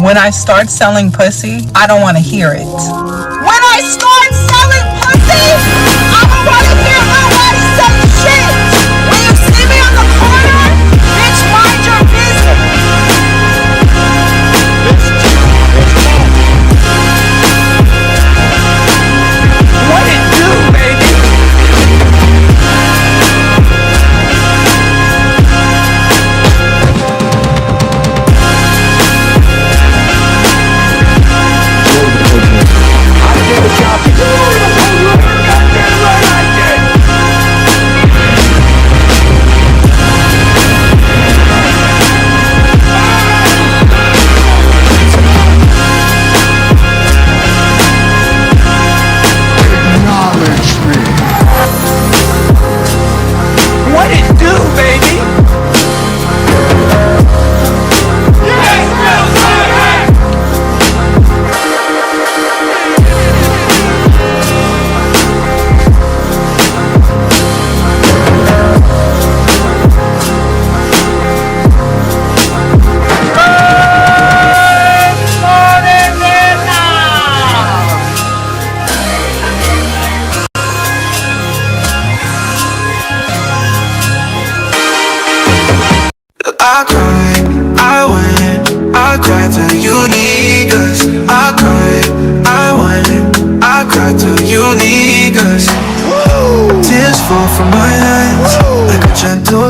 When I start selling pussy, I don't want to hear it. When I start selling pussy, I don't want to hear nobody say shit. When you see me on the corner, bitch, mind your business. What it do, baby?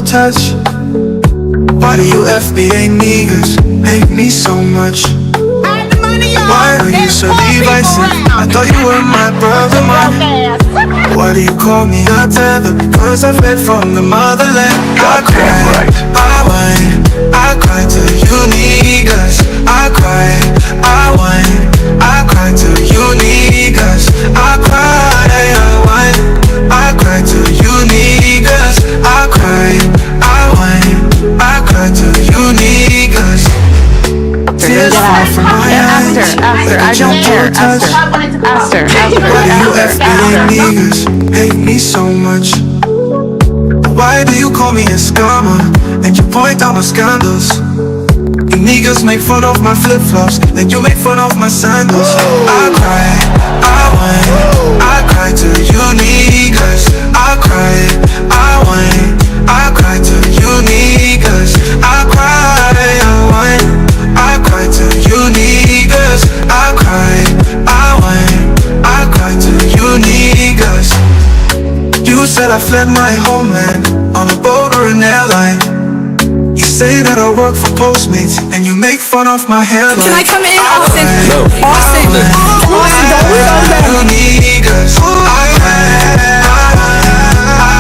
Touch. Why do you FBA niggas hate me so much? Why are you so divisive? I thought you were my brother, man. Why do you call me a tether? Because I fed from the motherland. I cry, I whine, I cry to you niggas. I cry, I whine, I cry to you niggas. I cry, I whine, I cry to you niggas. I cry, I whine, I cry to you niggas. Tears fall from my eyes. After, I don't care. After. Why do you FBA niggas hate me so much? Why do you call me a scammer and you point out my scandals? You niggas make fun of my flip-flops, then you make fun of my sandals. I cry, I whine, I cry to you niggas. I cry, I whine, I cry to you niggas. I cry, I whine, I cry to you niggas. I cry, I whine, I cry to you niggas. You said I fled my homeland on a boat or an airline. You say that I work for Postmates and you make fun of my hairline. Can I come in, Austin? Austin, don't we know that? You niggas, I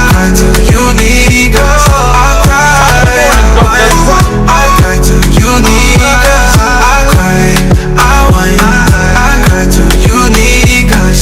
cry to you niggas. I cry to you niggas. I cry, I whine, I cry to you niggas.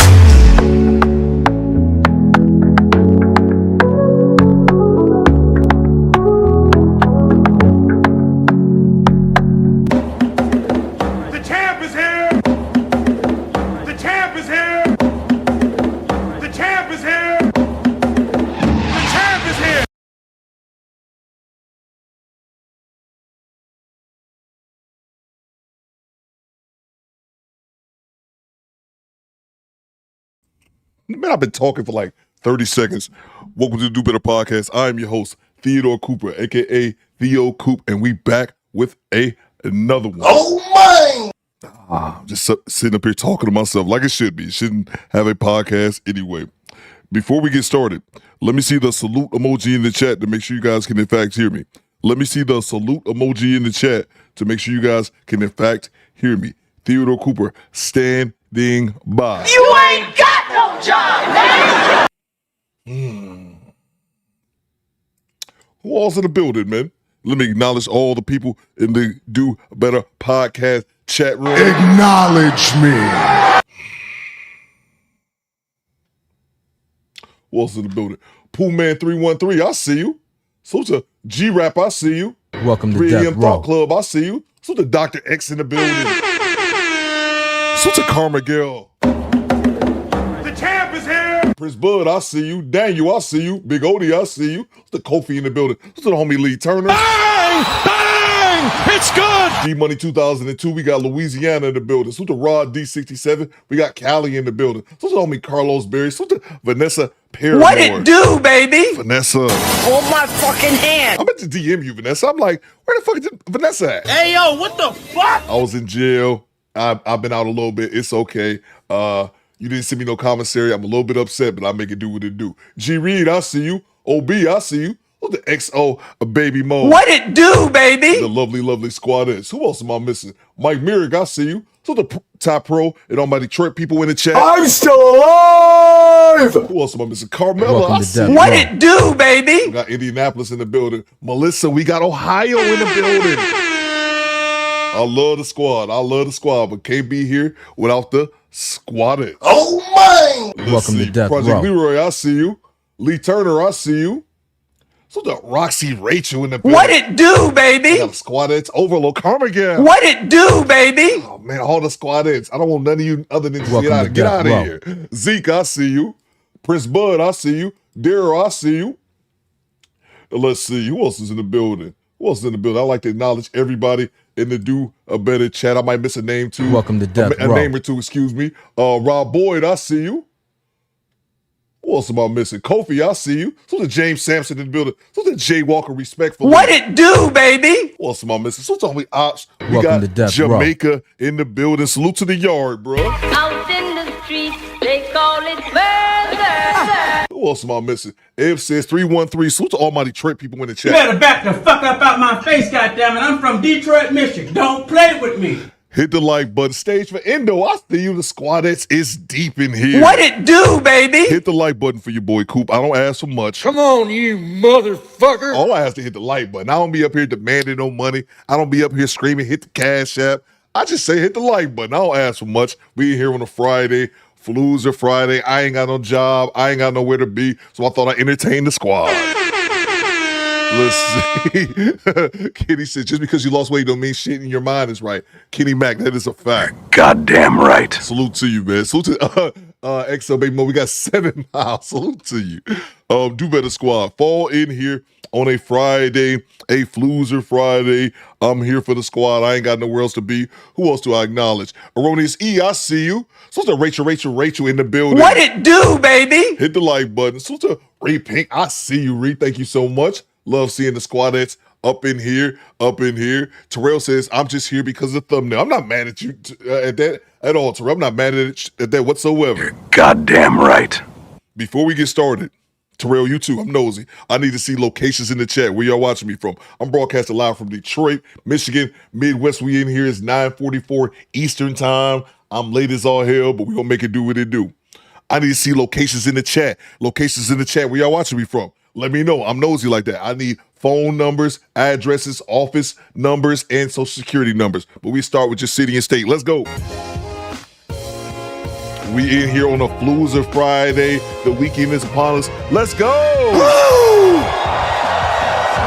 Man, I've been talking for like 30 seconds. Welcome to the Do Better Podcast. I am your host, Theodore Cooper, a.k.a. Theo Coop, and we back with another one. Oh, my! Just sitting up here talking to myself like it should be. Shouldn't have a podcast anyway. Before we get started, let me see the salute emoji in the chat to make sure you guys can in fact hear me. Let me see the salute emoji in the chat to make sure you guys can in fact hear me. Theodore Cooper, standing by. You ain't got no job, man! Who all's in the building, man? Let me acknowledge all the people in the Do Better Podcast chat room. Acknowledge me. Who else in the building? Pool Man 313, I see you. So to G-Rap, I see you. Welcome to 3 Death a.m. Row. Thought Club, I see you. So to Dr. X in the building. So to Karma Girl. The champ is here. Prince Bud, I see you. Daniel, I see you. Big Odie, I see you. So to Kofi in the building. So to the homie Lee Turner. Bang! Bang! It's good! D-Money 2002, we got Louisiana in the building. Salute to Rod D67, we got Cali in the building. Salute to homie Carlos Berry. Salute to Vanessa Paramore. What it do, baby? Vanessa. Hold my fucking hand. I meant to DM you, Vanessa. I'm like, where the fuck is Vanessa at? Hey, yo, what the fuck? I was in jail. I've been out a little bit. It's okay. You didn't send me no commissary. I'm a little bit upset, but I make it do what it do. G Reed, I see you. OB, I see you. Who's the XO Baby Mo? What it do, baby? The lovely, lovely squadettes. Who else am I missing? Mike Merrick, I see you. So the Top Pro and all my Detroit people in the chat. I'm still alive! Who else am I missing? Carmella, I see you. What it do, baby? We got Indianapolis in the building. Melissa, we got Ohio in the building. I love the squad. I love the squad, but can't be here without the squadettes. Oh my! Welcome to Death Project Row. Leroy, I see you. Lee Turner, I see you. So the Roxy Rachel in the building. What it do, baby? We got the squadettes. Overload Carmagan. What it do, baby? Oh man, all the squadettes. I don't want none of you other than Welcome to get out Death of Row. here. Zeke, I see you. Prince Bud, I see you. Daryl, I see you. Let's see. Who else is in the building? Who else is in the building? I like to acknowledge everybody in the Do a Better chat. I might miss a name too. Welcome to Death a Row. name or two, excuse me. Rob Boyd, I see you. Who else am I missing? Kofi, I see you. So the James Sampson in the building. So the Jay Walker, respectfully. What it do, baby? Who else am I missing? So it's only ops. We Welcome got to Death Jamaica in the building. Salute to the yard, bro. Out in the streets, they call it murder. Who else am I missing? Ev says 313. Salute to all my Detroit people in the chat. You better back the fuck up out my face, goddammit. I'm from Detroit, Michigan. Don't play with me. Hit the like button. Stage for Endo. I see you. The squadettes is deep in here. What it do, baby? Hit the like button for your boy Coop. I don't ask for much. Come on, you motherfucker! All I ask to hit the like button. I don't be up here demanding no money. I don't be up here screaming, hit the cash app. I just say hit the like button. I don't ask for much. We here on a Friday. Flus are Friday. I ain't got no job. I ain't got nowhere to be. So I thought I'd entertain the squad. Let's see. Kenny said, just because you lost weight don't mean shit in your mind is right. Kenny Mac, that is a fact. Goddamn right. Salute to you, man. Salute to XO Baby Mo. We got 7 miles. Salute to you. Do Better Squad. Fall in here on a Friday, a Floozer Friday. I'm here for the squad. I ain't got nowhere else to be. Who else do I acknowledge? Erroneous E, I see you. Salute to Rachel in the building. What it do, baby? Hit the like button. Salute to Ree Pink. I see you, Ree. Thank you so much. Love seeing the squadettes up in here. Terrell says, I'm just here because of the thumbnail. I'm not mad at you at that at all, Terrell. I'm not mad at that whatsoever. Goddamn right. Before we get started, Terrell, you too, I'm nosy. I need to see locations in the chat where y'all watching me from. I'm broadcasting live from Detroit, Michigan, Midwest. We in here is 9:44 Eastern time. I'm late as all hell, but we gonna make it do what it do. I need to see locations in the chat. Locations in the chat where y'all watching me from. Let me know. I'm nosy like that. I need phone numbers, addresses, office numbers, and social security numbers. But we start with your city and state. Let's go. We in here on a Floozer Friday. The weekend is upon us. Let's go. Woo!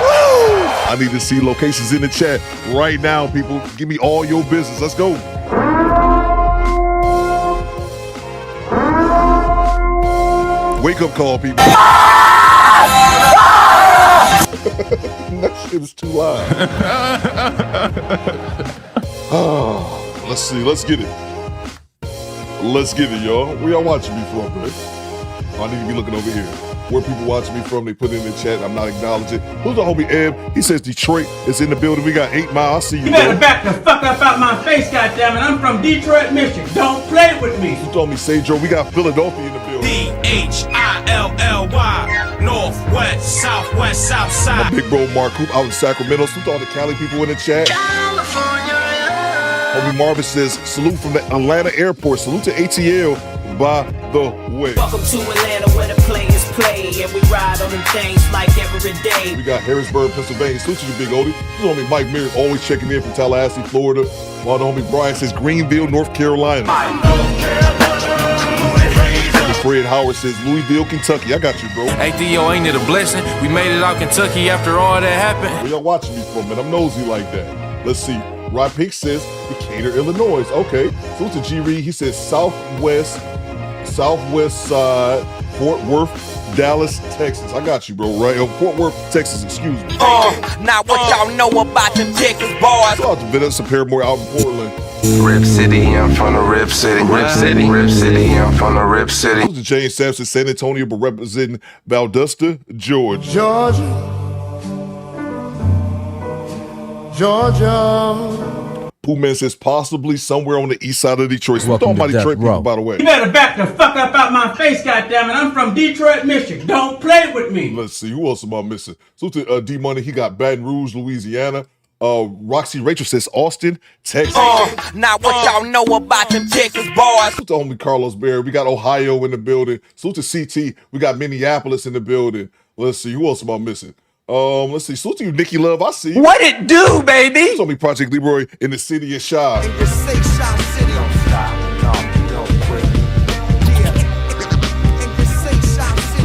Woo! I need to see locations in the chat right now, people. Give me all your business. Let's go. Wake up call, people. That shit is too loud. Oh, let's see. Let's get it. Let's get it, y'all. Where y'all watching me from, man? I need to be looking over here. Where people watching me from, they put it in the chat. I'm not acknowledging. Who's the homie Eb? He says Detroit is in the building. We got 8 Mile. I see you, You better back the fuck up out my face, goddammit. I'm from Detroit, Michigan. Don't play with me. You told me, Joe. We got Philadelphia in the building. DHILLY, Northwest, Southwest, My Southside. big bro Mark Coop out in Sacramento. Salute to all the Cali people in the chat. Homie Marvin says, salute from the Atlanta airport. Salute to ATL, by the way. Welcome to Atlanta where the players play and we ride on them things like every day. We got Harrisburg, Pennsylvania. Salute to the big oldie. This is homie Mike Mears always checking in from Tallahassee, Florida. While the homie Brian says Greenville, North Carolina. Fred Howard says Louisville, Kentucky. I got you, bro. Hey Theo, ain't it a blessing? We made it out Kentucky after all that happened. Where y'all watching me from, man? I'm nosy like that. Let's see. Rod Pink says Decatur, Illinois. Okay. Salute to G Reed. He says Southwest side, Fort Worth, Dallas, Texas. I got you, bro. Right? Fort Worth, Texas. Excuse me. Now what y'all know about them Texas boys? Shout out to Vanessa Paramore out in Portland. Rip City, I'm from the Rip City. Rip City, Rip City, I'm from the Rip City. This is James Sampson, San Antonio, but representing Valdosta, Georgia. Georgia. Pooh Man says possibly somewhere on the east side of Detroit. So we're talking about Detroit people, by the way. You better back the fuck up out my face, goddammit. I'm from Detroit, Michigan. Don't play with me. Let's see, who else am I missing? So to D-Money, he got Baton Rouge, Louisiana. Roxy Rachel says Austin, Texas. Now what y'all know about them Texas boys? So to homie Carlos Berry, we got Ohio in the building. So to CT, we got Minneapolis in the building. Let's see, who else am I missing? Let's see. So to you, Nikki Love, I see you. What it do, baby? So me, Project Leroy in the city of Shy.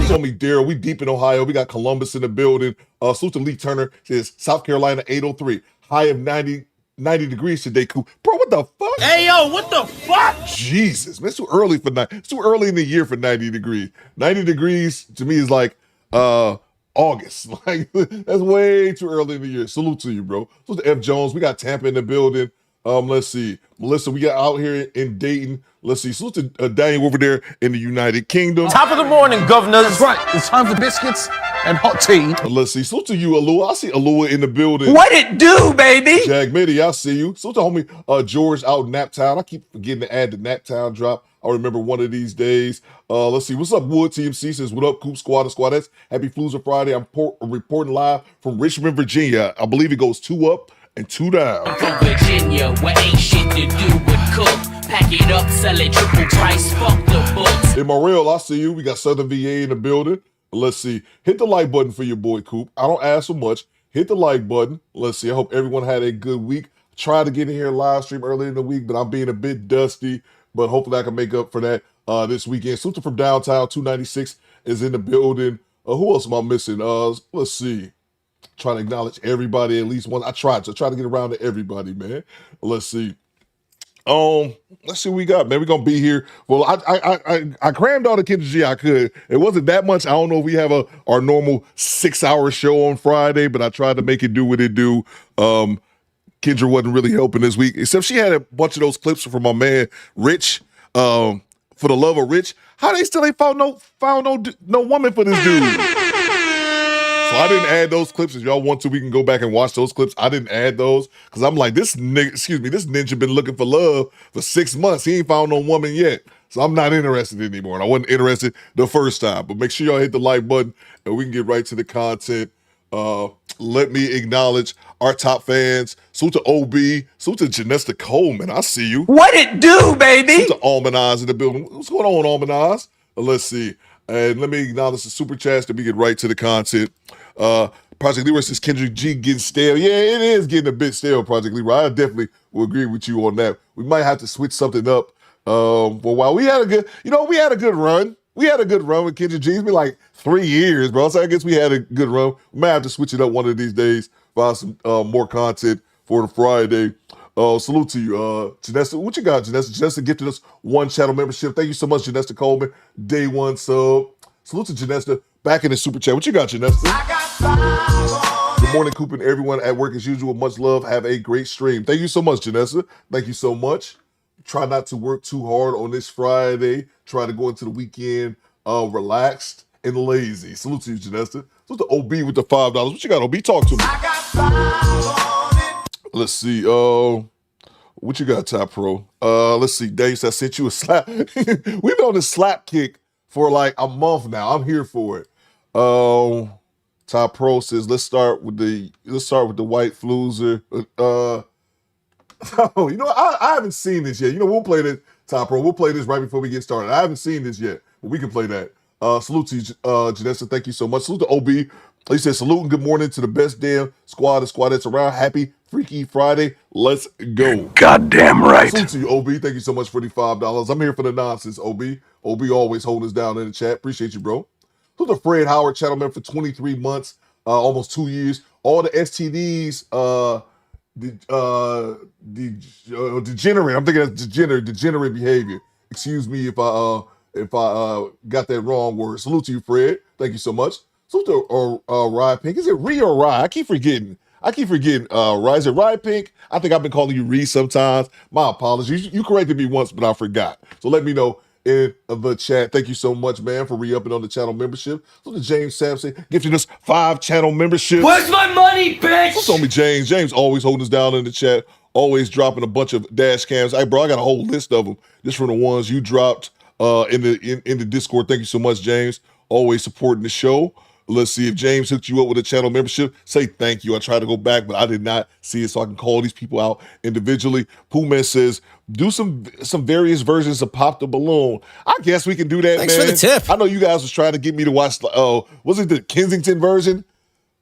So me, Daryl, we deep in Ohio. We got Columbus in the building. So to Lee Turner says South Carolina 803. High of 90 degrees today, Coop. Bro, what the fuck? Hey, yo, what the fuck? Jesus, man, it's too early for It's too early in the year for 90 degrees. 90 degrees to me is like August. Like that's way too early in the year. Salute to you, bro. So to F Jones, we got Tampa in the building. Let's see, Melissa, we got out here in Dayton. Let's see, salute to Daniel over there in the United Kingdom. Top of the morning, governors. That's right. It's time for biscuits and hot tea. Let's see, salute to you, Alua. I see Alua in the building. What it do, baby? Jag Mitty, I see you. Salute to homie George out in Naptown. I keep forgetting to add the Naptown drop. I remember one of these days. Let's see. What's up, Wood TMC says, what up, Coop Squad and Squadettes? Happy Floozer Friday. I'm reporting live from Richmond, Virginia. I believe it goes 2 up and 2 down. I'm from Virginia, where ain't shit to do but cook. Pack it up, sell it triple price, fuck the books. In Morel, I see you. We got Southern VA in the building. Let's see. Hit the like button for your boy, Coop. I don't ask for much. Hit the like button. Let's see. I hope everyone had a good week. Tried to get in here live stream earlier in the week, but I'm being a bit dusty. But hopefully I can make up for that this weekend. Suta from downtown, 296 is in the building. Who else am I missing? Let's see. Trying to acknowledge everybody at least once. I tried to get around to everybody, man. Let's see. Let's see what we got, man. We're gonna be here. Well, I crammed all the Kendrick G I could. It wasn't that much. I don't know if we have our normal 6-hour show on Friday, but I tried to make it do what it do. Kendra wasn't really helping this week, except she had a bunch of those clips from my man Rich. For the love of Rich, how they still ain't found no woman for this dude. So I didn't add those clips. If y'all want to, we can go back and watch those clips. I didn't add those because I'm like, this ninja been looking for love for 6 months. He ain't found no woman yet. So I'm not interested anymore. And I wasn't interested the first time. But make sure y'all hit the like button and we can get right to the content. Let me acknowledge our top fans. Salute to OB. Salute to Janesta Coleman. I see you. What it do, baby? Salute to Almanaz in the building. What's going on, Almanaz? Let's see. And let me acknowledge the super chats that we get right to the content. Project Leroy says Kendrick G getting stale. Yeah, it is getting a bit stale, Project Leroy. I definitely will agree with you on that. We might have to switch something up for a while. We had a good run. We had a good run with Kendrick G. It's been like 3 years, bro. So I guess we had a good run. We might have to switch it up one of these days, find some more content for the Friday. Salute to you, Janessa. What you got, Janessa? Janessa gifted us 1 channel membership. Thank you so much, Janessa Coleman. Day 1 sub. Salute to Janessa. Back in the super chat. What you got, Janessa? Good morning, Coop, and everyone at work as usual. Much love. Have a great stream. Thank you so much, Janessa. Thank you so much. Try not to work too hard on this Friday. Try to go into the weekend relaxed and lazy. Salute to you, Janessa. Salute to OB with the $5. What you got, OB? Talk to me. Let's see. What you got, Top Pro? Let's see. Dave, I sent you a slap. We've been on this slap kick for like a month now. I'm here for it. Top Pro says, let's start with the white floozer. I haven't seen this yet. We'll play this, Top Pro. We'll play this right before we get started. I haven't seen this yet, but we can play that. Salute to you, Janessa. Thank you so much. Salute to OB. He said, salute and good morning to the best damn squad and squadettes around. Happy Freaky Friday. Let's go. Goddamn right. Salute to you, OB. Thank you so much for the $5. I'm here for the nonsense, OB. OB always holding us down in the chat. Appreciate you, bro. Salute to Fred Howard, channel member for 23 months, almost 2 years. All the STDs, degenerate. I'm thinking that's degenerate behavior. Excuse me if if I got that wrong word. Salute to you, Fred. Thank you so much. Salute to Rye Pink. Is it Ree or Rye? I keep forgetting. Rye. Is it Rye Pink? I think I've been calling you Ree sometimes. My apologies. You corrected me once, but I forgot. So let me know in the chat. Thank you so much, man, for re-upping on the channel membership. So to James Sampson, gifting us 5 channel memberships. Where's my money, bitch? What's on me, James? James always holding us down in the chat, always dropping a bunch of dash cams. Hey, bro, I got a whole list of them just from the ones you dropped in the Discord. Thank you so much, James. Always supporting the show. Let's see if James hooked you up with a channel membership. Say thank you. I tried to go back, but I did not see it, so I can call these people out individually. Pooh Man says, do some various versions of Pop the Balloon. I guess we can do that, Thanks man. for the tip. I know you guys was trying to get me to watch, was it the Kensington version?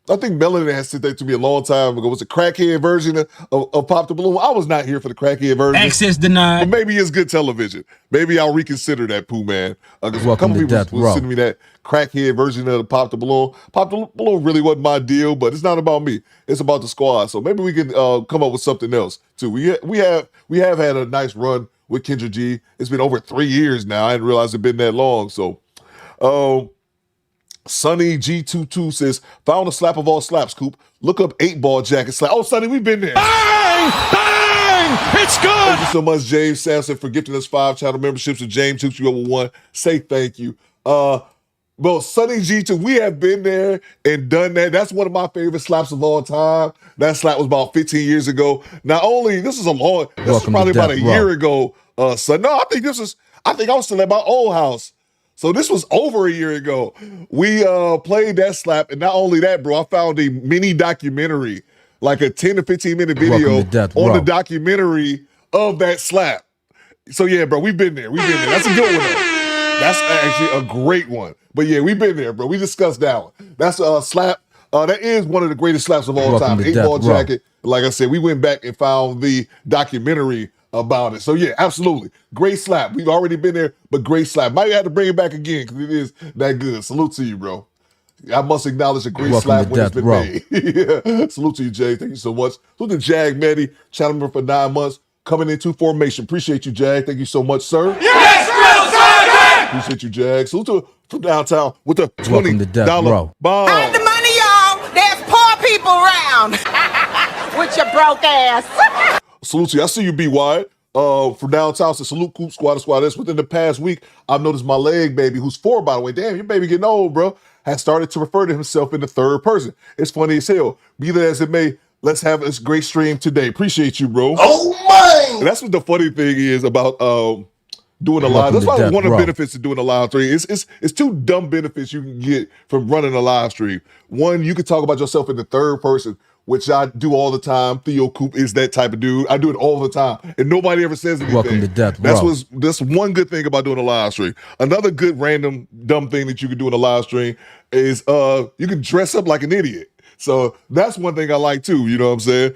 I think Melanie had sent that to me a long time ago. Was it crackhead version of Pop the Balloon? I was not here for the crackhead version. Access denied. But maybe it's good television. Maybe I'll reconsider that, Pooh Man. Because a Welcome couple to people Death was Row. sending me that crackhead version of the Pop the Balloon. Pop the Balloon really wasn't my deal, but it's not about me. It's about the squad. So maybe we can come up with something else too. We have had a nice run with Kendrick G. It's been over 3 years now. I didn't realize it'd been that long. So, Sonny G22 says, found a slap of all slaps, Coop. Look up 8-ball jacket slap. Oh, Sonny, we've been there. Bang! Bang! It's good! Thank you so much, James Sampson, for gifting us 5 channel memberships. And James took you over 1. Say thank you. Well, Sonny G2, we have been there and done that. That's one of my favorite slaps of all time. That slap was about 15 years ago. Not only, this is probably about a year ago, son. No, I think I was still at my old house. So this was over a year ago. We played that slap, and not only that, bro, I found a mini documentary, like a 10 to 15 minute video on the documentary of that slap. So yeah, bro, we've been there. That's a good one, though. That's actually a great one. But yeah, we've been there, bro. We discussed that one. That's a slap. That is one of the greatest slaps of all time. 8-ball jacket. Like I said, we went back and found the documentary about it. So yeah, absolutely. Great slap. We've already been there, but great slap. Might have to bring it back again because it is that good. Salute to you, bro. I must acknowledge a great slap when it's been made. Yeah. Salute to you, Jay. Thank you so much. Salute to Jag Medi, channel member for 9 months, coming into formation. Appreciate you, Jag. Thank you so much, sir. Yes, real target! Appreciate you, Jag. Salute to from downtown with the $20 bomb. Hide the money, y'all. There's poor people around. With your broke ass. Salute to you. I see you, B. Wyatt. From downtown, so salute Coop Squad. That's within the past week, I've noticed my leg baby, who's 4, by the way. Damn, your baby getting old, bro. Has started to refer to himself in the third person. It's funny as hell. Be that as it may, let's have this great stream today. Appreciate you, bro. Oh my! And that's what the funny thing is about doing a live. That's why one of the benefits of doing a live stream. It's 2 dumb benefits you can get from running a live stream. One, you can talk about yourself in the third person, which I do all the time. Theo Coop is that type of dude. I do it all the time, and nobody ever says anything. Welcome to Death Row. That's one good thing about doing a live stream. Another good random dumb thing that you can do in a live stream is you can dress up like an idiot. So that's one thing I like too. You know what I'm saying?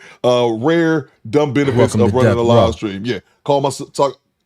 Rare dumb benefits of running a live stream. Yeah,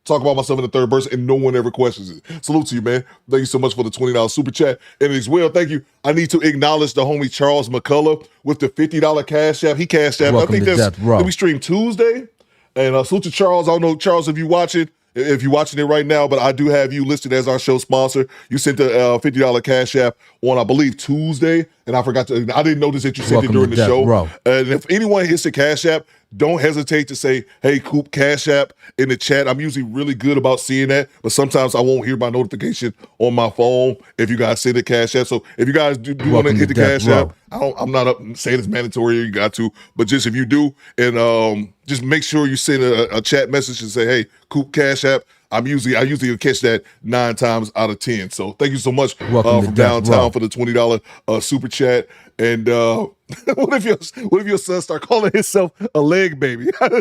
talk about myself in the third person, and no one ever questions it. Salute to you, man. Thank you so much for the $20 super chat. And as well, thank you. I need to acknowledge the homie Charles McCullough with the $50 cash app. He cashed app. I think did we stream Tuesday? And salute to Charles. I don't know, Charles, if you're watching it right now, but I do have you listed as our show sponsor. You sent the $50 cash app on, I believe, Tuesday, and I didn't notice that you sent it during the show. And if anyone hits the cash app, don't hesitate to say, hey, Coop, cash app in the chat. I'm usually really good about seeing that, but sometimes I won't hear my notification on my phone if you guys send the cash app. So if you guys do want to hit the cash app, I'm not up saying it's mandatory, you got to, but just if you do, and just make sure you send a chat message and say, hey, Coop, cash app. I usually catch that 9 times out of 10. So thank you so much from downtown for the $20 super chat. And what if your son start calling himself a leg baby? I'm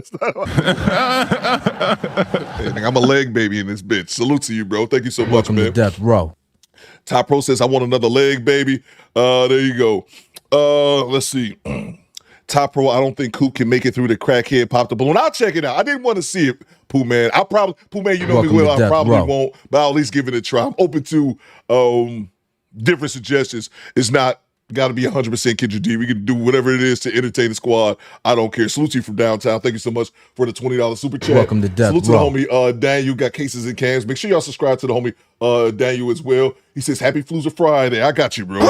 a leg baby in this bitch. Salute to you, bro. Thank you so much, man. Welcome to Death Row. Top Pro says, I want another leg baby. There you go. Let's see. Top Pro, I don't think Coop can make it through the crackhead Pop the Balloon. I'll check it out. I didn't want to see it, Pooh Man. Pooh Man, you know me well. I probably won't, but I'll at least give it a try. I'm open to different suggestions. It's not got to be 100% Kendrick G. We can do whatever it is to entertain the squad. I don't care. Salute to you from downtown. Thank you so much for the $20 super chat. Welcome to Death Salute Row. to the homie Daniel. Got cases and cans. Make sure y'all subscribe to the homie Daniel as well. He says, happy Floozer Friday. I got you, bro.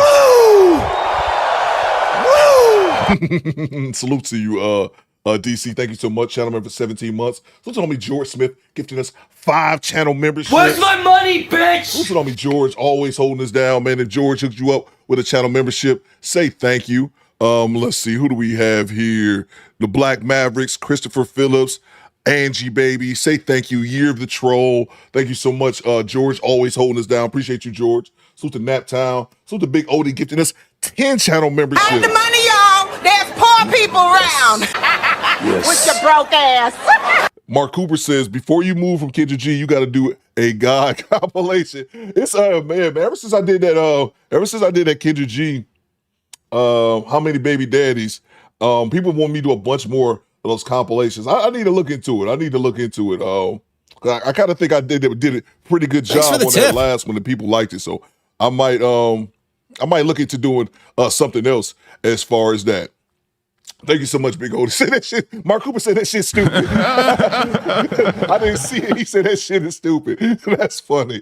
Salute to you, DC. Thank you so much. Channel member for 17 months. Salute to the homie George Smith gifting us 5 channel memberships. Where's my money, bitch? Salute to the homie George, always holding us down, man. If George hooked you up with a channel membership, say thank you. Let's see, who do we have here? The Black Mavericks, Christopher Phillips, Angie Baby. Say thank you. Year of the Troll. Thank you so much, George, always holding us down. Appreciate you, George. Salute to Naptown. Salute to Big Odie gifting us 10 channel memberships. Have the money, y'all. There's poor people around. With your broke ass. Mark Cooper says, before you move from Kendrick G, you got to do a God compilation. It's man, ever since I did that Kendrick G, how many baby daddies? People want me to do a bunch more of those compilations. I need to look into it. I kind of think I did a pretty good job on that last one. The people liked it, so I might look into doing something else as far as that. Thank you so much, Big O. Say that shit. Mark Cooper said that shit's stupid. I didn't see it. He said that shit is stupid. That's funny.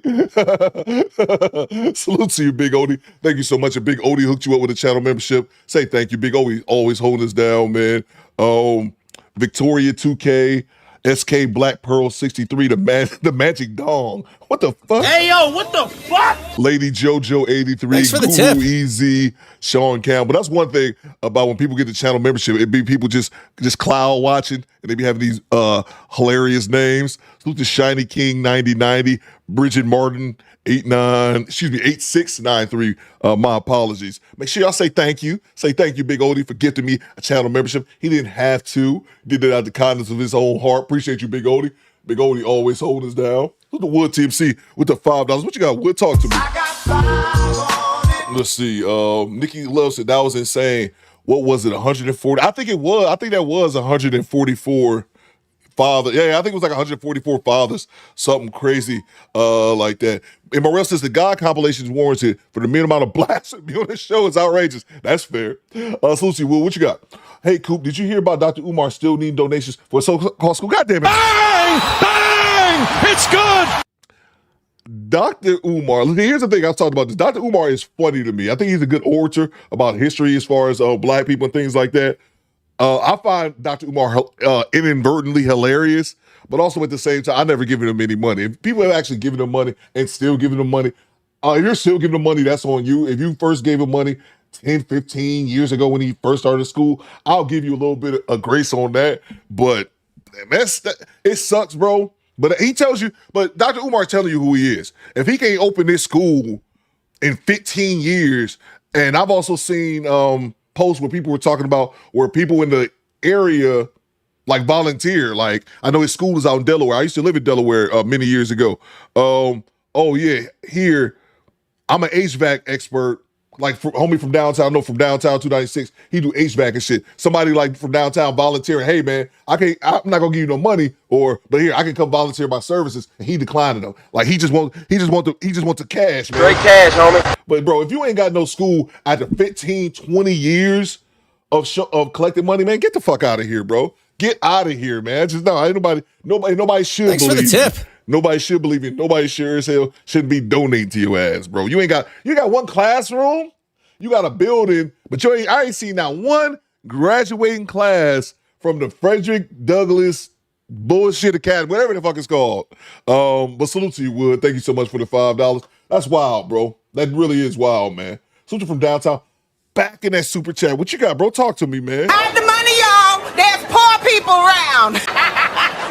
Salute to you, Big Odie. Thank you so much. And Big Odie hooked you up with a channel membership. Say thank you, Big Odie. Always holding us down, man. Victoria 2K, SK Black Pearl 63, the Magic Dong. What the fuck? Hey, yo, what the fuck? Lady JoJo 83, Thanks for the Guru tip. Easy, Sean Campbell. That's one thing about when people get the channel membership. It be people just cloud watching, and they be having these hilarious names. Salute to Shiny King 9090, Bridget Martin 8693. My apologies. Make sure y'all say thank you. Say thank you, Big Odie, for gifting me a channel membership. He didn't have to. Did it out of the kindness of his own heart. Appreciate you, Big Odie. Big Odie always holding us down. Look at Wood TMC with the $5. What you got, Wood? Talk to me. Let's see. Nikki Love said that was insane. What was it, 140? I think that was 144 father. Yeah, I think it was like 144 fathers, something crazy like that. And Morel says the God compilation is warranted for the mere amount of blasphemy on this show is outrageous. That's fair. Lucy, Will, what you got? Hey, Coop, did you hear about Dr. Umar still needing donations for a so-called school? God damn it. Bang! Bang! It's good! Dr. Umar, here's the thing I've talked about this. Dr. Umar is funny to me. I think he's a good orator about history as far as black people and things like that. I find Dr. Umar inadvertently hilarious, but also at the same time, I never given him any money. If people have actually given him money and still giving him money, if you're still giving him money, that's on you. If you first gave him money 10, 15 years ago when he first started school, I'll give you a little bit of grace on that. But it sucks, bro. But he tells you, but Dr. Umar telling you who he is. If he can't open this school in 15 years, and I've also seen posts where people were talking about where people in the area like volunteer. Like, I know his school is out in Delaware. I used to live in Delaware many years ago. Oh yeah, here, I'm an HVAC expert. Like, homie from downtown, from downtown 296, he do HVAC and shit. Somebody like from downtown volunteering, hey man, I'm not gonna give you no money, but here I can come volunteer my services, and he declined them. Like he just want the cash, man. Straight cash, homie. But bro, if you ain't got no school after 15, 20 years of collecting money, man, get the fuck out of here, bro. Get out of here, man. Just no, ain't nobody should Thanks believe for the tip. You. Nobody should believe you. Nobody sure as hell shouldn't be donating to your ass, bro. You got one classroom, you got a building, but I ain't seen not one graduating class from the Frederick Douglass Bullshit Academy, whatever the fuck it's called. But salute to you, Wood. Thank you so much for the $5. That's wild, bro. That really is wild, man. Salute you from downtown. Back in that super chat. What you got, bro? Talk to me, man. Have the money, y'all. There's poor people around.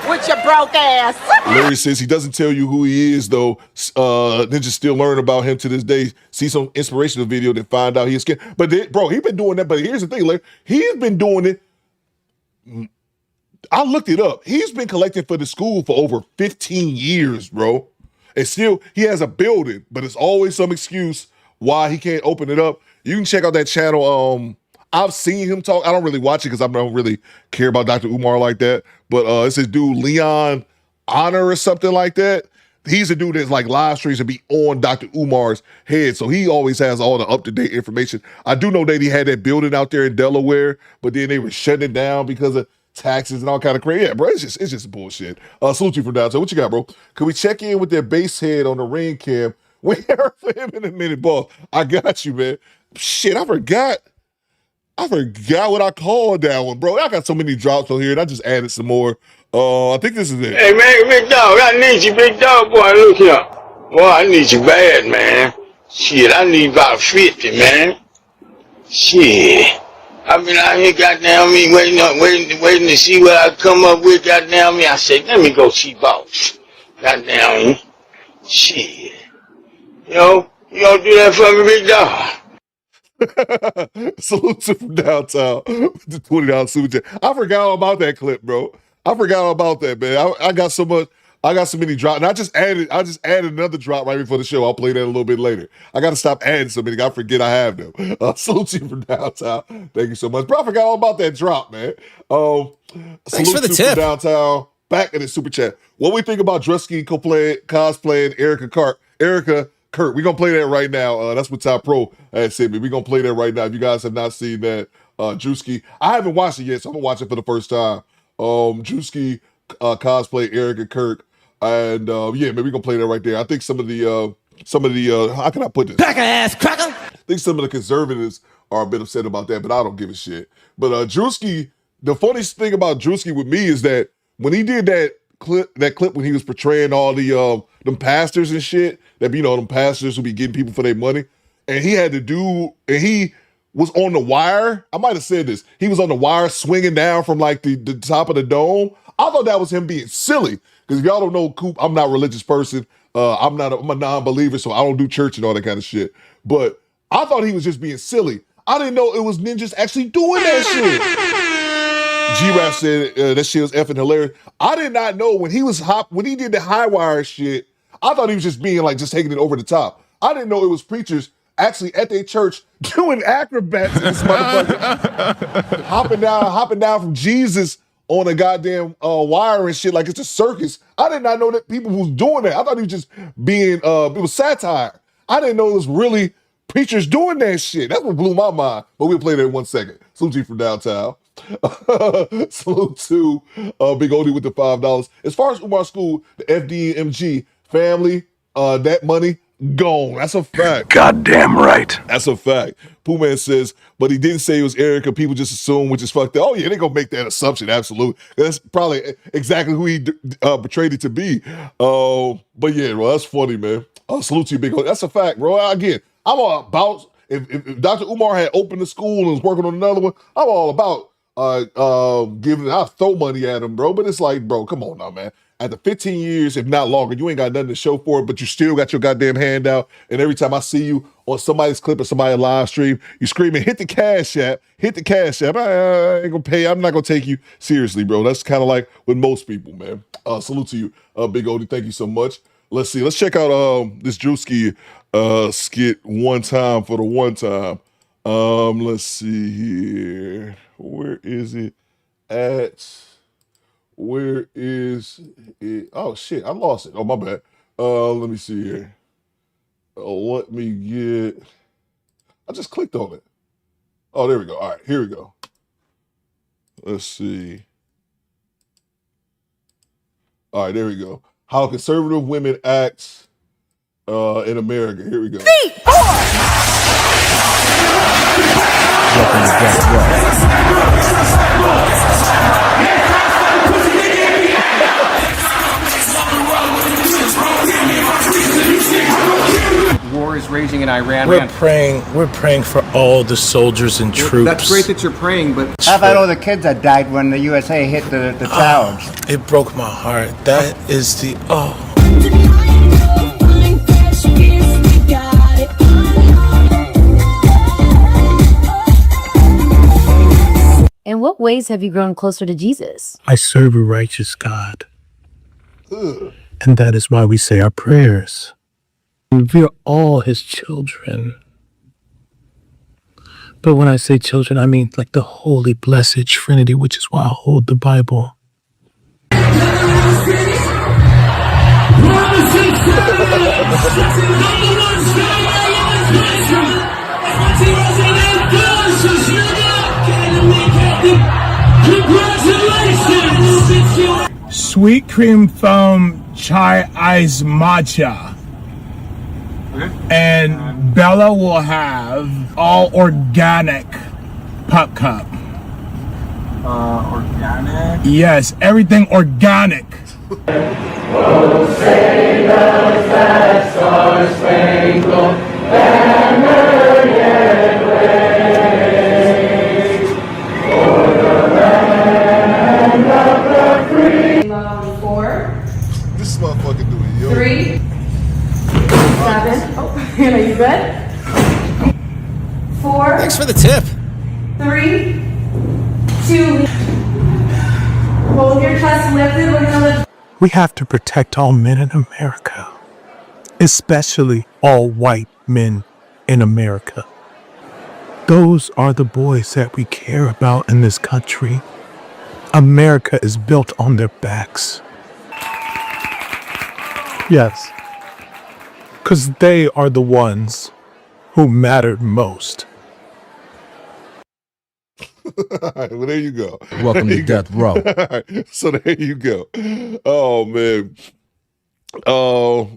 With your broke ass. Larry says he doesn't tell you who he is, though. Ninja still learn about him to this day. See some inspirational video, then find out he's scared. But bro, he's been doing that. But here's the thing, Larry. He's been doing it. I looked it up. He's been collecting for the school for over 15 years, bro. And still, he has a building, but it's always some excuse why he can't open it up. You can check out that channel. I've seen him talk. I don't really watch it because I don't really care about Dr. Umar like that. But it's this dude, Leon Honor or something like that. he's a dude that's like live streams and be on Dr. Umar's head. So he always has all the up-to-date information. I do know that he had that building out there in Delaware, but then they were shutting it down because of taxes and all kind of crazy. Yeah, bro, it's just bullshit. Salute you from downtown. What you got, bro? Can we check in with their base head on the ring cam? We heard from him in a minute, boss. I got you, man. Shit, I forgot what I called that one, bro. I got so many drops on here, and I just added some more. I think this is it. Hey, man, big dog, I need you, big dog, boy. Look here. Boy, I need you bad, man. Shit, I need about 50, man. Shit. I've been out here, goddamn me, waiting to see what I come up with, goddamn me. I said, let me go see boss. Goddamn me. Shit. You don't do that for me, big dog. Salute to from downtown. The $20 super chat. I forgot all about that clip, bro. I forgot all about that, man. I got so many drops. And I just added another drop right before the show. I'll play that a little bit later. I gotta stop adding so many. I forget I have them. Salute you from downtown. Thank you so much. Bro, I forgot all about that drop, man. Thanks for the tip. From downtown. Back in the super chat. What we think about Druski cosplaying Erica Kurt. We're gonna play that right now. That's what Top Pro had said, but we're gonna play that right now. If you guys have not seen that, Druski, I haven't watched it yet, so I'm gonna watch it for the first time. Druski cosplay Erica Kirk, and yeah, man, we're gonna play that right there. I think some of the how can I put this? Cracker ass cracker. I think some of the conservatives are a bit upset about that, but I don't give a shit. But Druski, the funniest thing about Druski with me is that when he did that clip when he was portraying all the them pastors and shit, that them pastors who be getting people for their money, and he was on the wire. I might have said this. He was on the wire swinging down from like the top of the dome. I thought that was him being silly, because if y'all don't know Coop, I'm not a religious person. I'm a non-believer, so I don't do church and all that kind of shit. But I thought he was just being silly. I didn't know it was ninjas actually doing that shit. G-Rap said that shit was effing hilarious. I did not know when he did the high wire shit, I thought he was just being like, just taking it over the top. I didn't know it was preachers actually at their church doing acrobats in this motherfucker. hopping down from Jesus on a goddamn wire and shit like it's a circus. I did not know that people was doing that. I thought he was just being, it was satire. I didn't know it was really preachers doing that shit. That's what blew my mind. But we'll play that in 1 second. Salute G from downtown. Salute to Big Odie with the $5. As far as Umar School, the FDMG family, that money gone. That's a fact. Goddamn right. That's a fact. Pooh Man says, but he didn't say it was Erica. People just assume, which is fucked up. Oh yeah, they gonna make that assumption. Absolutely. That's probably exactly who he portrayed it to be. But yeah, bro, that's funny, man. Salute to you, Big Odie. That's a fact, bro. Again, I'm all about if Dr. Umar had opened the school and was working on another one, I'm all about I'll throw money at him, bro. But it's like, bro, come on now, man. After 15 years, if not longer, you ain't got nothing to show for it, but you still got your goddamn hand out. And every time I see you on somebody's clip or somebody's live stream, you screaming, hit the cash app, hit the cash app. I ain't gonna pay. I'm not gonna take you seriously, bro. That's kind of like with most people, man. Salute to you, Big Odie. Thank you so much. Let's see. Let's check out this Druski skit one time for the one time. Let's see here. Where is it at? Where is it? Oh shit, I lost it. Oh my bad. Let me see here. Let me get. I just clicked on it. Oh, there we go. All right, here we go. Let's see. All right, there we go. How conservative women act in America. Here we go. War is raging in Iran. We're praying for all the soldiers and troops. That's great that you're praying, but how about all the kids that died when the USA hit the towers? It broke my heart. That is the In what ways have you grown closer to Jesus? I serve a righteous God. And that is why we say our prayers. We're all his children. But when I say children, I mean like the holy, blessed Trinity, which is why I hold the Bible. Sweet cream foam chai ice matcha. And Bella will have all organic pup cup. Organic? Yes, everything organic. Oh, say does that star-spangled banner yet wave for the land of the free? 4. This motherfucker doing yo. 3. 7. Oh, Hannah, you good? 4. Thanks for the tip. 3. 2. Hold your chest lifted. We're gonna lift. We have to protect all men in America, especially all white men in America. Those are the boys that we care about in this country. America is built on their backs. Yes, because they are the ones who mattered most. All right, well, there you go. Welcome to Death Row. All right, so there you go. Oh, man.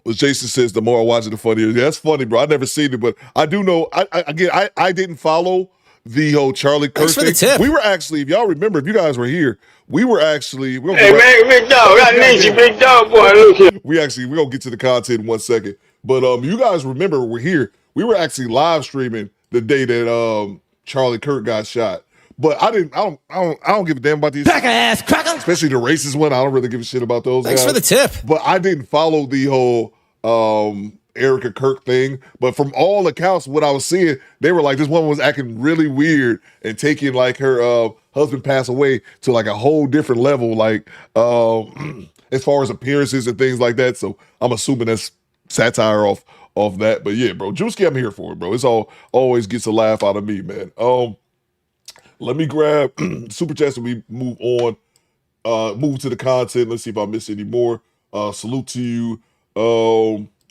Jason says the more I watch it, the funnier. Yeah, that's funny, bro. I never seen it, but I do know. I didn't follow the whole Charlie Kirk Thanks for the thing. tip. We were actually, if y'all remember, if you guys were here, we were actually. Hey, man, big dog. I need you, big dog, boy. Look here. We're gonna get to the content in 1 second. But you guys remember we're here. We were actually live streaming the day that Charlie Kirk got shot. But I don't give a damn about these. Pack of ass cracker. Especially the racist one. I don't really give a shit about those Thanks guys. for the tip. But I didn't follow the whole Erica Kirk thing. But from all accounts, what I was seeing, they were like, this woman was acting really weird and taking like her husband passed away to like a whole different level, like as far as appearances and things like that. So I'm assuming that's satire off that. But yeah, bro, Druski, I'm here for it, bro. It's always gets a laugh out of me, man. Let me grab super chats and we move on. Move to the content. Let's see if I miss any more. Salute to you.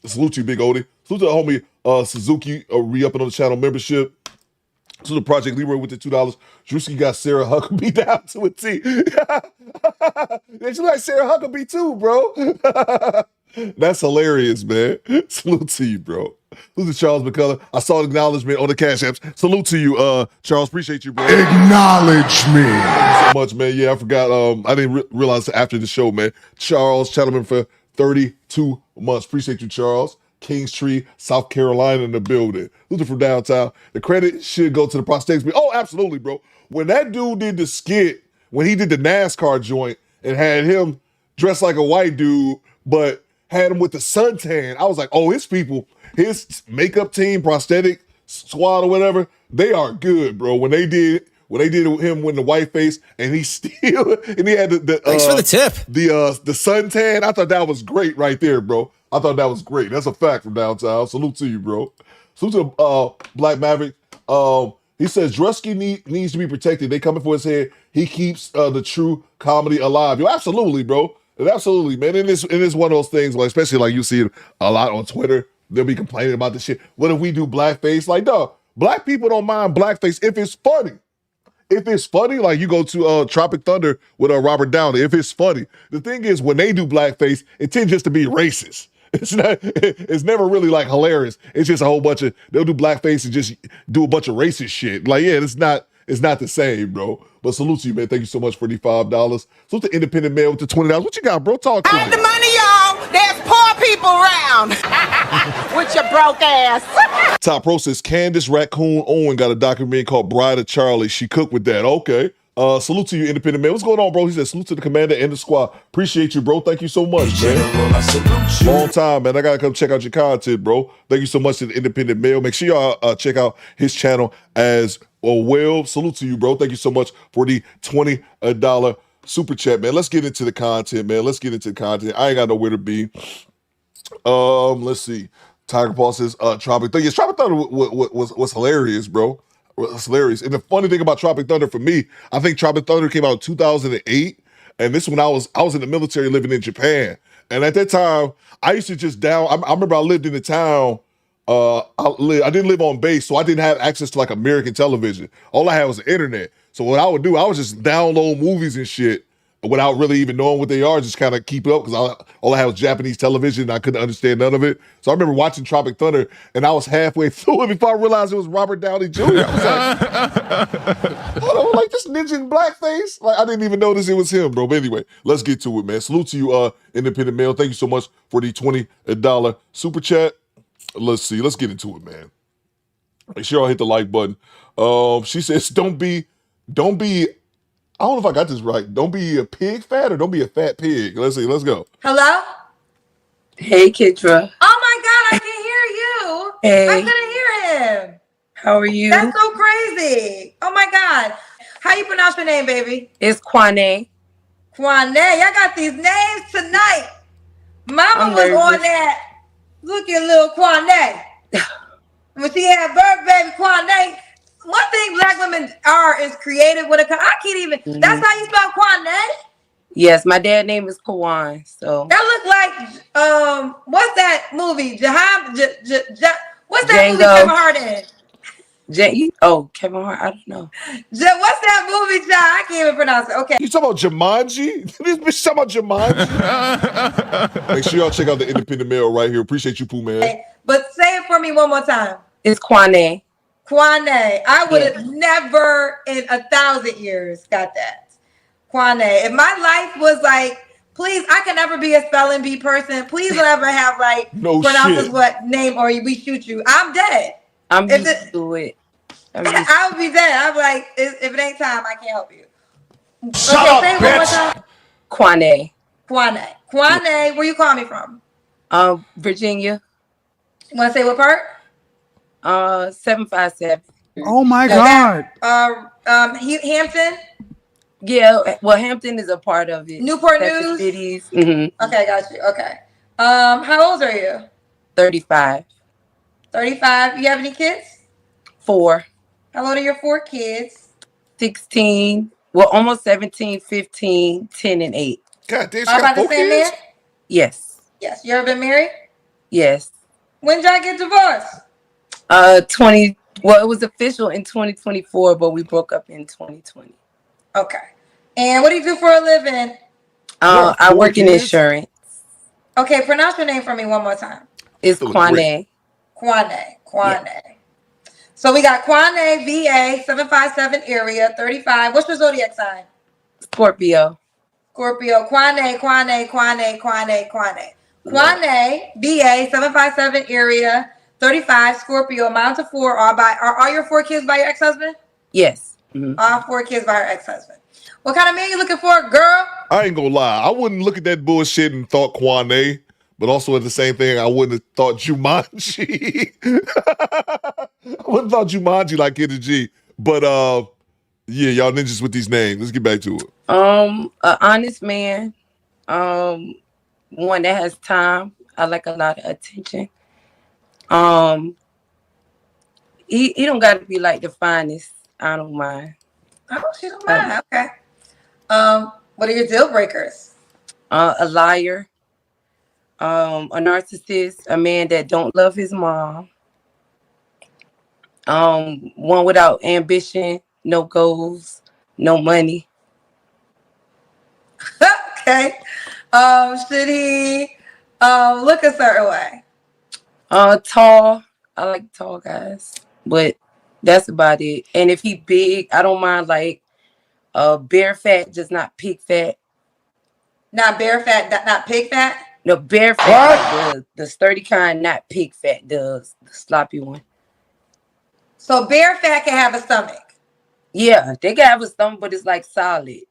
Salute to you, Big Odie. Salute to the homie Suzuki, re-upping on the channel membership. So the Project Leroy with the $2. Druski got Sarah Huckabee down to a T. She like Sarah Huckabee too, bro. That's hilarious, man. Salute to you, bro. Salute to Charles McCullough. I saw the acknowledgement on the Cash Apps. Salute to you, Charles. Appreciate you, bro. Acknowledge me. Thank you so much, man. Yeah, I forgot. I didn't realize after the show, man. Charles, Chatterman for 32 months. Appreciate you, Charles. Kingstree, South Carolina in the building. Luther from downtown. The credit should go to the prosthetics. Oh, absolutely, bro. When that dude did the skit, when he did the NASCAR joint and had him dressed like a white dude, but had him with the suntan, I was like, oh, his people, his makeup team, prosthetic squad or whatever, they are good, bro. When they did him with the white face and he still and he had the thanks for the tip. The suntan, I thought that was great right there, bro. I thought that was great. That's a fact from downtown. Salute to you, bro. Salute to Black Maverick. He says Druski needs to be protected. They coming for his head. He keeps the true comedy alive. Yo, absolutely, bro. Absolutely, man. And it's one of those things, like especially like you see it a lot on Twitter. They'll be complaining about this shit. What if we do blackface? Like, dog, black people don't mind blackface if it's funny. If it's funny, like you go to Tropic Thunder with Robert Downey, if it's funny. The thing is, when they do blackface, it tends just to be racist. It's never really like hilarious. It's just a whole bunch of, they'll do blackface and just do a bunch of racist shit. Like, yeah, it's not the same, bro. But salute to you, man. Thank you so much for the $5. Salute to Independent Man with the $20. What you got, bro? Talk to me. I have the money, y'all. There's poor people around. With your broke ass. Top Pro says Candace Raccoon Owen got a documentary called Bride of Charlie. She cooked with that. Okay. Salute to you, Independent Man. What's going on, bro? He said salute to the commander and the squad. Appreciate you, bro. Thank you so much, man. Long time, man. I gotta come check out your content, bro. Thank you so much to the Independent Mail. Make sure y'all check out his channel as well. Salute to you, bro. Thank you so much for the $20 super chat, man. Let's get into the content, man. Let's get into the content. I ain't got nowhere to be. Let's see. Tiger Paul says Tropic Thunder. Yes, Tropic Thunder was hilarious, bro. It's hilarious. And the funny thing about Tropic Thunder for me, I think Tropic Thunder came out in 2008, And this when I was in the military living in Japan. And at that time, I used to just I remember I lived in the town. I didn't live on base, so I didn't have access to like American television. All I had was the internet. So what I would do, I would just download movies and shit without really even knowing what they are, just kind of keep up, because all I had was Japanese television and I couldn't understand none of it. So I remember watching Tropic Thunder and I was halfway through it before I realized it was Robert Downey Jr. I was like, hold on, like this ninja in blackface? Like I didn't even notice it was him, bro. But anyway, let's get to it, man. Salute to you, independent male. Thank you so much for the $20 super chat. Let's see. Let's get into it, man. Make sure y'all hit the like button. She says, don't be, I don't know if I got this right. Don't be a pig fat or don't be a fat pig. Let's see. Let's go. Hello? Hey, Kitra. Oh my God, I can hear you. Hey. I couldn't hear him. How are you? That's so crazy. Oh my God. How you pronounce your name, baby? It's Kwane. Kwane. I got these names tonight. Mama was on that. Look at little Kwane. When she had birth, baby Kwane. One thing black women is creative when it comes. I can't even. That's how you spell Kwane? Yes, my dad's name is Kawan. So that look like what's that movie? What's that Django. movie Kevin Hart in? Kevin Hart. I don't know. What's that movie, John? I can't even pronounce it. Okay. You talking about Jumanji? This bitch talking about Jumanji? Make sure y'all check out the independent mail right here. Appreciate you, Pooh, man. Okay. But say it for me one more time. It's Kwane. Kwane. I would have never in 1,000 years got that. Kwane. If my life was like, please, I can never be a spelling bee person. Please don't ever have like pronounce what name or we shoot you. I'm dead. I'm used to it. I would be dead. I'm like, if it ain't time, I can't help you. Shut up, bitch. Kwane. Kwane. Kwane, where you call me from? Virginia. You want to say what part? 757. Oh my God. Hampton? Yeah, well, Hampton is a part of it. Newport News? Cities. Mm-hmm. Okay, got you. Okay. How old are you? 35. 35. You have any kids? 4. How old are your 4 kids? 16. Well, almost 17, 15, 10, and 8. God damn, All about the same man? Yes. Yes. You ever been married? Yes. When did y'all get divorced? 20. Well, it was official in 2024, but we broke up in 2020. Okay. And what do you do for a living? I work in insurance. Okay, pronounce your name for me one more time. It's Kwane. Kwane. Yeah. So we got Kwane, VA, 757 area, 35. What's your zodiac sign? Scorpio. Kwane. Kwane, VA, 757 area, 35, Scorpio, amount to 4. Are all your 4 kids by your ex-husband? Yes. All 4 kids by her ex-husband. What kind of man you looking for, girl? I ain't gonna lie. I wouldn't look at that bullshit and thought Kwane, but also at the same thing, I wouldn't have thought Jumanji. I wouldn't have thought Jumanji like Kendrick G. But yeah, y'all ninjas with these names. Let's get back to it. An honest man. One that has time. I like a lot of attention. He don't gotta be like the finest. I don't mind. Oh, she don't mind. Okay. What are your deal breakers? A liar. A narcissist. A man that don't love his mom. One without ambition, no goals, no money. Okay. Should he look a certain way? Tall. I like tall guys, but that's about it. And if he big, I don't mind like bear fat, just not pig fat. Not bear fat, not pig fat? No, bear fat, like the sturdy kind, not pig fat, the sloppy one. So bear fat can have a stomach? Yeah, they can have a stomach, but it's like solid.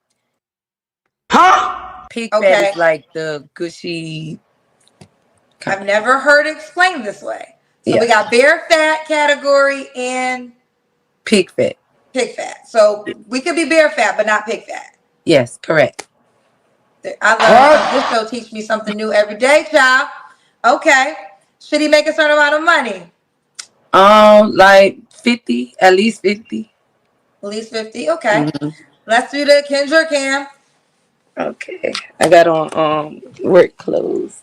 Huh? Pig fat is like the gushy. I've never heard it explained this way. So we got bear fat category and pig fat. Pig fat. So we could be bear fat, but not pig fat. Yes, correct. I love this show. Teach me something new every day, child. Okay. Should he make a certain amount of money? Like 50, at least 50. At least 50. Okay. Let's do the Kendrick Cam. Okay. I got on work clothes.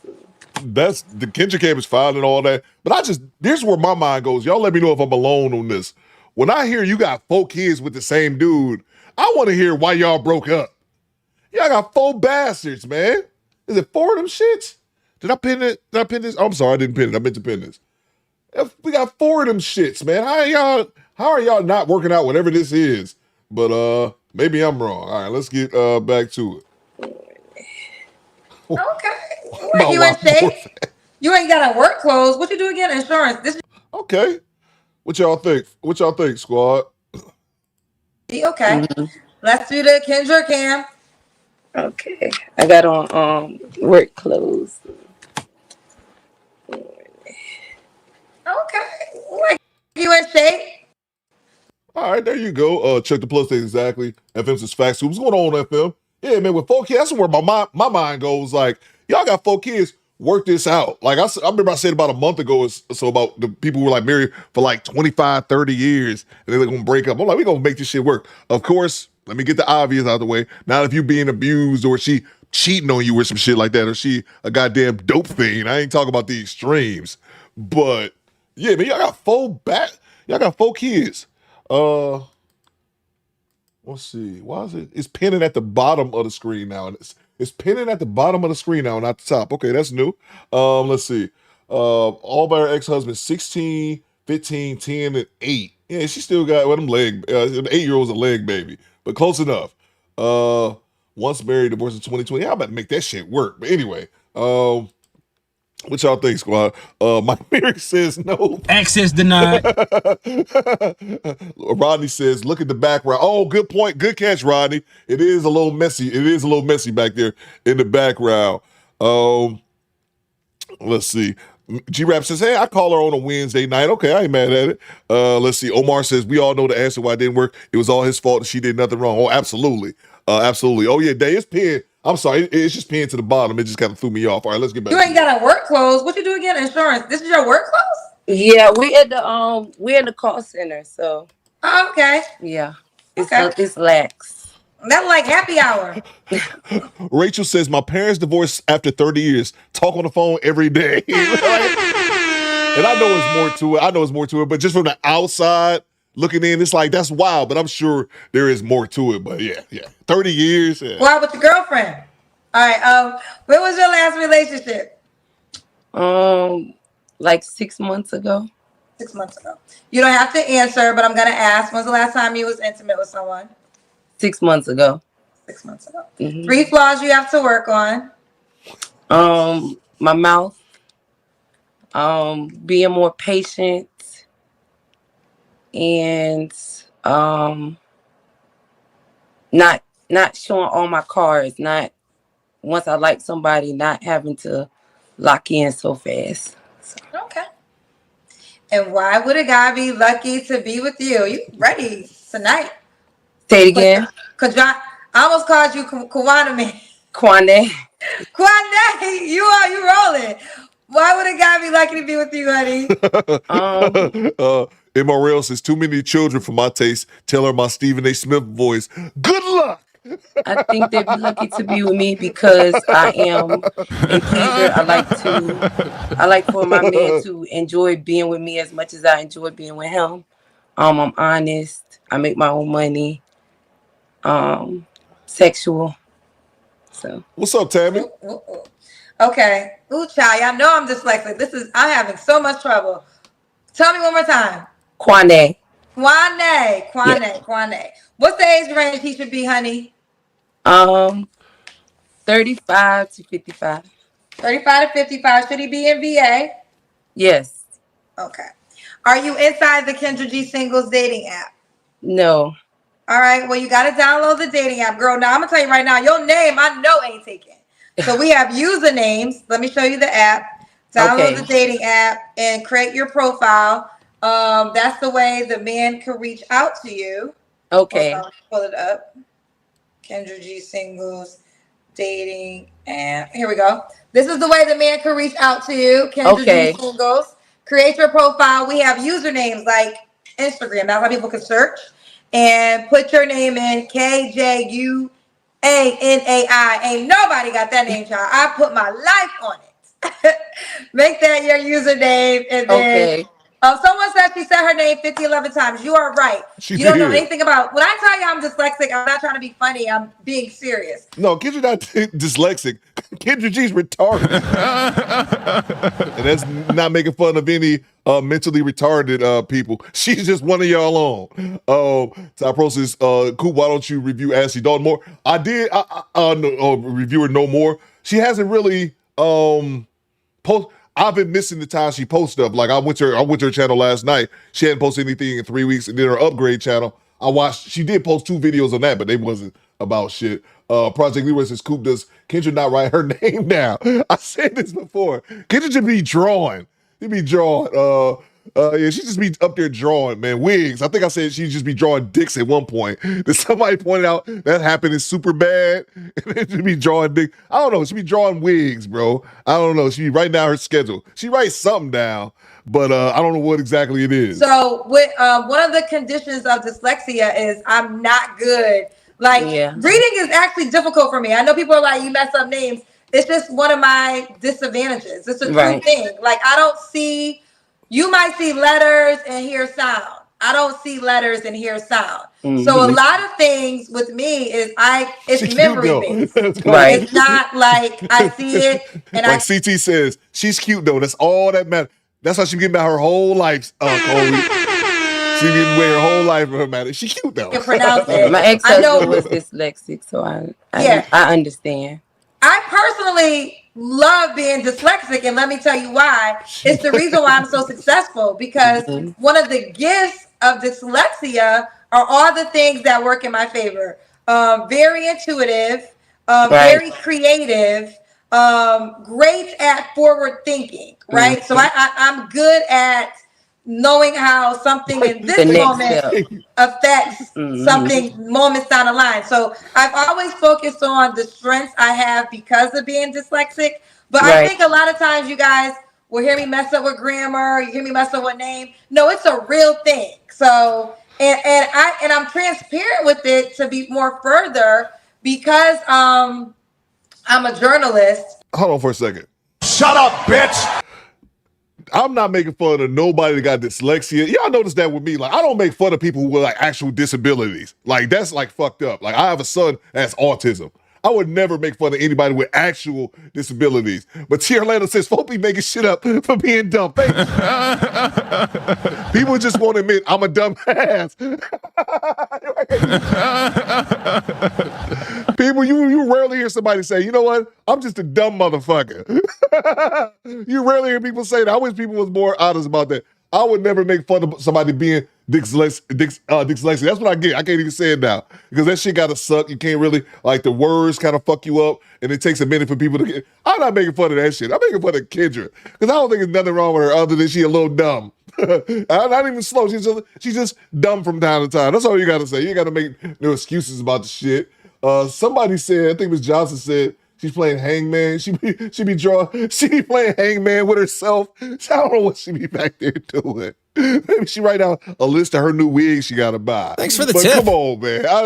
That's the Kendrick camp is fine and all that. But here's where my mind goes. Y'all let me know if I'm alone on this. When I hear you got 4 kids with the same dude, I want to hear why y'all broke up. Y'all got 4 bastards, man. Is it 4 of them shits? Did I pin it? Did I pin this? I'm sorry, I didn't pin it. I meant to pin this. If we got 4 of them shits, man. How are y'all not working out whatever this is? But maybe I'm wrong. All right, let's get back to it. Okay. What, you in shape? You ain't got on work clothes. What you do again? Insurance. This Okay. What y'all think? What y'all think, squad? okay. Let's do the Kendrick cam. Okay. I got on work clothes. Okay. Like you in shape? All right, there you go. Check the plus exactly. FM's is facts. What's going on, FM? Yeah, man, with 4 kids, that's where my mind goes. Like, y'all got 4 kids, work this out. Like, I remember I said about a month ago, so about the people who were like married for like 25, 30 years, and they're going to break up. I'm like, we're going to make this shit work. Of course, let me get the obvious out of the way. Not if you being abused or she cheating on you or some shit like that, or she a goddamn dope fiend. I ain't talking about the extremes. But, yeah, man, y'all got 4 kids. Let's see. Why is it? It's pinning at the bottom of the screen now. And it's pinning at the bottom of the screen now, not the top. Okay, that's new. Let's see. All by her ex-husband, 16, 15, 10, and 8. Yeah, she still got them leg. An 8-year-old's a leg baby, but close enough. Once married, divorced in 2020. I'm about to make that shit work. But anyway, what y'all think, squad? Mike Merrick says no. Access denied. Rodney says, look at the background. Oh, good point. Good catch, Rodney. It is a little messy. It is a little messy back there in the background. Let's see. G-Rap says, hey, I call her on a Wednesday night. Okay, I ain't mad at it. Let's see. Omar says, we all know the answer why it didn't work. It was all his fault and she did nothing wrong. Oh, absolutely. Absolutely. Oh, yeah, Day, it's pinned. I'm sorry, it's just pinned to the bottom. It just kind of threw me off. All right, let's get back. You ain't got on work clothes. What you do again? Insurance. This is your work clothes? Yeah, we're in the call center, so. Oh, okay. Yeah, it's lax. That's like happy hour. Rachel says, my parents divorced after 30 years. Talk on the phone every day. And I know it's more to it. But just from the outside looking in, it's like, that's wild. But I'm sure there is more to it. But yeah. 30 years. Yeah. Why with your girlfriend? All right. When was your last relationship? Like 6 months ago. 6 months ago. You don't have to answer, but I'm gonna ask. When's the last time you was intimate with someone? 6 months ago. 6 months ago. 3 flaws you have to work on. My mouth. Being more patient. And not showing all my cards. Not once I like somebody, not having to lock in so fast. So. Okay. And why would a guy be lucky to be with you? You ready tonight? Say it again. I almost called you Kwana man. Kwane. Kwane, you rolling. Why would a guy be lucky to be with you, honey? MRL says, too many children for my taste. Tell her my Stephen A. Smith voice. Good luck. I think they'd be lucky to be with me because I am a pleaser. I like for my man to enjoy being with me as much as I enjoy being with him. I'm honest. I make my own money. Sexual. So what's up, Tammy? Okay. Ooh, child, y'all know I'm dyslexic. I'm having so much trouble. Tell me one more time. Kwane. What's the age range he should be, honey? 35 to 55. 35 to 55. Should he be in VA? Yes. Okay. Are you inside the Kendrick G singles dating app? No. All right. Well, you got to download the dating app, girl. Now, I'm going to tell you right now, your name I know ain't taken. So we have usernames. Let me show you the app. Download the dating app and create your profile. That's the way the man can reach out to you. Okay. Pull it up. Kendrick G singles dating app. Here we go. This is the way the man can reach out to you. Kendrick G singles. Create your profile. We have usernames like Instagram. That's how people can search. And put your name in KJUNGLE ANAI. Ain't nobody got that name, child. I put my life on it. Make that your username, and then someone said she said her name 11 times. You are right. You don't know anything about. When I tell you I'm dyslexic, I'm not trying to be funny. I'm being serious. No, Kendrick not dyslexic. Kendrick G's retarded. And that's not making fun of any mentally retarded people. She's just one of y'all on. Ty Process, Coop, why don't you review Ashley Dalton more? I did review her no more. She hasn't really post. I've been missing the time she posts stuff. Like I went to her channel last night. She hadn't posted anything in 3 weeks. And then her upgrade channel, I watched. She did post 2 videos on that, but they wasn't about shit. Project Leroy says, Coop, does Kendra not write her name down? I said this before. Kendra should be drawing. She be drawing. Yeah, she just be up there drawing, man. Wigs. I think I said she'd just be drawing dicks at one point. Then somebody pointed out that happened is super bad. And then she'd be drawing dick. I don't know. She be drawing wigs, bro. I don't know. She be writing down her schedule. She writes something down, but I don't know what exactly it is. So with one of the conditions of dyslexia is I'm not good. Like reading is actually difficult for me. I know people are like, you mess up names. It's just one of my disadvantages. It's a true thing. Like I don't see. You might see letters and hear sound. I don't see letters and hear sound. Mm-hmm. So a lot of things with me is it's memory based. Right. It's not like I see it and like CT says, she's cute though. That's all that matters. That's why she getting about her whole life, Corey. She been away her whole life for her matter. She cute though. Can pronounce it. My ex-husband was dyslexic, so I understand. I personally love being dyslexic, and let me tell you why. It's the reason why I'm so successful, because one of the gifts of dyslexia are all the things that work in my favor. Very intuitive, very creative, great at forward thinking, right? So I'm good at knowing how something in this moment affects something moments down the line. So I've always focused on the strengths I have because of being dyslexic. But I think a lot of times you guys will hear me mess up with grammar, you hear me mess up with name. No, it's a real thing. So and I'm transparent with it to be more further because I'm a journalist. Hold on for a second. Shut up, bitch! I'm not making fun of nobody that got dyslexia. Y'all notice that with me. Like, I don't make fun of people with like actual disabilities. Like, that's like fucked up. Like, I have a son that has autism. I would never make fun of anybody with actual disabilities. But T. Orlando says, folk be making shit up for being dumb. People just won't admit I'm a dumb ass. People, you rarely hear somebody say, you know what? I'm just a dumb motherfucker. You rarely hear people say that. I wish people was more honest about that. I would never make fun of somebody being dyslexic. That's what I get. I can't even say it now because that shit gotta suck. You can't really, like, the words kind of fuck you up, and it takes a minute for people to get. I'm not making fun of that shit. I'm making fun of Kendra because I don't think there's nothing wrong with her other than she a little dumb. I'm not even slow. She's just dumb from time to time. That's all you gotta say. You gotta make no excuses about the shit. Somebody said, I think Ms. Johnson said, she's playing hangman. She be playing hangman with herself. I don't know what she be back there doing. Maybe she write out a list of her new wigs she gotta buy. Thanks for the tip. Come on, man. I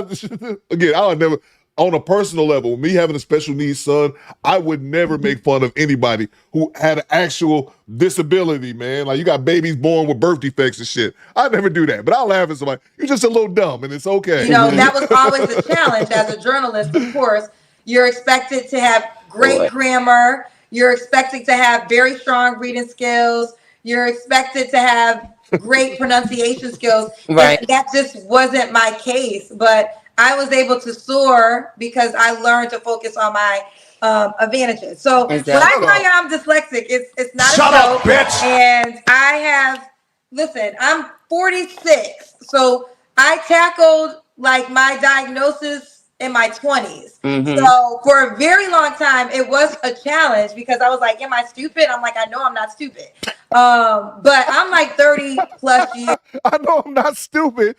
would never, on a personal level, me having a special needs son, I would never make fun of anybody who had an actual disability, man. Like, you got babies born with birth defects and shit. I'd never do that, but I'll laugh at somebody. You're just a little dumb, and it's okay. You know, that was always a challenge as a journalist, of course. You're expected to have great grammar. You're expected to have very strong reading skills. You're expected to have great pronunciation skills. Right. And that just wasn't my case, but I was able to soar because I learned to focus on my advantages. So when I tell you I'm dyslexic, it's not Shut a joke. up, bitch! And listen, I'm 46. So I tackled like my diagnosis in my 20s. So for a very long time, it was a challenge because I was like, am I stupid? I'm like, I know I'm not stupid. But I'm like 30 plus years. I know I'm not stupid.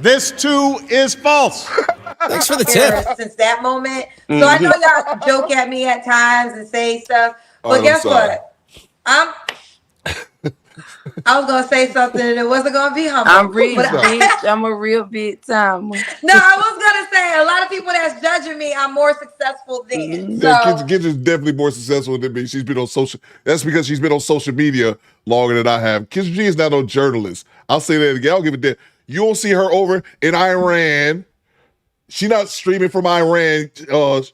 This too is false. Thanks for the tip. Since that moment. So I know y'all joke at me at times and say stuff. But guess what? I was gonna say something and it wasn't gonna be humble. I'm rich, bitch. I'm a real big time. No, I was gonna say a lot of people that's judging me, I'm more successful than. So Kendra's definitely more successful than me. She's been on social. That's because she's been on social media longer than I have. Kendrick G is not no journalist. I'll say that again. I'll give it that. You don't see her over in Iran. She not streaming from Iran,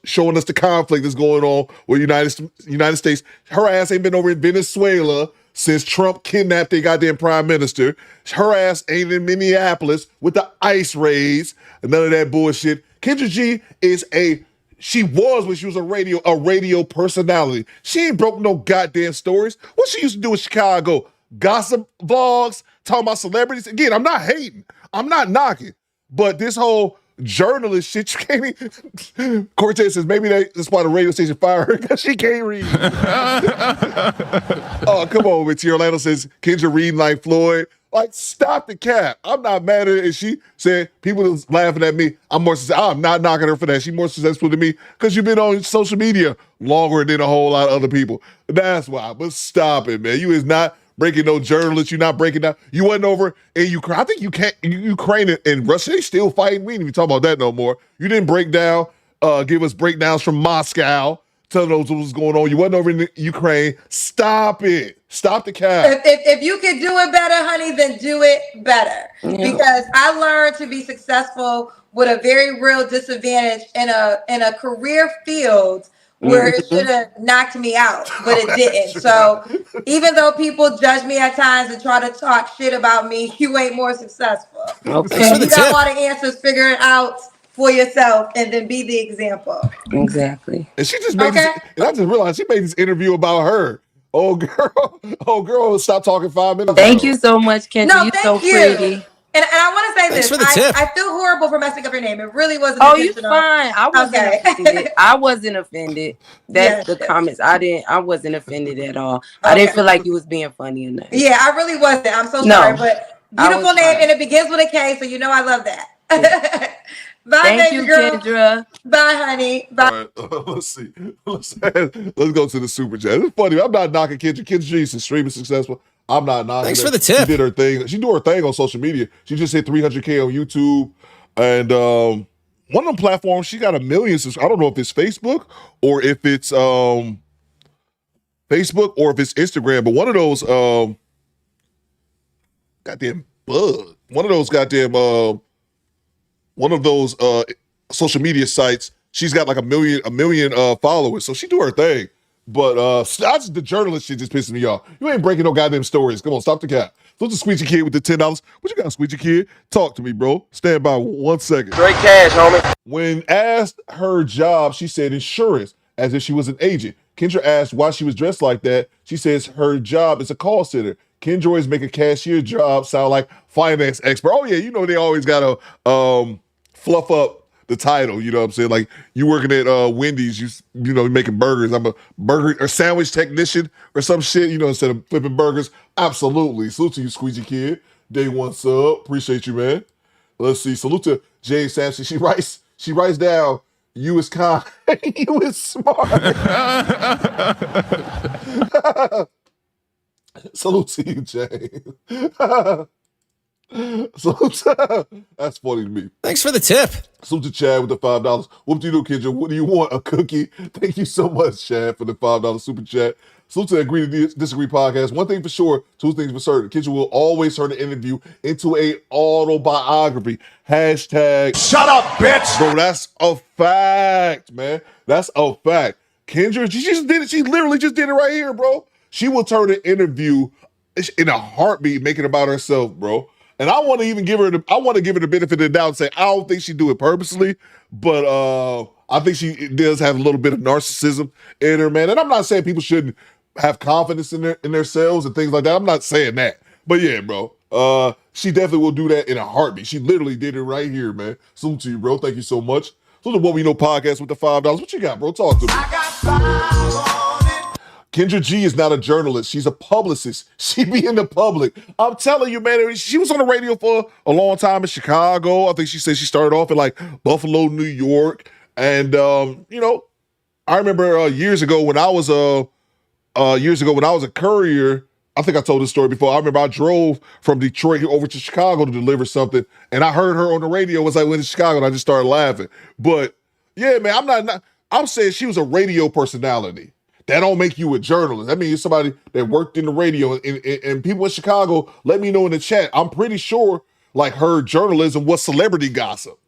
showing us the conflict that's going on with United States. Her ass ain't been over in Venezuela since Trump kidnapped their goddamn prime minister. Her ass ain't in Minneapolis with the ICE raids and none of that bullshit. Kendrick G she was when she was a radio personality. She ain't broke no goddamn stories. What she used to do in Chicago? Gossip vlogs, talking about celebrities. Again, I'm not hating. I'm not knocking. But this whole journalist shit, you can't even. Cortez says maybe that's why the radio station fired her because she can't read. Oh, come on, Mitzi. Orlando says Kendra reading like Floyd. Like, stop the cap. I'm not mad at it. And she said people was laughing at me. I'm not knocking her for that. She's more successful than me because you've been on social media longer than a whole lot of other people. That's why. But stop it, man. You is not breaking no journalists. You're not breaking down. You wasn't over in Ukraine. I think Ukraine and Russia, they still fighting. We ain't even talk about that no more. You didn't break down, give us breakdowns from Moscow, telling us what was going on. You wasn't over in Ukraine. Stop it. Stop the cap. if you could do it better, honey, then do it better. Yeah. Because I learned to be successful with a very real disadvantage in a career field where it should have knocked me out, but it didn't. So even though people judge me at times and try to talk shit about me, you ain't more successful. Okay. You got all the answers, figure it out for yourself and then be the example. Exactly. And she just made this, and I just realized she made this interview about her. Oh girl, stop talking 5 minutes Thank you so much, Kendra. No, You're thank so you. pretty. And I want to say Thanks this. for the tip. I feel horrible for messing up your name. It really wasn't Oh, you intentional. fine. I wasn't offended. I wasn't offended. That's the comments. I wasn't offended at all. I didn't feel like you was being funny enough. Yeah, I really wasn't. I'm so sorry. But beautiful name and it begins with a K, so you know I love that. Yeah. Bye, Thank baby you, girl. Kendra. Bye, honey. Bye. All right, let's see. Let's go to the super chat. It's funny. I'm not knocking Kendra. Kendra G's extremely successful. I'm not knocking Thanks her. for the tip. She did her thing. She do her thing on social media. She just hit 300K on YouTube. And one of them platforms, she got 1 million subscribers. I don't know if it's Facebook or if it's Instagram, but one of those goddamn bug. One of those social media sites, she's got like a million followers. So she do her thing. But that's the journalist shit just pissing me off. You ain't breaking no goddamn stories. Come on, stop the cap. So it's a Squeegee Kid with the $10. What you got, Squeegee Kid? Talk to me, bro. Stand by 1 second. Straight cash, homie. When asked her job, she said insurance, as if she was an agent. Kendra asked why she was dressed like that. She says her job is a call center. Kendra is make a cashier job sound like finance expert. Oh yeah, you know they always gotta fluff up the title, you know what I'm saying? Like you working at Wendy's, you know, making burgers. I'm a burger or sandwich technician or some shit, you know, instead of flipping burgers. Absolutely. Salute to you, Squeegee Kid. Day 1 sub. Appreciate you, man. Let's see. Salute to Jay Sampson. She writes down, you is kind, you is smart. Salute to you, Jay. That's funny to me. Thanks for the tip. Salute to Chad with the $5. What do you do, Kendra? What do you want? A cookie? Thank you so much, Chad, for the $5 super chat. Salute to the Agree to Disagree podcast. One thing for sure, two things for certain. Kendra will always turn the interview into a autobiography. Hashtag Shut up, bitch. Bro, that's a fact, man. That's a fact. Kendra, she just did it. She literally just did it right here, bro. She will turn the interview in a heartbeat, make it about herself, bro. And I want to even give her the benefit of the doubt and say, I don't think she do it purposely, but I think she does have a little bit of narcissism in her, man. And I'm not saying people shouldn't have confidence in themselves and things like that. I'm not saying that. But yeah, bro, she definitely will do that in a heartbeat. She literally did it right here, man. Salute to you, bro. Thank you so much. So the What We Know podcast with the $5. What you got, bro? Talk to me. I got 5 on it. Kendra G is not a journalist. She's a publicist. She be in the public. I'm telling you, man, she was on the radio for a long time in Chicago. I think she said she started off in like Buffalo, New York. And, you know, I remember years ago when I was a courier, I think I told this story before. I remember I drove from Detroit over to Chicago to deliver something, and I heard her on the radio as I went to Chicago, and I just started laughing. But yeah, man, I'm saying she was a radio personality. That don't make you a journalist. I mean, it's somebody that worked in the radio, and people in Chicago, let me know in the chat. I'm pretty sure like her journalism was celebrity gossip.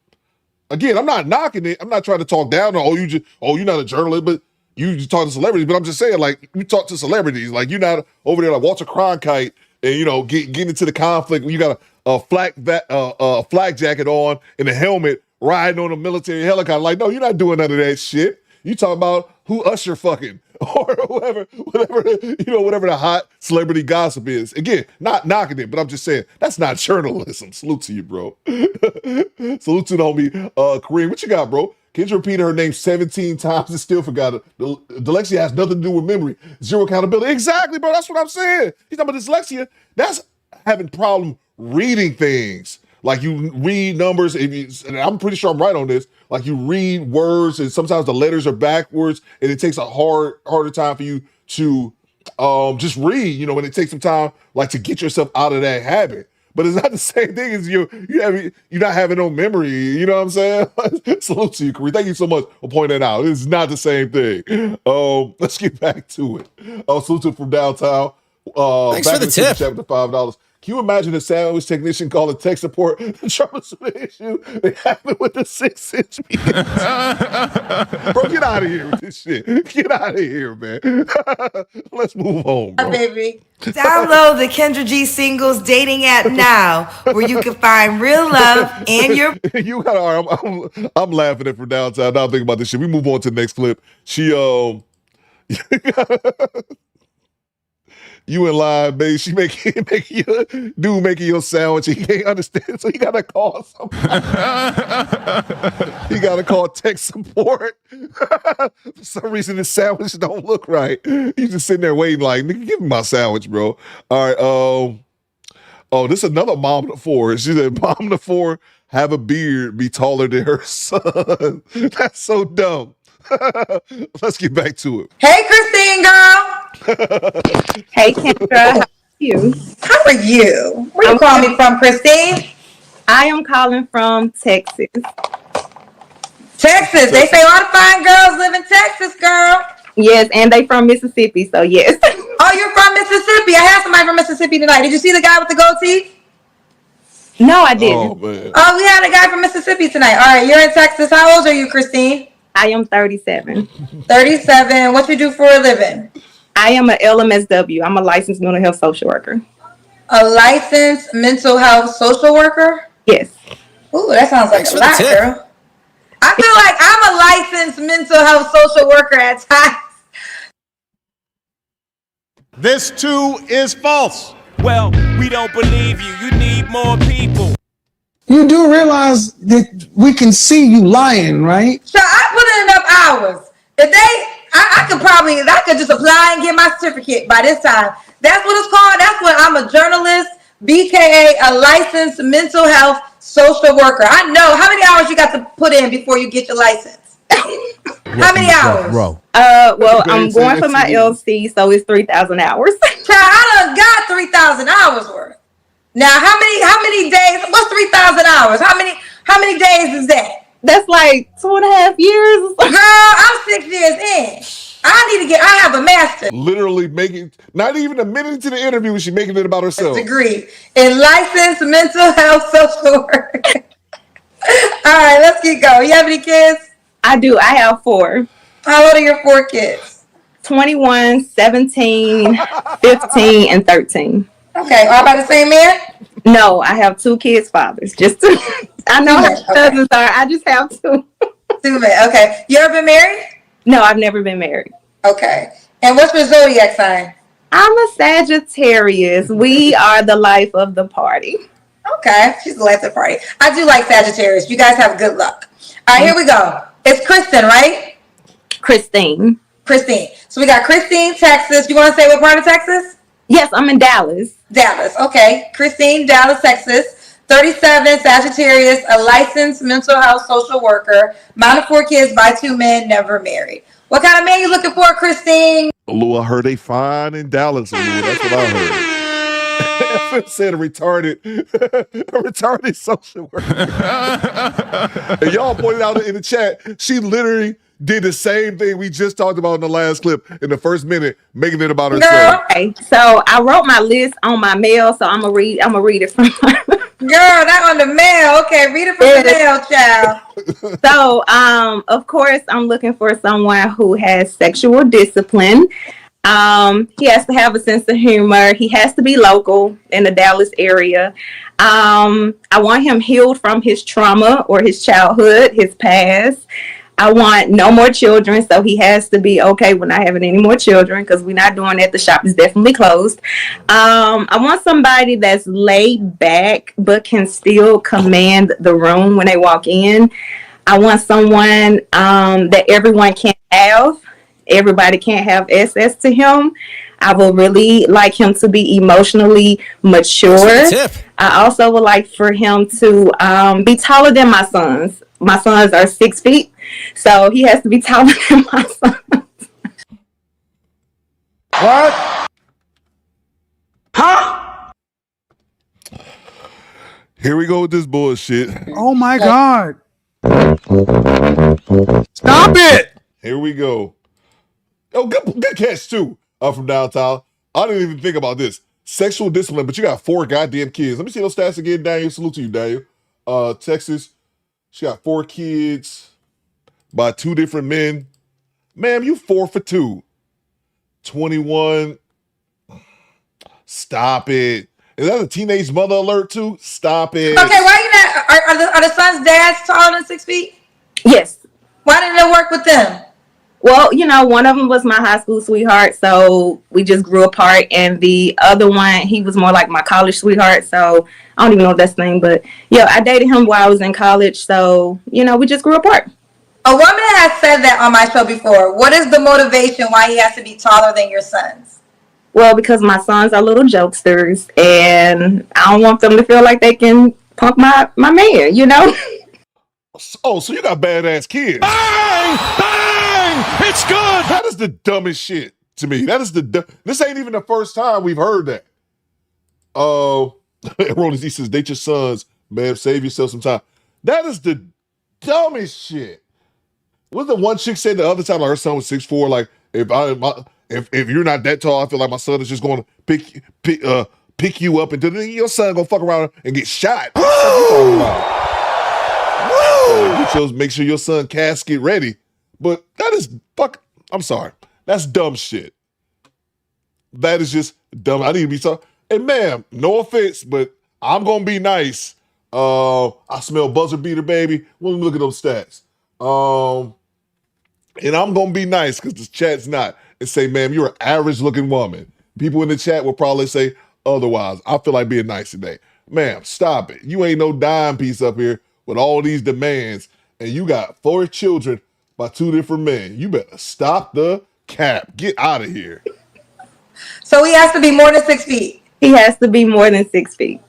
Again, I'm not knocking it. I'm not trying to talk down on, you're not a journalist, but you just talk to celebrities. But I'm just saying, like, you talk to celebrities. Like, you're not over there like Walter Cronkite and, you know, getting into the conflict when you got a flak jacket on and a helmet riding on a military helicopter. Like, no, you're not doing none of that shit. You talking about who Usher fucking or whatever the hot celebrity gossip is. Again, not knocking it, but I'm just saying that's not journalism. Salute to you, bro. Salute to the homie Kareem. What you got, bro? Kids repeated her name 17 times and still forgot it. Dyslexia has nothing to do with memory. Zero accountability. Exactly, bro. That's what I'm saying. He's talking about dyslexia. That's having problem reading things. Like you read numbers, and I'm pretty sure I'm right on this. Like you read words, and sometimes the letters are backwards, and it takes a harder time for you to just read. You know, when it takes some time, like to get yourself out of that habit. But it's not the same thing as you're not having no memory. You know what I'm saying? Salute to you, Kareem. Thank you so much for pointing that out. It's not the same thing. Let's get back to it. Salute to from downtown. Thanks for the tip. Chapter $5. Can you imagine a sandwich technician calling tech support to troubleshoot an issue they happened with the 6-inch meat? Bro, get out of here with this shit. Get out of here, man. Let's move on, bro. Baby. Download the Kendrick G singles dating app now, where you can find real love and your. I'm laughing at from downtown. Now I'm thinking about this shit. We move on to the next clip. You in line, baby. She making your sandwich. He can't understand, so you gotta call somebody. You gotta call tech support. For some reason, the sandwich don't look right. He's just sitting there waiting, like, nigga, give me my sandwich, bro. All right. This is another mom of 4. She said, mom of 4 have a beard, be taller than her son. That's so dumb. Let's get back to it. Hey, Christine, girl. Hey, Kendra. How are you? How are you? Where you calling me from, Christine? I am calling from Texas. Texas. They say all the fine girls live in Texas, girl. Yes, and they from Mississippi, so yes. Oh, you're from Mississippi. I have somebody from Mississippi tonight. Did you see the guy with the goatee? No, I didn't. Oh, man. Oh, we had a guy from Mississippi tonight. All right, you're in Texas. How old are you, Christine? I am 37. 37. What you do for a living? I am an LMSW. I'm a licensed mental health social worker. A licensed mental health social worker? Yes. Ooh, that sounds like a lot, girl. I feel like I'm a licensed mental health social worker at times. This too is false. Well, we don't believe you. You need more people. You do realize that we can see you lying, right? So I put in enough hours. If I could just apply and get my certificate by this time. That's what it's called. That's what I'm a journalist, BKA, a licensed mental health social worker. I know. How many hours you got to put in before you get your license? How many hours? Well, I'm going for my LC, so it's 3,000 hours. Child, I done got 3,000 hours worth. Now, how many days? What's 3,000 hours? How many days is that? That's like 2.5 years. Girl, I'm 6 years in. I have a master. Literally making, not even a minute into the interview, she's making it about herself. Degree in licensed mental health social work. All right, let's keep going. You have any kids? I do. I have 4. How old are your 4 kids? 21, 17, 15, and 13. Okay, all by the same man? No, I have 2 kids' fathers. I know how cousins are. I just have 2. 2 men. Okay. You ever been married? No, I've never been married. Okay. And what's your zodiac sign? I'm a Sagittarius. We are the life of the party. Okay. She's the life of the party. I do like Sagittarius. You guys have good luck. All right, here we go. It's Kristen, right? Christine. So we got Christine, Texas. You want to say what part of Texas? Yes, I'm in Dallas. Dallas. Okay. Christine, Dallas, Texas. 37, Sagittarius, a licensed mental health social worker. Mom of 4 kids by 2 men, never married. What kind of man you looking for, Christine? Lou, I heard they fine in Dallas, Lou. That's what I heard. Said a retarded social worker. And y'all pointed out in the chat, she literally did the same thing we just talked about in the last clip in the first minute, making it about herself. Okay, so I wrote my list on my mail, so I'm gonna read it from Girl, not on the mail. Okay, read it from the mail, child. So, of course, I'm looking for someone who has sexual discipline. He has to have a sense of humor. He has to be local in the Dallas area. I want him healed from his trauma or his childhood, his past. I want no more children, so he has to be okay with not having any more children because we're not doing that. The shop is definitely closed. I want somebody that's laid back but can still command the room when they walk in. I want someone that everyone can have. Everybody can't have access to him. I would really like him to be emotionally mature. I also would like for him to be taller than my sons. My sons are 6 feet, so he has to be taller than my sons. What? Huh? Here we go with this bullshit. Oh my God. Stop it. Here we go. Oh, good catch too. From downtown. I didn't even think about this. Sexual discipline, but you got 4 goddamn kids. Let me see those stats again, Daniel. Salute to you, Daniel. Texas, she got 4 kids by 2 different men. Ma'am, you 4 for 2. 21. Stop it. Is that a teenage mother alert too? Stop it. Okay, why you not? Are the son's dads taller than 6 feet? Yes. Why didn't it work with them? Well, you know, one of them was my high school sweetheart, so we just grew apart. And the other one, he was more like my college sweetheart, so I don't even know if that's the name. But, yeah, I dated him while I was in college, so, you know, we just grew apart. A woman has said that on my show before. What is the motivation why he has to be taller than your sons? Well, because my sons are little jokesters, and I don't want them to feel like they can punk my man, you know? Oh, so you got badass kids. Bang! Bang! It's good! That is the dumbest shit to me. That is this ain't even the first time we've heard that. Roland Z says, date your sons, man, save yourself some time. That is the dumbest shit. What the one chick said the other time, like her son was 6'4", like, if you're not that tall, I feel like my son is just going to pick you up, and then your son gonna fuck around and get shot. What you talking about? Make sure your son casket ready. But that is I'm sorry. That's dumb shit. That is just dumb. I need to be sorry. And ma'am, no offense, but I'm gonna be nice. I smell buzzer beater, baby. Let me look at those stats. And I'm gonna be nice because the chat's not, and say, ma'am, you're an average looking woman. People in the chat will probably say otherwise. I feel like being nice today. Ma'am, stop it. You ain't no dime piece up here with all these demands, and you got 4 children by 2 different men. You better stop the cap. Get out of here. So he has to be more than 6 feet. He has to be more than 6 feet.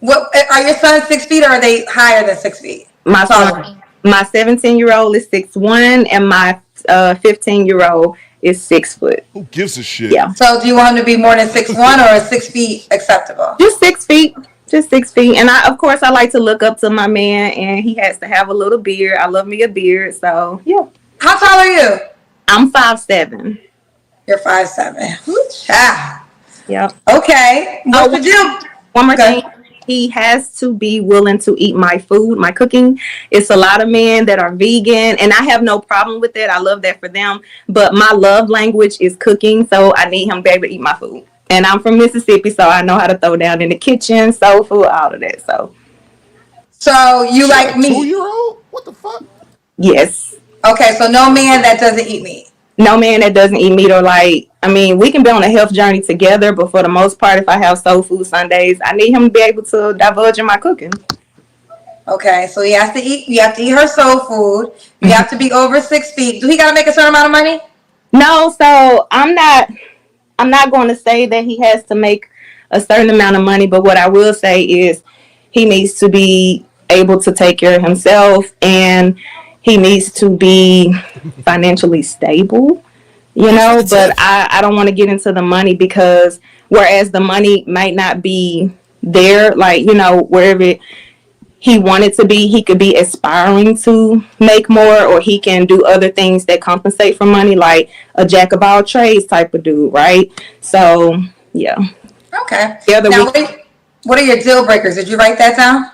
What are your sons 6 feet, or are they higher than 6 feet? My 17-year-old is 6'1", and my 15-year-old is 6 foot. Who gives a shit? Yeah. So do you want him to be more than 6'1", or is 6 feet acceptable? Just 6 feet. Just 6 feet. And I like to look up to my man, and he has to have a little beard. I love me a beard, so yeah. How tall are you? I'm 5'7". You're 5'7". Ah. Yep. Okay. What to do? One more thing. He has to be willing to eat my food, my cooking. It's a lot of men that are vegan, and I have no problem with that. I love that for them. But my love language is cooking, so I need him to be able to eat my food. And I'm from Mississippi, so I know how to throw down in the kitchen, soul food, all of that. So you like meat? 2-year-old? What the fuck? Yes. Okay, so no man that doesn't eat meat. No man that doesn't eat meat, or we can be on a health journey together, but for the most part, if I have soul food Sundays, I need him to be able to divulge in my cooking. Okay, so he has to eat. You have to eat her soul food. You have to be over 6 feet. Do he got to make a certain amount of money? No, so I'm not going to say that he has to make a certain amount of money, but what I will say is he needs to be able to take care of himself, and he needs to be financially stable, you know, but I don't want to get into the money because whereas the money might not be there, like, you know, wherever he wanted to be, he could be aspiring to make more, or he can do other things that compensate for money, like a jack of all trades type of dude, right? So, yeah. Okay. Now, what are your deal breakers? Did you write that down?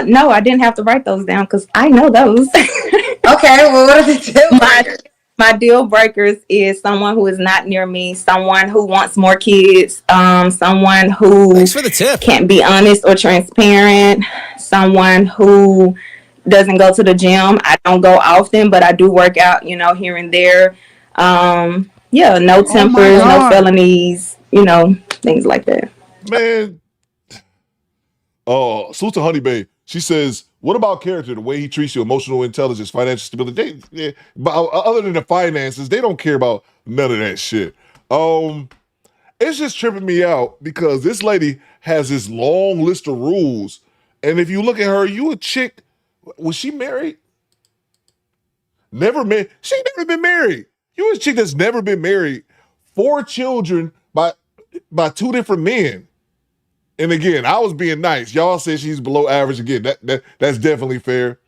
No, I didn't have to write those down because I know those. Okay, well, what are the deal breakers? My deal breakers is someone who is not near me, someone who wants more kids, someone who can't be honest or transparent, someone who doesn't go to the gym. I don't go often, but I do work out, you know, here and there. Yeah, no tempers, no felonies, you know, things like that. Man. Salute to Honey Bae. She says, what about character, the way he treats you, emotional intelligence, financial stability? But other than the finances, they don't care about none of that shit. It's just tripping me out because this lady has this long list of rules. And if you look at her, you a chick, was she married? Never married. She never been married. You a chick that's never been married. 4 children by 2 different men. And again, I was being nice. Y'all said she's below average. Again, that's definitely fair.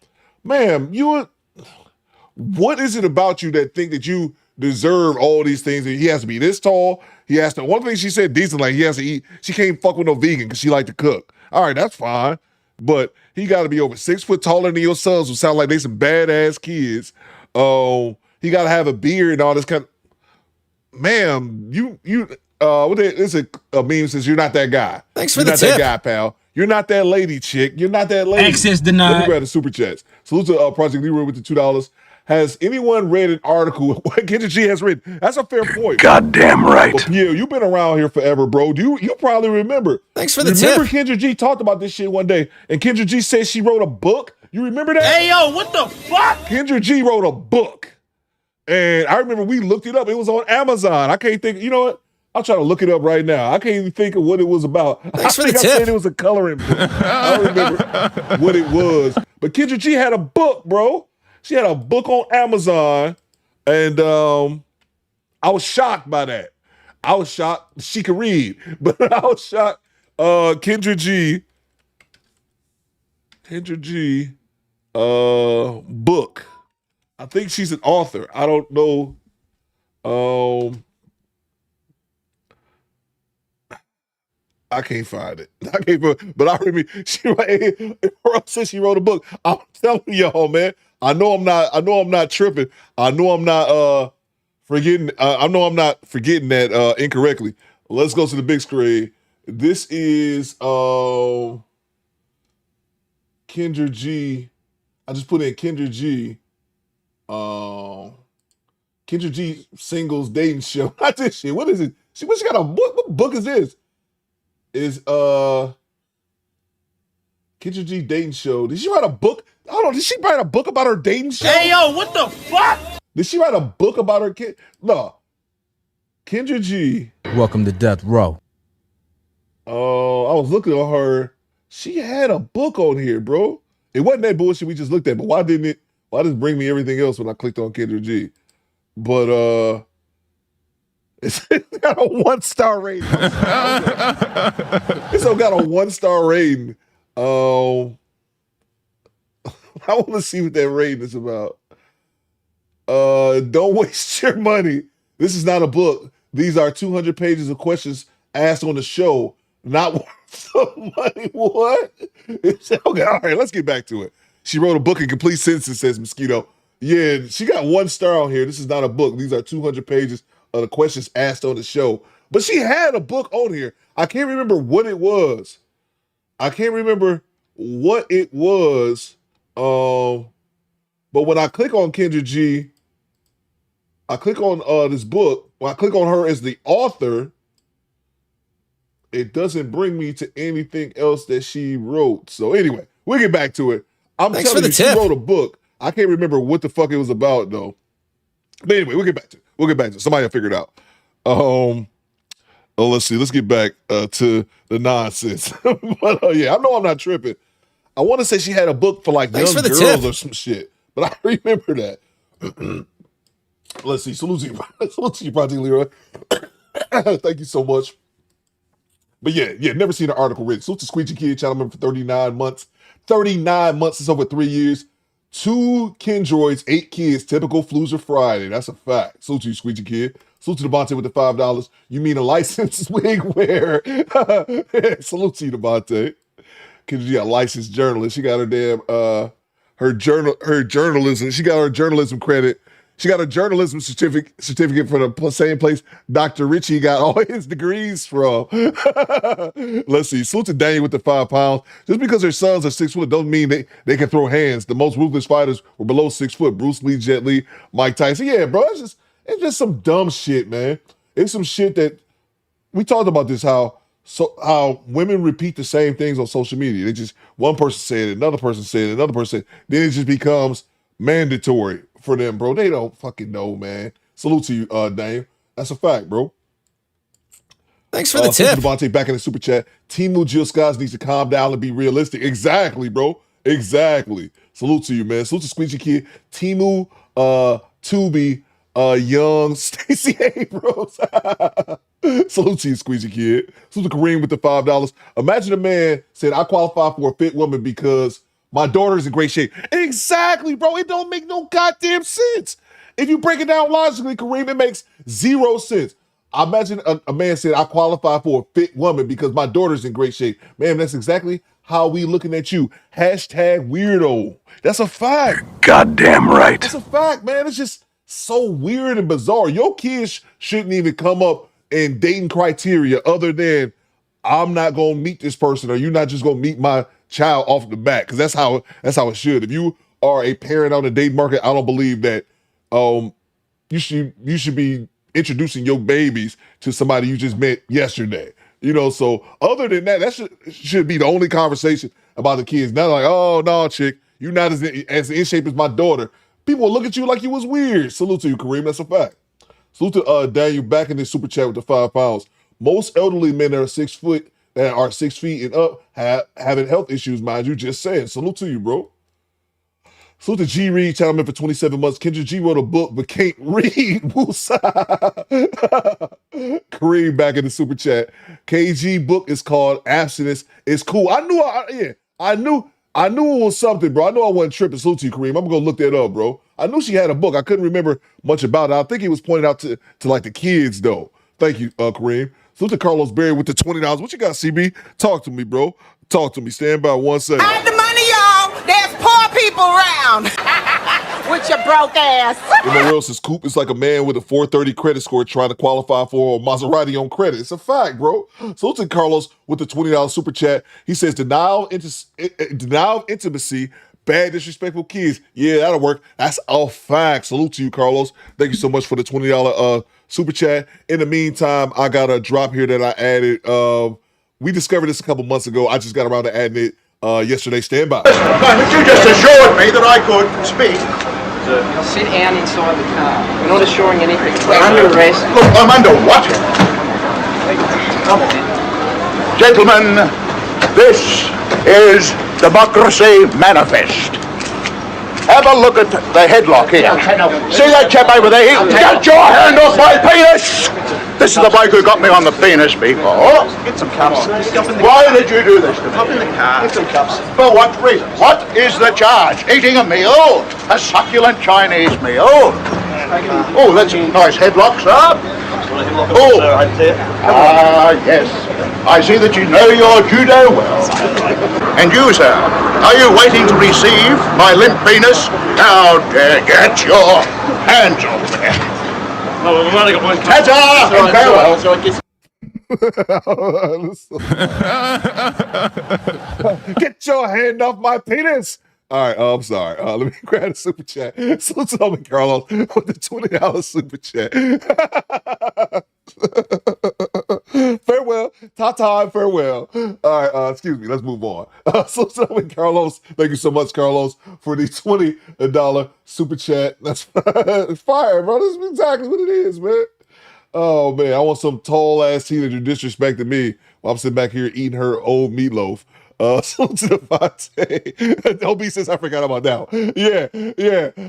Ma'am, what is it about you that think that you deserve all these things? He has to be this tall. He has to, one thing she said decent, like he has to eat. She can't fuck with no vegan because she like to cook. All right, that's fine. But he got to be over 6 foot taller than your sons who sound like they some badass kids. He got to have a beard and all this kind of, ma'am, it's a meme says you're not that guy. Thanks for you're the not tip. that guy, pal. You're not that lady, chick. You're not that lady. Access denied. Let me grab the super chats. Salute to Project Leroy with the $2. Has anyone read an article what Kendrick G has written? That's a fair point. Goddamn right. But Pierre, you've been around here forever, bro. You probably remember. Thanks for the Remember tip. Kendrick G talked about this shit one day, and Kendrick G said she wrote a book. You remember that? Hey, yo, what the fuck? Kendrick G wrote a book. And I remember we looked it up. It was on Amazon. I can't think, you know what? I'll try to look it up right now. I can't even think of what it was about. Thanks for the I tip. said it was a coloring book. I don't remember what it was. But Kendrick G had a book, bro. She had a book on Amazon. And I was shocked by that. I was shocked. She could read. But I was shocked. Kendrick G. Book. I think she's an author. I don't know. I can't find it. But I remember since she wrote a book. I'm telling y'all, man. I know I'm not tripping. I know I'm not forgetting. I know I'm not forgetting that incorrectly. Let's go to the big screen. This is Kendrick G. I just put in Kendrick G. Kendrick G singles dating show. Not this shit. What is it? She got a book. What book is this? Is Kendrick G dating show. Did she write a book? Hold on, did she write a book about her dating show? Hey, yo, what the fuck? Did she write a book about her kid? No. Kendrick G. Welcome to Death Row. I was looking at her. She had a book on here, bro. It wasn't that bullshit we just looked at, but why didn't it bring me everything else when I clicked on Kendrick G? But it's got a 1-star rating. It's got a 1-star rating. I want to see what that rating is about. Don't waste your money. This is not a book. These are 200 pages of questions asked on the show. Not worth some money. What? Okay, all right, let's get back to it. She wrote a book in complete sentences, says Mosquito. Yeah, she got 1 star on here. This is not a book. These are 200 pages of the questions asked on the show. But she had a book on here. I can't remember what it was. But when I click on Kendrick G, I click on this book. When I click on her as the author, it doesn't bring me to anything else that she wrote. So anyway, we'll get back to it. Thanks telling for you, the tip. she wrote a book. I can't remember what the fuck it was about though. But anyway, we'll get back to it. Somebody will figure it out. Let's see. Let's get back to the nonsense. But yeah, I know I'm not tripping. I want to say she had a book for like Thanks young for the girls tip. or some shit. but I remember that. Let's see. Salute to you, Project Leroy. Thank you so much. But yeah, never seen an article written. Salute to Squeegee Kid, channel member for 39 months. 39 months is over 3 years. 2 Kendroids, 8 kids, typical Floozer Friday. That's a fact. Salute to you, Squeegee Kid. Salute to Devontae with the $5. You mean a licensed wig wearer? Salute to you, Devontae. Kendra, you got a licensed journalist. She got her damn her journalism. She got her journalism credit. She got a journalism certificate from the same place Dr. Richie got all his degrees from. Let's see. Salute to Daniel with the £5. Just because her sons are 6 foot don't mean they can throw hands. The most ruthless fighters were below 6 foot. Bruce Lee, Jet Li, Mike Tyson. Yeah, bro. It's just some dumb shit, man. It's some shit that we talked about this, how women repeat the same things on social media. They just, one person said it, another person said it, another person said it. Then it just becomes mandatory for them, bro. They don't fucking know, man. Salute to you, Dame. That's a fact, bro. Thanks for the tip. Devontae back in the super chat. Timu Jill Scott needs to calm down and be realistic. Exactly, bro. Exactly. Salute to you, man. Salute to Squeegee Kid. Timu, Tubi, Young, Stacey Abrams. Salute to you, Squeegee Kid. Salute to Kareem with the $5. Imagine a man said, I qualify for a fit woman because my daughter's in great shape. Exactly, bro. It don't make no goddamn sense. If you break it down logically, Kareem, it makes 0 sense. I imagine a man said, I qualify for a fit woman because my daughter's in great shape. Man, that's exactly how we looking at you. Hashtag weirdo. That's a fact. You're goddamn right. That's a fact, man. It's just so weird and bizarre. Your kids shouldn't even come up in dating criteria other than I'm not going to meet this person or you're not just going to meet my child off the bat, because that's how it should. If you are a parent on the dating market, I don't believe that you should be introducing your babies to somebody you just met yesterday. You know, so other than that, that should be the only conversation about the kids. Not like, oh no, chick, you're not as in shape as my daughter. People will look at you like you was weird. Salute to you, Kareem. That's a fact. Salute to Daniel back in this super chat with the £5. Most elderly men that are 6 foot, that are 6 feet and up, having health issues, mind you, just saying. Salute to you, bro. Salute to G Reed, channel member for 27 months. Kendrick G wrote a book but can't read. Woosah. Kareem back in the super chat. KG book is called Abstinence. It's cool. I knew it was something, bro. I know I wasn't tripping. Salute to you, Kareem. I'm gonna look that up, bro. I knew she had a book. I couldn't remember much about it. I think it was pointed out to like the kids, though. Thank you, Kareem. Salute to Carlos Berry with the $20. What you got, CB? Talk to me, bro. Talk to me. Stand by 1 second. Hide the money, y'all. There's poor people around. With your broke ass. Umar says Coop is like a man with a 430 credit score trying to qualify for a Maserati on credit. It's a fact, bro. Salute to Carlos with the $20 super chat. He says denial of intimacy, bad disrespectful kids. Yeah, that'll work. That's a fact. Salute to you, Carlos. Thank you so much for the $20 super chat. In the meantime, I got a drop here that I added. We discovered this a couple months ago. I just got around to adding it yesterday. Stand by. You just assured me that I could speak. Sit down inside the car. We're not assuring anything. We're under arrest. Look, I'm under what? Come on. Gentlemen, this is Democracy Manifest. Have a look at the headlock here. See that chap over there? Get your hand off my penis! This is the bloke who got me on the penis before. Get some cups. Why did you do this to me? Hop in the car. Get some cups. For what reason? What is the charge? Eating a meal? A succulent Chinese meal? Oh, that's a nice headlock, sir. Oh, yes. I see that you know your judo well. And you, sir, are you waiting to receive my limp penis? How dare get your hands off there. Ta-ta and farewell. Get your hand off my penis. All right, I'm sorry. Let me grab a super chat. So tell me, Carlos, with the $20 super chat. Farewell. Ta-ta and farewell. All right, excuse me. Let's move on. So tell me, Carlos. Thank you so much, Carlos, for the $20 super chat. That's fire, bro. That's exactly what it is, man. Oh, man. I want some tall-ass teenager disrespecting me while I'm sitting back here eating her old meatloaf. Salute to Devontae. OB says I forgot about that one. Yeah.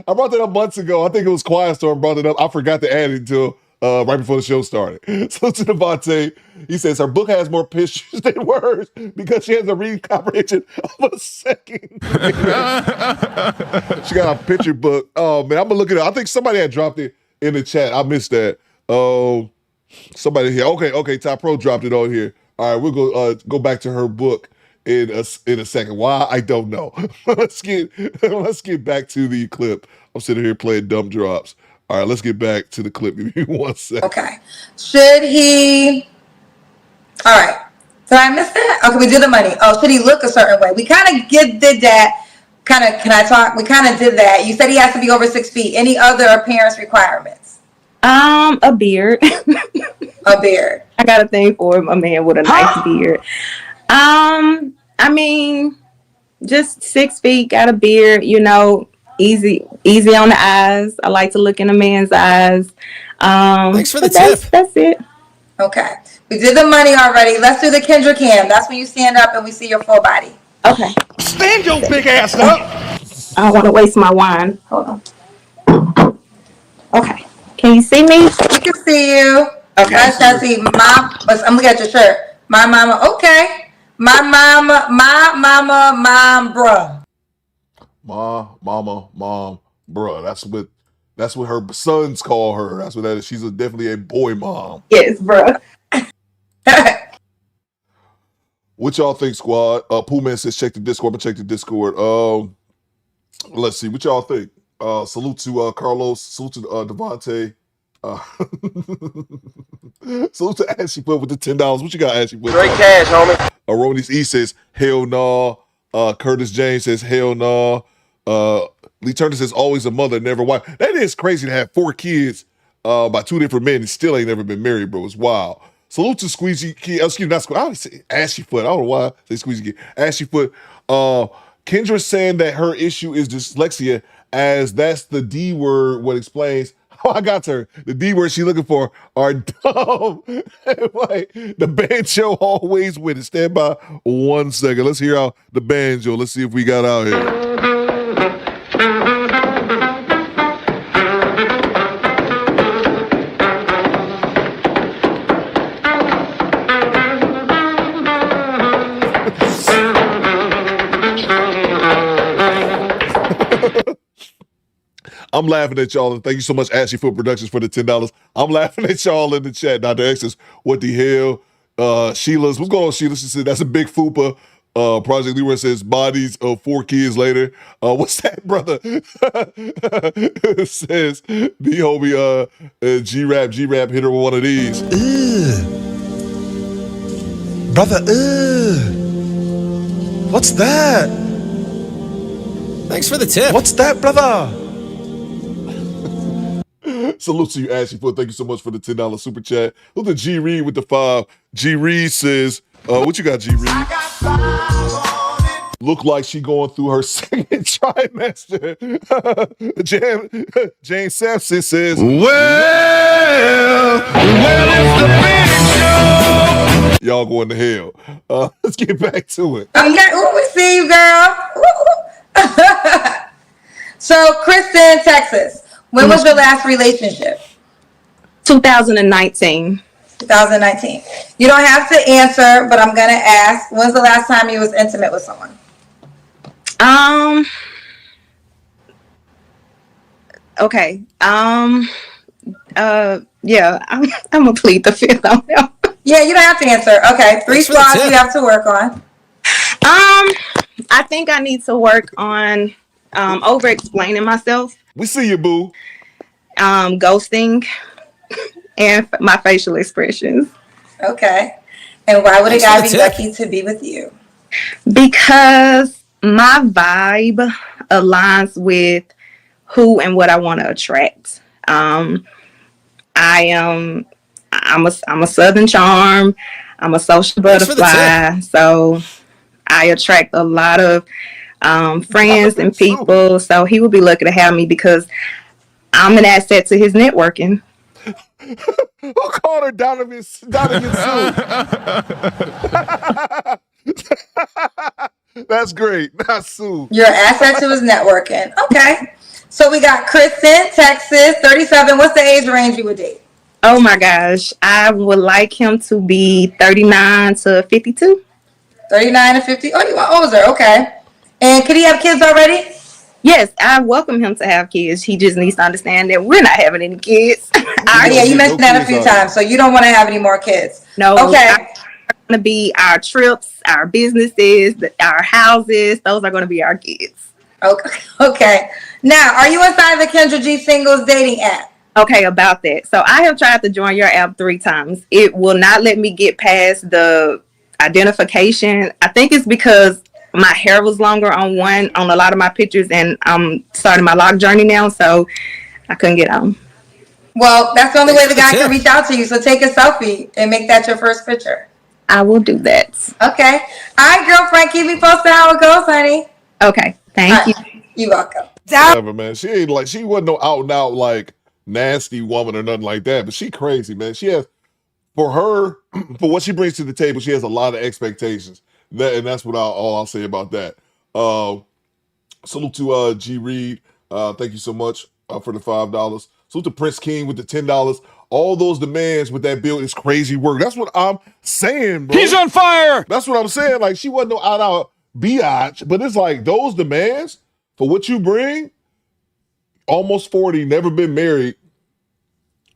I brought that up months ago. I think it was Quiet Storm brought it up. I forgot to add it until right before the show started. Salute to Devontae. He says her book has more pictures than words because she has a reading comprehension of a second. She got a picture book. Oh man, I'm gonna look at it. I think somebody had dropped it in the chat. I missed that. Somebody here. Okay. Top Pro dropped it on here. All right, we'll go back to her book in a second. Why? I don't know. let's get back to the clip. I'm sitting here playing dumb drops. All right, let's get back to the clip. Give me 1 second. Okay. Should he? All right. Did I miss that? Okay, we did the money. Oh, should he look a certain way? We kind of did that. Can I talk? We kind of did that. You said he has to be over 6 feet. Any other appearance requirements? A beard. A beard. I got a thing for a man with a nice beard. I mean, just 6 feet, got a beard, easy on the eyes. I like to look in a man's eyes. Thanks for the tip. That's it. Okay. We did the money already. Let's do the Kendrick cam. That's when you stand up and we see your full body. Okay. Stand your big ass up. I don't want to waste my wine. Hold on. Okay. Can you see me? We can see you. Okay. Let's see. I'm looking at your shirt. My mama. Okay. My mama, mom, bruh. Mom, bruh. That's what her sons call her. That's what that is. She's definitely a boy mom. Yes, bruh. What y'all think, squad? Pooh Man says check the Discord. I'm gonna check the Discord. Let's see. What y'all think? Salute to Carlos. Salute to Devontae. Salute to Ashley Foot with the $10. What you got, Ashley Foot? Straight cash, homie. Aroni's E says hell no. Curtis James says hell no. Lee Turner says always a mother, never wife. That is crazy to have 4 kids by 2 different men and still ain't never been married, bro. It's wild. Salute to Squeezy Kid. Excuse me, not Squeezy. I always say Ashy Foot. I don't know why I say Squeezy Kid. Ashy Foot. Kendra saying that her issue is dyslexia, as that's the D word. What explains how I got to her. The D word she's looking for are dumb. Like, the banjo always with it. Stand by 1 second. Let's hear out the banjo. Let's see if we got out here. I'm laughing at y'all, and thank you so much, Ashley Foot Productions, for the $10. I'm laughing at y'all in the chat. Dr. X says, what the hell? Sheila's, what's going on, Sheila? She said, that's a big fupa. Project Leroy says, bodies of 4 kids later. What's that, brother? Says, the homie G-Rap hit her with one of these. Brother, what's that? Thanks for the tip. What's that, brother? Salute to you, Ashley Foot. Thank you so much for the $10 super chat. Look at G Reed with the 5. G Reed says, what you got, G Reed? Look like she going through her second trimester. Jane Sampson says, well, it's the big show. Y'all going to hell. Let's get back to it. Okay, we see you, girl. So, Kristen, Texas. When was your last relationship? 2019. 2019. You don't have to answer, but I'm gonna ask. When's the last time you was intimate with someone? Okay. Yeah. I'm gonna plead the fifth on that. Yeah, you don't have to answer. Okay, 3 flaws you have to work on. I think I need to work on over explaining myself. We see you, boo. Ghosting and my facial expressions. Okay. And why would a guy be lucky to be with you? Because my vibe aligns with who and what I want to attract. I'm a Southern charm. I'm a social butterfly. So I attract a lot of friends and people. So he would be lucky to have me because I'm an asset to his networking. Who called her Donovan Sue? That's great. Not Sue. You're an asset to his networking. Okay. So we got Kristen, Texas, 37. What's the age range you would date? Oh my gosh. I would like him to be 39 to 52. 39 to 50. Oh, you are older. Okay. And could he have kids already? Yes, I welcome him to have kids. He just needs to understand that we're not having any kids. Yeah, you mentioned that a few times. So you don't want to have any more kids. No. Okay. Going to be our trips, our businesses, our houses. Those are going to be our kids. Okay. Now, are you inside the Kendrick G singles dating app? Okay, about that. So I have tried to join your app 3 times. It will not let me get past the identification. I think it's because my hair was longer on a lot of my pictures, and I'm starting my lock journey now, so I couldn't get on. Well, that's the only way the guy can reach out to you. So take a selfie and make that your first picture. I will do that. Okay. All right, girlfriend, keep me posted how it goes, honey. Okay. Thank you. You're welcome. Whatever, man. She wasn't no out and out like nasty woman or nothing like that, but she crazy, man. She has, for what she brings to the table, she has a lot of expectations. And that's what all I'll say about that. Salute to G Reed. Thank you so much for the $5. Salute to Prince King with the $10. All those demands with that bill is crazy work. That's what I'm saying, bro. He's on fire. That's what I'm saying. Like, she wasn't no out biatch, but it's like those demands for what you bring. Almost 40, never been married,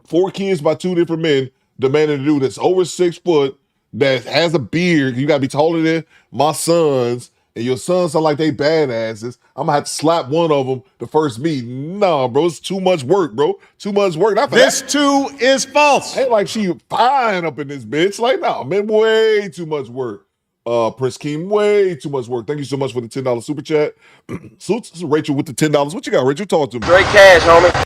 4 kids by 2 different men, demanding to do this over 6 foot, that has a beard. You gotta be taller than my sons, and your sons sound like they badasses. I'm gonna have to slap one of them the first meeting. No, bro, it's too much work, bro. Too much work. This too is false. Ain't like she fine up in this bitch. Like, no, man, way too much work. Prince King, way too much work. Thank you so much for the $10 super chat. So Rachel with the $10. What you got, Rachel? Talk to me. Great cash, homie.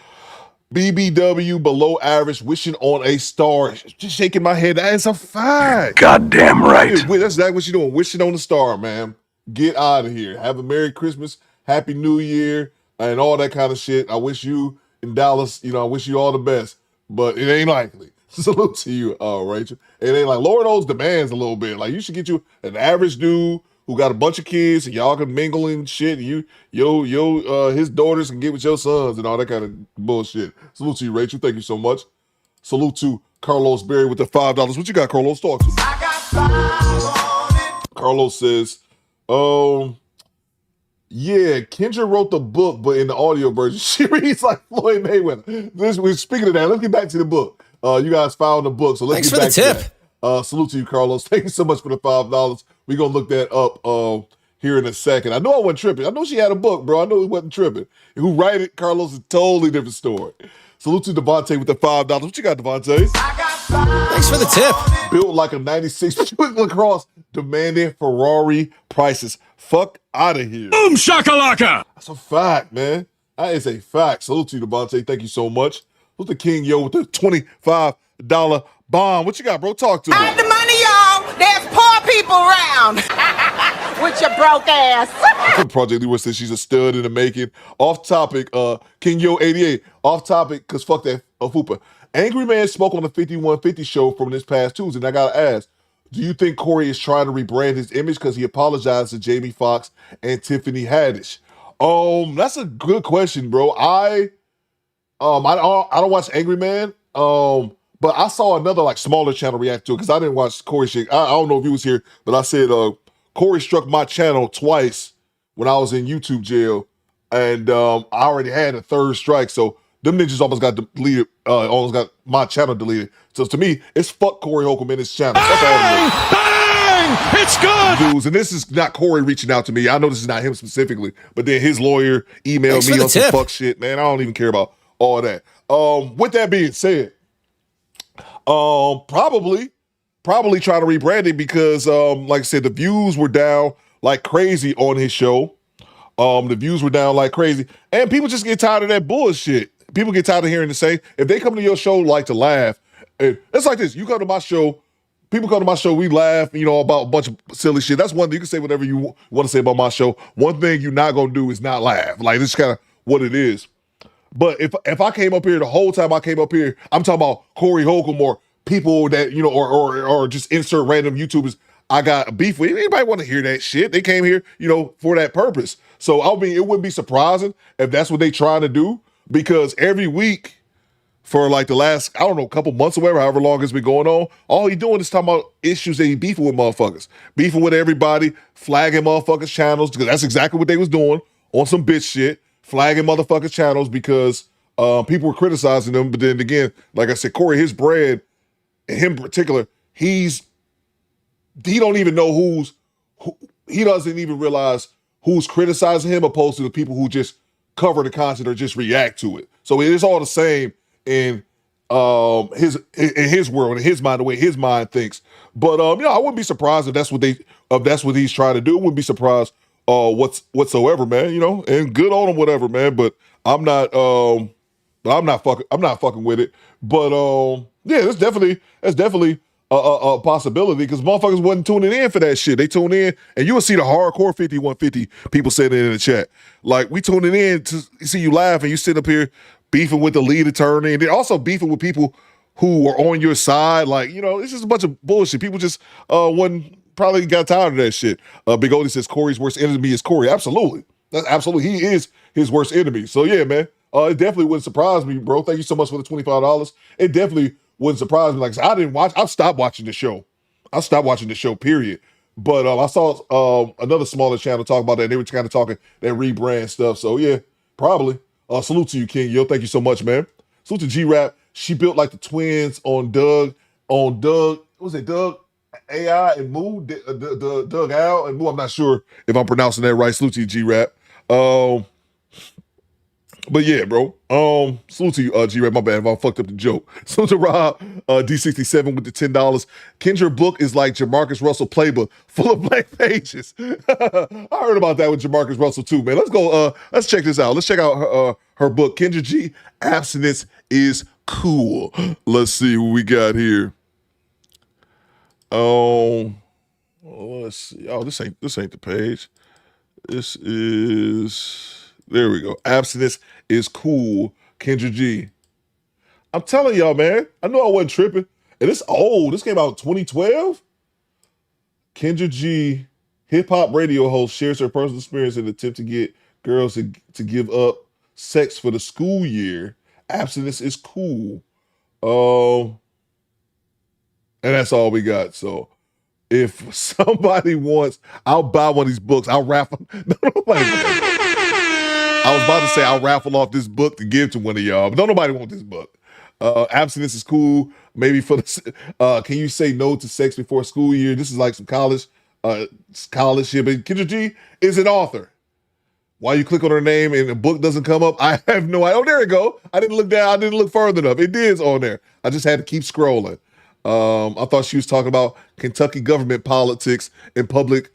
BBW below average, wishing on a star. Just shaking my head. That is a fact. Goddamn right. That's exactly what you're doing. Wishing on a star, man. Get out of here. Have a Merry Christmas, Happy New Year, and all that kind of shit. I wish you in Dallas, I wish you all the best, but it ain't likely. Salute to you, Rachel. It ain't like, lower those demands a little bit. Like, you should get you an average dude who got a bunch of kids, and y'all can mingle and shit. And his daughters can get with your sons and all that kind of bullshit. Salute to you, Rachel. Thank you so much. Salute to Carlos Berry with the $5. What you got, Carlos? Talk to me. Carlos says, yeah, Kendra wrote the book, but in the audio version, she reads like Floyd Mayweather. Speaking of that, let's get back to the book. You guys found the book, so let's get back to that. Salute to you, Carlos. Thank you so much for the $5. We're going to look that up here in a second. I know I wasn't tripping. I know she had a book, bro. I know he wasn't tripping. Who write it, Carlos, is a totally different story. Salute to Devontae with the $5. What you got, Devontae? Thanks for the tip. Built like a 96 Buick LaCrosse, demanding Ferrari prices. Fuck out of here. Boom shakalaka. That's a fact, man. That is a fact. Salute to you, Devontae. Thank you so much. Who's the King Yo with the $25 bomb? What you got, bro? Talk to me. Hide the money, y'all. There's poor people around. With your broke ass. Project Leroy says she's a stud in the making. Off topic, King Yo 88. Off topic, because fuck that Fupa. Angry Man spoke on the 5150 show from this past Tuesday, and I gotta ask, do you think Corey is trying to rebrand his image because he apologized to Jamie Foxx and Tiffany Haddish? That's a good question, bro. I don't watch Angry Man, but I saw another like smaller channel react to it because I didn't watch Corey shit. I don't know if he was here, but I said Corey struck my channel twice when I was in YouTube jail, and I already had a 3rd strike, so them ninjas almost got deleted, almost got my channel deleted. So to me, it's fuck Corey Holcomb in his channel. Bang! Bang! It's good! Dudes, and this is not Corey reaching out to me. I know this is not him specifically, but then his lawyer emailed me on some fuck shit, man. I don't even care about all that. With that being said, probably trying to rebrand it because, like I said, the views were down like crazy on his show. The views were down like crazy, and people just get tired of that bullshit. People get tired of hearing the same. If they come to your show like to laugh, it's like this. You come to my show, people come to my show, we laugh, about a bunch of silly shit. That's one thing. You can say whatever you want to say about my show. One thing you're not going to do is not laugh. Like, this is kind of what it is. But if I came up here, the whole time I came up here, I'm talking about Corey Holcomb or people that, or just insert random YouTubers. I got beef with. Anybody want to hear that shit? They came here, for that purpose. So I mean, it wouldn't be surprising if that's what they trying to do, because every week for like the last, I don't know, couple months or whatever, however long it's been going on, all he doing is talking about issues that he beefing with motherfuckers. Beefing with everybody, flagging motherfuckers' channels, because that's exactly what they was doing on some bitch shit, flagging motherfuckers' channels because people were criticizing them. But then again, like I said, Corey, his brand, and him in particular, he don't even know he doesn't even realize who's criticizing him opposed to the people who just cover the content or just react to it. So it is all the same in his world, in his mind, the way his mind thinks. But I wouldn't be surprised if that's what he's trying to do. Wouldn't be surprised whatsoever, man. And good on him, whatever, man. But I'm not fucking with it. But yeah, that's definitely a possibility, because motherfuckers wasn't tuning in for that shit. They tune in, and you will see the hardcore 5150 people saying it in the chat. Like, we tuning in to see you laugh, and you sit up here beefing with the lead attorney, and then also beefing with people who are on your side. Like, it's just a bunch of bullshit. People just probably got tired of that shit. Big Odie says Corey's worst enemy is Corey. Absolutely. That's absolutely, he is his worst enemy. So yeah, man. It definitely wouldn't surprise me, bro. Thank you so much for the $25. It definitely wouldn't surprise me. Like, I've stopped watching the show. I stopped watching the show, period. But I saw another smaller channel talk about that, and they were kind of talking that rebrand stuff. So yeah, probably. Salute to you, King. Yo, thank you so much, man. Salute to G-Rap. She built like the twins on Doug. What was it, Doug AI and Moo? Doug Al and Moo. I'm not sure if I'm pronouncing that right. Salute to you, G-Rap. But yeah, bro. Salute to you, G-Rap. My bad if I fucked up the joke. Salute to Rob, D67 with the $10. Kendra book is like Jamarcus Russell playbook, full of blank pages. I heard about that with Jamarcus Russell too, man. Let's go. Let's check this out. Let's check out her book, Kendra G. Abstinence is Cool. Let's see what we got here. Let's see. Oh, this ain't the page. This is. There we go. Abstinence is Cool, Kendra G. I'm telling y'all, man. I know I wasn't tripping. And it's old. This came out in 2012. Kendra G, hip-hop radio host, shares her personal experience in an attempt to get girls to give up sex for the school year. Abstinence is Cool. And that's all we got. So if somebody wants, I'll buy one of these books. I'll raffle. I was about to say I'll raffle off this book to give to one of y'all, but don't nobody want this book. Abstinence is Cool. Maybe for the can you say no to sex before school year? This is like some college shit. But Kendra G is an author. Why you click on her name and the book doesn't come up? I have no idea. Oh, there it go. I didn't look down. I didn't look further enough. It is on there. I just had to keep scrolling. I thought she was talking about Kentucky government politics and public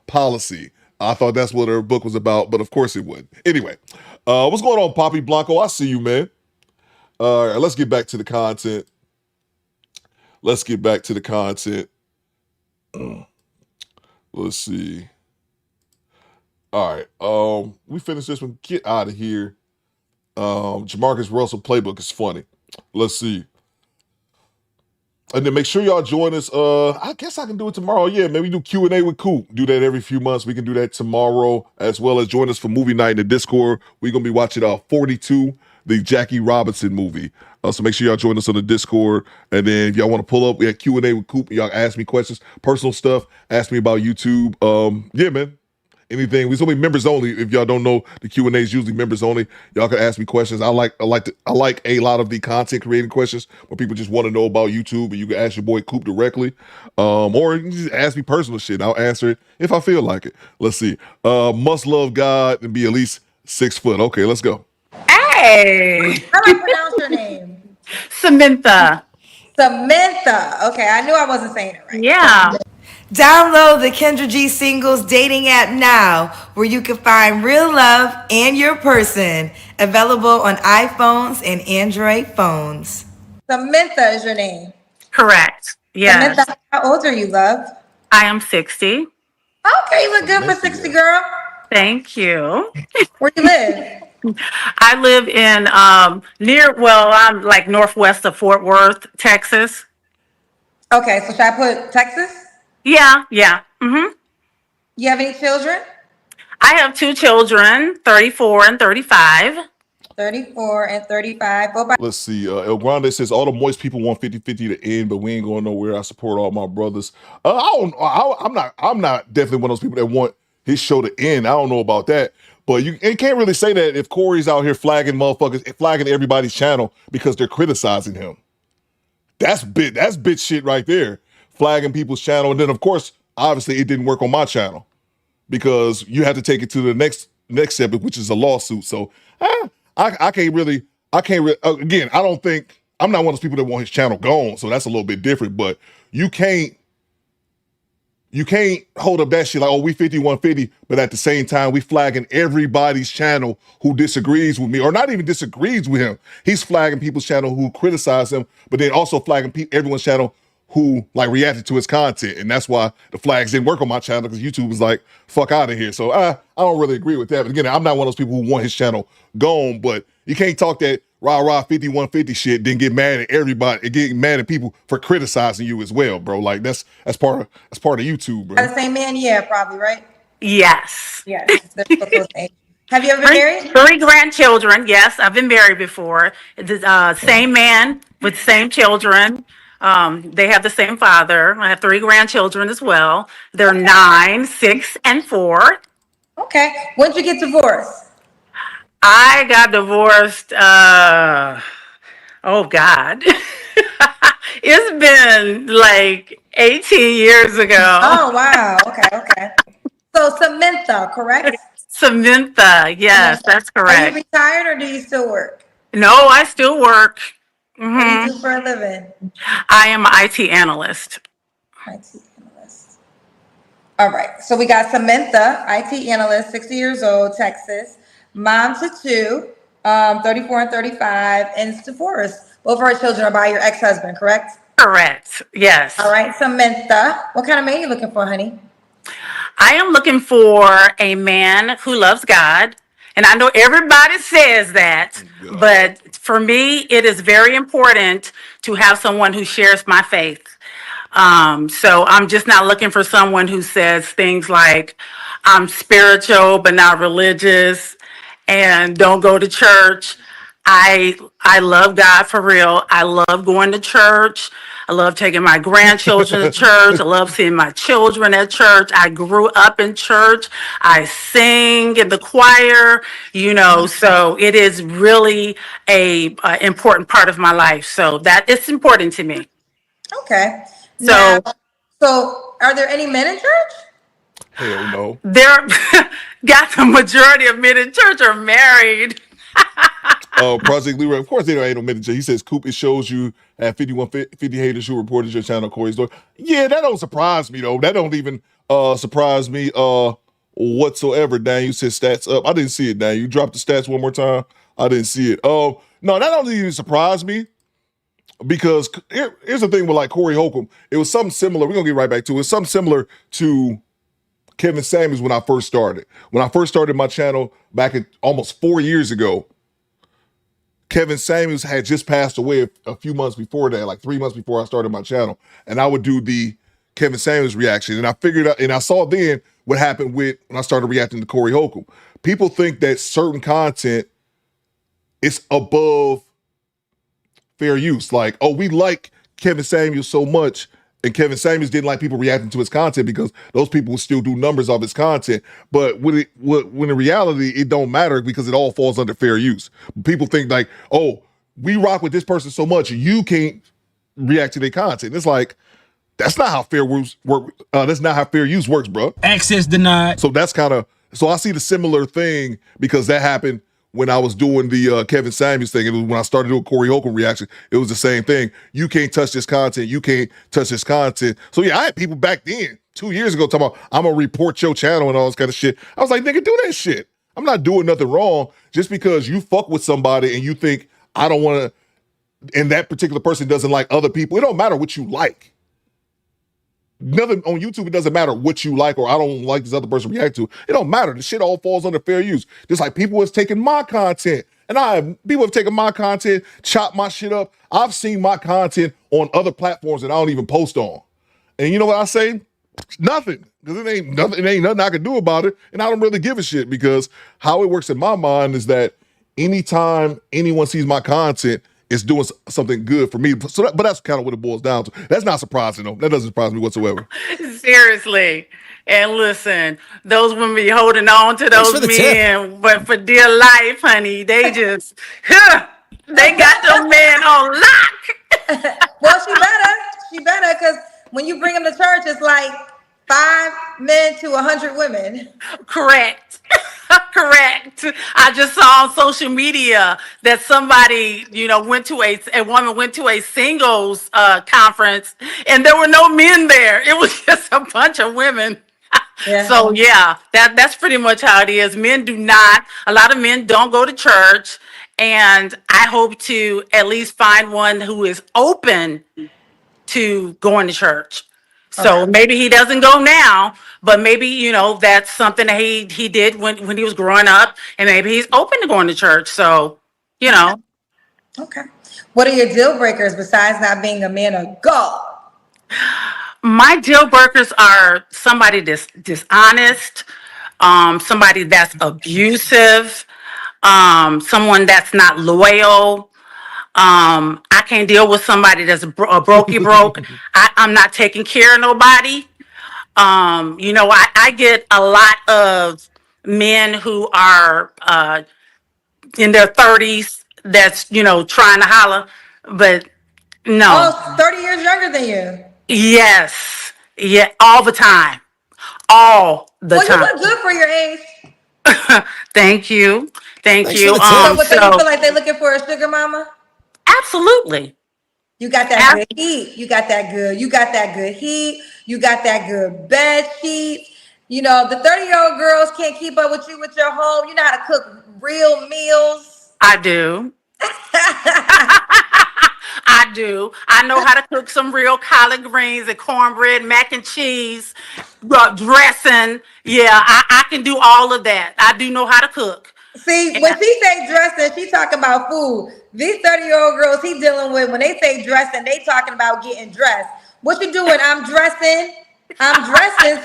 policy. I thought that's what her book was about, but of course it wouldn't. Anyway, what's going on, Poppy Blanco? I see you, man. All right, let's get back to the content. Let's see. All right, we finished this one. Get out of here. Jamarcus Russell playbook is funny. Let's see. And then make sure y'all join us. I guess I can do it tomorrow. Yeah, maybe do Q&A with Coop. Do that every few months. We can do that tomorrow, as well as join us for movie night in the Discord. We're going to be watching 42, the Jackie Robinson movie. So make sure y'all join us on the Discord. And then if y'all want to pull up, we have Q&A with Coop. Y'all ask me questions, personal stuff. Ask me about YouTube. Yeah, man. Anything. We're gonna be members only. If y'all don't know, the Q&A is usually members only. Y'all can ask me questions. I like a lot of the content creating questions where people just want to know about YouTube, and you can ask your boy Coop directly. Or you can just ask me personal shit. I'll answer it if I feel like it. Let's see. Must love God and be at least 6 foot. Okay, let's go. Hey! How do I pronounce your name? Samantha. Samantha. Okay, I knew I wasn't saying it right. Yeah. Download the Kendra G Singles dating app now, where you can find real love and your person. Available on iPhones and Android phones. Samantha is your name. Correct. Yes. Samantha, how old are you, love? I am 60. Okay, you look good for 60, girl. Thank you. Where you live? I live in I'm like northwest of Fort Worth, Texas. Okay, so should I put Texas? Yeah, yeah. Mm-hmm. You have any children? I have 2 children, 34 and 35. 34 and 35. Go by. Let's see. El Grande says all the moist people want 50-50 to end, but we ain't going nowhere. I support all my brothers. I'm not definitely one of those people that want his show to end. I don't know about that, but you can't really say that if Corey's out here flagging motherfuckers, flagging everybody's channel because they're criticizing him. That's bitch shit right there. Flagging people's channel, and then of course, obviously, it didn't work on my channel because you have to take it to the next step, which is a lawsuit. So I can't really. Again, I'm not one of those people that want his channel gone. So that's a little bit different. But you can't hold up that shit like, oh, we 5150, but at the same time, we flagging everybody's channel who disagrees with me, or not even disagrees with him. He's flagging people's channel who criticize him, but then also flagging everyone's channel who like reacted to his content. And that's why the flags didn't work on my channel, because YouTube was like, fuck out of here. So I don't really agree with that. But again, I'm not one of those people who want his channel gone, but you can't talk that rah 5150 shit, then get mad at everybody and get mad at people for criticizing you as well, bro. Like that's part of YouTube, bro. Are the same man? Yeah, probably, right? Yes. Yes. Have you ever been married? 3 grandchildren. Yes, I've been married before. The same man with same children. They have the same father. I have 3 grandchildren as well. They're 9, 6, and 4. Okay. When did you get divorced? I got divorced. Oh God, it's been like 18 years ago. Oh wow. Okay. So Samantha, correct? Samantha, yes, that's Are correct. you retired or do you still work? No, I still work. What do you do for a living? I am an IT analyst. All right. So we got Samantha, IT analyst, 60 years old, Texas, mom to 2, 34 and 35, and it's divorced. Both of her children are by your ex-husband, correct? Correct. Yes. All right, Samantha, what kind of man are you looking for, honey? I am looking for a man who loves God. And I know everybody says that, but for me, it is very important to have someone who shares my faith. So I'm just not looking for someone who says things like, I'm spiritual, but not religious, and don't go to church. I love God for real. I love going to church. I love taking my grandchildren to church. I love seeing my children at church. I grew up in church. I sing in the choir, so it is really a important part of my life. So that it's important to me. Okay. So are there any men in church? Hell no. There, got the majority of men in church are married. Project Leroy, of course, there ain't no minute. He says, Coop, it shows you at 5150 haters who reported your channel, Corey's door. Yeah, that don't surprise me, though. That don't even surprise me whatsoever. Dan, you said stats up. I didn't see it, Dan. You dropped the stats one more time. I didn't see it. No, that don't even surprise me, because here's the thing with like Corey Holcomb. It was something similar. We're going to get right back to it. It's something similar to Kevin Samuels when I first started. When I first started my channel back almost 4 years ago, Kevin Samuels had just passed away a few months before that, like 3 months before I started my channel. And I would do the Kevin Samuels reaction. And I figured out, and I saw then what happened when I started reacting to Corey Holcomb. People think that certain content is above fair use. Like, oh, we like Kevin Samuels so much, and Kevin Samuels didn't like people reacting to his content because those people would still do numbers of his content. But when in reality, it don't matter because it all falls under fair use. People think like, oh, we rock with this person so much, you can't react to their content. It's like, that's not how fair use work. That's not how fair use works, bro. Access denied. So that's so I see the similar thing because that happened when I was doing the Kevin Samuels thing. It was when I started doing Corey Holcomb reaction. It was the same thing. You can't touch this content. You can't touch this content. So yeah, I had people back then, 2 years ago, talking about, I'm going to report your channel and all this kind of shit. I was like, nigga, do that shit. I'm not doing nothing wrong just because you fuck with somebody and you think I don't want to, and that particular person doesn't like other people. It don't matter what you like. Nothing on YouTube, it doesn't matter what you like or I don't like this other person react to. It don't matter. The shit all falls under fair use. Just like people was taking my content. And people have taken my content, chopped my shit up. I've seen my content on other platforms that I don't even post on. And you know what I say? Nothing. Because it ain't nothing I can do about it. And I don't really give a shit because how it works in my mind is that anytime anyone sees my content, it's doing something good for me. So but that's kind of what it boils down to. That's not surprising though. That doesn't surprise me whatsoever. Seriously. And listen, those women be holding on to those men, but for dear life, honey, they just, they got them men on lock. Well, she better, because when you bring them to church, it's like 5 men to 100 women. Correct. Correct. I just saw on social media that somebody, went to a woman went to a singles conference and there were no men there. It was just a bunch of women. Yeah. So yeah, that's pretty much how it is. A lot of men don't go to church, and I hope to at least find one who is open to going to church. So maybe he doesn't go now, but maybe, that's something that he did when he was growing up, and maybe he's open to going to church. So, Okay. What are your deal breakers besides not being a man of God? My deal breakers are somebody that's dishonest, somebody that's abusive, someone that's not loyal. I can't deal with somebody that's a brokey broke. I'm not taking care of nobody. I get a lot of men who are in their 30s that's, trying to holler, but no. Oh, 30 years younger than you. Yes. Yeah, all the time. All the time. Well, you look good for your age. Thank you. Thank you. So you feel like they're looking for a sugar mama? Absolutely. You got that good heat. You got that good heat. You got that good bed sheet. The 30-year-old girls can't keep up with you with your home. You know how to cook real meals. I do. I do. I know how to cook some real collard greens and cornbread, mac and cheese, dressing. Yeah, I can do all of that. I do know how to cook. See, when she say dressing, she talking about food. These 30-year-old girls he dealing with, when they say dressing, they talking about getting dressed. What you doing? I'm dressing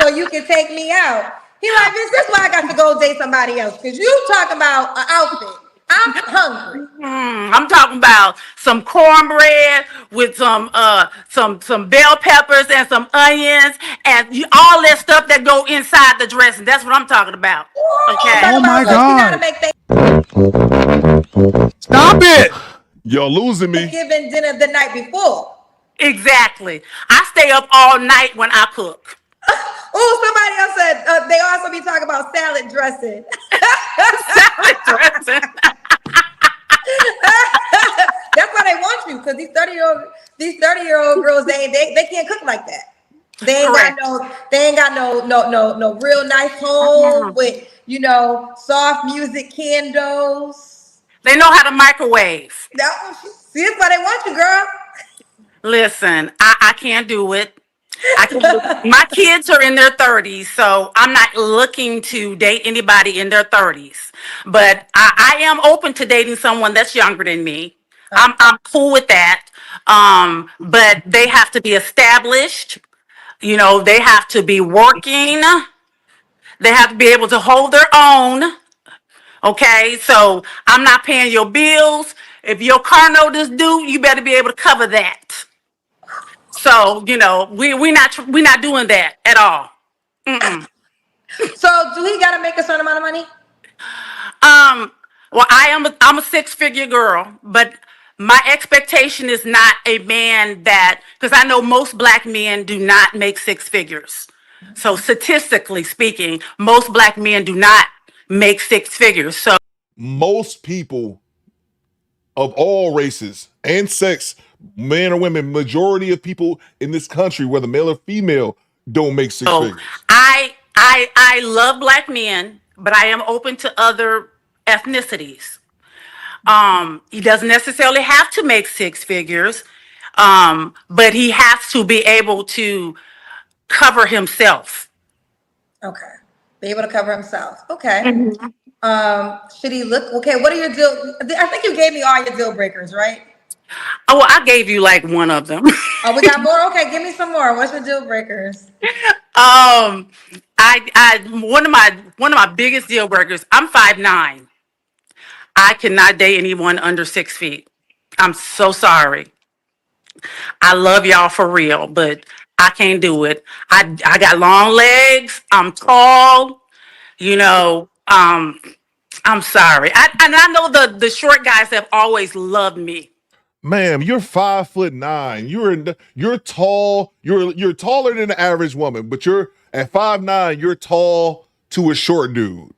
so you can take me out. He like, this is why I got to go date somebody else, because you talking about an outfit. I'm hungry. I'm talking about some cornbread with some bell peppers and some onions and all that stuff that go inside the dressing. That's what I'm talking about. Okay. Oh my God. Stop it. Y'all losing me. Giving dinner the night before. Exactly. I stay up all night when I cook. Oh, somebody else said they also be talking about salad dressing. Salad dressing. That's why they want you, because these 30-year-old girls, they can't cook like that. They ain't got no real nice home with soft music candles. They know how to microwave. See, that's why they want you, girl. Listen, I can't do it. My kids are in their 30s, so I'm not looking to date anybody in their 30s. But I am open to dating someone that's younger than me. I'm cool with that. But they have to be established. They have to be working. They have to be able to hold their own. Okay, so I'm not paying your bills. If your car note is due, you better be able to cover that. So, we're not doing that at all. Mm-mm. So do he got to make a certain amount of money? Well, I'm a 6-figure girl, but my expectation is not a man because I know most black men do not make 6 figures. So statistically speaking, most black men do not make 6 figures. So most people of all races and sex, men or women, majority of people in this country, whether male or female, don't make 6 figures. I love black men, but I am open to other ethnicities. He doesn't necessarily have to make 6 figures, but he has to be able to cover himself. Okay. Be able to cover himself. Okay. Mm-hmm. Should he look okay? What are your deal? I think you gave me all your deal breakers, right? Oh, well, I gave you like one of them. Oh, we got more. Okay, give me some more. What's your deal breakers? I one of my biggest deal breakers. I'm 5'9". I cannot date anyone under 6 feet. I'm so sorry. I love y'all for real, but I can't do it. I got long legs. I'm tall. You know, I'm sorry. I know the short guys have always loved me. Ma'am, you're 5'9". You're tall. You're taller than the average woman, but you're at 5'9". You're tall to a short dude.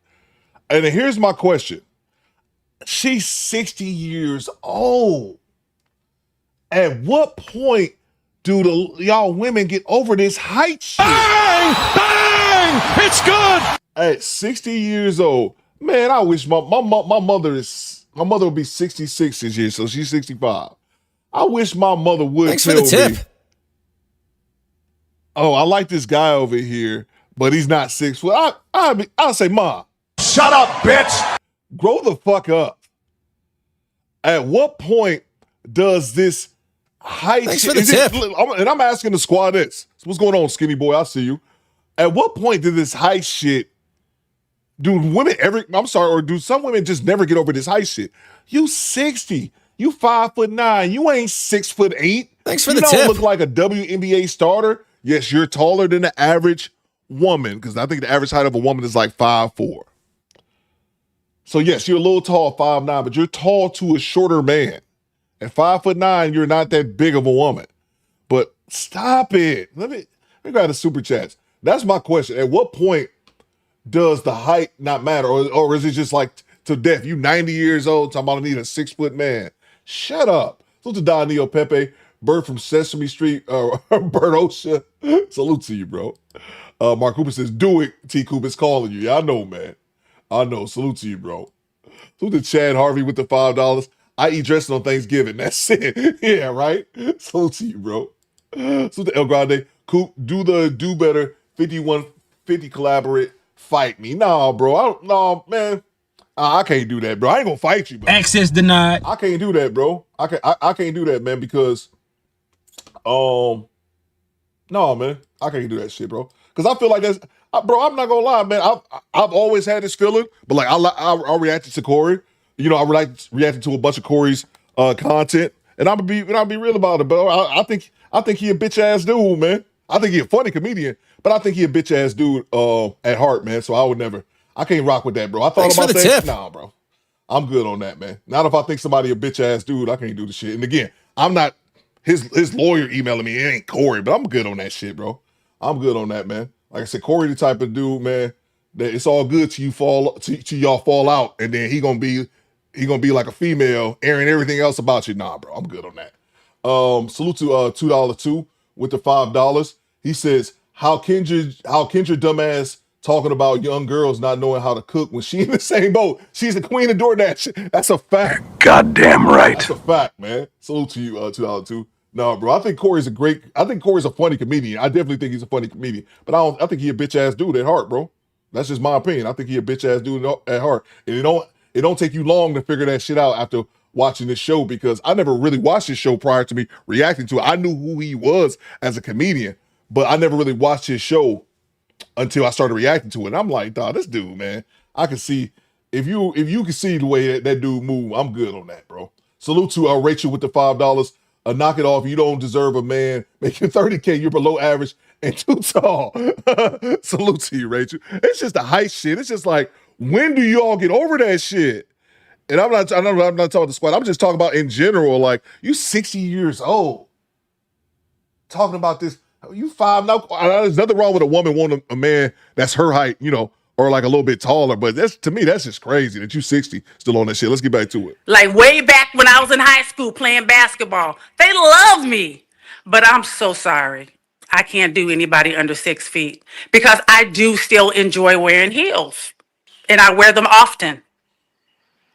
And here's my question: she's 60 years old. At what point do y'all women get over this height shit? Bang! Bang! It's good. At 60 years old, man, I wish my mother will be 66 this year, so she's 65. I wish my mother would Thanks for the tip. Oh, I like this guy over here, but he's not 6 foot. I'll say, Ma, Shut up, bitch! grow the fuck up. At what point does this height Thanks shit, for the tip. and I'm asking the squad this. What's going on, skinny boy? I see you. At what point did this height shit, do some women just never get over this height shit? You 60, you 5'9", you ain't 6'8". Thanks for you the don't tip. look like a WNBA starter. Yes, you're taller than the average woman, because I think the average height of a woman is like 5'4". So yes, you're a little tall, 5'9", but you're tall to a shorter man. At 5'9", you're not that big of a woman. But stop it. Let me grab the super chats. That's my question. At what point does the height not matter? Or is it just like to death? You 90 years old, talking about I need a 6 foot man. Shut up. Salute to Don Neo Pepe, Bird from Sesame Street, Bert Osha. Salute to you, bro. Mark Cooper says, do it, T. Cooper's calling you. Yeah, I know, man. I know. Salute to you, bro. Salute to Chad Harvey with the $5. I eat dressing on Thanksgiving. That's it. Yeah, right? Salute to you, bro. Salute to El Grande. Coop, do better. 5150 collaborate. Fight me. Nah, bro. Man. I can't do that, bro. I ain't gonna fight you, bro. Access denied. I can't do that, bro. I can't do that, man, because no, man. I can't do that shit, bro. Because I feel like that's bro, I'm not gonna lie, man. I've always had this feeling, but like I reacted to Corey. You know, I reacted to a bunch of Corey's content, and I'll be real about it, bro. I think he a bitch ass dude, man. I think he a funny comedian, but I think he a bitch ass dude at heart, man. So I can't rock with that, bro. I thought Thanks about for the that. tip. Nah, bro. I'm good on that, man. Not if I think somebody a bitch ass dude, I can't do the shit. And again, I'm not his lawyer emailing me. It ain't Corey, but I'm good on that shit, bro. I'm good on that, man. Like I said, Corey the type of dude, man, that it's all good till y'all fall out, and then he gonna be like a female, airing everything else about you. Nah, bro, I'm good on that. Salute to $2 with the $5. He says, how Kendra dumbass talking about young girls not knowing how to cook when she in the same boat. She's the queen of DoorDash. That's a fact. Goddamn right. That's a fact, man. Salute to you, $2. No, bro. I think Corey's a funny comedian. I definitely think he's a funny comedian. But I think he a bitch ass dude at heart, bro. That's just my opinion. I think he a bitch ass dude at heart. And it don't take you long to figure that shit out after watching this show, because I never really watched this show prior to me reacting to it. I knew who he was as a comedian, but I never really watched his show until I started reacting to it. And I'm like, dawg, this dude, man, I can see if you can see the way that dude move, I'm good on that, bro. Salute to Rachel with the $5. Knock it off. You don't deserve a man making 30K. You're below average and too tall. Salute to you, Rachel. It's just the height shit. It's just like, when do you all get over that shit? And I'm not talking about the squad. I'm just talking about in general. Like, you 60 years old talking about this. You 5 now. There's nothing wrong with a woman wanting a man that's her height, you know, or like a little bit taller. But to me, that's just crazy that you 60 still on that shit. Let's get back to it. Like way back when I was in high school playing basketball, they loved me. But I'm so sorry. I can't do anybody under 6 feet, because I do still enjoy wearing heels, and I wear them often.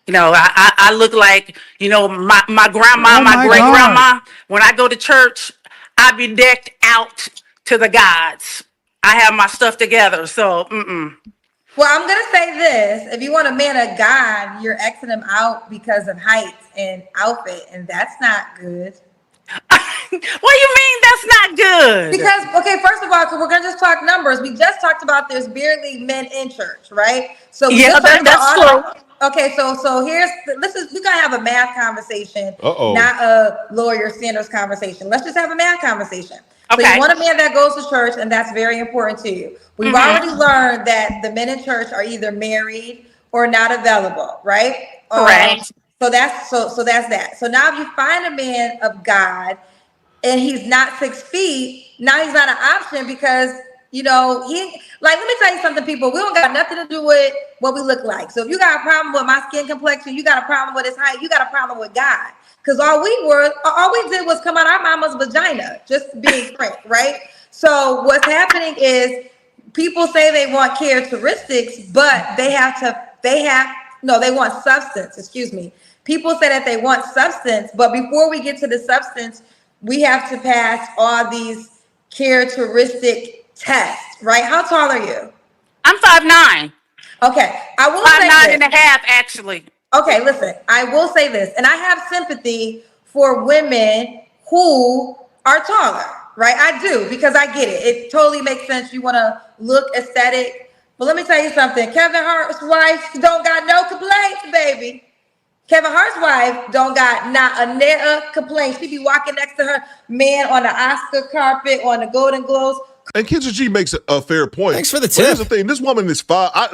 You know, I look like, you know, my grandma, my great grandma. When I go to church, I be decked out to the gods. I have my stuff together. So, Well, I'm gonna say this: if you want a man of God, you're Xing him out because of height and outfit, and that's not good. What do you mean that's not good? Because, okay, first of all, because we're gonna just talk numbers. We just talked about there's barely men in church, right? So we just talked that's true. Okay, so here's we're gonna have a math conversation, Uh-oh. not a lawyer standards conversation. Let's just have a math conversation. So Okay. you want a man that goes to church, and that's very important to you. We've already learned that the men in church are either married or not available, right? Correct. So that's that. So now if you find a man of God and he's not 6 feet, now he's not an option because he let me tell you something, people. We don't got nothing to do with what we look like. So if you got a problem with my skin complexion, you got a problem with his height, you got a problem with God. Because all we did was come out our mama's vagina, just being frank, right? So what's happening is people say they want characteristics, but they want substance, excuse me. People say that they want substance, but before we get to the substance, we have to pass all these characteristic tests, right? How tall are you? I'm 5'9". Okay, I will say 5'9" and a half, actually. Okay, listen, I will say this, and I have sympathy for women who are taller, right? I do, because I get it. It totally makes sense. You want to look aesthetic. But let me tell you something. Kevin Hart's wife don't got no complaints, baby. Kevin Hart's wife don't got not a near complaint. She be walking next to her man on the Oscar carpet, on the Golden Globes. And Kendrick G makes a fair point. Thanks for the But here's tip. the thing: this woman is fine. I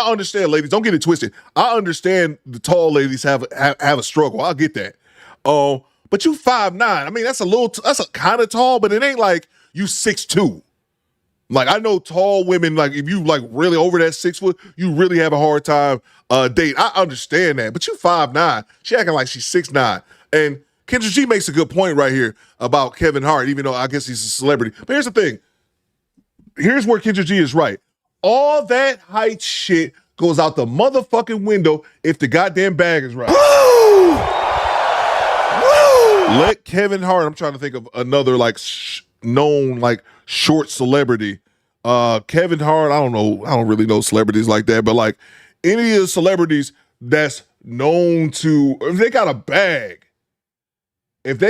understand, ladies. Don't get it twisted. I understand the tall ladies have a struggle. I get that. But you 5'9". I mean, that's a kind of tall, but it ain't like you 6'2". Like, I know tall women, like if you like really over that 6 foot, you really have a hard time dating. I understand that, but you 5'9". She acting like she's 6'9". And Kendrick G makes a good point right here about Kevin Hart, even though I guess he's a celebrity. But here's the thing. Here's where Kendrick G is right. All that height shit goes out the motherfucking window if the goddamn bag is right. Let Kevin Hart, I'm trying to think of another like known like short celebrity. Kevin Hart, I don't really know celebrities like that, but like any of the celebrities that's known to, if they got a bag, and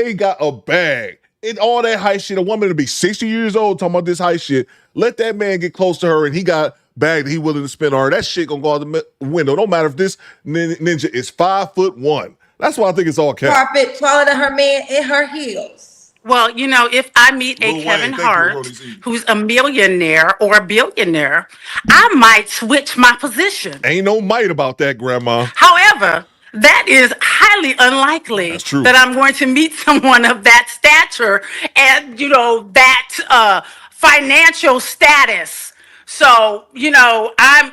all that high shit, a woman to be 60 years old talking about this high shit, let that man get close to her and he got bag that he willing to spend on her. That shit gonna go out the window. No matter if this ninja is 5'1". That's why I think it's all cap. Carpet taller than her man in her heels. Well, if I meet a Kevin Hart who's a millionaire or a billionaire, I might switch my position. Ain't no might about that, Grandma. However, that is highly unlikely that I'm going to meet someone of that stature and, that financial status. So, I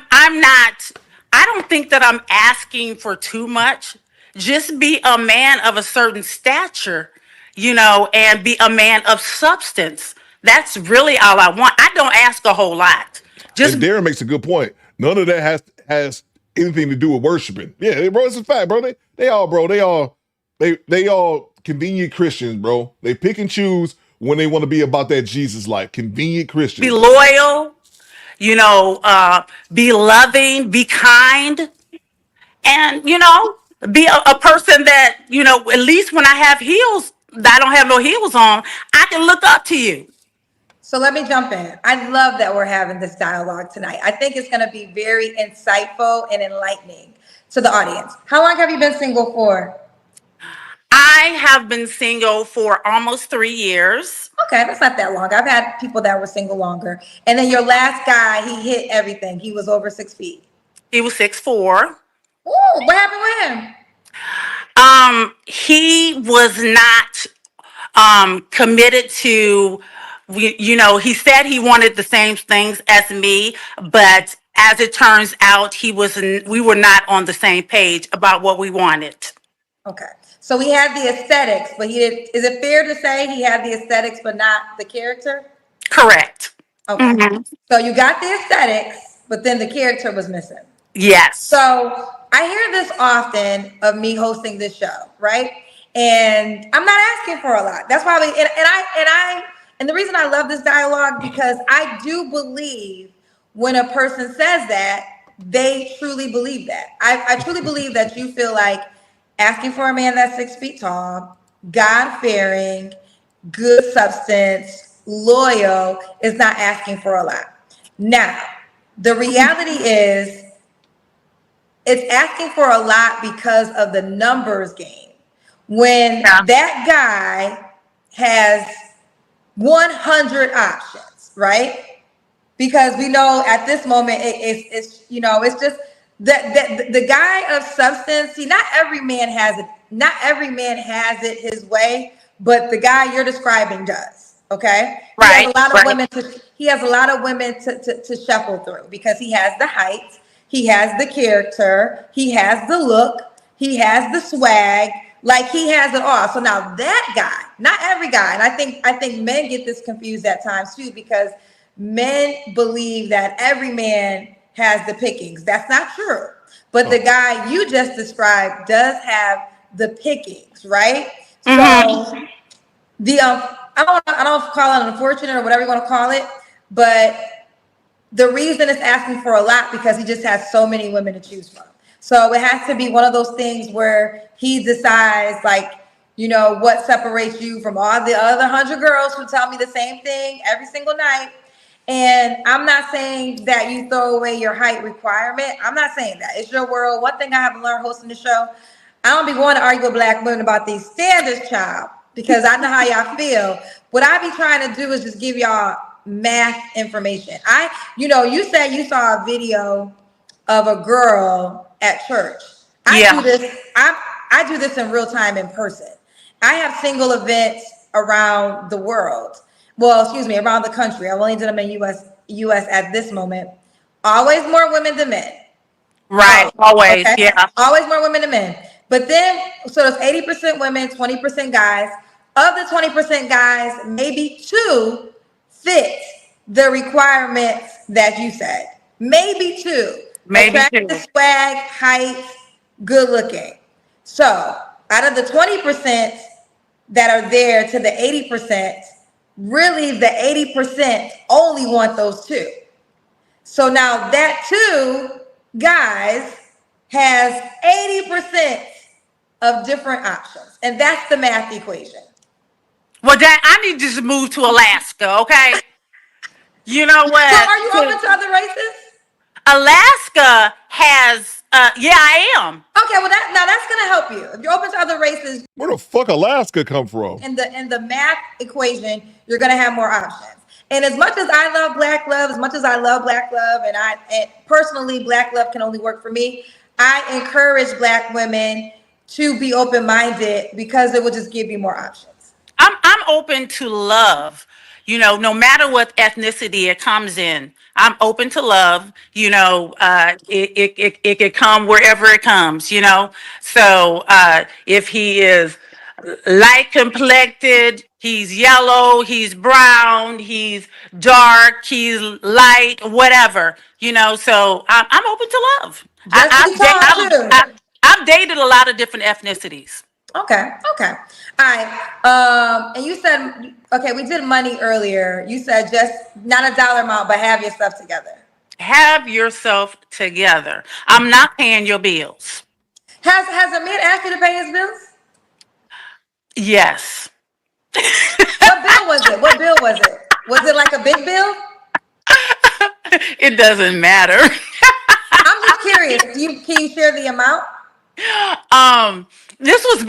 don't think that I'm asking for too much. Just be a man of a certain stature, and be a man of substance. That's really all I want. I don't ask a whole lot. And Darren makes a good point. None of that has anything to do with worshiping. Yeah, bro, it's a fact, bro. They all convenient Christians, bro. They pick and choose when they want to be about that Jesus life. Convenient Christians. Be loyal, be loving, be kind, and, be a person that, at least when I have heels, I don't have no heels on, I can look up to you. So let me jump in. I love that we're having this dialogue tonight. I think it's going to be very insightful and enlightening to the audience. How long have you been single for? I have been single for almost 3 years. Okay, that's not that long. I've had people that were single longer. And then your last guy, he hit everything. He was over 6 feet. He was 6'4". Ooh, what happened with him? He was not committed to, he said he wanted the same things as me, but as it turns out, we were not on the same page about what we wanted. Okay. So he had the aesthetics, but is it fair to say he had the aesthetics, but not the character? Correct. Okay. Mm-hmm. So you got the aesthetics, but then the character was missing. Yes. So I hear this often of me hosting this show, right? And I'm not asking for a lot. That's why and the reason I love this dialogue, because I do believe when a person says that, they truly believe that. I truly believe that you feel like asking for a man that's 6 feet tall, God-fearing, good substance, loyal, is not asking for a lot. Now, the reality is it's asking for a lot because of the numbers game. When that guy has 100 options, right? Because we know at this moment it's just that the guy of substance. See, not every man has it. Not every man has it his way, but the guy you're describing does. Okay, he has a lot of women to shuffle through because he has the height, he has the character, he has the look, he has the swag. Like he has it all. So now that guy, not every guy, and I think men get this confused at times too, because men believe that every man has the pickings. That's not true. But the guy you just described does have the pickings, right? So the I don't call it unfortunate or whatever you want to call it, but the reason it's asking for a lot because he just has so many women to choose from. So it has to be one of those things where he decides, like, what separates you from all the other 100 girls who tell me the same thing every single night. And I'm not saying that you throw away your height requirement. I'm not saying that. It's your world. One thing I have learned hosting the show, I don't be going to argue with black women about these standards, child, because I know how y'all feel. What I be trying to do is just give y'all math information. You said you saw a video of a girl at church. I do this in real time in person. I have single events around the world. Well, excuse me, around the country. I've only done them in US at this moment. Always more women than men. Right. Always. Okay? Yeah. Always more women than men. But then, so there's 80% women, 20% guys. Of the 20% guys, maybe 2 fit the requirements that you said. Maybe 2. Maybe 2. Swag, height, good looking. So out of the 20% that are there to the 80%, really the 80% only want those 2. So now that 2 guys has 80% of different options. And that's the math equation. Well, Dad, I need you to move to Alaska, okay? You know what? So are you open to other races? Alaska has, yeah, I am. Okay, well that's gonna help you. If you're open to other races, where the fuck Alaska come from? In the math equation, you're gonna have more options. And as much as I love black love, and personally, black love can only work for me, I encourage black women to be open-minded because it will just give you more options. I'm open to love. No matter what ethnicity it comes in, I'm open to love. It could come wherever it comes. So if he is light complected, he's yellow, he's brown, he's dark, he's light, whatever. So I'm open to love. I've dated a lot of different ethnicities. Okay. All right. And you said, okay, we did money earlier. You said just not a dollar amount, but have your stuff together. Have yourself together. I'm not paying your bills. Has a man asked you to pay his bills? Yes. What bill was it? Was it like a big bill? It doesn't matter. I'm just curious. Can you share the amount? This has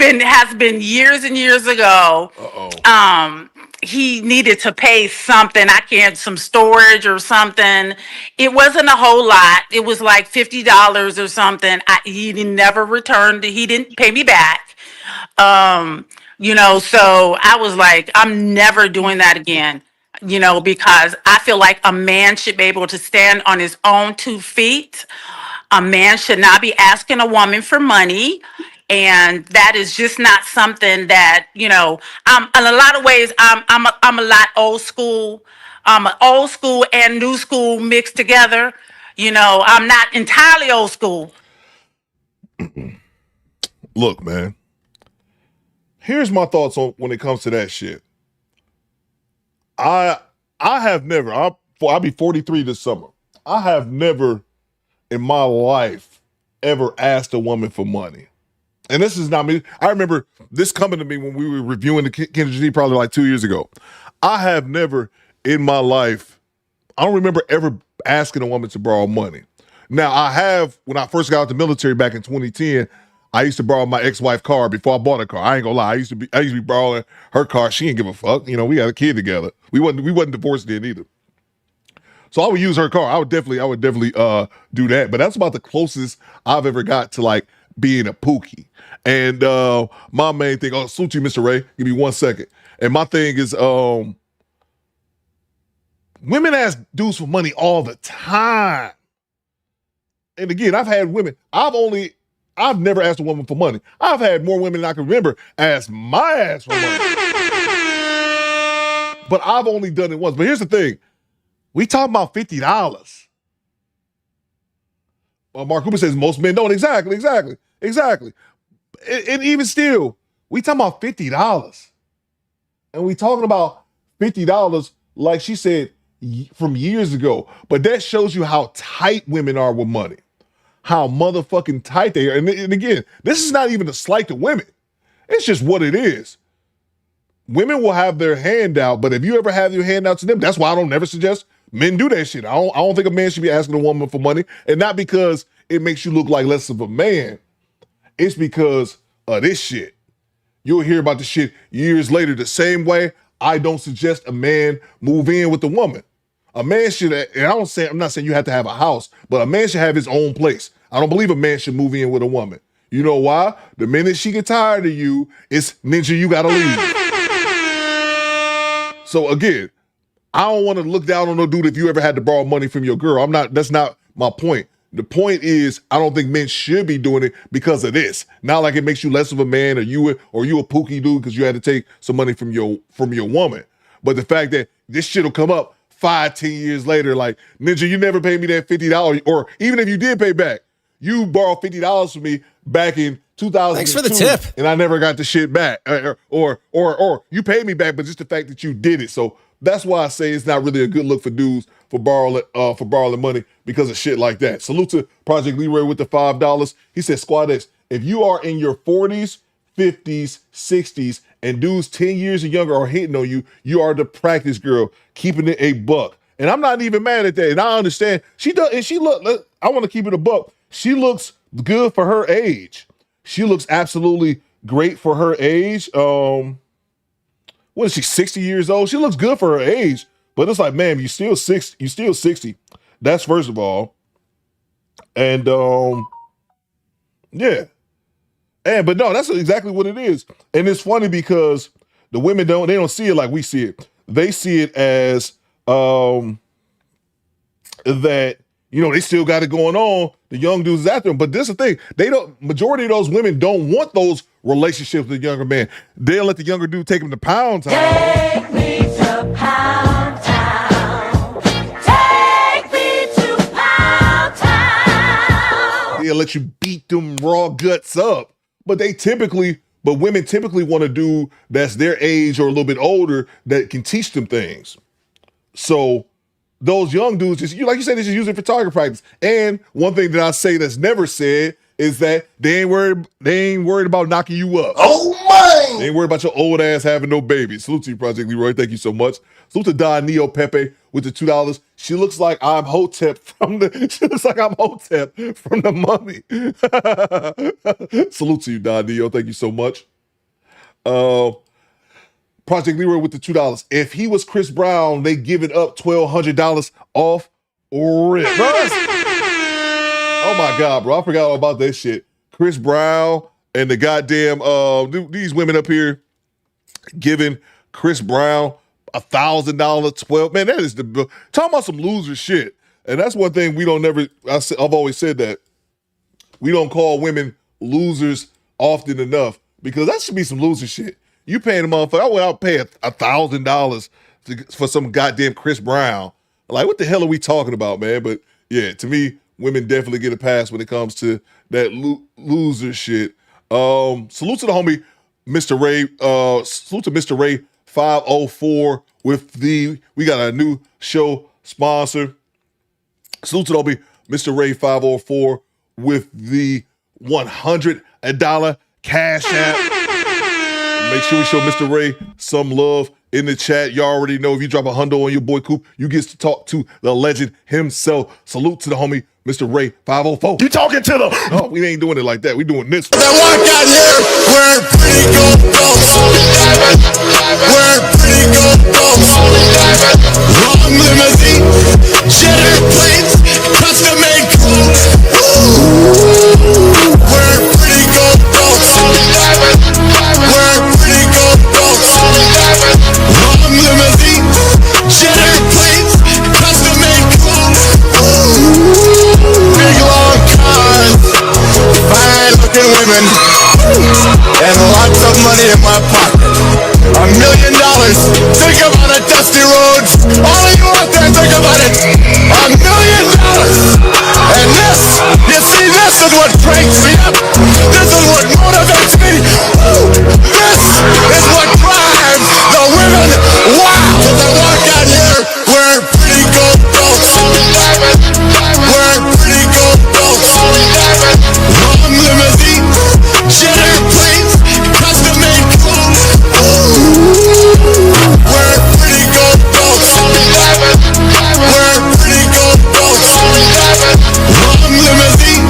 been years and years ago. He needed to pay something. Some storage or something. It wasn't a whole lot. It was like $50 or something. He never returned. He didn't pay me back. So I was like, I'm never doing that again. Because I feel like a man should be able to stand on his own 2 feet. A man should not be asking a woman for money. And that is just not something that, in a lot of ways, I'm a lot old school. I'm old school and new school mixed together. I'm not entirely old school. Look, man. Here's my thoughts on when it comes to that shit. I have never, I'll be 43 this summer. I have never in my life ever asked a woman for money. And this is not me. I remember this coming to me when we were reviewing the Kendrick G probably like 2 years ago. I have never in my life, I don't remember ever asking a woman to borrow money. Now, I have, when I first got out the military back in 2010, I used to borrow my ex-wife's car before I bought a car. I ain't gonna lie. I used to be borrowing her car. She didn't give a fuck. You know, we had a kid together. We wasn't divorced then either. So I would use her car. I would definitely do that. But that's about the closest I've ever got to like being a pookie. And my main thing, salute you, Mr. Ray. Give me 1 second. And my thing is, women ask dudes for money all the time. And again, I've had women, I've never asked a woman for money. I've had more women than I can remember ask my ass for money. But I've only done it once. But here's the thing. We talking about $50. Mark Cooper says most men don't. Exactly. And even still, we talking about $50. And we talking about $50, like she said, from years ago. But that shows you how tight women are with money. How motherfucking tight they are. And again, this is not even a slight to women. It's just what it is. Women will have their hand out, but if you ever have your hand out to them, that's why I don't never suggest men do that shit. I don't think a man should be asking a woman for money, and not because it makes you look like less of a man. It's because of this shit. You'll hear about the shit years later the same way I don't suggest a man move in with a woman. A man should, and I'm not saying you have to have a house, but a man should have his own place. I don't believe a man should move in with a woman. You know why? The minute she get tired of you, it's ninja, you gotta leave. So again, I don't want to look down on no dude if you ever had to borrow money from your girl. That's not my point. The point is, I don't think men should be doing it because of this. Not like it makes you less of a man or you a pookie dude because you had to take some money from your woman. But the fact that this shit will come up 5-10 years later, like, ninja, you never paid me that $50. Or even if you did pay back, you borrowed $50 from me back in 2002. Thanks for the tip. And I never got the shit back. Or you paid me back, but just the fact that you did it. So that's why I say it's not really a good look for dudes for borrowing money because of shit like that. Salute to Project Leroy with the $5. He said, Squad X, if you are in your 40s, 50s, 60s, and dudes 10 years or younger are hitting on you, you are the practice girl, keeping it a buck. And I'm not even mad at that. And I understand. She does, and I want to keep it a buck. She looks good for her age. She looks absolutely great for her age. What is she, 60 years old? She looks good for her age. But it's like, man, you still 60. That's first of all. And yeah. But no, that's exactly what it is. And it's funny because the women don't see it like we see it. They see it as that, you know, they still got it going on. The young dudes is after them. But this is the thing. Majority of those women don't want those relationships with the younger man. They'll let the younger dude take them to Pound Town. Take me to Pound Town. Take me to Pound Town. They'll let you beat them raw guts up. But women typically want a dude that's their age or a little bit older that can teach them things. So those young dudes, like you said, they just use it for target practice. And one thing that I say that's never said is that they ain't worried about knocking you up. Oh my! They ain't worried about your old ass having no babies. Salute to you, Project Leroy. Thank you so much. Salute to Don Neo Pepe with the $2. She looks like I'm Hotep from the Mummy. Salute to you, Don Neo. Thank you so much. Project Leroy with the $2. If he was Chris Brown, they give it up $1,200 off rip. Oh my God, bro. I forgot all about that shit. Chris Brown and the goddamn these women up here giving Chris Brown $1,000, man, that is talking about some loser shit. And that's one thing I've always said that we don't call women losers often enough because that should be some loser shit. You paying a motherfucker, I would out pay $1,000 for some goddamn Chris Brown. Like, what the hell are we talking about, man? But yeah, to me, women definitely get a pass when it comes to that loser shit. Salute to the homie, Mr. Ray. Salute to Mr. Ray 504 with we got a new show sponsor. Salute to the homie, Mr. Ray 504 with the $100 cash app. Make sure we show Mr. Ray some love in the chat. You already know if you drop a hundo on your boy Coop, you get to talk to the legend himself. Salute to the homie, Mr. Ray 504. You talking to the... No, we ain't doing it like that. We doing this. That walk out here wearing pretty gold belts. Wearing pretty gold belts. Long limousine, jet airplanes, custom made clothes. Wearing pretty gold belts. Wearing pretty gold belts. Long limousine, jet airplanes, custom made clothes. Big long cars, fine looking women, and lots of money in my pocket. $1 million. Think about it, dusty roads. All of you out there, think about it. $1 million. And this, you see, this is what cranks me up. This is what motivates me. This is what drives the women wild. As I walk out here wearing pretty gold belts. Wearing pretty gold belts. Long limousine, jet airplanes, custom made clothes. Wearing pretty gold belts. Wearing pretty gold belts. Long limousine,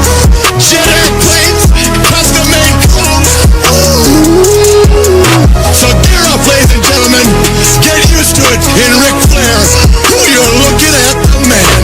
jet airplanes, custom made clothes. So gear up, ladies and gentlemen. Get used to it in Ric Flair. Who you're looking at, the man.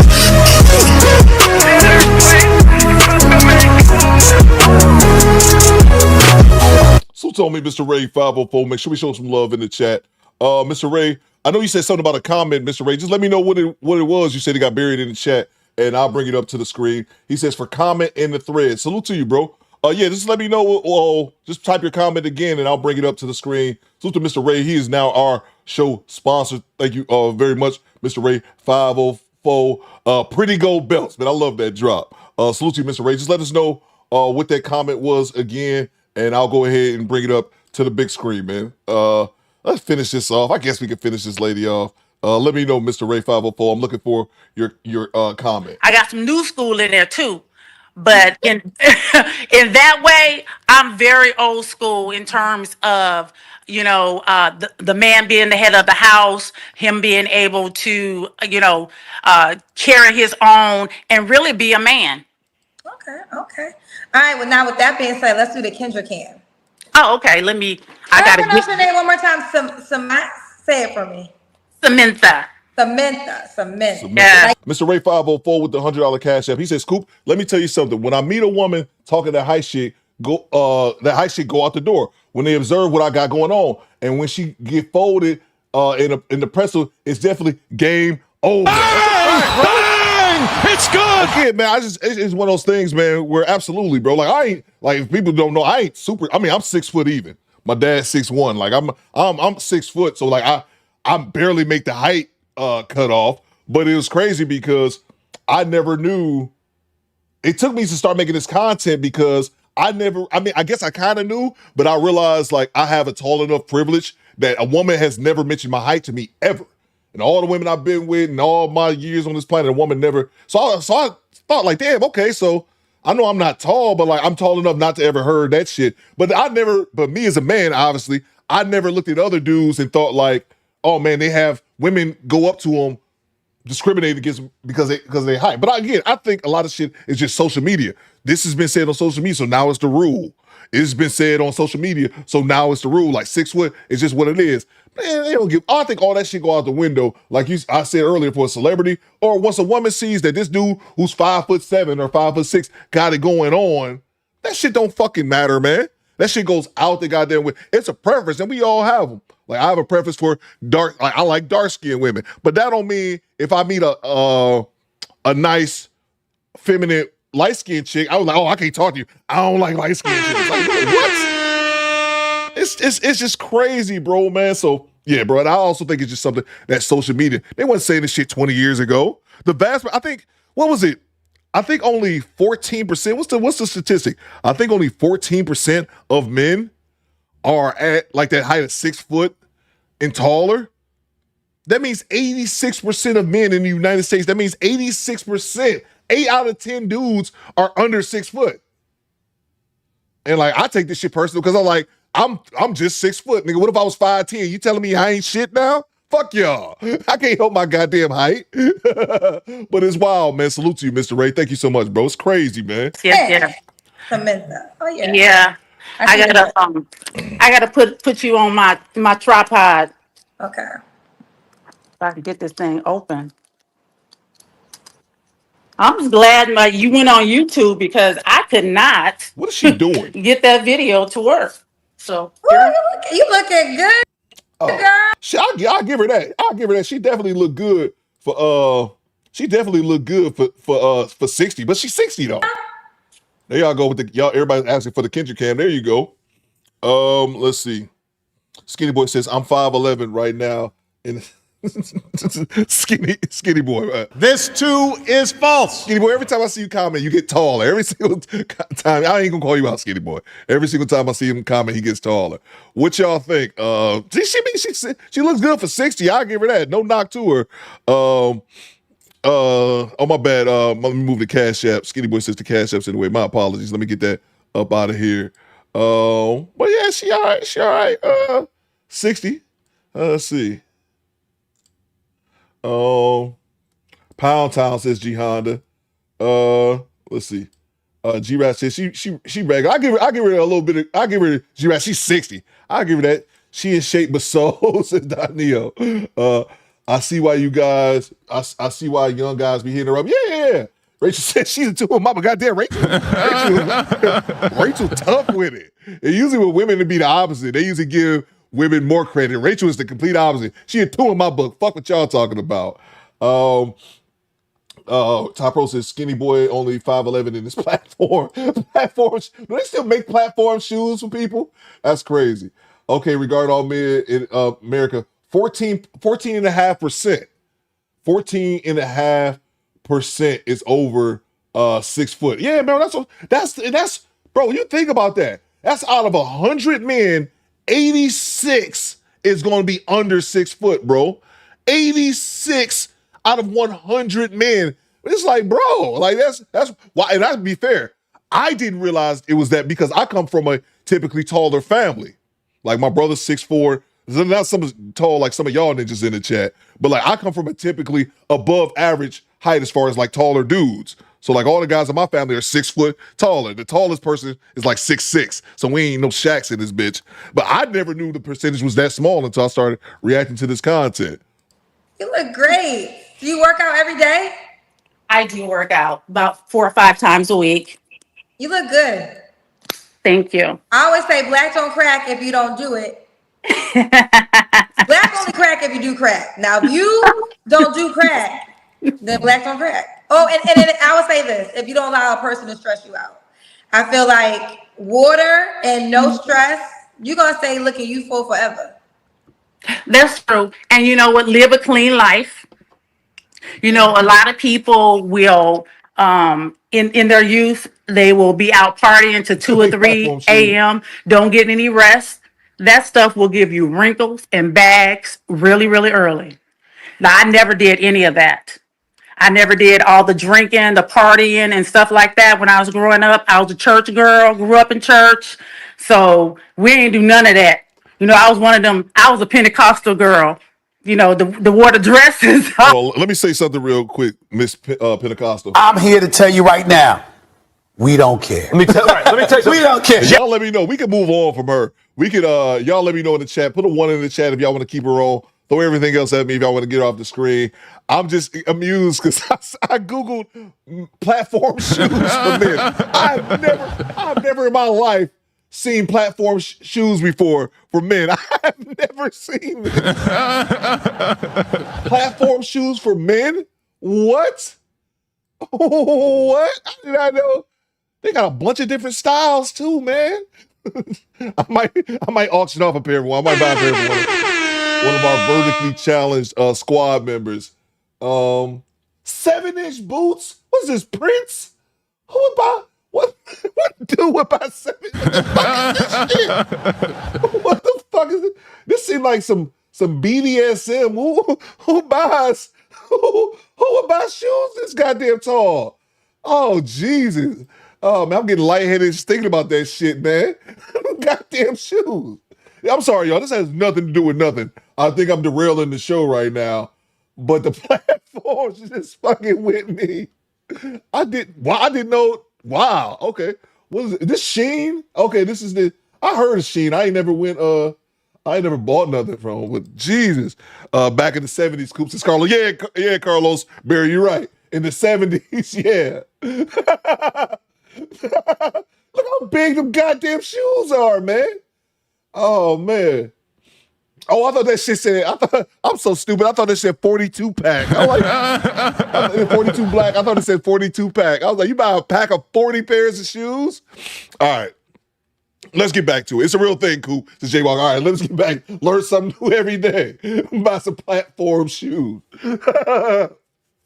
So told me, Mr. Ray 504, make sure we show some love in the chat. Mr. Ray, I know you said something about a comment, Mr. Ray. Just let me know what it was. You said it got buried in the chat, and I'll bring it up to the screen. He says, for comment in the thread. Salute to you, bro. Yeah, just let me know. Just type your comment again, and I'll bring it up to the screen. Salute to Mr. Ray. He is now our show sponsor. Thank you very much, Mr. Ray 504. Pretty gold belts, man. I love that drop. Salute to you, Mr. Ray. Just let us know what that comment was again, and I'll go ahead and bring it up to the big screen, man. Let's finish this off. I guess we can finish this lady off. Let me know, Mr. Ray 504. I'm looking for your comment. I got some new school in there too. But in in that way, I'm very old school in terms of, the man being the head of the house, him being able to, carry his own and really be a man. Okay. All right. Well, now with that being said, let's do the Kendrick can. Oh, okay. I gotta pronounce your name one more time. Say it for me. Samantha. Yeah. Mr. Ray 504 with the $100 cash app. He says, Coop, let me tell you something. When I meet a woman talking that high shit, go out the door. When they observe what I got going on, and when she get folded in the pretzel, it's definitely game over. Bang! It's good. Again, man, it's one of those things, man, where absolutely, bro. Like if people don't know, I ain't super. I mean, I'm 6 foot even. My dad's 6'1". Like I'm 6 foot, so like I barely make the height cut off. But it was crazy because I never knew. It took me to start making this content because I guess I kind of knew, but I realized like I have a tall enough privilege that a woman has never mentioned my height to me ever. And all the women I've been with and all my years on this planet, a woman never. So I thought like, damn, okay, so I know I'm not tall, but like I'm tall enough not to ever heard that shit. But me as a man, obviously, I never looked at other dudes and thought like, oh man, they have women go up to them, discriminate against them because they height. But again, I think a lot of shit is just social media. This has been said on social media, so now it's the rule. It's been said on social media, so now it's the rule. Like 6 foot is just what it is. Man, they don't give. I think all that shit go out the window. Like I said earlier, for a celebrity, or once a woman sees that this dude who's 5'7" or 5'6" got it going on, that shit don't fucking matter, man. That shit goes out the goddamn way. It's a preference, and we all have them. Like I have a preference for dark. Like I like dark skinned women, but that don't mean if I meet a nice, feminine, light skinned chick, I was like, oh, I can't talk to you. I don't like light skinned chicks. Like, what? It's just crazy, bro, man. So yeah, bro. And I also think it's just something that social media. They weren't saying this shit 20 years ago. I think what was it? I think only 14%. What's the statistic? I think only 14% of men are at like that height of 6 foot and taller. That means 86% of men in the United States. That means 86% 8 out of 10 dudes are under 6 foot. And like, I take this shit personal because I'm like, I'm just 6 foot, nigga. What if I was 5'10"? You telling me I ain't shit now? Fuck y'all. I can't help my goddamn height. But it's wild, man. Salute to you, Mr. Ray. Thank you so much, bro. It's crazy, man. Yeah. Samantha. Oh yeah. Yeah. I gotta put you on my tripod. Okay. If I can get this thing open. I'm just glad you went on YouTube because I could not. What is she doing? Get that video to work. So you looking good, girl. I'll give her that. I'll give her that. She definitely looked good for 60, but she's 60 though. There y'all go with everybody's asking for the Kendrick cam. There you go. Let's see. Skinny Boy says, I'm 5'11" right now. And skinny boy. Right? This too is false. Skinny Boy, every time I see you comment, you get taller. Every single time. I ain't gonna call you out, Skinny Boy. Every single time I see him comment, he gets taller. What y'all think? She looks good for 60. I'll give her that. No knock to her. Oh my bad. Let me move the Cash App. Skinny Boy says the Cash App's in the way. My apologies. Let me get that up out of here. But yeah, she all right. She all right. 60. Let's see. Pound Town says G Honda. Let's see. G-Rat says she regular. I give her a little bit. I give her G-Rat. She's 60. I give her that. She in shape, but so says Don Neo. I see why you guys. I see why young guys be hitting her up. Yeah. Rachel said she's a two mama. Goddamn, Rachel tough with it. And usually with women to be the opposite. They usually give women more credit. Rachel is the complete opposite. She a two in my book. Fuck what y'all talking about. Top Pro says Skinny Boy only 5'11" in this platform. Platforms. Do they still make platform shoes for people? That's crazy. Okay, regard all men in America. 14.5%. 14.5% is over 6 foot. Yeah, man, that's bro, you think about that. That's out of 100 men, 86 is going to be under 6 foot, bro. 86 out of 100 men. It's like, bro, like that's why. And I'd be fair, I didn't realize it was that because I come from a typically taller family. Like my brother's 6'4". Not some tall like some of y'all ninjas in the chat, but like I come from a typically above average height as far as like taller dudes. So like all the guys in my family are 6 foot taller. The tallest person is like 6'6". So we ain't no Shaqs in this bitch. But I never knew the percentage was that small until I started reacting to this content. You look great. Do you work out every day? I do work out about 4 or 5 times a week. You look good. Thank you. I always say black don't crack if you don't do it. Black only crack if you do crack. Now, if you don't do crack, then black don't crack. Oh, and I would say this: if you don't allow a person to stress you out, I feel like water and no stress, you're gonna stay looking youthful forever. That's true. And you know what? Live a clean life. You know, a lot of people will, in their youth, they will be out partying to 2 or 3 a.m. Don't get any rest. That stuff will give you wrinkles and bags really, really early. Now, I never did any of that. I never did all the drinking, the partying and stuff like that when I was growing up. I was a church girl, grew up in church. So we ain't do none of that. You know, I was one of them. I was a Pentecostal girl. You know, the wore the dresses. Well, let me say something real quick, Miss Pentecostal. I'm here to tell you right now, we don't care. Let me tell you something. We don't care. Y'all let me know. We can move on from her. We could, y'all let me know in the chat. Put a 1 in the chat if y'all want to keep her on. Throw everything else at me if y'all want to get her off the screen. I'm just amused because I Googled platform shoes for men. I've never in my life seen platform shoes before for men. I've never seen this. Platform shoes for men? What? What? How did I know? They got a bunch of different styles too, man. I might auction off a pair of one. I might buy a pair of one of our vertically challenged squad members. 7-inch boots? What's this, Prince? Who would buy what dude would buy 7-inch? What the fuck is this? This seems like some BDSM. Who would buy shoes this goddamn tall? Oh, Jesus. Oh, man, I'm getting lightheaded just thinking about that shit, man. Goddamn shoes. I'm sorry, y'all. This has nothing to do with nothing. I think I'm derailing the show right now. But the platforms just fucking with me. I didn't know. Wow. Okay. What is it? This Sheen? Okay, this is I heard of Sheen. I ain't never bought nothing from him, but Jesus. Back in the 70s, Coops and Carlos. Yeah, Carlos. Barry, you're right. In the 70s, yeah. Look how big them goddamn shoes are, man. Oh, man. Oh, I thought that shit said, I'm so stupid. I thought that said 42 pack. I was like, 42 black. I thought it said 42 pack. I was like, you buy a pack of 40 pairs of shoes? All right. Let's get back to it. It's a real thing, Coop. It's J-Walk. All right, let's get back. Learn something new every day. Buy some platform shoes.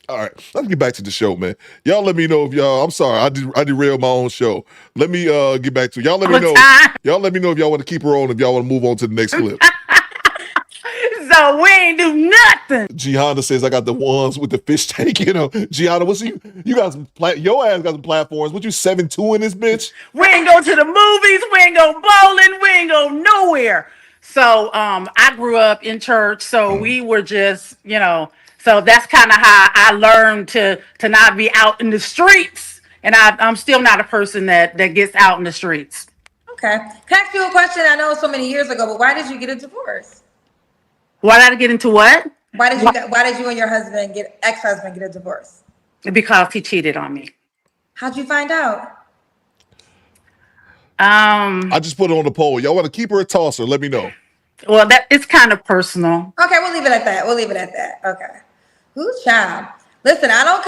All right, let's get back to the show, man. Y'all let me know if y'all, I'm sorry, I derailed my own show. Let me get back to it. Y'all let me know. Y'all let me know if y'all want to keep her on, if y'all want to move on to the next clip. So we ain't do nothing. Gianna says I got the ones with the fish tank, you know. Gianna, what's you got some your ass got some platforms. What you 7'2" in this bitch? We ain't go to the movies, we ain't go bowling, we ain't go nowhere. So I grew up in church, so we were just, so that's kind of how I learned to not be out in the streets. And I'm still not a person that gets out in the streets. Okay. Can I ask you a question? I know so many years ago, but why did you get a divorce? Why did I get into what? Why did you and your ex-husband get a divorce? Because he cheated on me. How'd you find out? I just put it on the poll. Y'all want to keep her a tosser? Let me know. Well, it's kind of personal. Okay, we'll leave it at that. Okay. Who's child? Listen, I don't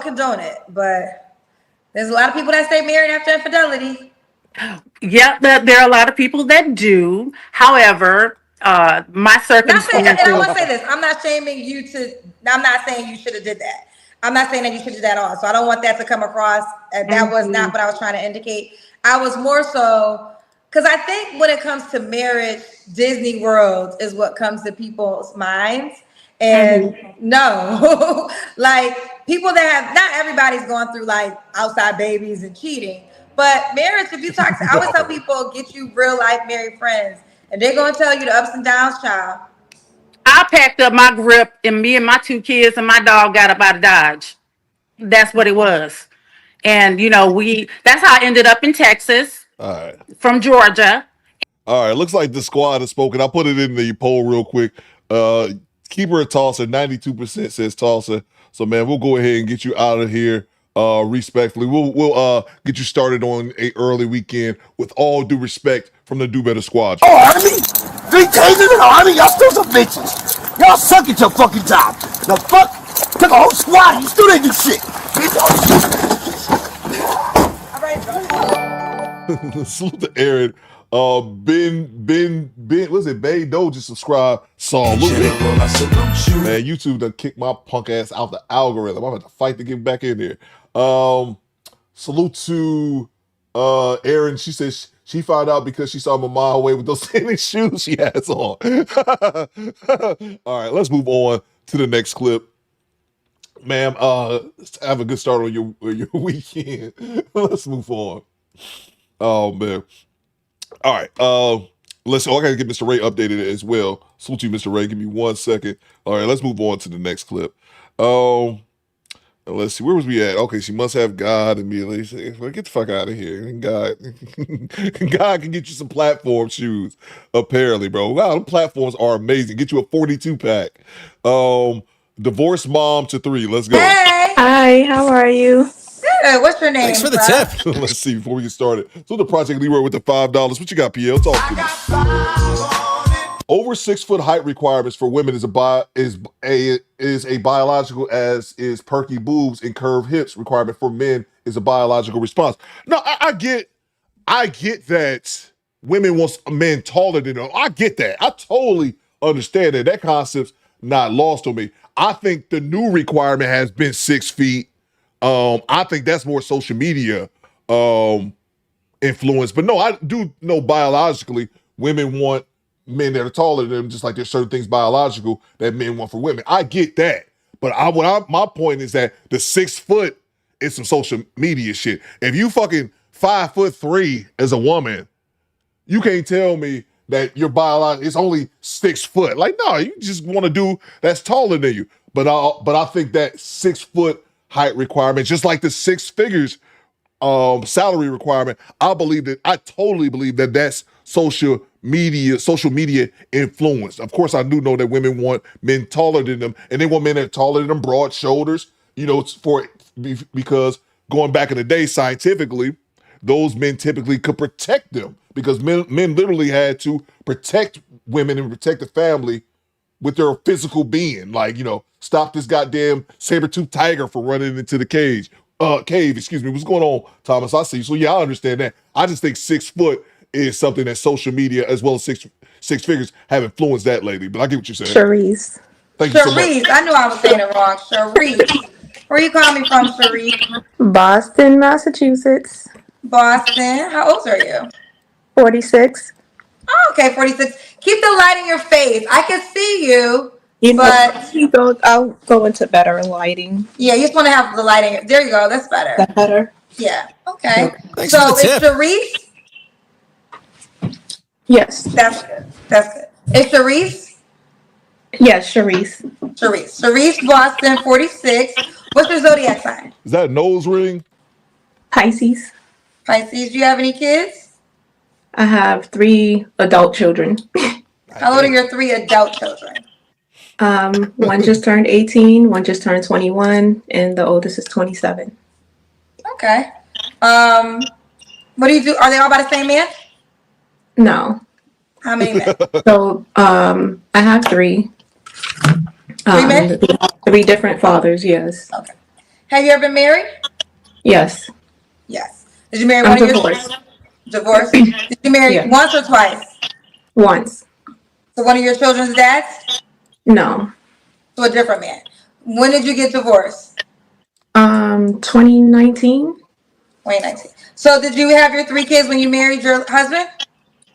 condone it. But there's a lot of people that stay married after infidelity. Yeah, there are a lot of people that do. However, my circumstances. And I want to say this: I'm not shaming you I'm not saying you should have did that. I'm not saying that you should do that at all. So I don't want that to come across. That was not what I was trying to indicate. I was more so because I think when it comes to marriage, Disney World is what comes to people's minds. And no, like people that have, not everybody's going through like outside babies and cheating. But marriage, if you talk to, I always tell people, get you real life married friends, and they're going to tell you the ups and downs, child. I packed up my grip, and me and my 2 kids and my dog got up out of Dodge. That's what it was. And, that's how I ended up in Texas. All right. From Georgia. All right. Looks like the squad has spoken. I'll put it in the poll real quick. Keep her a tosser. 92% says tosser. So, man, we'll go ahead and get you out of here. Respectfully, we'll get you started on a early weekend with all due respect from the Do Better Squad. Oh, Army? 3 tasers in the Army? Y'all still some bitches. Y'all suck at your fucking job. The fuck? Took a whole squad. You still didn't do shit. Salute to Aaron. Ben, what's it? Bay Doe just subscribed. Salute. Man, YouTube done kicked my punk ass out the algorithm. I'm going to fight to get back in there. Salute to Aaron. She says she found out because she saw my mile away with those tennis shoes she has on. All right, let's move on to the next clip. Ma'am, have a good start on your weekend. Let's move on. Oh, man. All right. I gotta get Mr. Ray updated as well. Salute you, Mr. Ray. Give me 1 second. All right, let's move on to the next clip. Let's see. Where was we at? Okay, she must have God immediately. Well, get the fuck out of here. God can get you some platform shoes, apparently, bro. Wow, them platforms are amazing. Get you a 42 pack. Divorced mom to 3. Let's go. Hey. Hi, how are you? Good. What's your name? Thanks for the tip. Let's see before we get started. So the Project Leroy with the $5. What you got, PL? Talk to me. Over 6 foot height requirements for women is a biological, as is perky boobs and curved hips. Requirement for men is a biological response. No, I get that women want men taller than them. I get that. I totally understand that. That concept's not lost on me. I think the new requirement has been 6 feet. I think that's more social media influence. But no, I do know biologically women want men that are taller than them, just like there's certain things biological that men want for women. I get that. But my point is that the 6 foot it's some social media shit. If you fucking 5'3" as a woman, you can't tell me that your biology is only 6 foot. Like, no, you just want to do that's taller than you. But I think that 6 foot height requirement, just like the 6 figures salary requirement, I totally believe that that's social media influence. Of course, I do know that women want men taller than them, and they want men that are taller than them, broad shoulders. You know, because going back in the day, scientifically, those men typically could protect them because men literally had to protect women and protect the family with their physical being. Like, you know, stop this goddamn saber-toothed tiger from running into the cave. Excuse me. What's going on, Thomas? I see. So yeah, I understand that. I just think 6 foot is something that social media as well as six figures have influenced that lately. But I get what you're saying. Sharice. Thank you so much. Sharice. I knew I was saying it wrong. Sharice. Where you calling me from, Sharice? Boston, Massachusetts. Boston. How old are you? 46. Oh, okay, 46. Keep the light in your face. I can see you. I'll go into better lighting. Yeah, you just want to have the lighting. There you go. That's better. That's better. Yeah. Okay. Thanks so for the tip. it's Sharice? Yes. That's good. That's good. It's Sharice? Yes, Sharice. Sharice Boston, 46. What's your zodiac sign? Is that a nose ring? Pisces. Pisces. Do you have any kids? I have 3 adult children. How old are your 3 adult children? One just turned 18, one just turned 21, and the oldest is 27. Okay. What do you do? Are they all by the same man? No. How many men? So I have 3. 3 men? 3 different fathers, yes. Okay. Have you ever been married? Yes. Yes. Did you marry I'm one of divorced. your divorced? Did you marry Yeah. once or twice? Once. So one of your children's dads? No. To a different man. When did you get divorced? 2019. 2019. So did you have your 3 kids when you married your husband?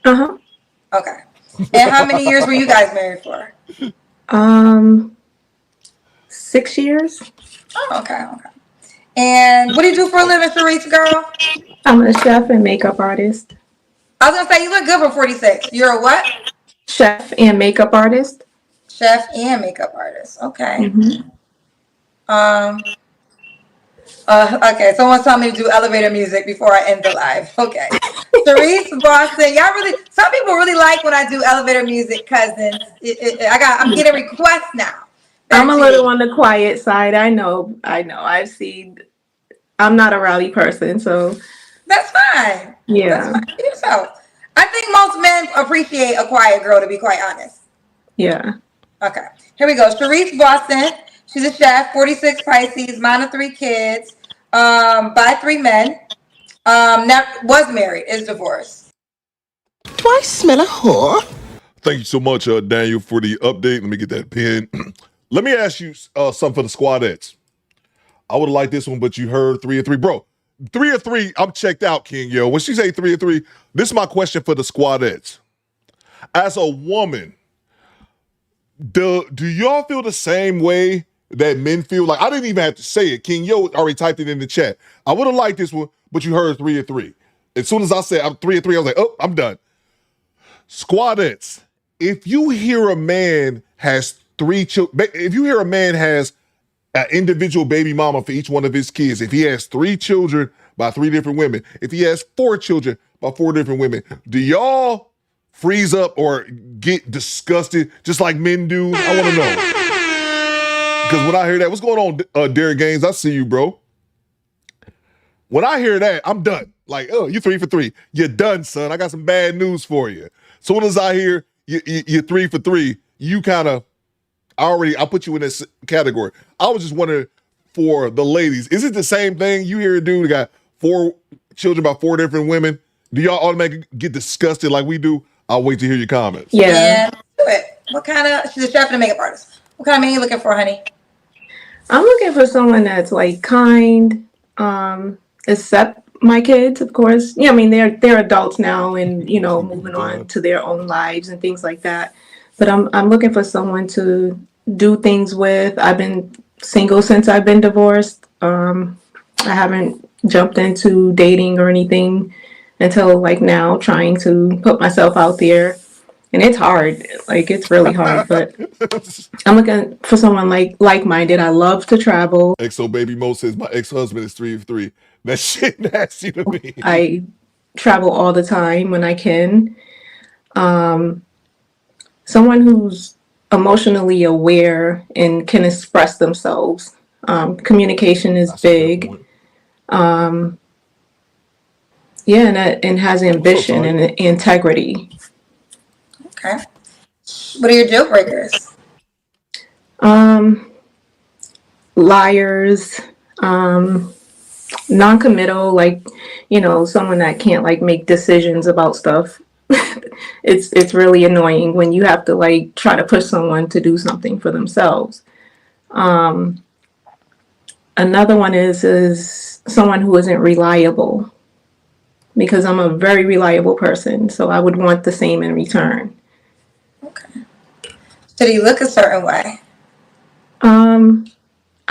Uh-huh. Okay. And how many years were you guys married for? 6 years. Oh, okay. And what do you do for a living, Sharice, girl? I'm a chef and makeup artist. I was gonna say you look good for 46. You're a what? Chef and makeup artist. Chef and makeup artist. Okay. Okay. Someone's telling me to do elevator music before I end the live. Okay. Sharice Boston. Some people really like when I do elevator music, cousins. I'm getting requests now. I'm a little on the quiet side. I know. I've seen. I'm not a rowdy person, so. That's fine. Yeah. That's fine. So, I think most men appreciate a quiet girl, to be quite honest. Yeah. Okay. Here we go. Sharice Boston. She's a chef, 46 Pisces, mom of 3 kids, by 3 men. Was married, is divorced. Do I smell a whore? Thank you so much, Daniel, for the update. Let me get that pen. Let me ask you something for the squadettes. I would have liked this one, but you heard 3 or 3. Bro, 3 or 3, I'm checked out, King. Yo, when she say 3 or 3, this is my question for the squadettes. As a woman, do y'all feel the same way that men feel? Like, I didn't even have to say it. King Yo already typed it in the chat. I would have liked this one, but you heard 3 or 3. As soon as I said I'm 3 or 3, I was like, oh, I'm done. Squadettes, if you hear a man has 3 children, if you hear a man has an individual baby mama for each one of his kids, if he has 3 children by 3 different women, if he has 4 children by 4 different women, do y'all freeze up or get disgusted just like men do? I want to know. Because when I hear that, what's going on, Derek Gaines? I see you, bro. When I hear that, I'm done. Like, oh, you 3 for 3. You're done, son. I got some bad news for you. Soon as I hear you're 3 for 3, you kind of, I put you in this category. I was just wondering for the ladies, is it the same thing? You hear a dude who got 4 children by 4 different women. Do y'all automatically get disgusted like we do? I'll wait to hear your comments. Yeah. Do it. What kind of, she's a chef and a makeup artist. What kind of man you looking for, honey? I'm looking for someone that's like kind, except my kids, of course. Yeah, I mean they're adults now and moving on to their own lives and things like that. But I'm looking for someone to do things with. I've been single since I've been divorced. I haven't jumped into dating or anything until like now, trying to put myself out there. And it's hard. Like, it's really hard, but I'm looking for someone like-minded. I love to travel. XO Baby Mo says my ex-husband is 3 of 3. That shit nasty to me. I travel all the time when I can. Someone who's emotionally aware and can express themselves. Communication is big. And has ambition and integrity. Okay. What are your deal breakers? Liars, non-committal, like, someone that can't like make decisions about stuff. It's really annoying when you have to like try to push someone to do something for themselves. Another one is someone who isn't reliable, because I'm a very reliable person, so I would want the same in return. Okay. Should he look a certain way?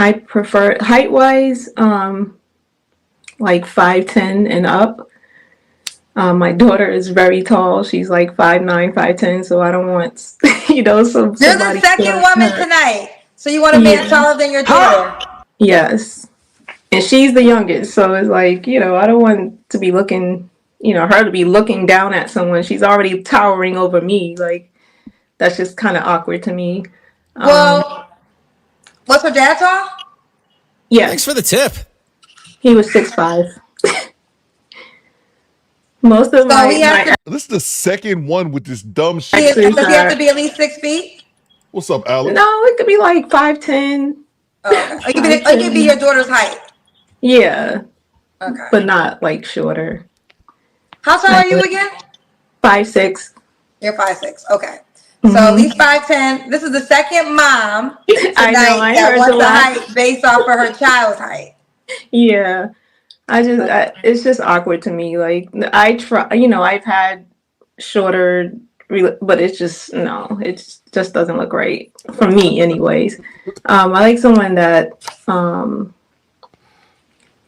I prefer height-wise, like 5'10" and up. My daughter is very tall. She's like 5'9", 5'10", so I don't want, You're the second woman tonight, so you want a man taller than your daughter. Yes. And she's the youngest, so it's like, I don't want to be looking, her to be looking down at someone. She's already towering over me. Like, that's just kind of awkward to me. Well, was her dad tall? Yeah. Thanks for the tip. He was 6'5". Most of This is the second one with this dumb shit. Does he have to be at least 6 feet? What's up, Alex? No, it could be like 5'10". Okay. It could be your daughter's height. Yeah. Okay. But not like shorter. How tall are you again? 5'6". You're 5'6". Okay. So at least 5'10". This is the second mom tonight that wants the height based off of her child's height. Yeah. It's just awkward to me. Like, I try, I've had shorter, but it's just, no, it just doesn't look right for me anyways. I like someone that,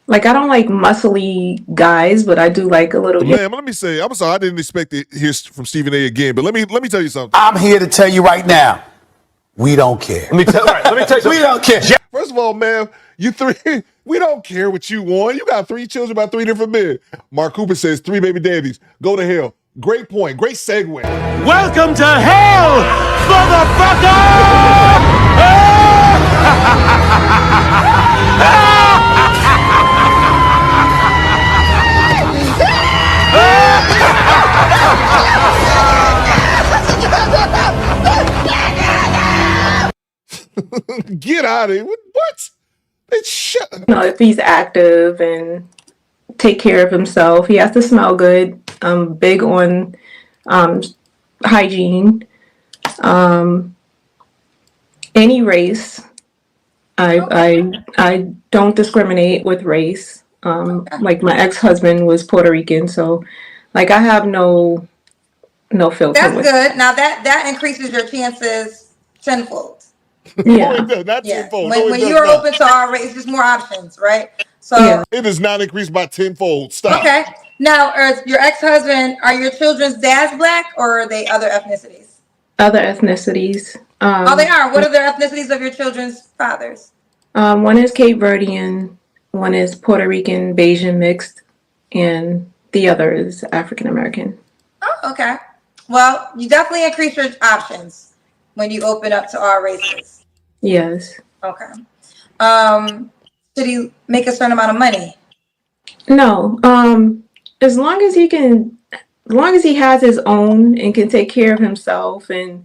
like, I don't like muscly guys, but I do like a little. Man, let me say, I'm sorry, I didn't expect to hear from Stephen A. again, but let me tell you something. I'm here to tell you right now, we don't care. Let me tell you something. We don't care. First of all, man, you three, we don't care what you want. You got 3 children by 3 different men. Mark Cooper says 3 baby daddies. Go to hell. Great point. Great segue. Welcome to hell, Get out of here. What? If he's active and take care of himself, he has to smell good. I'm big on hygiene. Any race. I don't discriminate with race. Like, my ex-husband was Puerto Rican, so like I have no filter. That's good. Now that increases your chances tenfold. Yeah. Not tenfold. When you're open to our race, there's more options, right? So it does not increase by tenfold. Stop. Okay. Now, your ex-husband, are your children's dads black, or are they other ethnicities? Other ethnicities. They are. What are the ethnicities of your children's fathers? One is Cape Verdean, one is Puerto Rican, Bayesian mixed, and the other is African American. Oh, okay. Well, you definitely increase your options when you open up to all races. Yes. Okay. Did he make a certain amount of money? No. As long as he has his own and can take care of himself, and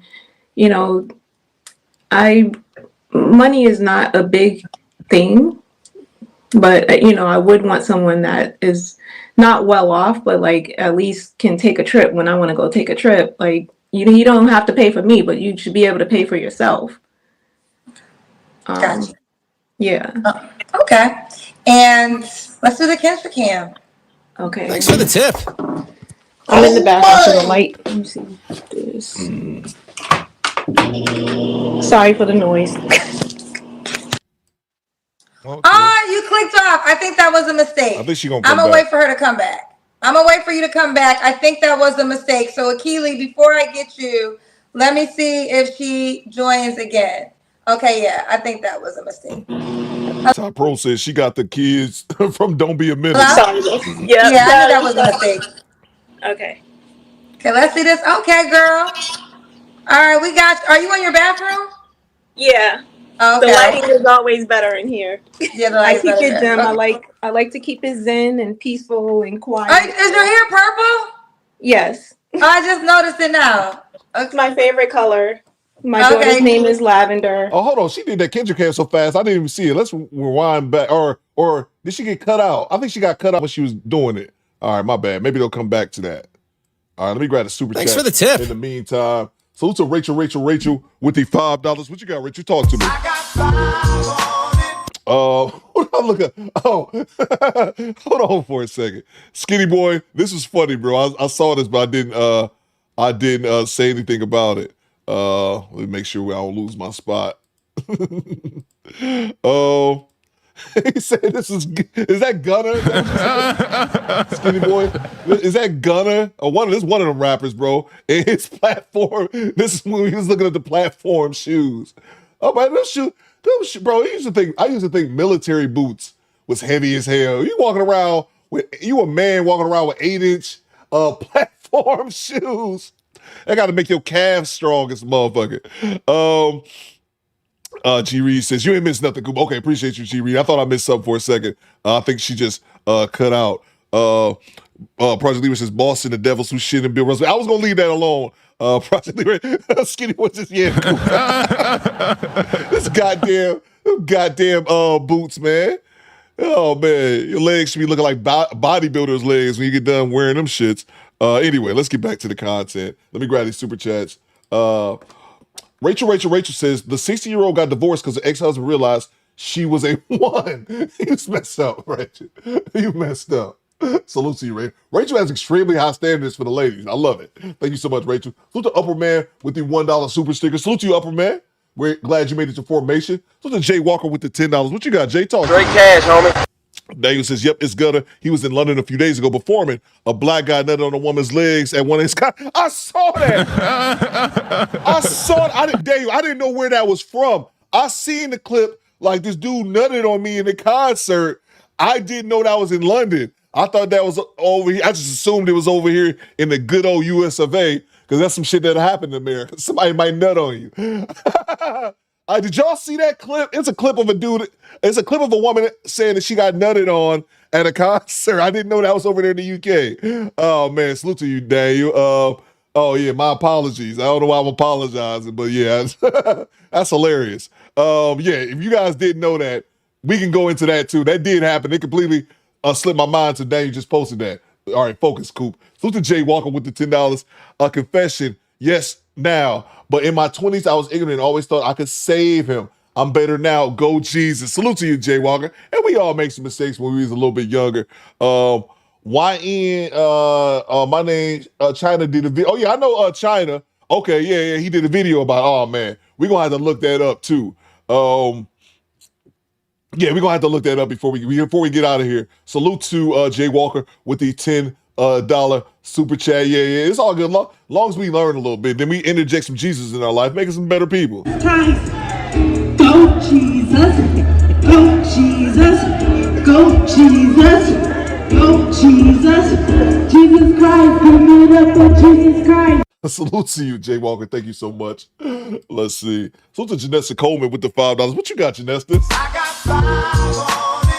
money is not a big thing, but I would want someone that is not well off, but like at least can take a trip when I want to go take a trip. Like, you don't have to pay for me, but you should be able to pay for yourself. Gotcha. Yeah. Okay. And let's do the Kendrick cam. Okay. Thanks for the tip. I'm in the bathroom, so the light. Let me see this. Sorry for the noise. Okay. Oh, you clicked off. I think that was a mistake. I think she gonna I'm come gonna back. wait for her to come back. I'm gonna wait for you to come back. I think that was a mistake. So Akili, before I get you, let me see if she joins again. Okay, yeah, I think that was a mistake. Top Pro says she got the kids from Don't Be a Menace. Hello? Yeah, I knew that was a mistake. Okay. Okay, let's see this. Okay, girl. All right, we got. Are you in your bathroom? Yeah. Okay. The lighting is always better in here. Yeah, the I lighting's keep better it there. dim. Okay. I like to keep it zen and peaceful and quiet. Is your hair purple? Yes. I just noticed it now. It's my favorite color. My daughter's name is Lavender. Oh, hold on. She did that Kendrick hair so fast. I didn't even see it. Let's rewind back. Or did she get cut out? I think she got cut out when she was doing it. All right, my bad. Maybe they'll come back to that. All right, let me grab the super Thanks chat. for the tip. In the meantime, salute to Rachel with the $5. What you got, Rachel? Talk to me. What I look at? Oh, hold on for a second. Skinny boy, this is funny, bro. I saw this, but I didn't say anything about it. Let me make sure I don't lose my spot. Oh, he said this is that Gunner? Is that Skinny boy? Is that Gunner? One of them rappers, bro. And his platform. This is when he was looking at the platform shoes. Oh man, those shoes, bro. I used to think military boots was heavy as hell. You a man walking around with 8-inch platform shoes. That got to make your calves strong as a motherfucker. G Reed says you ain't missed nothing, Coop. Okay, appreciate you, G Reed. I thought I missed something for a second. I think she just cut out. Project Leader says Boston, the Devils who shit and Bill Russell. I was gonna leave that alone. Project Leader, Skinny was just Coop. This goddamn boots, man. Oh man, your legs should be looking like bodybuilders' legs when you get done wearing them shits. Anyway, let's get back to the content. Let me grab these super chats. Rachel says the 60-year-old got divorced because the ex-husband realized she was a one. You messed up, Rachel. You messed up. Salute to you, Rachel. Rachel has extremely high standards for the ladies. I love it. Thank you so much, Rachel. Salute to Upper Man with the $1 super sticker. Salute to you, Upper Man. We're glad you made it to formation. Salute to Jay Walker with the $10. What you got, Jay? Talk. Straight cash, homie. Daniel says, yep, it's Gunner. He was in London a few days ago performing. A black guy nutted on a woman's legs at one of his I saw that. I saw it. Daniel, I didn't know where that was from. I seen the clip like this dude nutted on me in the concert. I didn't know that was in London. I thought that was over here. I just assumed it was over here in the good old US of A because that's some shit that happened in America. Somebody might nut on you. Did y'all see that clip? It's a clip of a dude. It's a clip of a woman saying that she got nutted on at a concert. I didn't know that was over there in the UK. Oh man, salute to you, Daniel. Oh yeah, my apologies. I don't know why I'm apologizing, but yeah, that's hilarious. Yeah, if you guys didn't know that, we can go into that too. That did happen. It completely slipped my mind today. You just posted that. All right, focus, Coop. Salute to Jay Walker with the $10. A confession. Yes, now. But in my 20s, I was ignorant and always thought I could save him. I'm better now. Go Jesus. Salute to you, Jay Walker. And we all make some mistakes when we was a little bit younger. YN, my name, China did a video. Oh, yeah, I know China. Okay, yeah, he did a video about, oh, man. We're going to have to look that up, too. Yeah, we're going to have to look that up before we get out of here. Salute to Jay Walker with the $10 super chat. Yeah, it's all good. Long as we learn a little bit, then we interject some Jesus in our life, making some better people. Go Jesus, go Jesus, go Jesus, go Jesus, Jesus Christ, give it up for Jesus Christ. Salute to you, Jay Walker. Thank you so much. Let's see. Salute to Janessa Coleman with the $5. What you got, Janessa?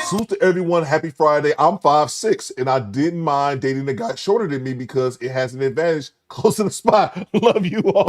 Salute to everyone. Happy Friday. I'm 5'6", and I didn't mind dating a guy shorter than me because it has an advantage close to the spot. Love you all.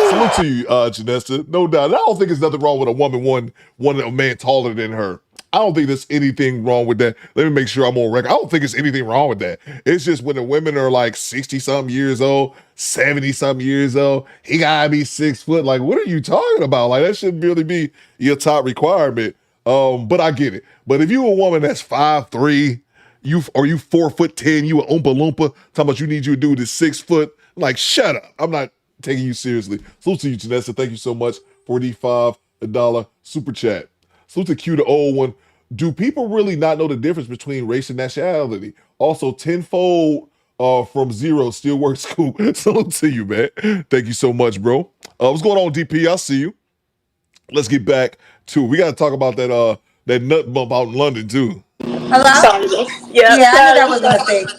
Salute to you, Janessa. No doubt. I don't think there's nothing wrong with a woman wanting a man taller than her. I don't think there's anything wrong with that. Let me make sure I'm on record. I don't think there's anything wrong with that. It's just when the women are like 60-something years old, 70-something years old, he gotta be 6 foot. Like, what are you talking about? Like, that shouldn't really be your top requirement. But I get it. But if you a woman that's 5'3", you 4'10", you a oompa loompa, talking about you need you to do this 6 foot, like, shut up. I'm not taking you seriously. Salute to you, Janessa. Thank you so much for the $5 $1 super chat. Salute to Q, the old one. Do people really not know the difference between race and nationality? Also, tenfold from zero still works cool. Salute to you, man. Thank you so much, bro. What's going on, DP? I see you. Let's get back to it. We got to talk about that nut bump out in London, too. Hello? Sorry. Yeah, I knew that was a mistake.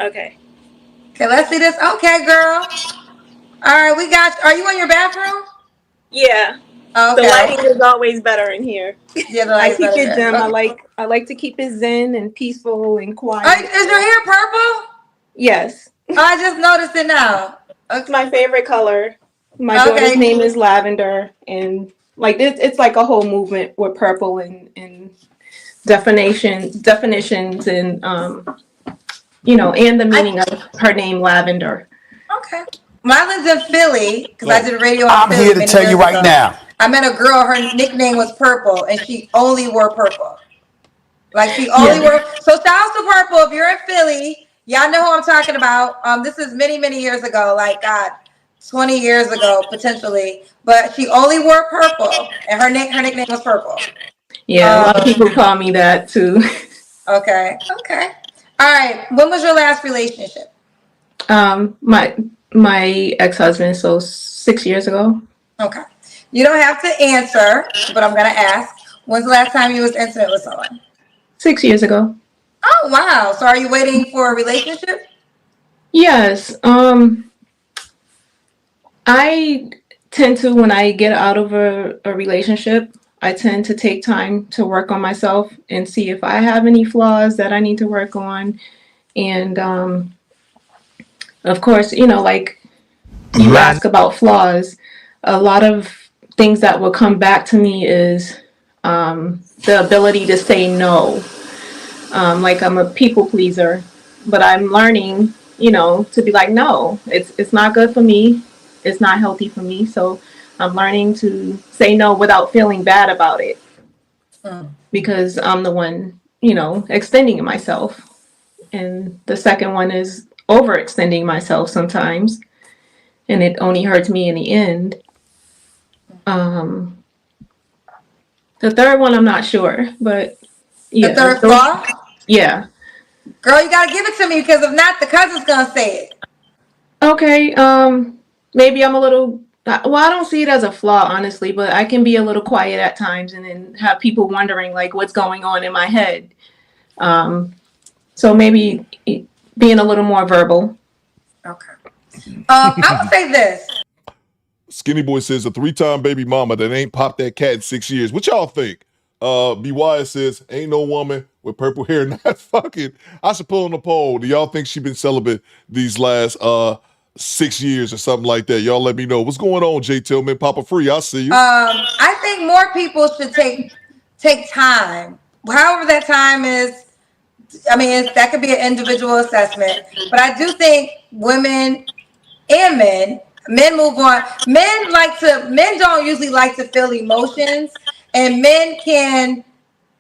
Okay. Okay, let's see this. Okay, girl. All right, we got. Are you in your bathroom? Yeah. Okay. The lighting is always better in here. Yeah, the I lighting's keep better it there. dim. Okay. I like to keep it zen and peaceful and quiet. Is your hair purple? Yes. I just noticed it now. It's my favorite color. My daughter's name is Lavender, and like it's like a whole movement with purple and definitions and and the meaning of her name, Lavender. Okay. When I lived in Philly, because I did radio in I'm Philly here to many tell you years right ago, now. I met a girl, her nickname was Purple, and she only wore purple. Like, she only wore. So, shout out to Purple. If you're in Philly, y'all know who I'm talking about. This is many, many years ago. Like, God, 20 years ago, potentially. But she only wore purple, and her nickname was Purple. Yeah, a lot of people call me that, too. Okay. All right. When was your last relationship? My ex-husband, so 6 years ago. Okay. You don't have to answer, but I'm gonna ask. When's the last time you was intimate with someone? 6 years ago. Oh wow! So are you waiting for a relationship? Yes. I tend to, when I get out of a relationship, I tend to take time to work on myself and see if I have any flaws that I need to work on. And of course, like you ask about flaws, a lot of things that will come back to me is the ability to say no. Like I'm a people pleaser, but I'm learning, to be like, no, it's not good for me. It's not healthy for me. So I'm learning to say no without feeling bad about it, because I'm the one, extending myself. And the second one is overextending myself sometimes, and it only hurts me in the end. The third one, I'm not sure, but yeah. The third flaw? Yeah. Girl, you gotta give it to me, because if not, the cousin's gonna say it. Okay. Maybe I'm a little. Well, I don't see it as a flaw, honestly, but I can be a little quiet at times, and then have people wondering like what's going on in my head. So maybe being a little more verbal. Okay. I would say this. Skinny Boy says a 3-time baby mama that ain't popped that cat in 6 years. What y'all think? B. Wise says ain't no woman with purple hair not fucking. I should pull on the poll. Do y'all think she been celibate these last 6 years or something like that? Y'all let me know. What's going on, Jay Tillman? Papa Free, I see you. I think more people should take time. However that time is. I mean, that could be an individual assessment, but I do think women and men move on. Men don't usually like to feel emotions, and men can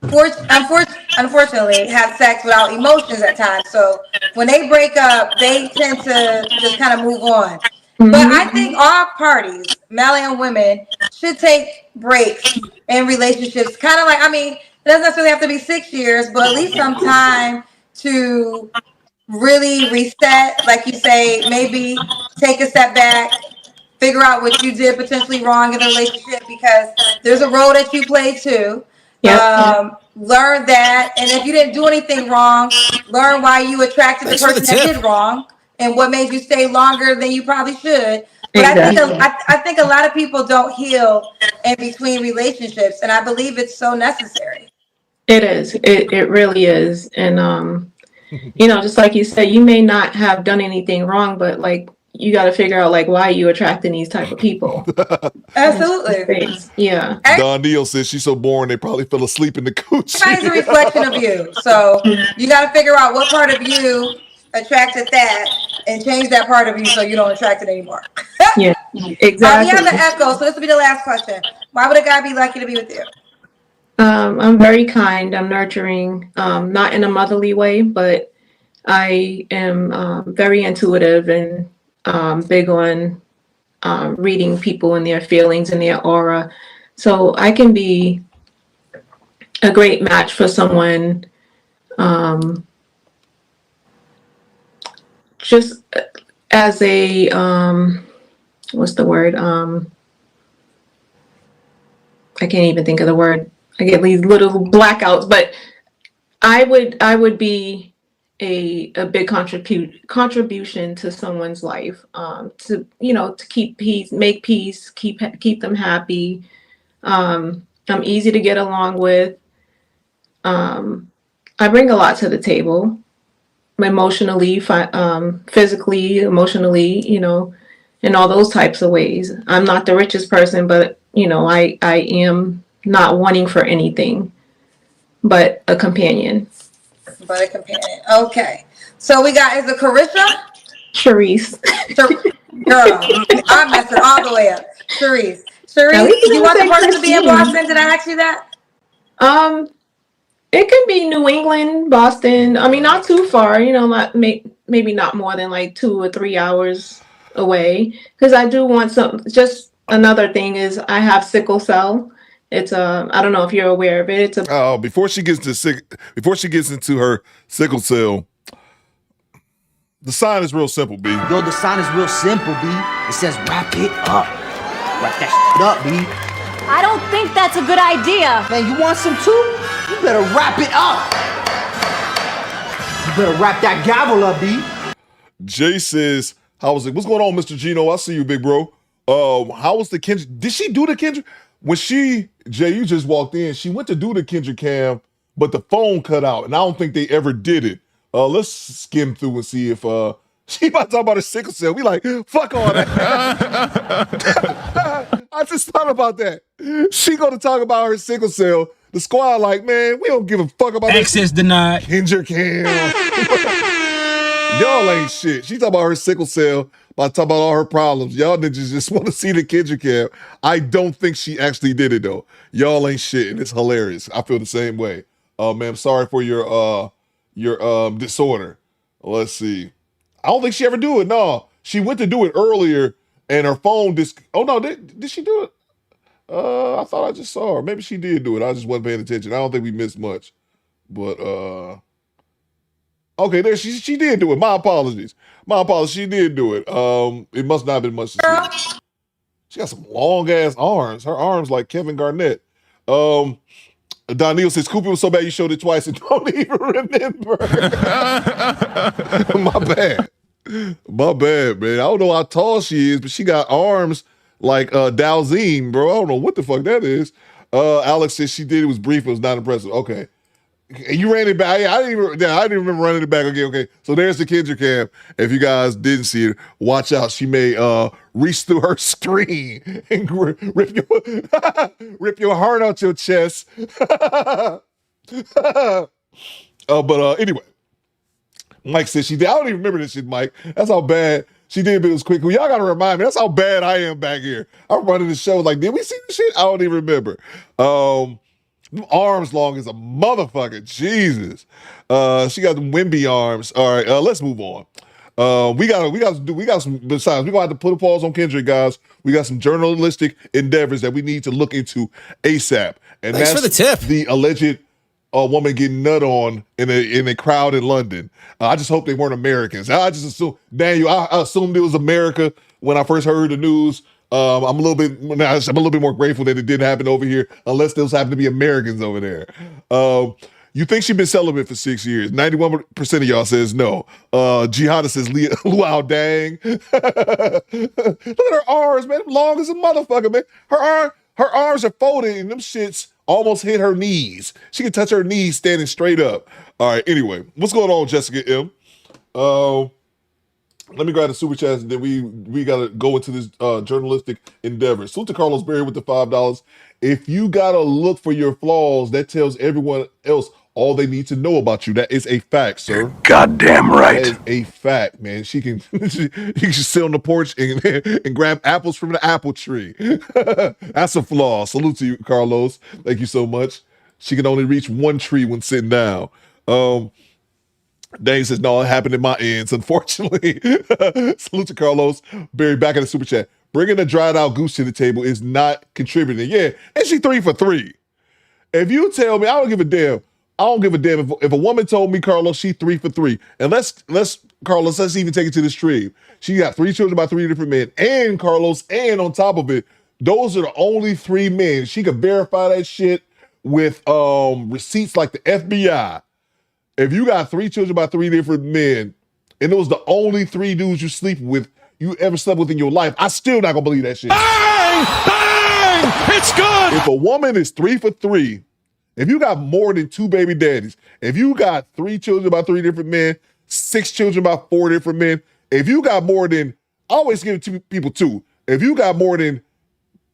unfortunately have sex without emotions at times. So when they break up, they tend to just kind of move on. But I think all parties, male and women, should take breaks in relationships. Kind of like, it doesn't necessarily have to be 6 years, but at least some time to really reset. Like you say, maybe take a step back, figure out what you did potentially wrong in the relationship, because there's a role that you play too. Learn that, and if you didn't do anything wrong, learn why you attracted the person that did wrong and what made you stay longer than you probably should. But I think a lot of people don't heal in between relationships, and I believe it's so necessary. It is. It really is. And just like you said, you may not have done anything wrong, but like you got to figure out like why you attracting these type of people. Absolutely. Yeah. Don Neal says she's so boring they probably fell asleep in the coochie. It's a reflection of you. So you got to figure out what part of you attracted that and change that part of you so you don't attract it anymore. Yeah, exactly. We have the echo, so this will be the last question. Why would a guy be lucky to be with you? I'm very kind. I'm nurturing, not in a motherly way, but I am very intuitive and big on reading people and their feelings and their aura. So I can be a great match for someone, just as a, what's the word? I can't even think of the word. I get these little blackouts, but I would be a big contribution to someone's life, to to keep peace, make peace, keep them happy. I'm easy to get along with. I bring a lot to the table, emotionally, physically, emotionally, in all those types of ways. I'm not the richest person, but I am not wanting for anything but a companion. But a companion. Okay. So we got, is it Carisha? Charisse. Girl, I messed it all the way up. Charisse. Charisse, do you want the person to be in Boston? Did I ask you that? It could be New England, Boston. I mean, not too far, maybe not more than like 2 or 3 hours away. Because I do want just another thing is I have sickle cell. It's I don't know if you're aware of it. It's before she gets into her sickle cell, the sign is real simple, B. Yo, the sign is real simple, B. It says wrap it up. Wrap that shit up, B. I don't think that's a good idea. Man, you want some too? You better wrap it up. You better wrap that gavel up, B. Jay says, "How was it? What's going on, Mr. Gino? I see you, big bro. How was the Kendrick? Did she do the Kendrick? When Jay, you just walked in, she went to do the Kendrick cam, but the phone cut out, and I don't think they ever did it. Let's skim through and see if she about to talk about her sickle cell. We like, fuck all that. I just thought about that. She gonna talk about her sickle cell. The squad like, man, we don't give a fuck about access denied. Kendrick cam. Y'all ain't shit. She talking about her sickle cell, about talking about all her problems. Y'all niggas just want to see the Kendrick cam. I don't think she actually did it though. Y'all ain't shit, and it's hilarious. I feel the same way. Man, sorry for your disorder. Let's see. I don't think she ever do it. No, she went to do it earlier, and her phone oh no, did she do it? I thought I just saw her. Maybe she did do it. I just wasn't paying attention. I don't think we missed much, but okay, there she did do it. My apologies. She did do it. It must not have been much to see. She got some long ass arms. Her arms like Kevin Garnett. Donnell says, Coop, it was so bad you showed it twice and don't even remember. My bad, man. I don't know how tall she is, but she got arms like Dalzine, bro. I don't know what the fuck that is. Alex says she did. It was brief. It was not impressive. Okay. And you ran it back. I didn't even remember running it back. Okay. So there's the Kendrick cam. If you guys didn't see it, watch out. She may reach through her screen and rip your heart out your chest. But anyway, Mike said she did. I don't even remember this shit, Mike. That's how bad she did, but it was quick. Well, y'all gotta remind me. That's how bad I am back here. I'm running the show like, did we see this shit? I don't even remember. Arms long as a motherfucker. Jesus. She got the Wimby arms. All right, let's move on. We got some, besides, we're gonna have to put a pause on Kendrick, guys. We got some journalistic endeavors that we need to look into ASAP. And thanks for the tip. The alleged woman getting nut on in a crowd in London. I just hope they weren't Americans. I just assume, Daniel, I assumed it was America when I first heard the news. I'm a little bit more grateful that it didn't happen over here, unless those happen to be Americans over there. You think she's been celibate for 6 years? 91% of y'all says no. Jihada says luau dang. Look at her arms, man. Long as a motherfucker, man. Her arms are folded and them shits almost hit her knees. She can touch her knees standing straight up. All right, anyway. What's going on, Jessica M? Let me grab the super chats, and then we gotta go into this journalistic endeavor. Salute to Carlos Berry with the $5. If you gotta look for your flaws, that tells everyone else all they need to know about you. That is a fact, sir. You're goddamn right. That is a fact, man. She can sit on the porch and grab apples from the apple tree. That's a flaw. Salute to you, Carlos. Thank you so much. She can only reach one tree when sitting down. Dane says, no, it happened in my ends, unfortunately. Salute to Carlos. Barry, back in the super chat. bringing a dried out goose to the table is not contributing. Yeah, and she 3 for 3. If you tell me, I don't give a damn. I don't give a damn if a woman told me, Carlos, she 3 for 3. And Carlos, let's even take it to the extreme. She got 3 children by 3 different men, and Carlos, and on top of it, those are the only 3 men. She could verify that shit with receipts like the FBI. If you got 3 children by 3 different men, and it was the only 3 dudes you ever slept with in your life, I still not gonna believe that shit. Bang! Bang! It's good! If a woman is 3 for 3, if you got more than 2 baby daddies, if you got 3 children by 3 different men, 6 children by 4 different men, if you got more than, I always give it to people 2. If you got more than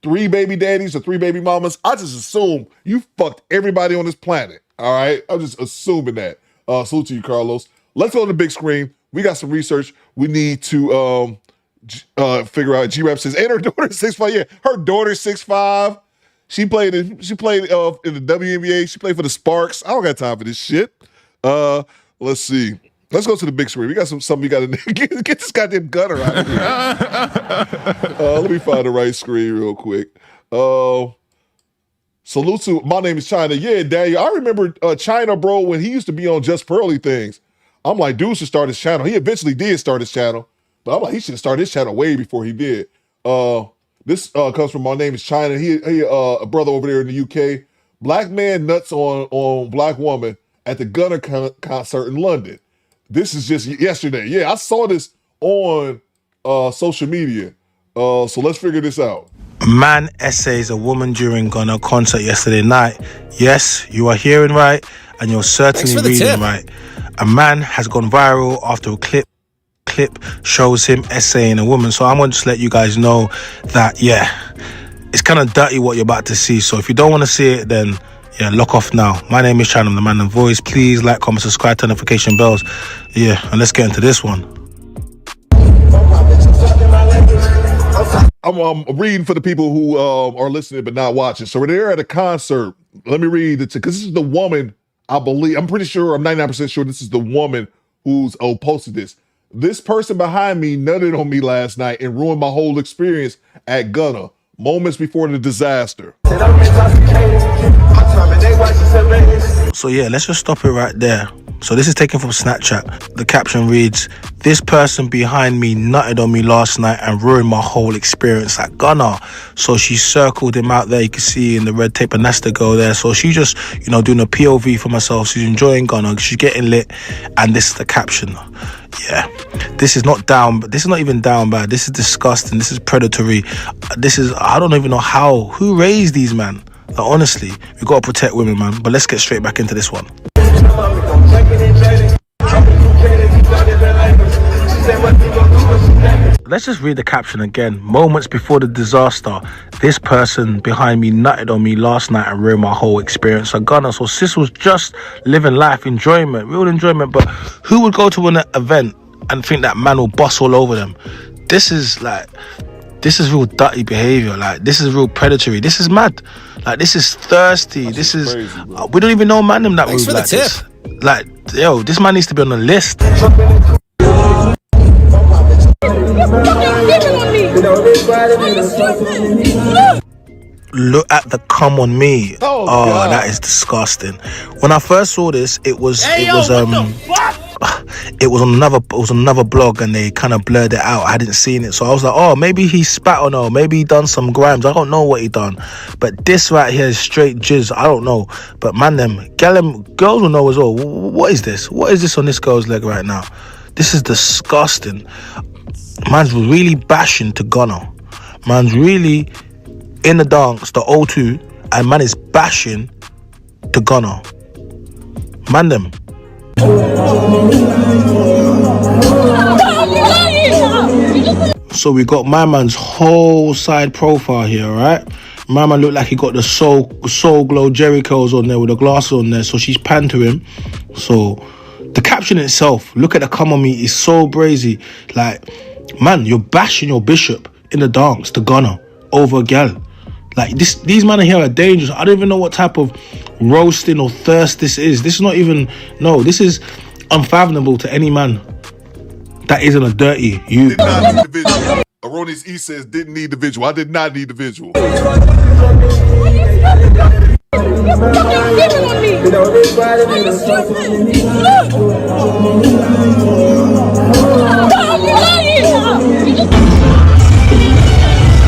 3 baby daddies or 3 baby mamas, I just assume you fucked everybody on this planet. All right? I'm just assuming that. Salute to you, Carlos. Let's go to the big screen. We got some research we need to figure out. G-Rap says, and her daughter's 6'5". Yeah, her daughter's 6'5". She played in the WNBA. She played for the Sparks. I don't got time for this shit. Let's see. Let's go to the big screen. We got something we got to get this goddamn gunner out of here. Let me find the right screen real quick. Salute to, my name is China. Yeah, Daniel. I remember China, bro, when he used to be on Just Pearly things. I'm like, dude should start his channel. He eventually did start his channel, but I'm like, he should have started his channel way before he did. This comes from my name is China. He a brother over there in the UK. Black man nuts on black woman at the Gunner concert in London. This is just yesterday. Yeah, I saw this on social media. So let's figure this out. Man essays a woman during Gunner concert yesterday night. Yes, you are hearing right, and you're certainly reading right. A man has gone viral after a clip shows him essaying a woman. So I'm going to just let you guys know that, yeah, it's kind of dirty what you're about to see. So if you don't want to see it, then yeah, lock off now. My name is Chan, I'm the man and voice. Please like, comment, subscribe, turn notification bells. Yeah, and let's get into this one. I'm reading for the people who are listening but not watching. So they're at a concert. Let me read it because this is the woman, I believe. I'm pretty sure, I'm 99% sure this is the woman who's posted this. This person behind me nutted on me last night and ruined my whole experience at Gunner, moments before the disaster. So yeah, let's just stop it right there. So this is taken from Snapchat. The caption reads, this person behind me nutted on me last night and ruined my whole experience at Gunner. So she circled him out there. You can see in the red tape, and that's the girl there. So she just, doing a POV for myself. She's enjoying Gunner. She's getting lit. And this is the caption. Yeah, this is not even down bad. This is disgusting. This is predatory. I don't even know who raised these, man. Like, honestly, we got to protect women, man. But let's get straight back into this one. Let's just read the caption again. Moments before the disaster, this person behind me nutted on me last night and ruined my whole experience at Gunner. So sis was just living life, enjoyment, real enjoyment. But who would go to an event and think that man will bust all over them? This is real dirty behavior. Like, this is real predatory. This is mad. Like, this is thirsty. This is crazy, we don't even know man them that Thanks rude for like the tip. this. Like, yo, this man needs to be on the list. Look at the come on me. Oh that is disgusting. When I first saw this, it was on another blog, and they kind of blurred it out. I hadn't seen it, so I was like, oh, maybe he spat on her, maybe he done some grimes. I don't know what he done, but this right here is straight jizz. I don't know, but man, girls will know as well. What is this? What is this on this girl's leg right now? This is disgusting. Man's really bashing to Gunner. Man's really in the dance, the O2, and man is bashing to Gunner. Man them. So we got my man's whole side profile here, right? My man looked like he got the soul glow Jerry curls on there with the glasses on there, so she's panned to him. So the caption itself, look at the come on me, is so brazy. Like, man, you're bashing your bishop in the dance to Gunner over a gal. Like, these men here are dangerous. I don't even know what type of roasting or thirst this is. This is not even, no, this is unfathomable to any man that isn't a dirty you. Erroneous E says, didn't need the visual. I did not need the visual.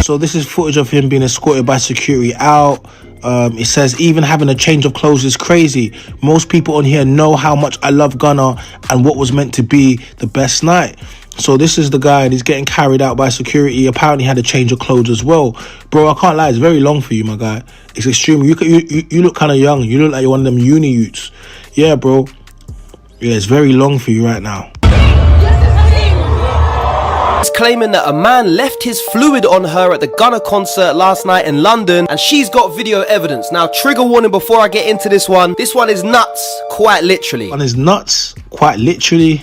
So this is footage of him being escorted by security out. It says, even having a change of clothes is crazy. Most people on here know how much I love Gunna and what was meant to be the best night. So this is the guy, and he's getting carried out by security. Apparently had a change of clothes as well. Bro, I can't lie, it's very long for you, my guy. It's extremely, you look kind of young. You look like you're one of them uni youths. Yeah, bro. Yeah, it's very long for you right now. Claiming that a man left his fluid on her at the Gunna concert last night in London, and she's got video evidence. Now, trigger warning before I get into this one. This one is nuts, quite literally. One is nuts, quite literally.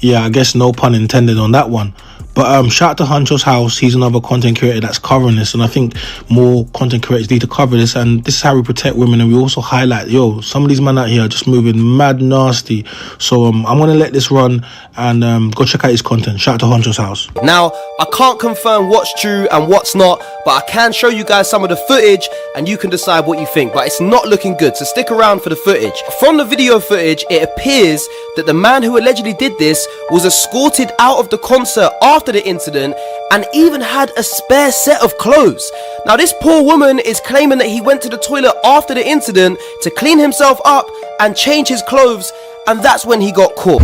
Yeah, I guess no pun intended on that one. But shout out to Huncho's House. He's another content creator that's covering this, and I think more content creators need to cover this. And this is how we protect women, and we also highlight, yo, some of these men out here are just moving mad nasty. So I'm gonna let this run and go check out his content. Shout out to Huncho's House. Now, I can't confirm what's true and what's not, but I can show you guys some of the footage and you can decide what you think. But it's not looking good, so stick around for the footage. From the video footage, it appears that the man who allegedly did this was escorted out of the concert after the incident and even had a spare set of clothes. Now, this poor woman is claiming that he went to the toilet after the incident to clean himself up and change his clothes, and that's when he got caught.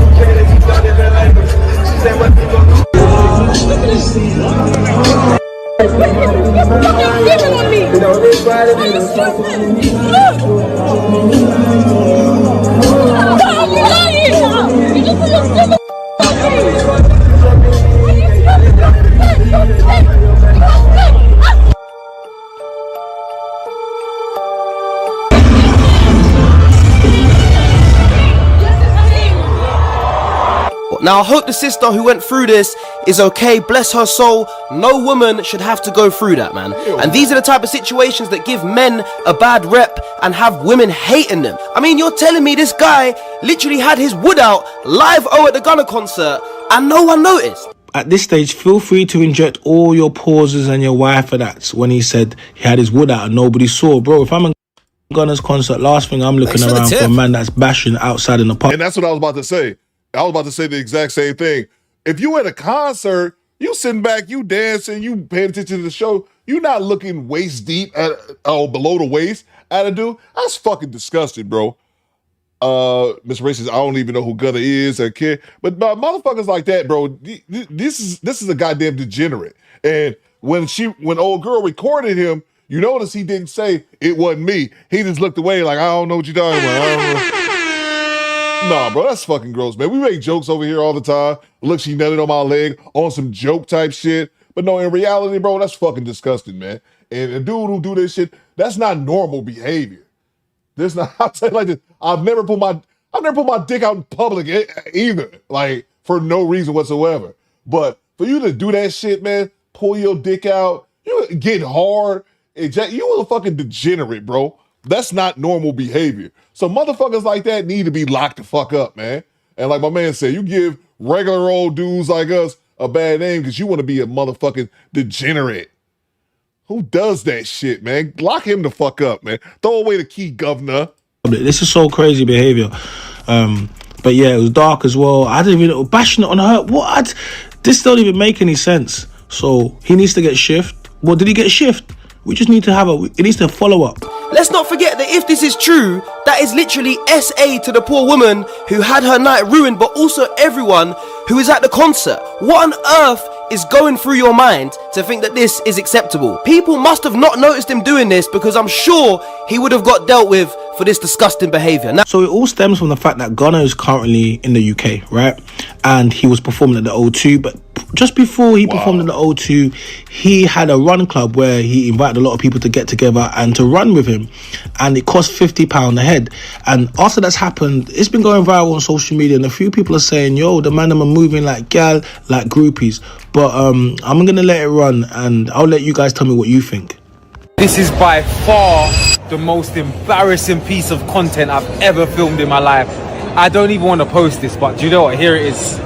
Now, I hope the sister who went through this is okay, bless her soul. No woman should have to go through that, man. And these are the type of situations that give men a bad rep and have women hating them. I mean, you're telling me this guy literally had his wood out live at the Gunna concert and no one noticed? At this stage, feel free to inject all your pauses and your wire for that. When he said he had his wood out and nobody saw. Bro, if I'm at Gunna's concert, last thing I'm looking around for a man that's bashing outside in the park. And that's what I was about to say. I was about to say the exact same thing. If you at a concert, you sitting back, you dancing, you paying attention to the show, you not looking waist deep at below the waist at a dude. That's fucking disgusting, bro. Mr. Racist, I don't even know who Gunna is or care. But motherfuckers like that, bro, this is a goddamn degenerate. And when old girl recorded him, you notice he didn't say it wasn't me. He just looked away like, I don't know what you're talking about. I don't know. Nah, bro, that's fucking gross, man. We make jokes over here all the time. Look, she nutted on my leg on some joke type shit. But no, in reality, bro, that's fucking disgusting, man. And a dude who do this shit, that's not normal behavior. This not, I'll tell you like this. I've never put my dick out in public either, like for no reason whatsoever. But for you to do that shit, man, pull your dick out, you get hard, you a fucking degenerate, bro. That's not normal behavior. So motherfuckers like that need to be locked the fuck up, man. And like my man said, you give regular old dudes like us a bad name because you want to be a motherfucking degenerate. Who does that shit, man? Lock him the fuck up, man. Throw away the key, governor. This is so crazy behavior. But yeah, it was dark as well. I didn't even know, bashing it on her. What? This don't even make any sense. So he needs to get shift. Well, did he get shift? We just need to have it needs to follow up. Let's not forget that if this is true, that is literally SA to the poor woman who had her night ruined, but also everyone who is at the concert. What on earth is going through your mind to think that this is acceptable? People must have not noticed him doing this because I'm sure he would have got dealt with for this disgusting behavior. Now, so it all stems from the fact that Gunna is currently in the UK, right? And he was performing at the O2, but just before he performed at the O2, he had a run club where he invited a lot of people to get together and to run with him, and it cost £50 a head. And after that's happened, it's been going viral on social media, and a few people are saying, yo, the man them are moving like gal, like groupies. But I'm gonna let it run, and I'll let you guys tell me what you think. This is by far the most embarrassing piece of content I've ever filmed in my life. I don't even want to post this, but do you know what? Here it is.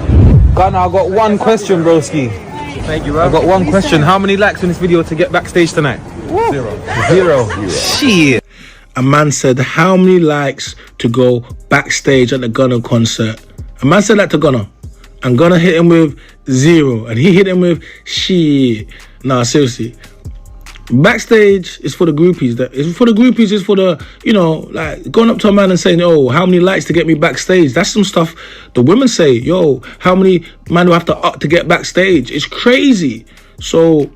Gunna, I got one question, broski. Thank you, bro. I've got one question. How many likes on this video to get backstage tonight? Zero. Shit. A man said, how many likes to go backstage at the Gunna concert? A man said that to Gunna. And Gunna hit him with 0. And he hit him with shit. Nah, seriously. Backstage is for the groupies. It's for the groupies. It's for the, like going up to a man and saying, "Oh, how many likes to get me backstage?" That's some stuff the women say. Yo, how many man do I have to get backstage? It's crazy. So,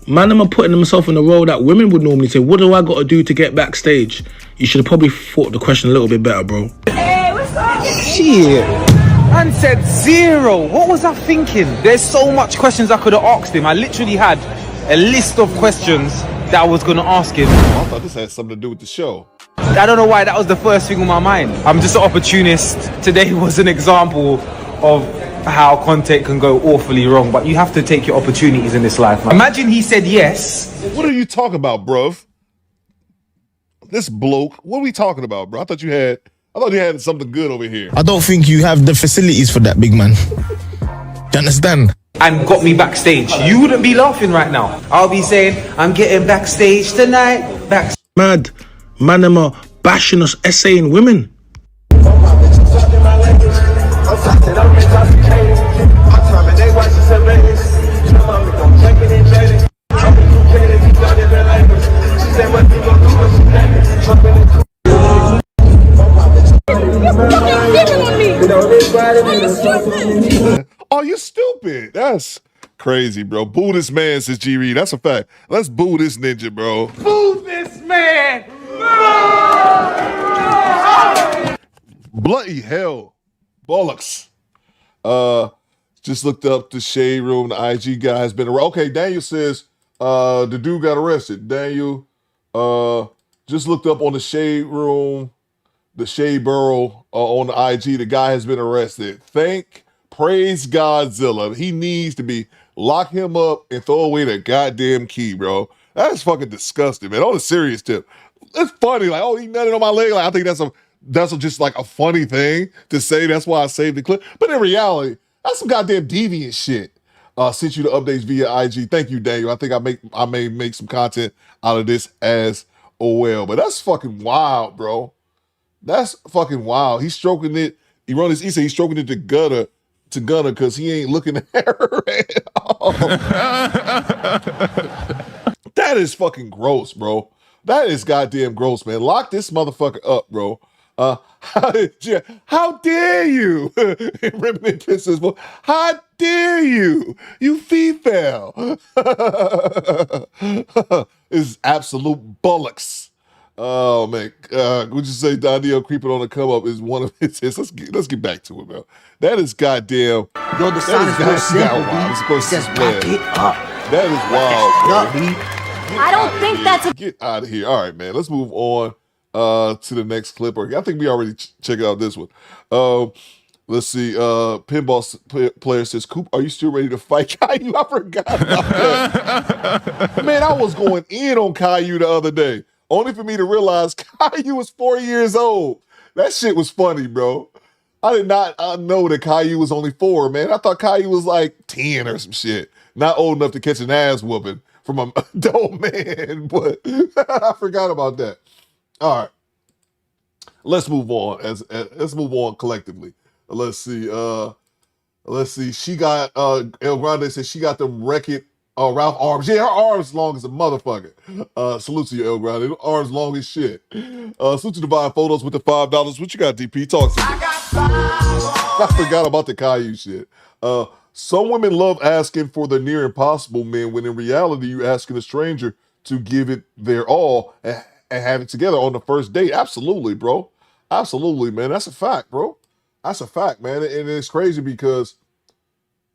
man, I'm putting themselves in the role that women would normally say. What do I got to do to get backstage? You should have probably thought the question a little bit better, bro. Hey, what's up? Shit. Man said 0. What was I thinking? There's so much questions I could have asked him. I literally had a list of questions that I was going to ask him. I thought this had something to do with the show. I don't know why that was the first thing on my mind. I'm just an opportunist. Today was an example of how content can go awfully wrong, but you have to take your opportunities in this life, man. Imagine he said yes. What are you talking about, bruv? This bloke, what are we talking about, bro? I thought you had something good over here. I don't think you have the facilities for that, big man. Do you understand? And got me backstage. You wouldn't be laughing right now. I'll be saying, I'm getting backstage tonight. Mad. Man, them are bashing us, essaying women. Oh, you stupid. That's crazy, bro. Boo this man, says G Reed. That's a fact. Let's boo this ninja, bro. Boo this man! Bloody hell. Bollocks. Just looked up the Shade Room. The IG guy has been around. Okay, Daniel says the dude got arrested. Daniel just looked up on the Shade Room, the Shade Borough on the IG. The guy has been arrested. Praise Godzilla. He needs to be lock him up and throw away the goddamn key, bro. That's fucking disgusting, man. On a serious tip, it's funny. Like, oh, he nutted on my leg. Like, I think that's just like a funny thing to say. That's why I saved the clip. But in reality, that's some goddamn deviant shit. Sent you the updates via IG. Thank you, Daniel. I think I may make some content out of this as well. But that's fucking wild, bro. That's fucking wild. He's stroking it. He said he's stroking it to Gunna because he ain't looking at her at all. That is fucking gross, bro. That is goddamn gross, man. Lock this motherfucker up, bro. How dare you? Remnant pisses, bro. How dare you? You female. It's absolute bollocks. Oh man, would you say Daniel creeping on the come up is one of his hits? Let's get back to it, man. That is goddamn. Yo, the sound is real simple, B. Just back it up. That is wild, bro. I don't think that's a Get out of here. All right, man. Let's move on to the next clip. I think we already checked out this one. Let's see. Pinball player says, "Coop, are you still ready to fight Caillou?" I forgot about that. Man, I was going in on Caillou the other day. Only for me to realize Caillou was 4 years old. That shit was funny, bro. I did not know that Caillou was only 4, man. I thought Caillou was like 10 or some shit. Not old enough to catch an ass whooping from an adult man, but I forgot about that. All right. Let's move on. Let's move on collectively. Let's see. She got El Grande says she got them Wreck-It Ralph arms. Yeah, her arms long as a motherfucker. Salute to you, El Grande. Her arms long as shit. Salute to Divine Photos with the $5. What you got, DP? Talk to me. I forgot about the Caillou shit. Some women love asking for the near impossible men when in reality you asking a stranger to give it their all and have it together on the first date. Absolutely, bro. Absolutely, man. That's a fact, bro. That's a fact, man. And it's crazy because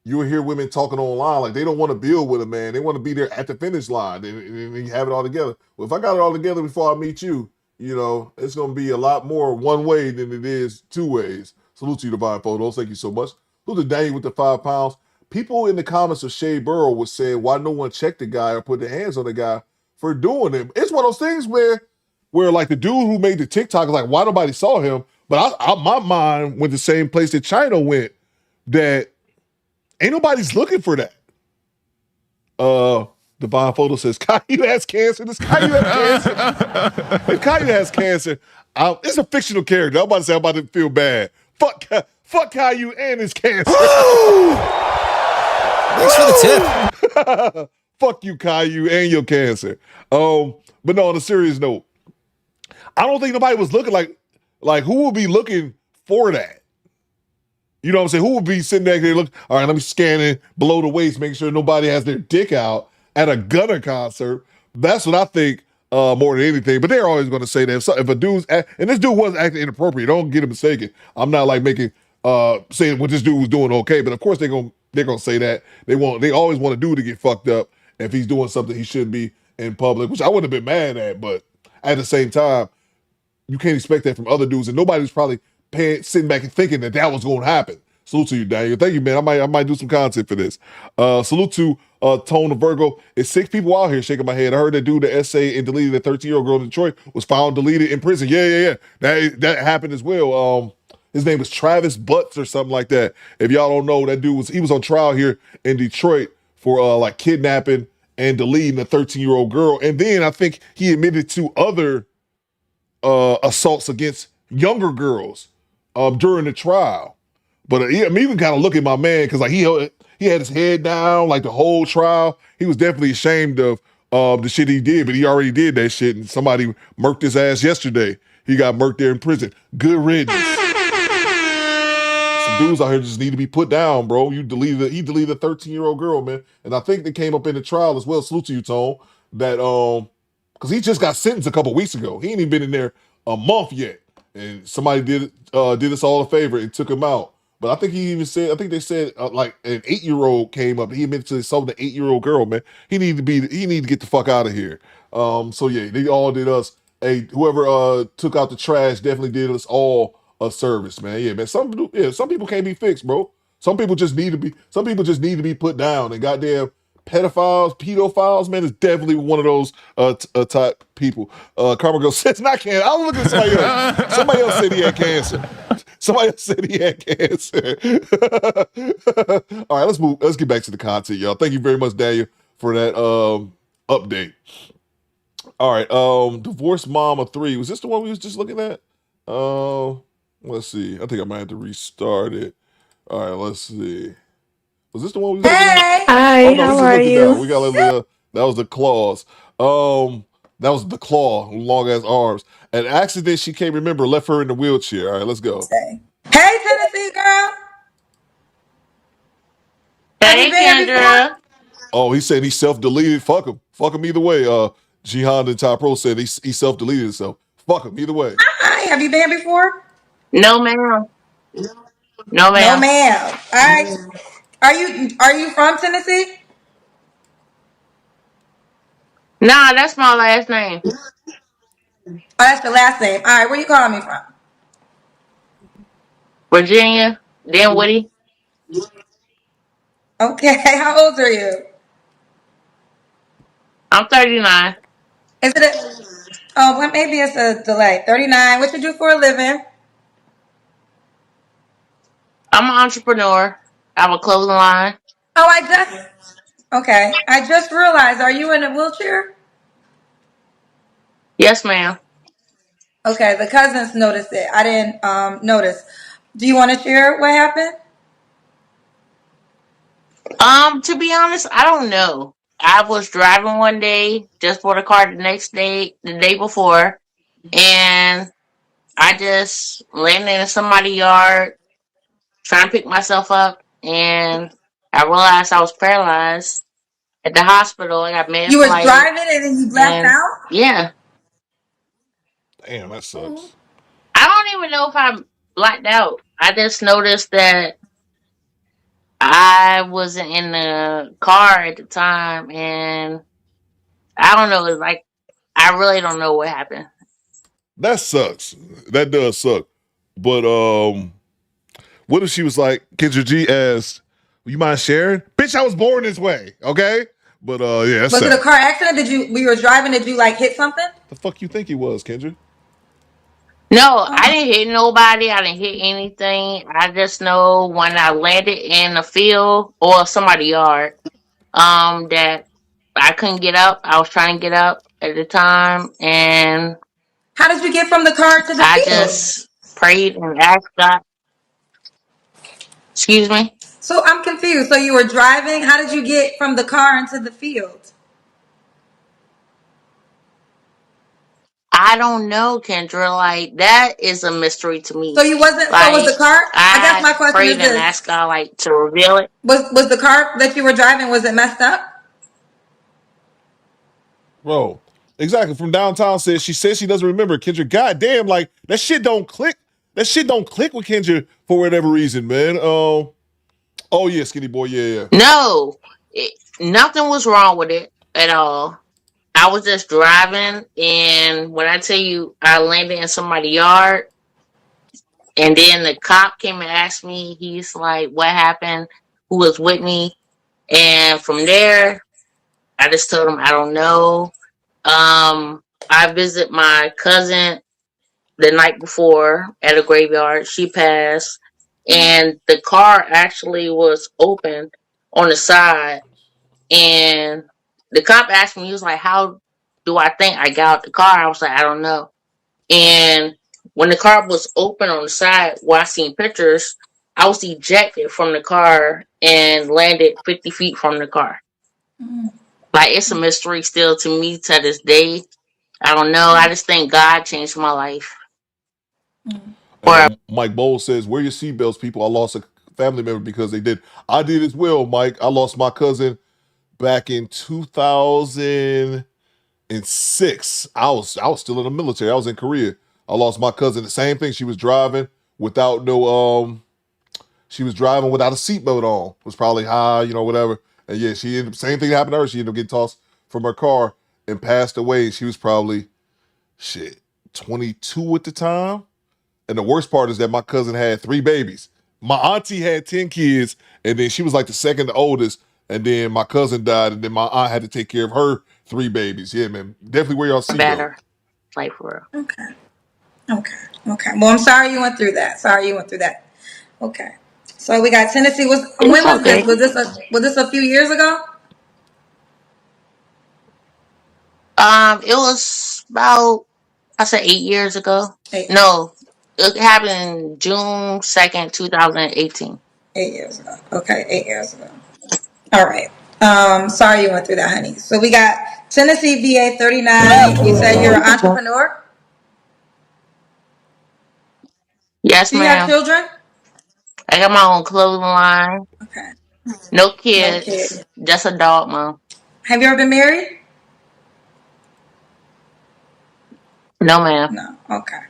you hear women talking online like they don't want to build with a man. They want to be there at the finish line and you have it all together. Well, if I got it all together before I meet you, it's going to be a lot more one way than it is two ways. Salute to you, Divine Photos. Thank you so much. Salute to Daniel with the £5. People in the comments of Shea Burrow was saying why no one checked the guy or put their hands on the guy for doing it. It's one of those things where like the dude who made the TikTok is like, why nobody saw him? But my mind went the same place that China went, that ain't nobody's looking for that. Divine Photo says Caillou has cancer. This Caillou has cancer. If Caillou has cancer, it's a fictional character. I'm about to say I'm about to feel bad. Fuck Caillou and his cancer. Thanks for the tip. Fuck you, Caillou, and your cancer. But no, on a serious note, I don't think nobody was looking like who would be looking for that? You know what I'm saying? Who would be sitting there looking, all right, let me scan it below the waist, make sure nobody has their dick out at a Gunna concert. That's what I think more than anything. But they're always going to say that if a dude's, and this dude was acting inappropriate, don't get it mistaken. I'm not like making, saying what this dude was doing okay, but of course they're gonna say that. They always want a dude to get fucked up if he's doing something he shouldn't be in public, which I wouldn't have been mad at, but at the same time, you can't expect that from other dudes, and nobody's probably sitting back and thinking that was going to happen. Salute to you, Daniel. Thank you, man. I might do some content for this. Salute to Tone the Virgo. It's 6 people out here shaking my head. I heard that dude, the essay and deleted the 13-year-old girl in Detroit, was found deleted in prison. Yeah. That happened as well. His name was Travis Butts or something like that. If y'all don't know, that dude was on trial here in Detroit for like kidnapping and deleting a 13-year-old girl. And then I think he admitted to other assaults against younger girls during the trial. But you can kind of look at my man because like he had his head down like the whole trial. He was definitely ashamed of the shit he did, but he already did that shit, and somebody murked his ass yesterday. He got murked there in prison. Good riddance. Some dudes out here just need to be put down, bro. He deleted a 13-year-old girl, man. And I think they came up in the trial as well. Salute to you, Tone. That because he just got sentenced a couple weeks ago. He ain't even been in there a month yet. And somebody did us all a favor and took him out. But I think they said like an 8-year-old came up. He admitted to assaulting an 8-year-old girl, man. He need to get the fuck out of here. So yeah, they all did us whoever took out the trash definitely did us all a service, man. Yeah, man. Some people can't be fixed, bro. Some people just need to be put down. And goddamn pedophiles, man, is definitely one of those type people. Karma Girl says not cancer. I was looking at somebody else. Somebody else said he had cancer. Somebody else said he had cancer. All right, let's move. Let's get back to the content, y'all. Thank you very much, Daniel, for that update. All right, Divorced Mama 3. Was this the one we was just looking at? Let's see. I think I might have to restart it. All right, let's see. Was this the one we was looking at? Hi, Oh, no, how this is are looking you? down. We got that was the claws. That was the claw, long ass arms. An accident she can't remember left her in the wheelchair. All right, let's go. Hey, Tennessee girl. Have you been here before? Oh, he said he self-deleted. Fuck him. Fuck him either way. Jihan and Ty Pro said he self-deleted himself. Fuck him either way. Hi, have you been here before? No, ma'am. No, No, ma'am. ma'am. All right. Are you from Tennessee? Nah, that's my last name. Oh, that's your last name. All right, where you calling me from? Virginia, Dinwiddie. Okay, how old are you? I'm 39. Is it well, maybe it's a delay. 39. What you do for a living? I'm an entrepreneur. I have a clothing line. Oh, I just realized, are you in a wheelchair? Yes, ma'am. Okay, the cousins noticed it. I didn't notice. Do you want to share what happened? To be honest, I don't know. I was driving one day, just bought a car the day before, and I just landed in somebody's yard trying to pick myself up, and I realized I was paralyzed at the hospital. I got med You was flighted, driving and then you blacked and out? yeah, Damn, that sucks. I don't even know if I blacked out. I just noticed that I wasn't in the car at the time, and I don't know. It's like I really don't know what happened. That sucks. That does suck. But what if she was like, Kendrick G asked, you mind sharing? Bitch, I was born this way, okay? But yeah, that's Was it sad. a car accident? We were driving, did you like hit something? The fuck you think he was, Kendrick? No, I didn't hit nobody. I didn't hit anything. I just know when I landed in a field or somebody's yard, that I couldn't get up. I was trying to get up at the time, and How did you get from the car to the I field? just prayed and asked God. Excuse me? So I'm confused. So you were driving. How did you get from the car into the field? I don't know, Kendra. Like, that is a mystery to So me. you wasn't. So was the Like, car? I guess I my question is prayed and this: asked God, like, to reveal it. was the car that you were driving, was it messed up? Bro, exactly. From downtown says she says she doesn't remember. Kendra, goddamn, like that shit don't click. That shit don't click with Kendra for whatever reason, man. Oh yeah, skinny boy, yeah. No, nothing was wrong with it at all. I was just driving, and when I tell you, I landed in somebody's yard, and then the cop came and asked me, he's like, what happened? Who was with me? And from there, I just told him, I don't know. I visit my cousin the night before at a graveyard. She passed, and the car actually was open on the side. And the cop asked me, he was like, "How do I think I got out the car?" I was like, "I don't know." And when the car was open on the side, where I seen pictures, I was ejected from the car and landed 50 feet from the car. Like, it's a mystery still to me to this day. I don't know. I just think God changed my life. Mike Bowles says, "Wear your seatbelts, people. I lost a family member because they did. I did as well, Mike. I lost my cousin back in 2006. I was still in the military. I was in Korea. I lost my cousin. The same thing. She was driving without she was driving without a seatbelt on. Was probably high, whatever. And yeah, she ended up, same thing happened to her. She ended up getting tossed from her car and passed away. She was probably 22 at the time. And the worst part is that my cousin had 3 babies. My auntie had 10 kids, and then she was like the second oldest. And then my cousin died, and then my aunt had to take care of her 3 babies. Yeah, man. Definitely wear your seatbelt. Better. Like, for real. Okay. Well, I'm sorry you went through that. Okay. So we got Tennessee. When was this? Was this a few years ago? It was about, I said 8 years ago. No, it happened June 2nd, 2018. 8 years ago. Okay, 8 years ago. All right. Sorry you went through that, honey. So we got Tennessee VA 39. You said you're an entrepreneur? Yes, Do you have ma'am. children? I got my own clothing line. Okay. No kids. No kids. Just a dog, mom. Have you ever been married? No, ma'am. No. Okay.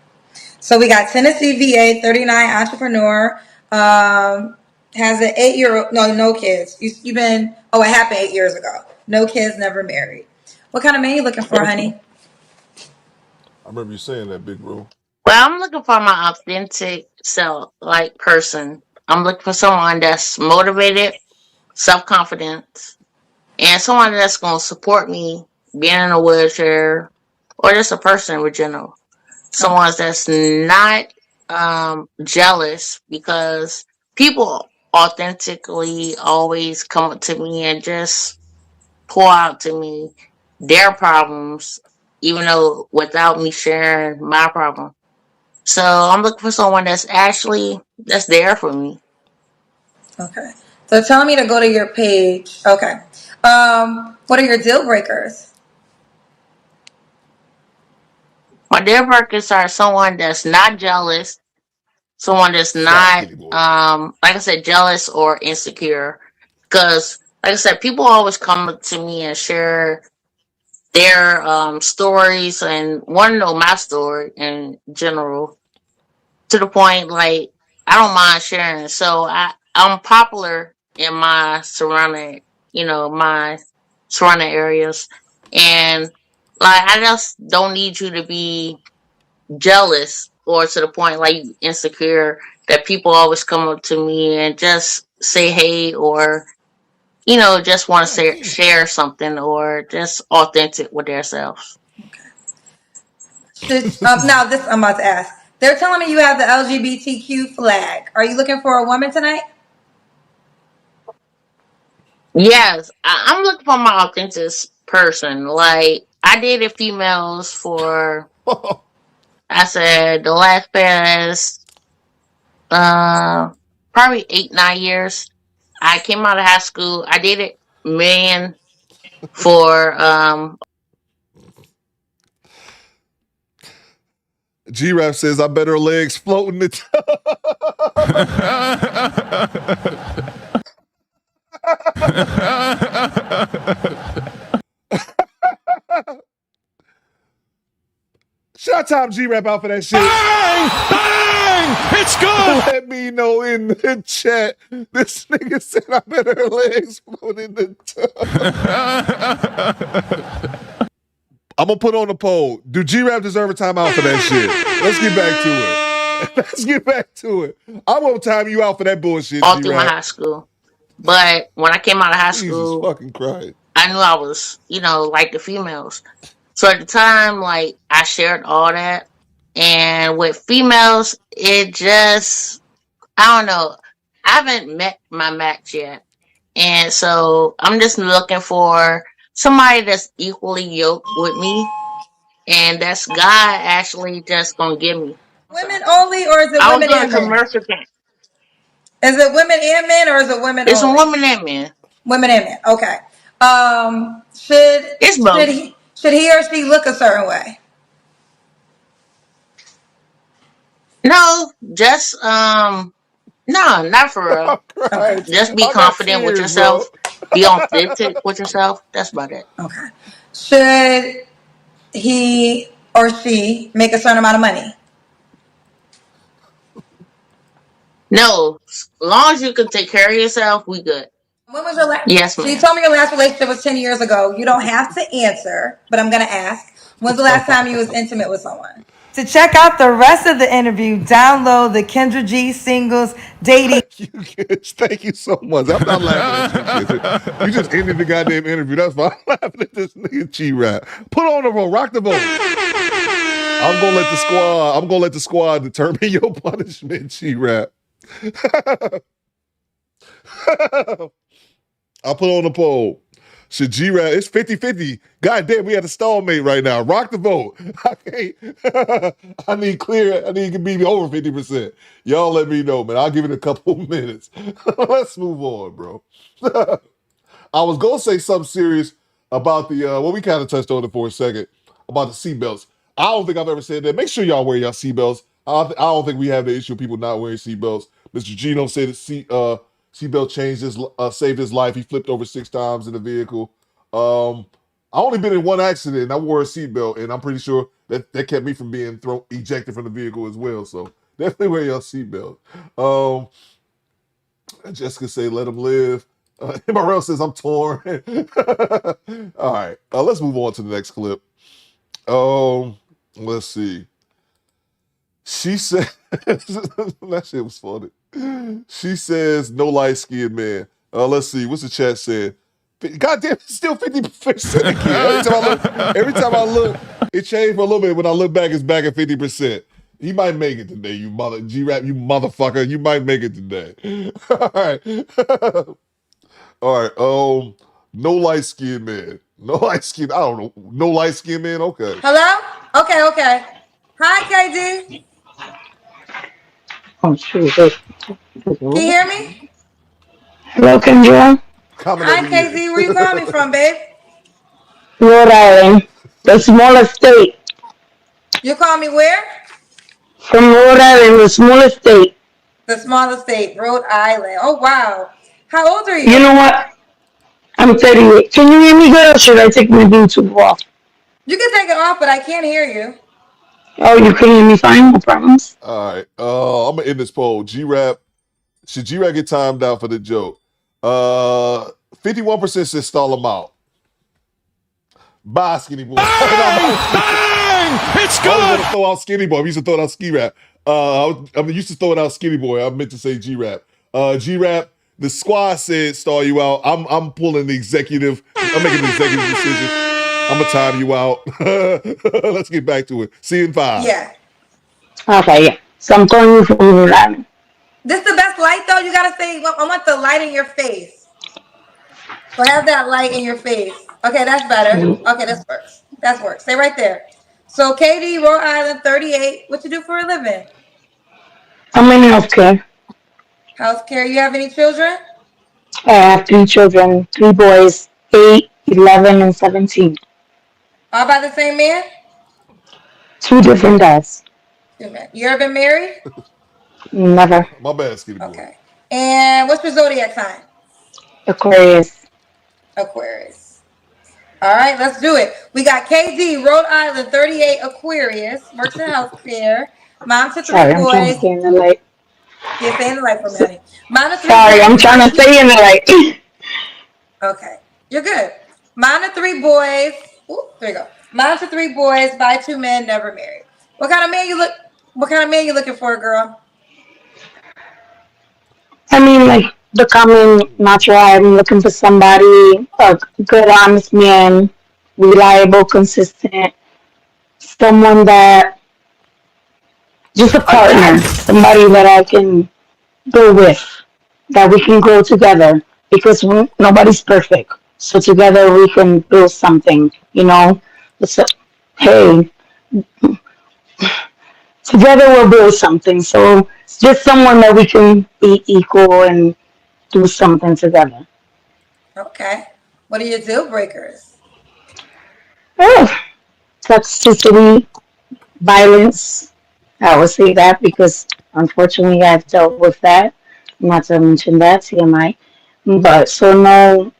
So we got Tennessee VA 39 entrepreneur. Has an 8-year-old. No kids. You've been. Oh, it happened 8 years ago. No kids, never married. What kind of man you looking for, honey? I remember you saying that, big bro. Well, I'm looking for my authentic self, like, person. I'm looking for someone that's motivated, self-confident, and someone that's going to support me being in a wheelchair, or just a person in general. Someone that's not jealous, because people authentically always come up to me and just pour out to me their problems, even though without me sharing my problem. So I'm looking for someone that's there for me. Okay. So telling me to go to your page. Okay. What are your deal breakers? My deal breakers are someone that's not jealous, someone that's not, like I said, jealous or insecure. Because, like I said, people always come up to me and share their stories and want to know my story in general. To the point, like, I don't mind sharing. So I'm popular in my surrounding areas, and like, I just don't need you to be jealous or to the point like insecure that people always come up to me and just say hey, or just want to share something, or just authentic with themselves. Now this I'm about to ask. They're telling me you have the LGBTQ flag. Are you looking for a woman tonight? Yes, I'm looking for my authentic person. Like, I dated females for, I said, the last past, probably 8, 9 years. I came out of high school. I dated men for, G-Rap says, I bet her legs floating the Shout out G-Rap out for that shit. Bang! Bang! It's good! Let me know in the chat. This nigga said I bet her legs float in the tub. I'm gonna put on the poll. Do G-Rap deserve a timeout for that shit? Let's get back to it. Let's get back to it. I'm gonna time you out for that bullshit, all G-Rap. through my high school. But when I came out of high school, fucking Christ. I knew I was, like the females. So at the time, like, I shared all that. And with females, it just, I don't know. I haven't met my match yet. And so I'm just looking for somebody that's equally yoked with me. And that's God actually just gonna give me. Women only, or is it I was women doing and men? commercial camp. Is it women and men, or is it women It's only? women and men. Women and men. Okay. It's both. Should he or she look a certain way? No, just no, not for real. Okay. Just be confident with yourself. Be authentic with yourself. That's about it. Okay. Should he or she make a certain amount of money? No, as long as you can take care of yourself, we good. When was your last? Yes, So ma'am. you told me your last relationship was 10 years ago. You don't have to answer, but I'm gonna ask. When's the last time you was intimate with someone? To check out the rest of the interview, download the Kendrick G singles dating. Thank you, kids. Thank you so much. I'm not laughing at you, kids. You just ended the goddamn interview. That's why I'm laughing at this nigga G-Rap. Put on the vote. Rock the vote. I'm gonna let the squad determine your punishment, G-Rap. I'll put on the poll. Should G-Rap, it's 50-50. God damn, we had a stalemate right now. Rock the vote. I can't. I need to be over 50%. Y'all let me know, man. I'll give it a couple minutes. Let's move on, bro. I was going to say something serious about the, we kind of touched on it for a second, about the seatbelts. I don't think I've ever said that. Make sure y'all wear your seatbelts. I don't think we have the issue of people not wearing seatbelts. Mr. Gino said that seatbelt saved his life. He flipped over 6 times in the vehicle. I only been in one accident and I wore a seatbelt, and I'm pretty sure that kept me from being ejected from the vehicle as well. So definitely wear your seatbelt. Jessica say, let him live. MRL says, I'm torn. All right, let's move on to the next clip. Let's see. She said, that shit was funny. She says, no light-skinned man. Let's see, what's the chat saying? Goddamn, it's still 50% again. Every time I look, it changed for a little bit. When I look back, it's back at 50%. He might make it today, you G-Rap, you motherfucker. You might make it today. All right. All right. No light-skinned man. No light-skinned, I don't know. No light-skinned man? Okay. Hello? Okay. Hi, KD. Oh, shit. Can you hear me? Hello, Kendra. Hi, KD. Where you calling me from, babe? Rhode Island, the smallest state. You call me where? From Rhode Island, the smallest state. The smallest state, Rhode Island. Oh, wow. How old are you? You know what? I'm 38. Can you hear me good, or should I take my Bluetooth off? You can take it off, but I can't hear you. Oh, you can hear me fine? No problems. All right. I'm going to end this poll. G-Rap. Should G-Rap get timed out for the joke? 51% says stall him out. Bye, Skinny Boy. Bang! It's good! I was going to throw out Skinny Boy. We used to throw out Ski Rap. I'm used to throwing out Skinny Boy. I meant to say G-Rap. G-Rap, the squad said stall you out. I'm pulling the executive. I'm making the executive decision. I'm going to time you out. Let's get back to it. See you in 5. Yeah. Okay, yeah. So I'm calling you from Rhode Island. This the best light, though? You got to say, I want the light in your face. So have that light in your face. Okay, that's better. Okay, that works. That works. Stay right there. So Katie, Rhode Island, 38. What you do for a living? I'm in healthcare. Healthcare. You have any children? I have 3 children, 3 boys, 8, 11, and 17. All by the same man? 2 different dads. You ever been married? Never. My bad, Skinny boy. Okay. And what's your zodiac sign? Aquarius. Aquarius. All right, let's do it. We got KD, Rhode Island, 38, Aquarius, works in healthcare. Mom to 3 Sorry, I'm boys. trying to stay in the light. Yeah, stay in the light for me, honey. Mom to 3 Sorry, boys. I'm trying to stay in the light. Okay, you're good. Mom to 3 boys. Ooh, there you go. Mom to 3 boys by 2 men, never married. What kind of man you looking for, girl? I mean, like the common natural. I'm looking for somebody, a good, honest man, reliable, consistent, someone that just a partner, somebody that I can go with, that we can grow together. Because nobody's perfect, so together we can build something. You know, hey, together we'll build something. So it's just someone that we can be equal and do something together. Okay. What are your deal breakers? Oh, toxicity, violence. I would say that because unfortunately I've dealt with that. Not to mention that TMI. But so no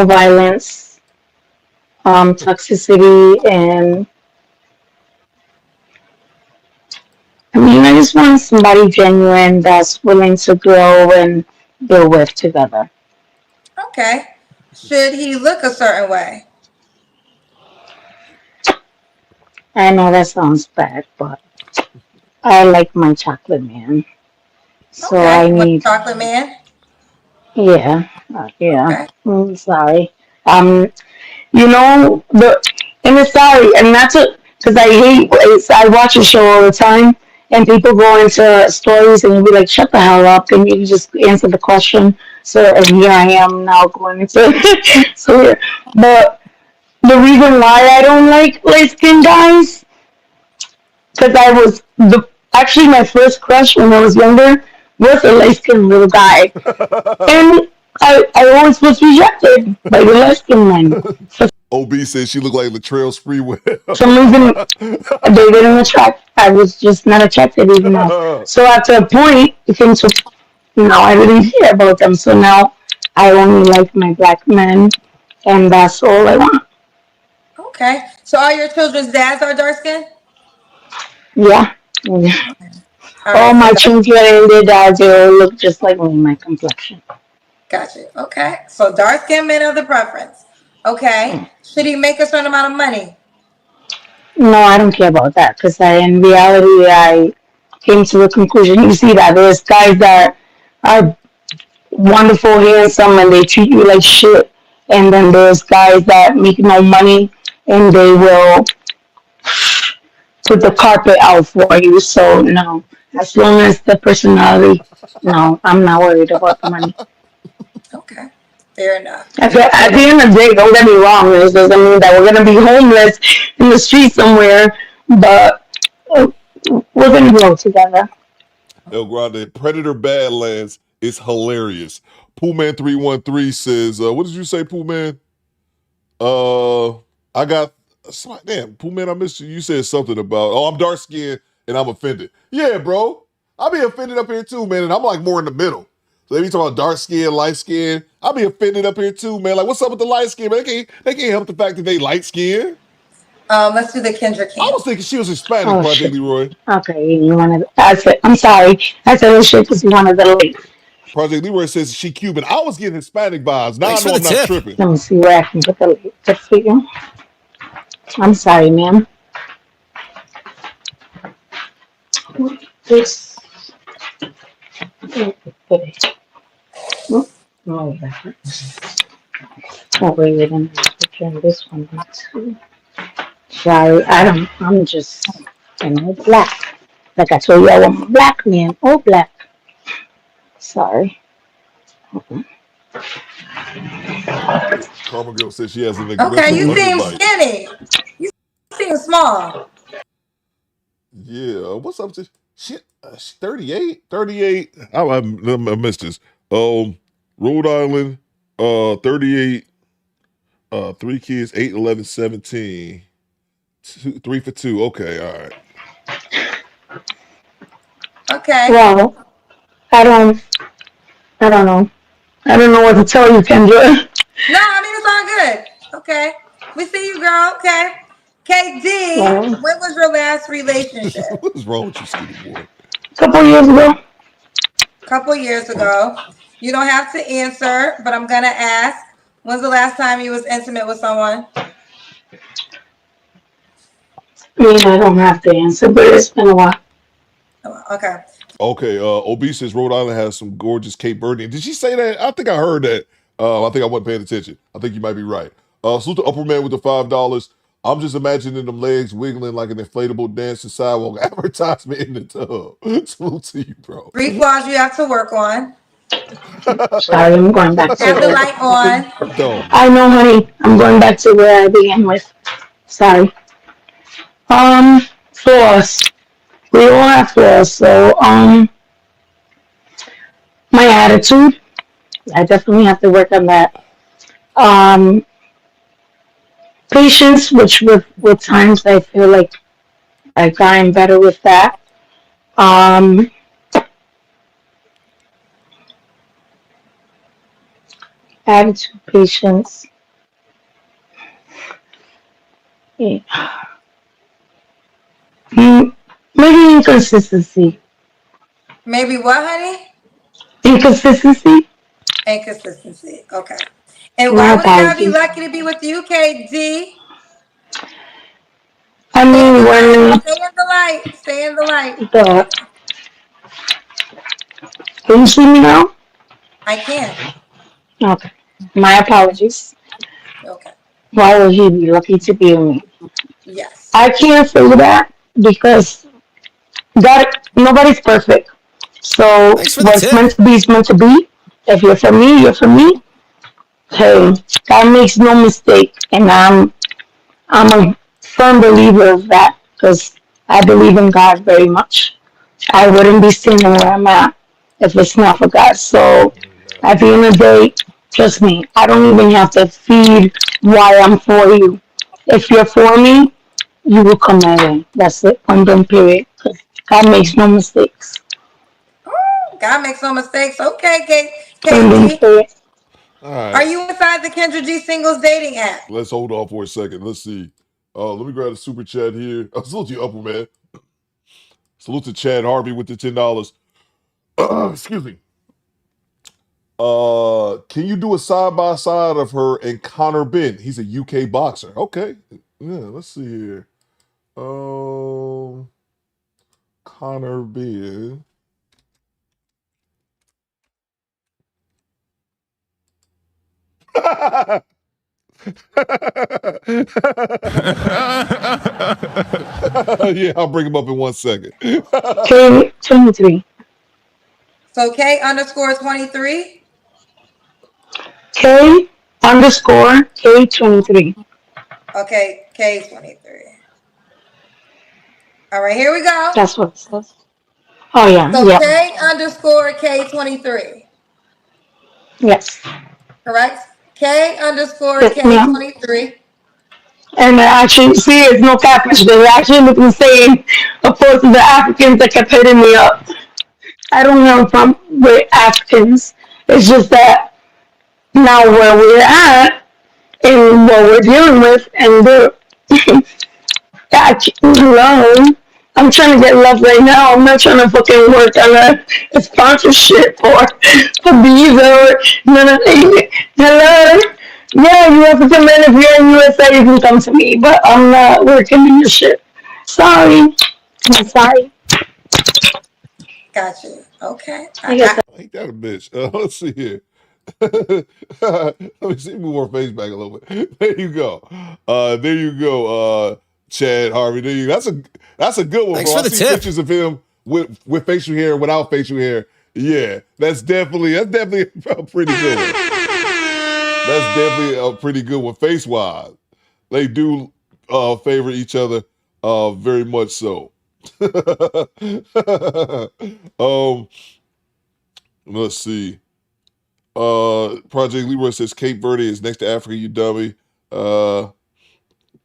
violence, toxicity, and I mean, I just want somebody genuine that's willing to grow and build with together. Okay. Should he look a certain way? I know that sounds bad, but I like my chocolate man. So Okay. I need Chocolate man? Yeah, yeah. Okay. Sorry. You know and it's sorry, and that's because I watch a show all the time, and people go into stories, and you be like, "Shut the hell up!" and you just answer the question. So and here I am now going into so yeah. But the reason why I don't like light skinned guys, because I was actually my first crush when I was younger was a light skinned little guy. And I always was rejected by the light-skinned men. For OB said she looked like Latrell Sprewell. some reason, they didn't attract. I was just not attracted even now. So after a point, it came to, I didn't care about them. So now I only like my black men, and that's all I want. Okay. So all your children's dads are dark skinned? Yeah. All my children and their dads, they all look just like me, my complexion. Gotcha. Okay. So dark skinned men are the preference. Okay. Should he make a certain amount of money? No, I don't care about that because in reality, I came to the conclusion. You see that there's guys that are wonderful, handsome, and they treat you like shit. And then there's guys that make no money and they will put the carpet out for you. So, no, as long as the personality, no, I'm not worried about the money. Okay. Fair enough. At the end of the day, don't get me wrong, this doesn't mean that we're going to be homeless in the street somewhere, but we're going to grow together. El Grande, Predator Badlands is hilarious. Poolman313 says, what did you say, Poolman? I got, damn, Poolman, I missed you. You said something about, I'm dark skinned and I'm offended. Yeah, bro. I be offended up here too, man, and I'm like more in the middle. So they be talking about dark skin, light skin. I be offended up here too, man. Like, what's up with the light skin? Man, they can't help the fact that they light skin. Let's do the Kendrick G. I was thinking she was Hispanic, Project Leroy. Okay, you wanted. I'm sorry. I said this shit because you wanted the link. Project Leroy says she Cuban. I was getting Hispanic vibes. Now I know I'm not tripping. Let me see where I can get the link for you. I'm sorry, ma'am. This. Oh, wait, I'm picturing this one too. Sorry, I'm just, black. Like I told you, I want a black man, all black. Sorry. Karma Girl says she has an Okay, aggressive you seem underbite. skinny. You seem small. Yeah, what's up to shit? 38? 38. I missed this. Rhode Island, 38, 3 kids, 8, 11, 17. 3 for 2. Okay, all right. Okay. Well, I don't know. I don't know what to tell you, Kendra. No, I mean, it's all good. Okay. We see you, girl. Okay. KD, when was your last relationship? What is wrong with you, skinny boy? Couple years ago. Couple years ago. You don't have to answer, but I'm going to ask, when's the last time you was intimate with someone? I mean, I don't have to answer, but it's been a while. Okay. Okay, Obese says Rhode Island has some gorgeous Cape Verdean. Did she say that? I think I heard that. I think I wasn't paying attention. I think you might be right. Salute to Upper Man with the $5. I'm just imagining them legs wiggling like an inflatable dancing sidewalk advertisement in the tub. Salute to you, bro. 3 flaws you have to work on. Sorry, I'm going back to Have the light on. I know, honey. I'm going back to where I began with. Sorry. Flaws. We all have flaws. So, my attitude. I definitely have to work on that. Patience, which with times I feel like I've gotten better with that. Attitude, patience. Yeah. Maybe inconsistency. Maybe what, honey? Inconsistency. Inconsistency. Okay. And My why would I be apologies. lucky to be with you, KD? I mean, when Stay in the light. Stay in the light. Can you see me now? I can. Okay. My apologies. Okay. Why would he be lucky to be with me? Yes. I can't say that because nobody's perfect. So what's meant to be is meant to be. If you're for me, you're for me. Hey, God makes no mistake, and I'm a firm believer of that because I believe in God very much. I wouldn't be standing where I'm at if it's not for God. So at the end of the day, trust me, I don't even have to feed why I'm for you. If you're for me, you will come my way. That's it. One done period. God makes no mistakes. God makes no mistakes. Okay, KD. All right. Are you inside the Kendra G singles dating app? Let's hold off for a second. Let's see. Let me grab the super chat here. Salute to you, Upper Man. Salute to Chad Harvey with the $10. Excuse me. Can you do a side by side of her and Connor Ben? He's a UK boxer. Okay. Yeah, let's see here. Connor Ben. Yeah, I'll bring him up in 1 second. K23. So K_23? K_K23. Okay, K23. All right, here we go. That's what it says. Oh, yeah. So Yeah. K_K23. Yes. Correct? K_K23. And actually, see, it's no catfish. They actually look the same, opposed to the Africans that kept hitting me up. I don't have a problem with Africans. It's just that now where we're at and what we're dealing with, and they're hello. I'm trying to get love right now. I'm not trying to fucking work on a sponsorship or a visa or none of that. Hello? Yeah, you African men, if you're in USA, you can come to me, but I'm not working in your shit. Sorry. I'm sorry. Got you. Okay. I guess Ain't that a bitch? Let's see here. Let me see. Move our face back a little bit. There you go. There you go. Chad Harvey. There you go. That's a good one. Thanks bro. for the I see tip. pictures of him with facial hair, without facial hair. Yeah, that's definitely a pretty good one. That's definitely a pretty good one. Face wise, they do favor each other very much so. Let's see. Project Leroy says Cape Verde is next to Africa, you dummy.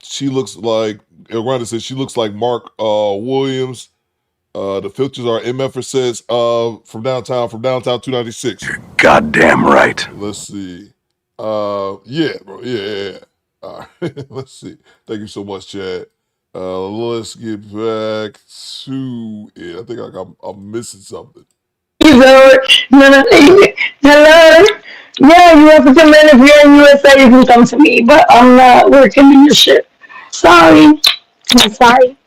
She looks like Rhonda says she looks like Mark Williams. The filters are MF says from downtown 296. Goddamn right. Let's see. Yeah, bro. Yeah. All right. Let's see. Thank you so much, Chad. Let's get back to it. I think I'm missing something. Hello. Yeah, you have to come in. If you're in USA, you can come to me. But I'm not working in your shit. Sorry. I'm sorry.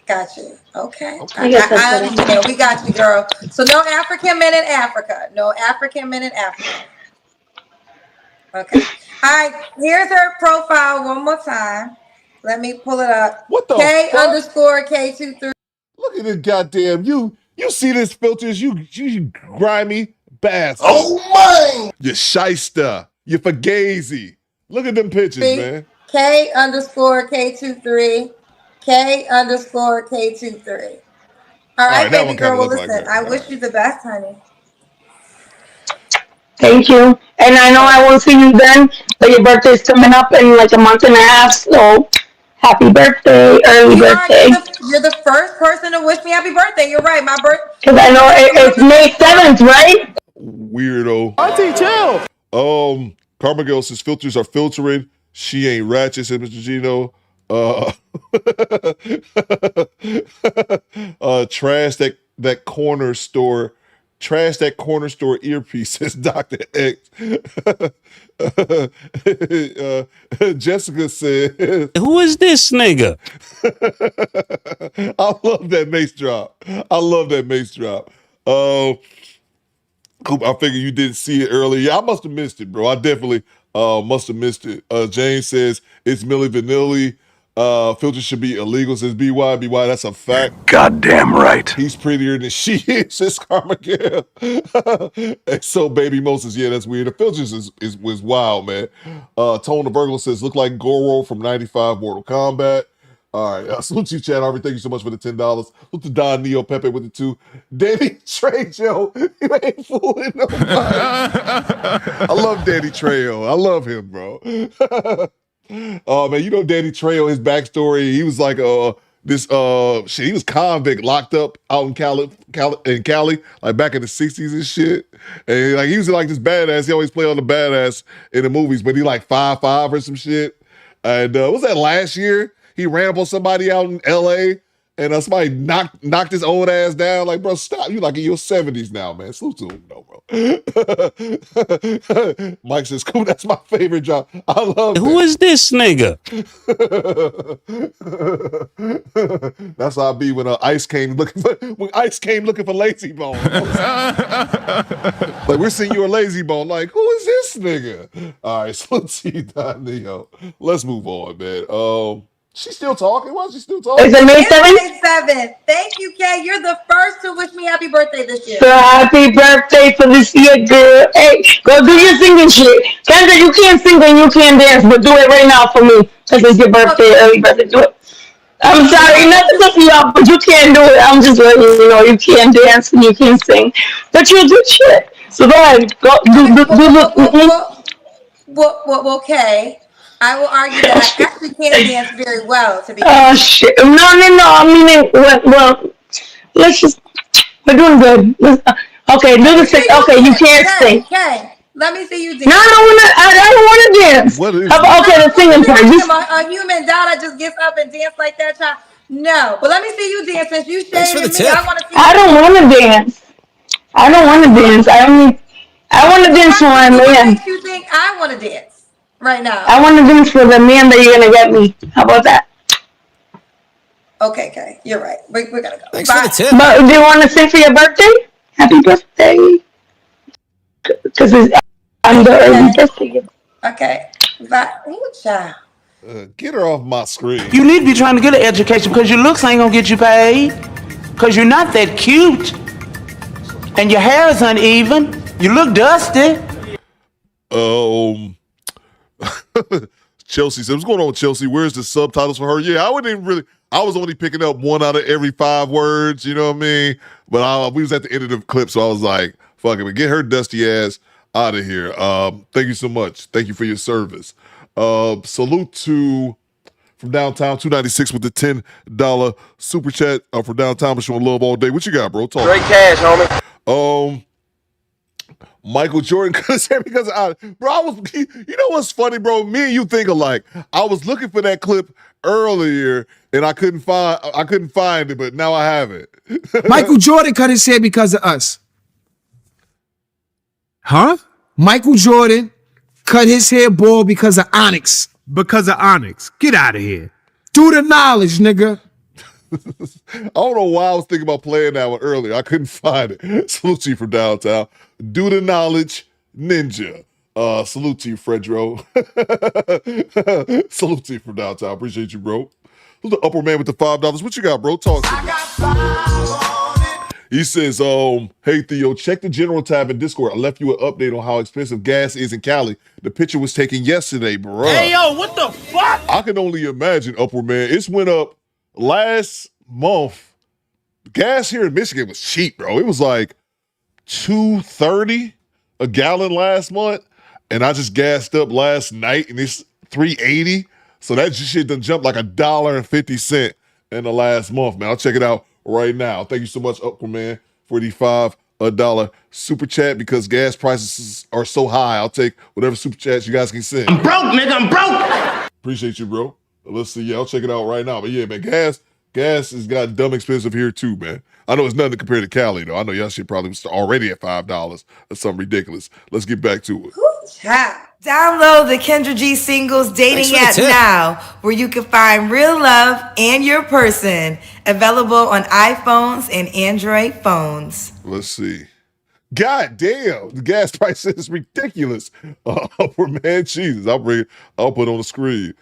Got you. Okay. I guess that's I what understand. We got you, girl. So no African men in Africa. No African men in Africa. Okay. All right. Here's her profile one more time. Let me pull it up. What the K_K23. Look at this goddamn you see this filters, you grimy bastard. Oh my! You shyster. You fugazi. Look at them pictures, man. K_K23. K_K23. All right, that baby one girl. kinda Well, look like listen, that. I wish you the best, honey. Thank you. And I know I won't see you then, but your birthday's coming up in like a month and a half, so happy birthday, early birthday. You're the first person to wish me happy birthday. You're right. My birthday. Because I know it's May 7th, right? Weirdo. Auntie, chill. Carmigel says filters are filtering. She ain't ratchet, said Mr. Gino. Trash that corner store. Trash that corner store earpiece, says Dr. X. Jessica said, Who is this nigga? I love that mace drop. Coop, I figure you didn't see it earlier. Yeah, I must have missed it, bro. I definitely must have missed it. James says it's Milli Vanilli. Filters should be illegal, says BY. BY, that's a fact. Goddamn right. He's prettier than she is, says Carmigel. And so Baby Mo says, yeah, that's weird. The filters was wild, man. Tone the Burglar says, look like Goro from 95 Mortal Kombat. All right, salute you, Chad Harvey. Thank you so much for the $10. Salute to Don Neo Pepe with the 2. Danny Trejo, you ain't fooling nobody. I love Danny Trejo. I love him, bro. Oh man, you know Danny Trejo, his backstory. He was like he was convict, locked up out in Cali, like back in the 60s and shit. And like he was like this badass. He always played on the badass in the movies, but he like 5'5" or some shit. And what was that last year? He ran up on somebody out in LA and somebody knocked his old ass down. Like, bro, stop. You like in your 70s now, man. Salute to him, though, bro. Mike says, cool, that's my favorite job. I love Who is this nigga? That's how I be when Ice came looking for Lazy Bone. Like, we're seeing you a Lazy Bone. Like, who is this nigga? All right, so let's see, Don Neo. Let's move on, man. She's still talking? Why is she still talking? Is it May 7th? May 7th. Thank you, Kay. You're the first to wish me happy birthday this year. So happy birthday for this year, girl. Hey, go do your singing shit. Kendra, you can't sing and you can't dance, but do it right now for me. Because it's your birthday, early birthday. Do it. I'm sorry, not to piss you off, but you can't do it. I'm just letting you know you can't dance and you can't sing. But you'll do shit. So go ahead. Go do. Okay. I will argue that I actually can't dance very well, to be honest. Oh, shit. No. I mean, well, let's just, we're doing good. Okay, do the sing. Okay, you can't sing. Okay, let me see you dance. No, I don't want to dance. What is okay, the singing part. A human doll that just gets up and dance like that, child. No, but let me see you dance. Since you shaded me, I want to see. I don't want to dance. I want to dance for my man. What makes you think I want to dance? Right now. I want to dance for the man that you're going to get me. How about that? Okay. You're right. We're going to go. Thanks for the tip. But do you want to sing for your birthday? Happy birthday. Because I'm the early birthday. Okay. Bye. Ooh, child. Get her off my screen. You need to be trying to get an education because your looks ain't going to get you paid. Because you're not that cute. And your hair is uneven. You look dusty. Chelsea said, what's going on, Chelsea? Where's the subtitles for her? Yeah, I was only picking up 1 out of every 5 words, you know what I mean? But we was at the end of the clip, so I was like, fuck it, but get her dusty ass out of here. Thank you so much. Thank you for your service. Salute to from downtown 296 with the $10 super chat from downtown. Showing love all day. What you got, bro? Talk. Great cash, homie. Michael Jordan could have said because you know what's funny, bro? Me and you think alike. I was looking for that clip earlier and I couldn't find it, but now I have it. Michael Jordan cut his hair because of us. Huh? Michael Jordan cut his hair bald because of Onyx. Because of Onyx. Get out of here. Do the knowledge, nigga. I don't know why I was thinking about playing that one earlier. I couldn't find it. Salute to you from downtown. Do the knowledge, ninja. Salute to you, Fredro. Salute to you from downtown. Appreciate you, bro. Who's the upper man with the $5? What you got, bro? Talk to me. He says, hey, Theo, check the general tab in Discord. I left you an update on how expensive gas is in Cali. The picture was taken yesterday, bro. Hey, yo, what the fuck? I can only imagine, upper man. It's went up last month. Gas here in Michigan was cheap, bro. It was like $2.30 a gallon last month. And I just gassed up last night and it's $3.80. So that shit done jumped like $1.50 in the last month, man. I'll check it out right now. Thank you so much, Aquaman, for the $5 super chat because gas prices are so high. I'll take whatever super chats you guys can send. I'm broke, nigga. I'm broke. Appreciate you, bro. Let's see. Yeah, I'll check it out right now. But yeah, man, gas has got dumb expensive here too, man. I know it's nothing to compare to Cali, though. I know y'all shit probably was already at $5. That's something ridiculous. Let's get back to it. Download the Kendrick G Singles dating app now, where you can find real love and your person. Available on iPhones and Android phones. Let's see. God damn, the gas price is ridiculous. For man, Jesus, I'll put it on the screen.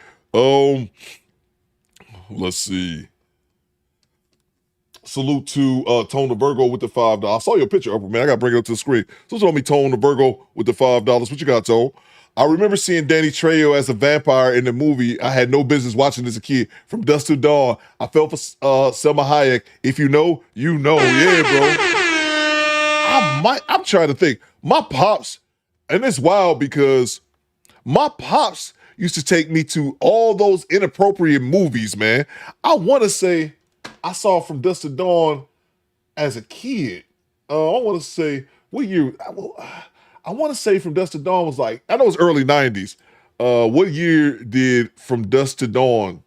Let's see. Salute to Tone the Virgo with the $5. I saw your picture, Upper Man. I got to bring it up to the screen. So it's on me, Tone the Virgo with the $5. What you got, Tone? I remember seeing Danny Trejo as a vampire in the movie. I had no business watching as a kid. From Dusk to Dawn, I fell for Selma Hayek. If you know, you know. Yeah, bro. I'm trying to think. My pops, and it's wild because my pops used to take me to all those inappropriate movies, man. I want to say I saw From Dusk to Dawn as a kid. I want to say, what year? I want to say From Dusk to Dawn was like, I know it was early 90s. What year did From Dusk to Dawn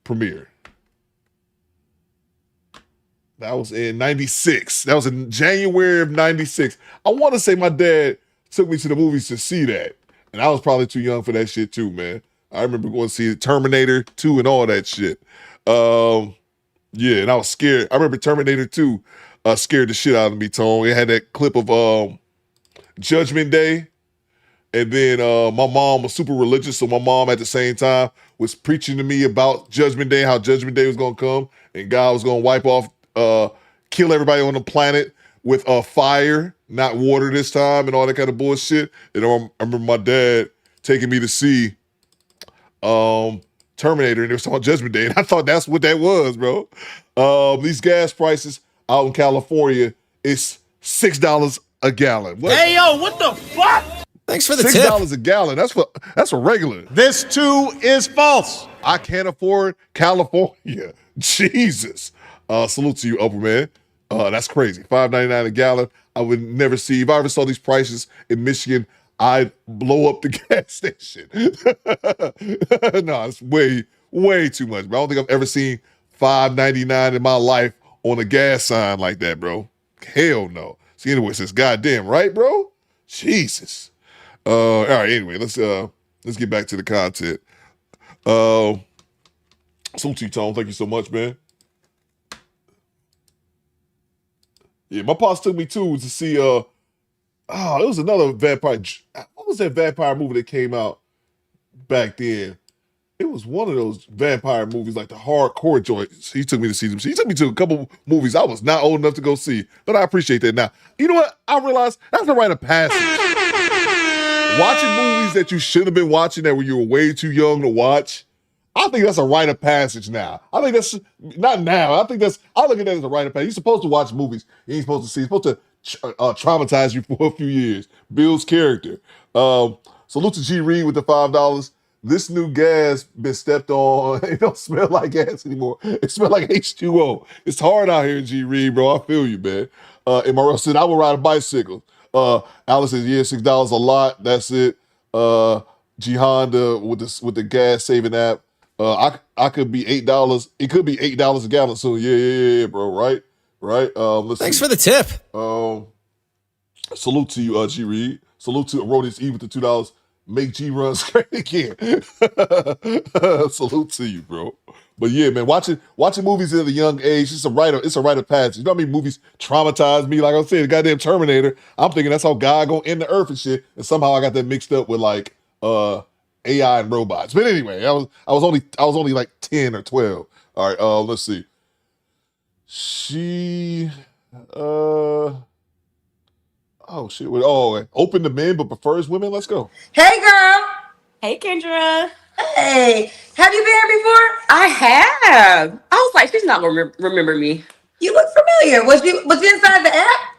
premiere? That was in 96. That was in January of 96. I want to say my dad took me to the movies to see that. And I was probably too young for that shit too, man. I remember going to see Terminator 2 and all that shit. Yeah, and I was scared. I remember Terminator 2 scared the shit out of me, Tone. It had that clip of Judgment Day. And then my mom was super religious, so my mom at the same time was preaching to me about Judgment Day, how Judgment Day was going to come, and God was going to wipe off, kill everybody on the planet with fire, not water this time, and all that kind of bullshit. And I remember my dad taking me to see Terminator, and they were talking about Judgment Day, and I thought that's what that was, bro. These gas prices out in California, it's $6 a gallon. What? Hey, yo, what the fuck? Thanks for the $6 tip. a gallon. That's for regular. This too is false. I can't afford California. Jesus. Salute to you, Upper Man. That's crazy. $5.99 a gallon. I would never see. If I ever saw these prices in Michigan, I'd blow up the gas station. No, it's way too much, bro. I don't think I've ever seen $5.99 in my life on a gas sign like that, bro. Hell no. See, anyway, it says, goddamn, right, bro? Jesus. All right, anyway, let's get back to the content. Salute to you, Tone. Thank you so much, man. Yeah, my pops took me too to see it was another vampire. What was that vampire movie that came out back then? It was one of those vampire movies, like the hardcore joints. He took me to see them. He took me to a couple movies I was not old enough to go see, but I appreciate that now. You know what? I realized I have to write a passage. watching movies that you should have been watching that when you were way too young to watch. I think that's a rite of passage now. I think that's not now. I look at that as a rite of passage. You're supposed to watch movies you ain't supposed to see. You're supposed to traumatize you for a few years. Builds character. Salute to G Reed with the $5. This new gas been stepped on. It don't smell like gas anymore. It smells like H2O. It's hard out here in G Reed, bro. I feel you, man. And Morel said, I will ride a bicycle. Alice says, yeah, $6 a lot. That's it. G Honda with the gas saving app. I could be $8. It could be $8 a gallon. So yeah, bro. Right. Let's Thanks see. for the tip. Salute to you, G Reed. Salute to Rodius E with the $2. Make G run straight again. Salute to you, bro. But yeah, man, watching movies at a young age, it's a rite of passage. You know how many movies traumatized me? Like I said, the goddamn Terminator. I'm thinking that's how God gonna end the earth and shit. And somehow I got that mixed up with like AI and robots. But anyway, I was only like 10 or 12. All right, let's see. She oh shit. Open to men but prefers women. Let's go. Hey, girl. Hey, Kendra. Hey. Have you been here before? I have. I was like, she's not gonna remember me. You look familiar. Was you inside the app?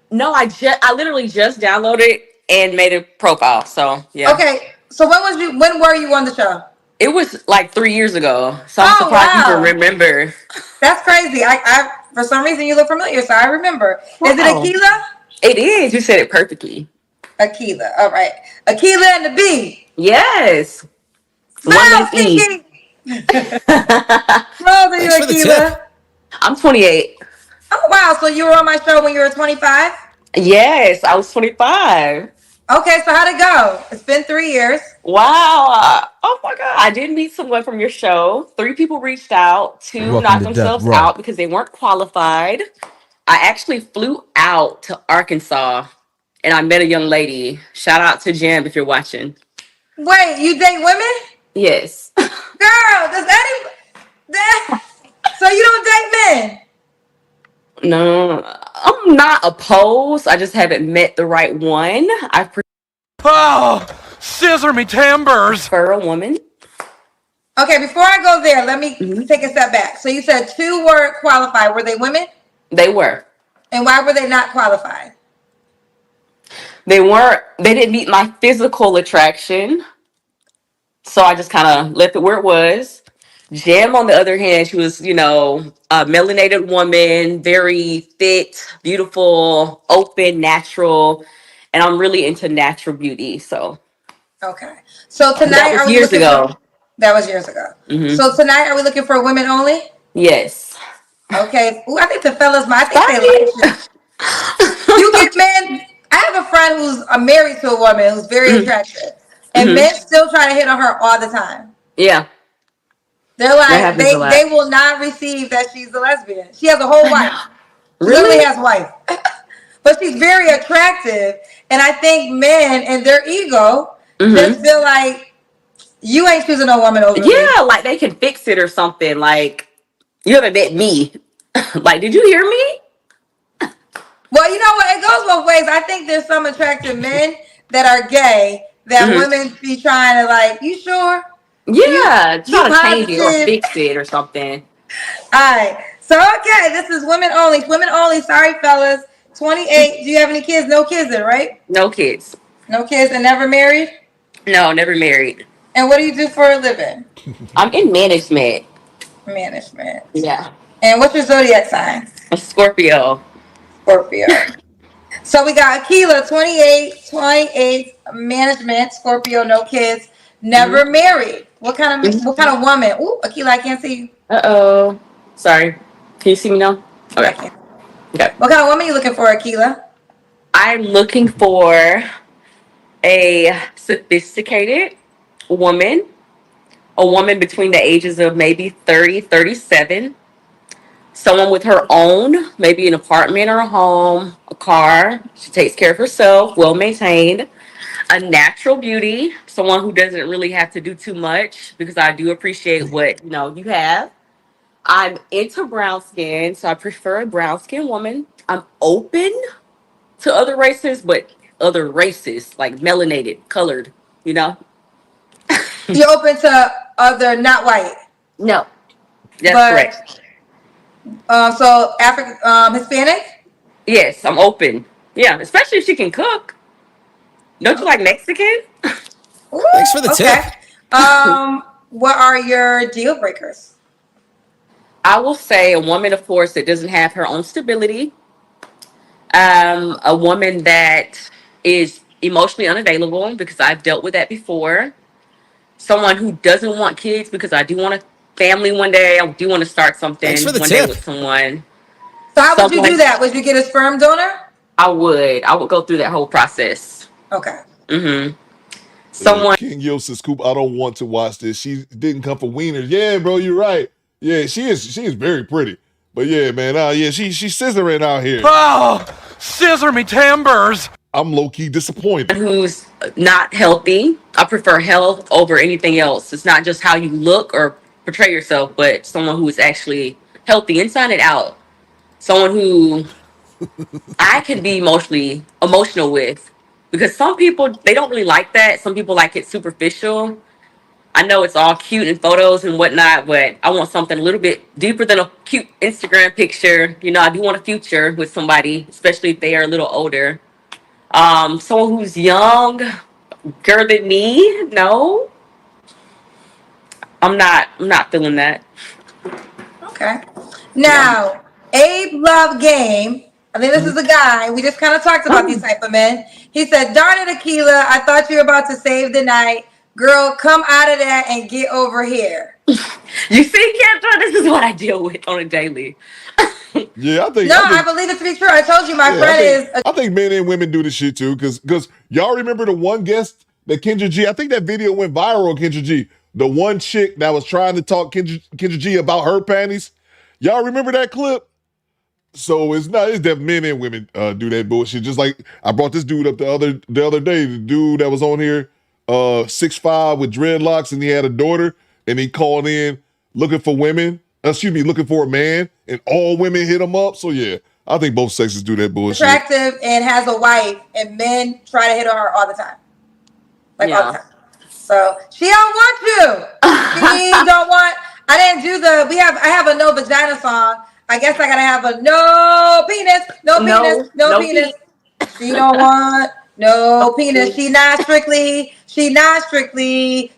No, I literally just downloaded and made a profile. So yeah. Okay. So when were you on the show? It was like 3 years ago. So I'm surprised you can remember. That's crazy. I for some reason you look familiar, so I remember. Wow. Is it Aquila? It is. You said it perfectly. Aquila. All right. Aquila and the B. Yes. Smile, Kiki. How old are you, Aquila? I'm 28. Oh, wow. So you were on my show when you were 25? Yes, I was 25. Okay, so how'd it go? It's been 3 years. Wow. Oh my God. I did meet someone from your show. 3 people reached out. 2 knocked themselves out because they weren't qualified. I actually flew out to Arkansas and I met a young lady. Shout out to Jam if you're watching. Wait, you date women? Yes. Girl, so you don't date men? No, I'm not opposed. I just haven't met the right one. Scissor me timbers. For a woman. Okay, before I go there, let me take a step back. So you said 2 were qualified. Were they women? They were. And why were they not qualified? They didn't meet my physical attraction. So I just kind of left it where it was. Jam, on the other hand, she was, a melanated woman, very fit, beautiful, open, natural. And I'm really into natural beauty. So. Okay. So tonight, that was years ago. That was years ago. Mm-hmm. So tonight, are we looking for women only? Yes. Okay. Ooh, I think the fellas, I think they like you. You get men. I have a friend who's married to a woman who's very attractive. And men still try to hit on her all the time. Yeah. They're like, they will not receive that she's a lesbian. She has a whole wife. She literally has a wife. But she's very attractive. And I think men and their ego just feel like you ain't choosing no woman over me. Yeah, like they can fix it or something. Like, you haven't met me. Like, did you hear me? Well, you know what? It goes both ways. I think there's some attractive men that are gay that women be trying to like, you sure? Yeah, trying to change it or fix it or something. All right. So, okay, this is women only. Women only. Sorry, fellas. 28. Do you have any kids? No kids then, right? No kids. No kids and never married? No, never married. And what do you do for a living? I'm in management. Management. Yeah. And what's your zodiac sign? A Scorpio. So we got Aquila, 28, management, Scorpio, no kids, never married. What kind of woman? Ooh, Aquila, I can't see you. Uh-oh. Sorry. Can you see me now? Okay. What kind of woman are you looking for, Aquila? I'm looking for a sophisticated woman. A woman between the ages of maybe 30, 37. Someone with her own, maybe an apartment or a home, a car. She takes care of herself, well maintained. A natural beauty, someone who doesn't really have to do too much, because I do appreciate what you have. I'm into brown skin, so I prefer a brown skin woman. I'm open to other races, but other races, like melanated, colored, you know? You're open to other, not white? No. That's correct. So African, Hispanic? Yes, I'm open. Yeah, especially if she can cook. Don't you like Mexican? Ooh, Thanks for the tip. What are your deal breakers? I will say a woman, of course, that doesn't have her own stability. A woman that is emotionally unavailable, because I've dealt with that before. Someone who doesn't want kids, because I do want a family one day. I do want to start something one day with someone. So how would you do that? Would you get a sperm donor? I would go through that whole process. Okay. Mm-hmm. Someone. King Yo says, Coop, I don't want to watch this. She didn't come for wieners. Yeah, bro, you're right. Yeah, she is very pretty. But yeah, man, she's scissoring out here. Oh, scissor me timbers. I'm low-key disappointed. Who's not healthy. I prefer health over anything else. It's not just how you look or portray yourself, but someone who is actually healthy inside and out. Someone who I can be emotional with. Because some people, they don't really like that. Some people like it superficial. I know it's all cute in photos and whatnot, but I want something a little bit deeper than a cute Instagram picture. You know, I do want a future with somebody, especially if they are a little older. Someone who's young, girl than me. No, I'm not feeling that. Okay. Now, Abe Love Game. I think this is a guy. We just kind of talked about these type of men. He said, darn it, Akila, I thought you were about to save the night. Girl, come out of that and get over here. You see, Kendra, this is what I deal with on a daily. Yeah, I believe it to be true. I told you, my friend I think men and women do this shit too, because y'all remember the one guest that Kendrick G. I think that video went viral. Kendrick G. The one chick that was trying to talk Kendrick G about her panties. Y'all remember that clip? So it's that men and women do that bullshit. Just like I brought this dude up the other day, the dude that was on here, 6'5" with dreadlocks, and he had a daughter, and he called in looking for a man, and all women hit him up. So yeah, I think both sexes do that bullshit. Attractive and has a wife, and men try to hit on her all the time. All the time. So she don't want you. She don't want. I didn't do I have a no vagina song. I guess I gotta have a no penis. She don't want no penis. She's not strictly. She's strictly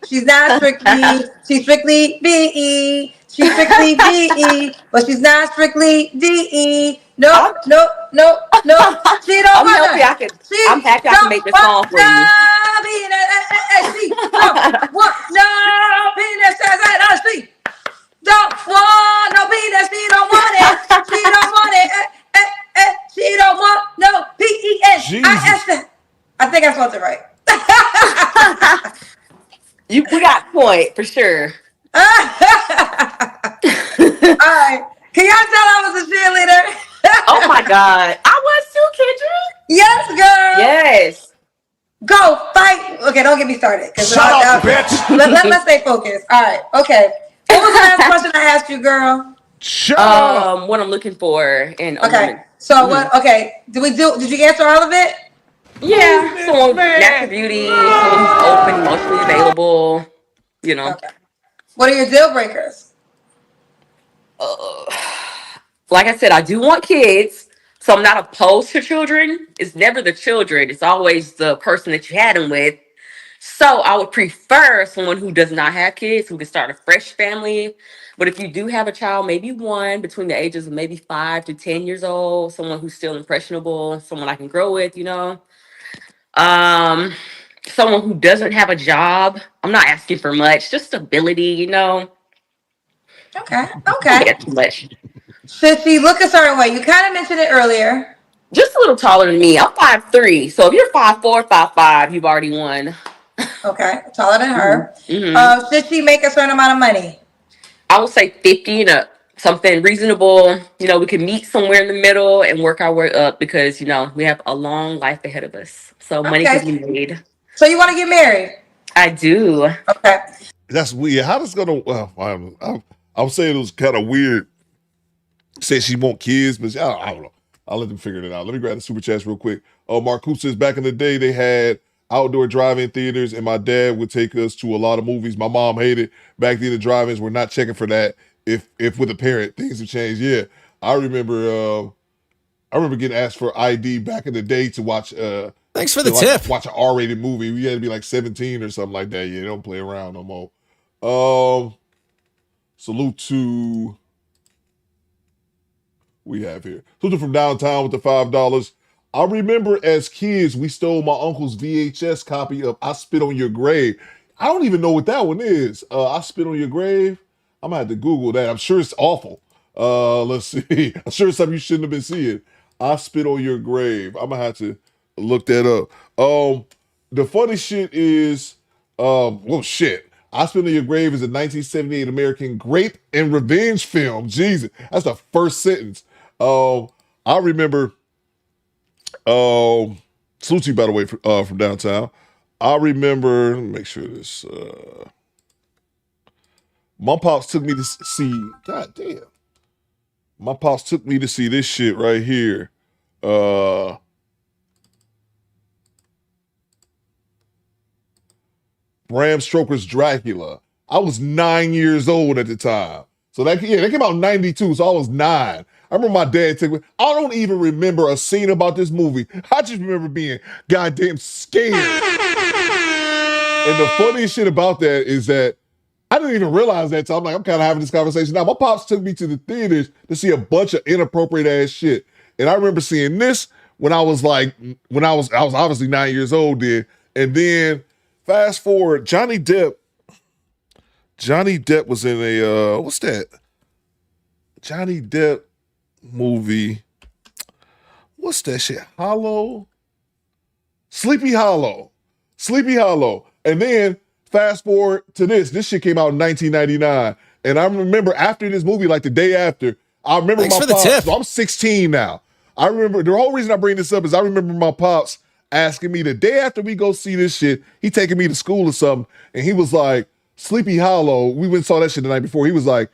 BE. She's strictly BE, but she's not strictly DE. No. She don't want that. I'm happy I can make this song for you. She don't want no penis. She don't want no penis. She don't want it. She don't want it. She don't want no PENIS. I think I spelled it right. We got point for sure. All right. Can y'all tell I was a cheerleader? Oh my God. I was too, Kendra. Yes, girl. Yes. Go fight. Okay, don't get me started. Shut up, bitch. Let's stay focused. All right. Okay. What was the last question I asked you, girl? Shut up. What I'm looking for in a woman. So what? Okay. Did you answer all of it? Yeah. Someone natural beauty, someone who's open, emotionally available. You know. Okay. What are your deal breakers? Like I said, I do want kids, so I'm not opposed to children. It's never the children. It's always the person that you had them with. So I would prefer someone who does not have kids, who can start a fresh family. But if you do have a child, maybe one between the ages of maybe 5 to 10 years old, someone who's still impressionable, someone I can grow with, you know. Someone who doesn't have a job. I'm not asking for much, just stability, you know. Okay. Too much. Should she look a certain way? You kind of mentioned it earlier. Just a little taller than me. I'm 5'3". So if you're 5'4", 5'5", you've already won. Okay, taller than her. Mm-hmm. Should she make a certain amount of money? I would say 50 and up. Something reasonable. You know, we can meet somewhere in the middle and work our way up because, you know, we have a long life ahead of us. So money can be made. So you want to get married? I do. Okay. That's weird. How does it gonna? I'm saying it was kind of weird. Said she want kids, but I don't know. I'll let them figure it out. Let me grab the super chats real quick. Mark Coop says, back in the day, they had outdoor drive-in theaters, and my dad would take us to a lot of movies. My mom hated back then the drive-ins were not checking for that. If with a parent, things have changed. Yeah, I remember getting asked for ID back in the day to watch. Thanks for the tip. Watch an R-rated movie. We had to be like 17 or something like that. Yeah, they don't play around no more. Salute to we have here. Salute from downtown with the $5. I remember as kids, we stole my uncle's VHS copy of I Spit on Your Grave. I don't even know what that one is. I Spit on Your Grave. I'm gonna have to Google that. I'm sure it's awful. Let's see. I'm sure it's something you shouldn't have been seeing. I Spit on Your Grave. I'm gonna have to look that up. The funny shit is, well, shit. I Spit on Your Grave is a 1978 American rape and revenge film. Jesus, that's the first sentence. I remember. Salute to you, by the way, from downtown. I remember. Let me make sure this. My pops took me to see. God damn. My pops took me to see this shit right here. Bram Stoker's Dracula. I was 9 years old at the time. So that came out in 92, so I was 9. I remember my dad took me. I don't even remember a scene about this movie. I just remember being goddamn scared. And the funniest shit about that is that I didn't even realize that. So I'm kind of having this conversation now. My pops took me to the theaters to see a bunch of inappropriate ass shit. And I remember seeing this when I was obviously 9 years old then. And then fast forward, Johnny Depp was in a, what's that? Johnny Depp movie. What's that shit? Sleepy Hollow. And then fast forward to this. This shit came out in 1999. And I remember after this movie, like the day after, I remember Thanks my for the pops. tip. So I'm 16 now. I remember the whole reason I bring this up is I remember my pops asking me the day after we go see this shit, he taking me to school or something, and he was like, Sleepy Hollow, we went and saw that shit the night before. He was like,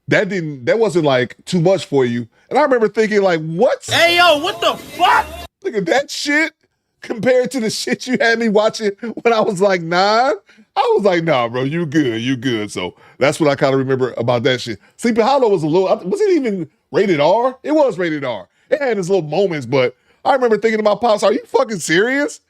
that wasn't like too much for you. And I remember thinking like, what? Hey, yo, what the fuck? Look at that shit compared to the shit you had me watching when I was like 9. I was like, nah, bro, you good. So that's what I kind of remember about that shit. Sleepy Hollow was was it even rated R? It was rated R. It had its little moments, but I remember thinking to my pops, are you fucking serious?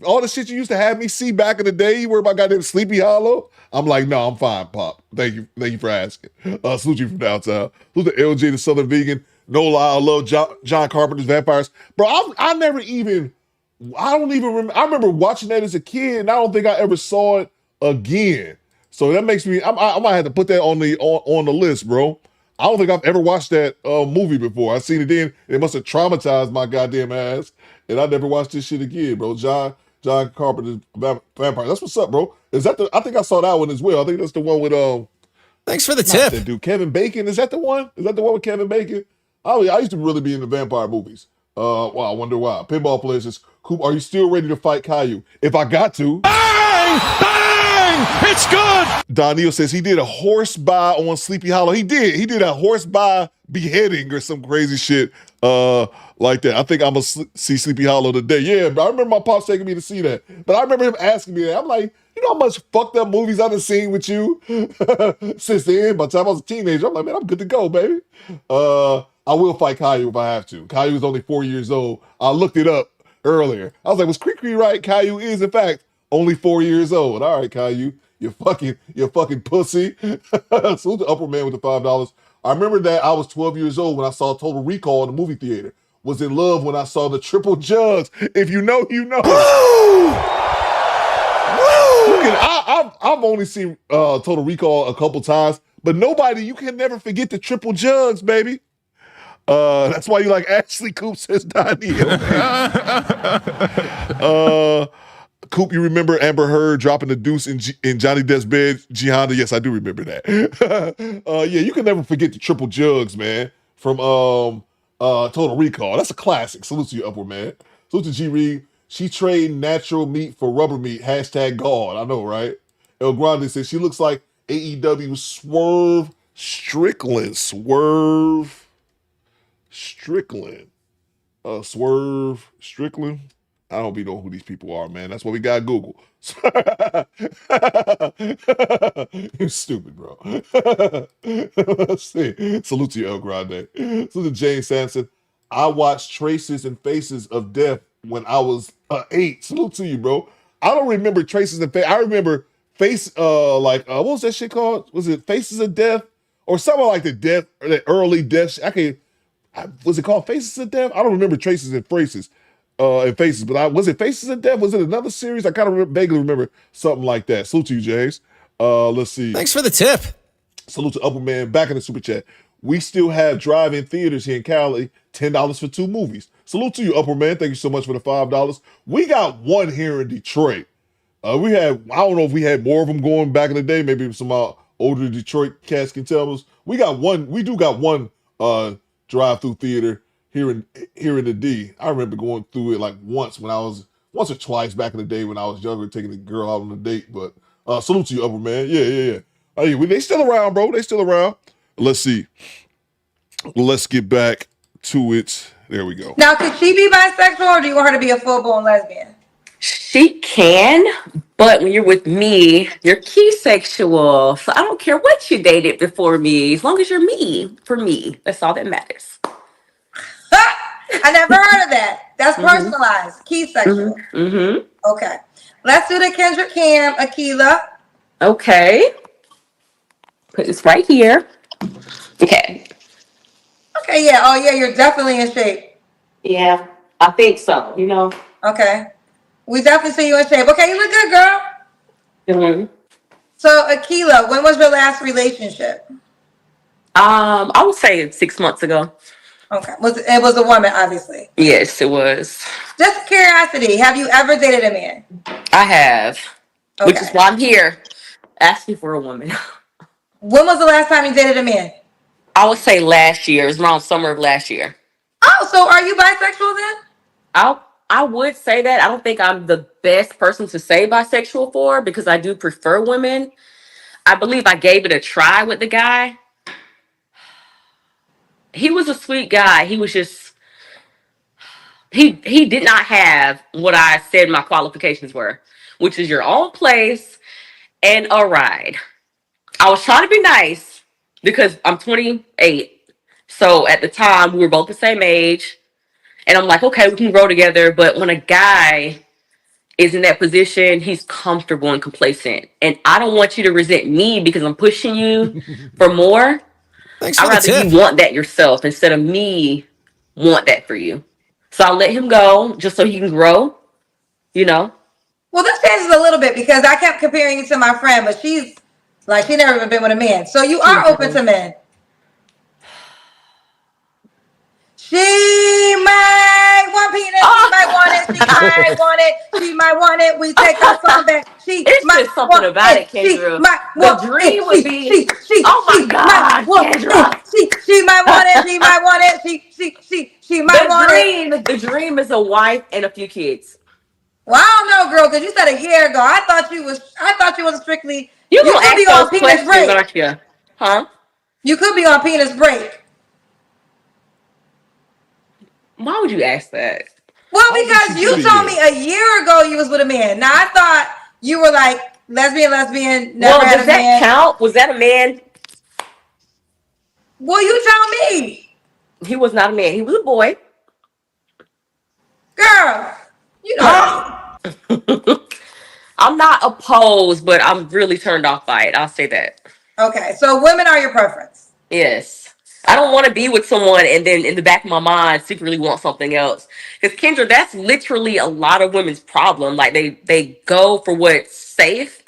All the shit you used to have me see back in the day, you worry about goddamn Sleepy Hollow? I'm like, no, I'm fine, Pop. Thank you for asking. Salute you from downtown. Salute to LJ, the Southern Vegan. No lie, I love John Carpenter's Vampires. Bro, I don't even remember. I remember watching that as a kid, and I don't think I ever saw it again. So that makes me, I might have to put that on the list, bro. I don't think I've ever watched that movie before. I seen it then. It must have traumatized my goddamn ass, and I never watched this shit again, bro. John Carpenter's Vampire. That's what's up, bro. I think I saw that one as well. I think that's the one with Thanks for the tip. That dude, Kevin Bacon. Is that the one? Is that the one with Kevin Bacon? I used to really be into vampire movies. Wow, I wonder why. Pinball Player says, Coop, are you still ready to fight Caillou? If I got to. Bang! Bang! It's good! Donnie says he did a horse buy on Sleepy Hollow. He did a horse buy beheading or some crazy shit like that. I think I'm going to see Sleepy Hollow today. Yeah, but I remember my pops taking me to see that. But I remember him asking me that. I'm like, you know how much fucked up movies I done seen with you since then? By the time I was a teenager, I'm like, man, I'm good to go, baby. I will fight Caillou if I have to. Caillou is only 4 years old. I looked it up earlier. I was like, was Cree right? Caillou is, in fact, only 4 years old. All right, Caillou, you fucking pussy. Salute the upper man with the $5. I remember that I was 12 years old when I saw Total Recall in the movie theater. Was in love when I saw the Triple Jugs. If you know, you know. I've only seen Total Recall a couple times, but you can never forget the Triple Jugs, baby. That's why you like Ashley Coop says Donnie. Coop, you remember Amber Heard dropping the deuce in Johnny Depp's bed? G Honda, yes, I do remember that. Yeah, you can never forget the Triple Jugs, man, from Total Recall. That's a classic. Salute to you, upward man. Salute to G Reed. She traded natural meat for rubber meat. # God. I know, right? El Grande says she looks like AEW Swerve Strickland. Swerve Strickland. I don't even know who these people are, man. That's why we got Google. You're stupid, bro. Let's see. Salute to you, El Grande. Salute to Jane Sampson. I watched Traces and Faces of Death when I was 8. Salute to you, bro. I don't remember Traces and Faces. I remember what was that shit called? Was it Faces of Death? Or something like the death, or the early death. Was it called Faces of Death? I don't remember Traces and Faces. But was it Faces of Death? Was it another series? I kind of vaguely remember something like that. Salute to you, James. Let's see. Thanks for the tip. Salute to Upper Man back in the super chat. We still have drive-in theaters here in Cali, $10 for 2 movies. Salute to you, Upper Man. Thank you so much for the $5. We got one here in Detroit. I don't know if we had more of them going back in the day. Maybe some older Detroit cats can tell us. We do got one drive-through theater here in the D. I remember going through it like once or twice back in the day when I was younger, taking a girl out on a date. But salute to you, Upper Man. Yeah. Hey, they still around, bro. They still around. Let's see. Let's get back to it. There we go. Now, could she be bisexual, or do you want her to be a full-blown lesbian? She can, but when you're with me, you're sexual. So I don't care what you dated before me, as long as you're me. For me, that's all that matters. I never heard of that. That's personalized. Sexual. Okay. Let's do the Kendrick Cam, Akila. Okay. Put this right here. Okay. Okay, yeah. Oh, yeah, you're definitely in shape. Yeah, I think so, Okay. We definitely see you in shape. Okay, you look good, girl. Mm-hmm. So, Akila, when was your last relationship? I would say 6 months ago. Okay. It was a woman, obviously. Yes, it was. Just curiosity, have you ever dated a man? I have. Okay. Which is why I'm here asking for a woman. When was the last time you dated a man? I would say last year. It was around summer of last year. Oh, so are you bisexual then? I would say that. I don't think I'm the best person to say bisexual for, because I do prefer women. I believe I gave it a try with the guy. He was a sweet guy. He was just, he did not have what I said my qualifications were, which is your own place and a ride. I was trying to be nice because I'm 28. So at the time, we were both the same age. And I'm like, okay, we can grow together. But when a guy is in that position, he's comfortable and complacent. And I don't want you to resent me because I'm pushing you for more. I'd rather you want that yourself instead of me want that for you. So I'll let him go just so he can grow, Well, this changes a little bit because I kept comparing you to my friend, but she's like, she never even been with a man. So you are open to men. She might want penis. She might want it. She might want it. She might want it. We take her phone back. It's just something about it, Kendra. The dream would be. Oh my God, Kendra. She might want it. She might want it. She might want it. The dream is a wife and a few kids. Well, I don't know, girl, because you said a year ago. I thought you was strictly. You could be on penis break, aren't you? Huh? You could be on penis break. Why would you ask that? Well, because you told me a year ago you was with a man. Now I thought you were like lesbian, never had a man. Does that count? Was that a man? Well, you tell me. He was not a man. He was a boy. Girl, you know. I'm not opposed, but I'm really turned off by it. I'll say that. Okay, so women are your preference. Yes. I don't want to be with someone and then in the back of my mind secretly want something else. Because Kendra, that's literally a lot of women's problem. Like they go for what's safe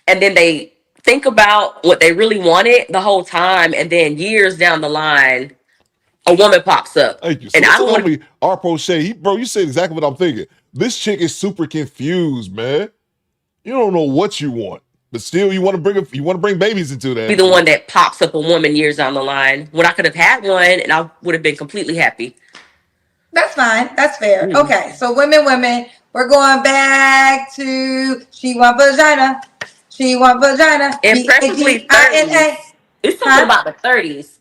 and then they think about what they really wanted the whole time, and then years down the line, a woman pops up. Thank you. So and I don't want to be our crochet. Bro, you said exactly what I'm thinking. This chick is super confused, man. You don't know what you want. But still, you want to bring babies into that. Be the one that pops up a woman years down the line when I could have had one and I would have been completely happy. That's fine. That's fair. Mm-hmm. Okay, so women. We're going back to she want vagina. She want vagina. And preferably 30s. It's something about the 30s.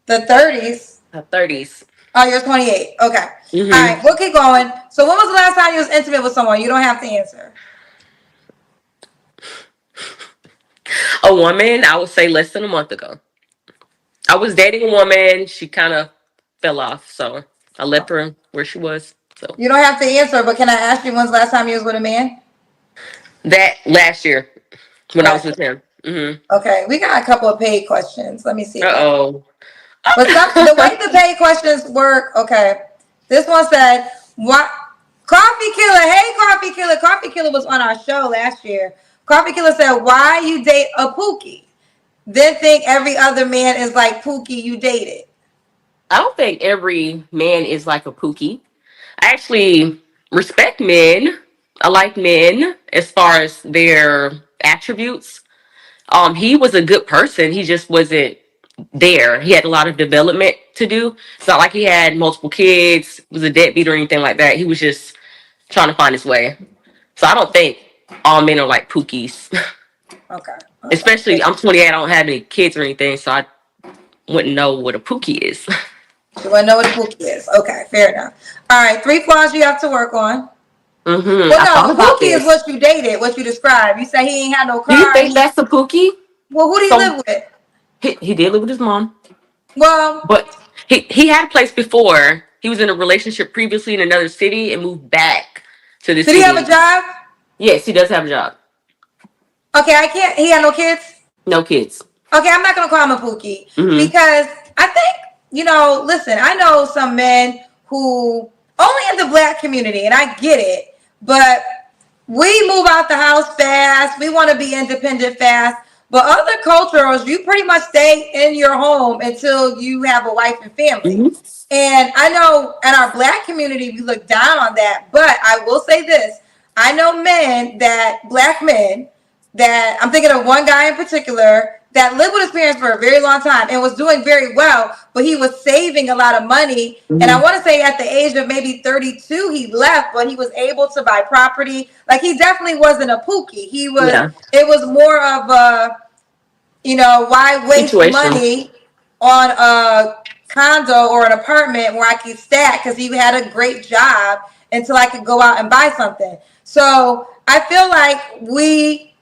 The 30s. The 30s. Oh, you're 28. Okay. Mm-hmm. All right, we'll keep going. So when was the last time you was intimate with someone? You don't have to answer. A woman, I would say less than a month ago. I was dating a woman. She kind of fell off, so I left her where she was. So you don't have to answer, but can I ask you when's the last time you was with a man? That last year when I was with him. Mm-hmm. Okay, we got a couple of paid questions. Let me see. Uh-oh. But the way the paid questions work, okay. This one said, "What Coffee Killer? Hey, Coffee Killer. Coffee Killer was on our show last year. Coffee Killer said, why you date a Pookie? Then think every other man is like Pookie you dated." I don't think every man is like a Pookie. I actually respect men. I like men as far as their attributes. He was a good person. He just wasn't there. He had a lot of development to do. It's not like he had multiple kids, was a deadbeat or anything like that. He was just trying to find his way. So I don't think all men are like Pookies. Okay. Especially, I'm 28. I don't have any kids or anything, so I wouldn't know what a Pookie is. You want to know what a Pookie is? Okay, fair enough. All right, 3 flaws you have to work on. Mm-hmm. Well, no, Pookie is what you dated, what you described. You say he ain't had no car. Do you think that's a Pookie? Well, who do you live with? He did live with his mom. Well, but he had a place before. He was in a relationship previously in another city and moved back to this city. Did he have a job? Yes, he does have a job. Okay, he had no kids? No kids. Okay, I'm not going to call him a Pookie because I think, listen, I know some men who only in the black community, and I get it, but we move out the house fast. We want to be independent fast. But other cultures, you pretty much stay in your home until you have a wife and family. And I know in our black community, we look down on that. But I will say this. I know black men, that I'm thinking of one guy in particular that lived with his parents for a very long time and was doing very well, but he was saving a lot of money. And I want to say at the age of maybe 32, he left, but he was able to buy property. Like, he definitely wasn't a Pookie. He was, it was more of a, why waste money on a condo or an apartment where I could stack, because he had a great job until I could go out and buy something. So I feel like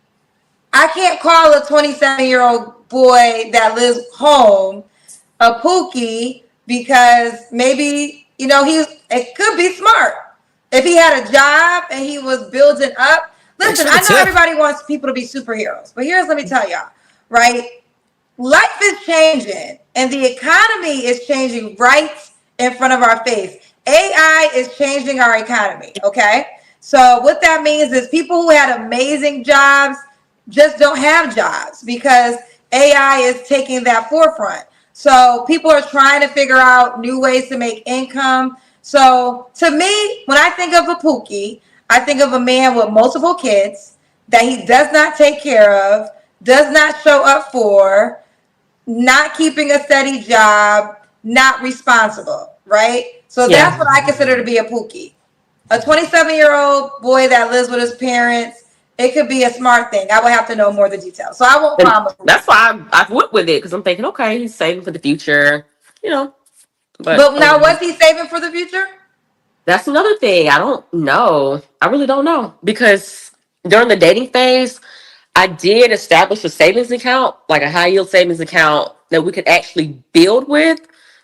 I can't call a 27-year-old boy that lives home a Pookie, because maybe, it could be smart. If he had a job and he was building up. Listen, I know everybody wants people to be superheroes, but let me tell y'all, right? Life is changing and the economy is changing right in front of our face. AI is changing our economy, okay? So what that means is people who had amazing jobs just don't have jobs because AI is taking that forefront. So people are trying to figure out new ways to make income. So to me, when I think of a Pookie, I think of a man with multiple kids that he does not take care of, does not show up for, not keeping a steady job, not responsible, right? So that's what I consider to be a Pookie. A 27-year-old boy that lives with his parents, it could be a smart thing. I would have to know more of the details. So I won't promise. That's why I went with it, because I'm thinking, okay, he's saving for the future, But now, was he saving for the future? That's another thing. I don't know. I really don't know, because during the dating phase, I did establish a savings account, like a high yield savings account that we could actually build with,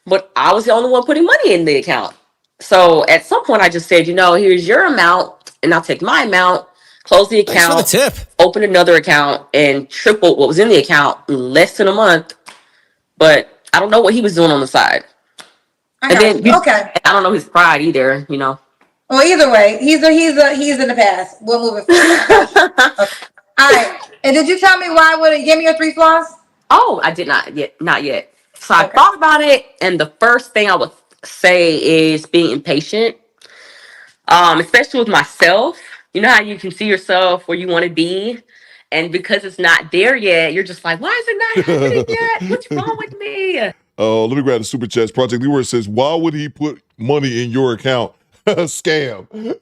but I was the only one putting money in the account. So at some point I just said, here's your amount and I'll take my amount, close the account, open another account, and triple what was in the account in less than a month. But I don't know what he was doing on the side. I don't know his pride either, Well, either way, he's in the past. We'll move it forward. Okay. All right. And did you tell me why would it give me your 3 flaws? Oh, I did not yet. So I thought about it, and the first thing I would say is being impatient. Especially with myself. You know how you can see yourself where you want to be, and because it's not there yet, you're just like, why is it not happening yet? What's wrong with me? Let me grab the super chats. Project Leroy says, why would he put money in your account? Scam.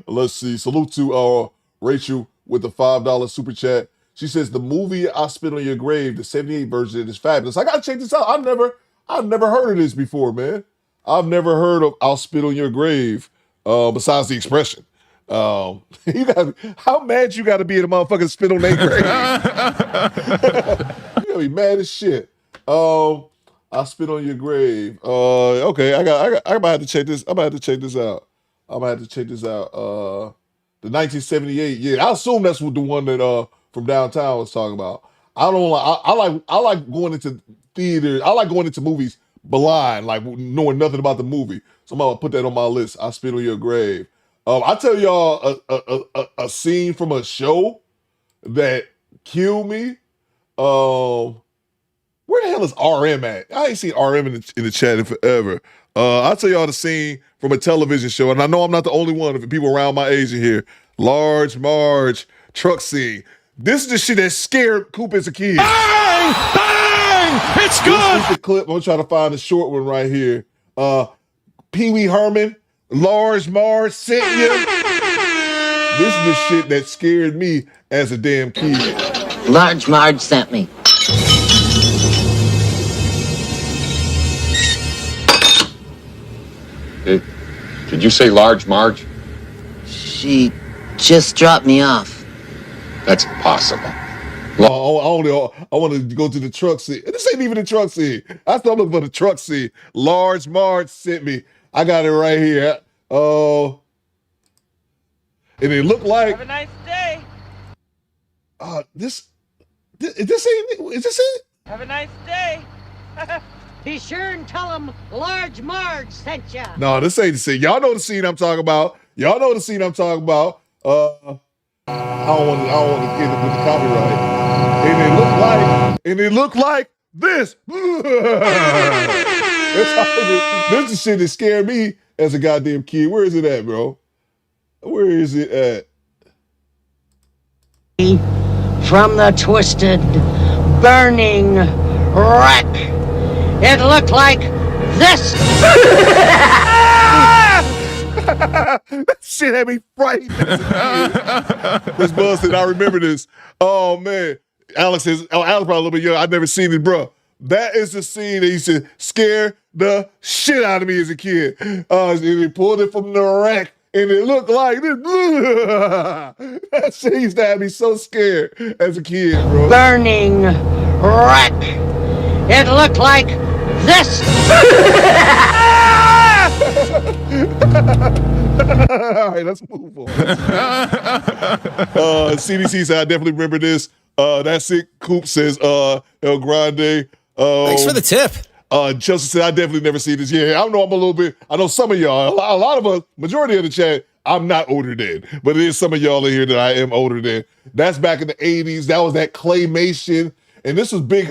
Let's see. Salute to Rachel with the $5 super chat. She says, the movie I Spit on Your Grave, the 78 version, is fabulous. I gotta check this out. I've never heard of this before, man. I've never heard of "I'll spit on your grave" besides the expression. How mad you got to be at a motherfucking spit on their grave? You gotta be mad as shit. I'll spit on your grave. Okay, I'm about to have to check this. I'm about to check this out. The 1978. Yeah, I assume that's what the one that from downtown was talking about. I don't like. I like going into theater. I like going into movies blind, like knowing nothing about the movie. So I'm gonna put that on my list. I spit on your grave. I'll tell y'all a scene from a show that killed me. Where the hell is RM at? I ain't seen RM in the chat in forever. I'll tell y'all the scene from a television show, and I know I'm not the only one of the people around my age in here. Large Marge truck scene. This is the shit that scared Coop as a kid. Bang! Bang! It's good! This is the clip. I'm gonna try to find the short one right here. Pee Wee Herman, Large Marge sent you. This is the shit that scared me as a damn kid. Large Marge sent me. Did you say Large Marge? She just dropped me off. That's impossible. I want to go to the truck scene. This ain't even the truck scene. I still looking for the truck scene. Large Marge sent me. I got it right here. And it looked like. Have a nice day. Is this it? Have a nice day. Be sure and tell them Large Marge sent you. No, this ain't the scene. Y'all know the scene I'm talking about. I don't want to get it with the copyright. And it looked like this. This is the shit that scared me as a goddamn kid. Where is it at, bro? Where is it at? From the twisted, burning wreck, it looked like this. That shit had me frightened. This busted. I remember this. Oh man, Alex probably a little bit young. I've never seen it, bro. That is the scene that used to scare the shit out of me as a kid. They pulled it from the rack, and it looked like this. That shit used to have me so scared as a kid, bro. Burning wreck. It looked like this. All right, let's move on. CDC said, I definitely remember this. That's it. Coop says, El Grande. Thanks for the tip. Chelsea said, I definitely never seen this. Yeah, I know I'm a little bit, I know some of y'all, a lot of us, majority of the chat, I'm not older than, but it is some of y'all in here that I am older than. That's back in the 80s. That was that claymation. And this was big.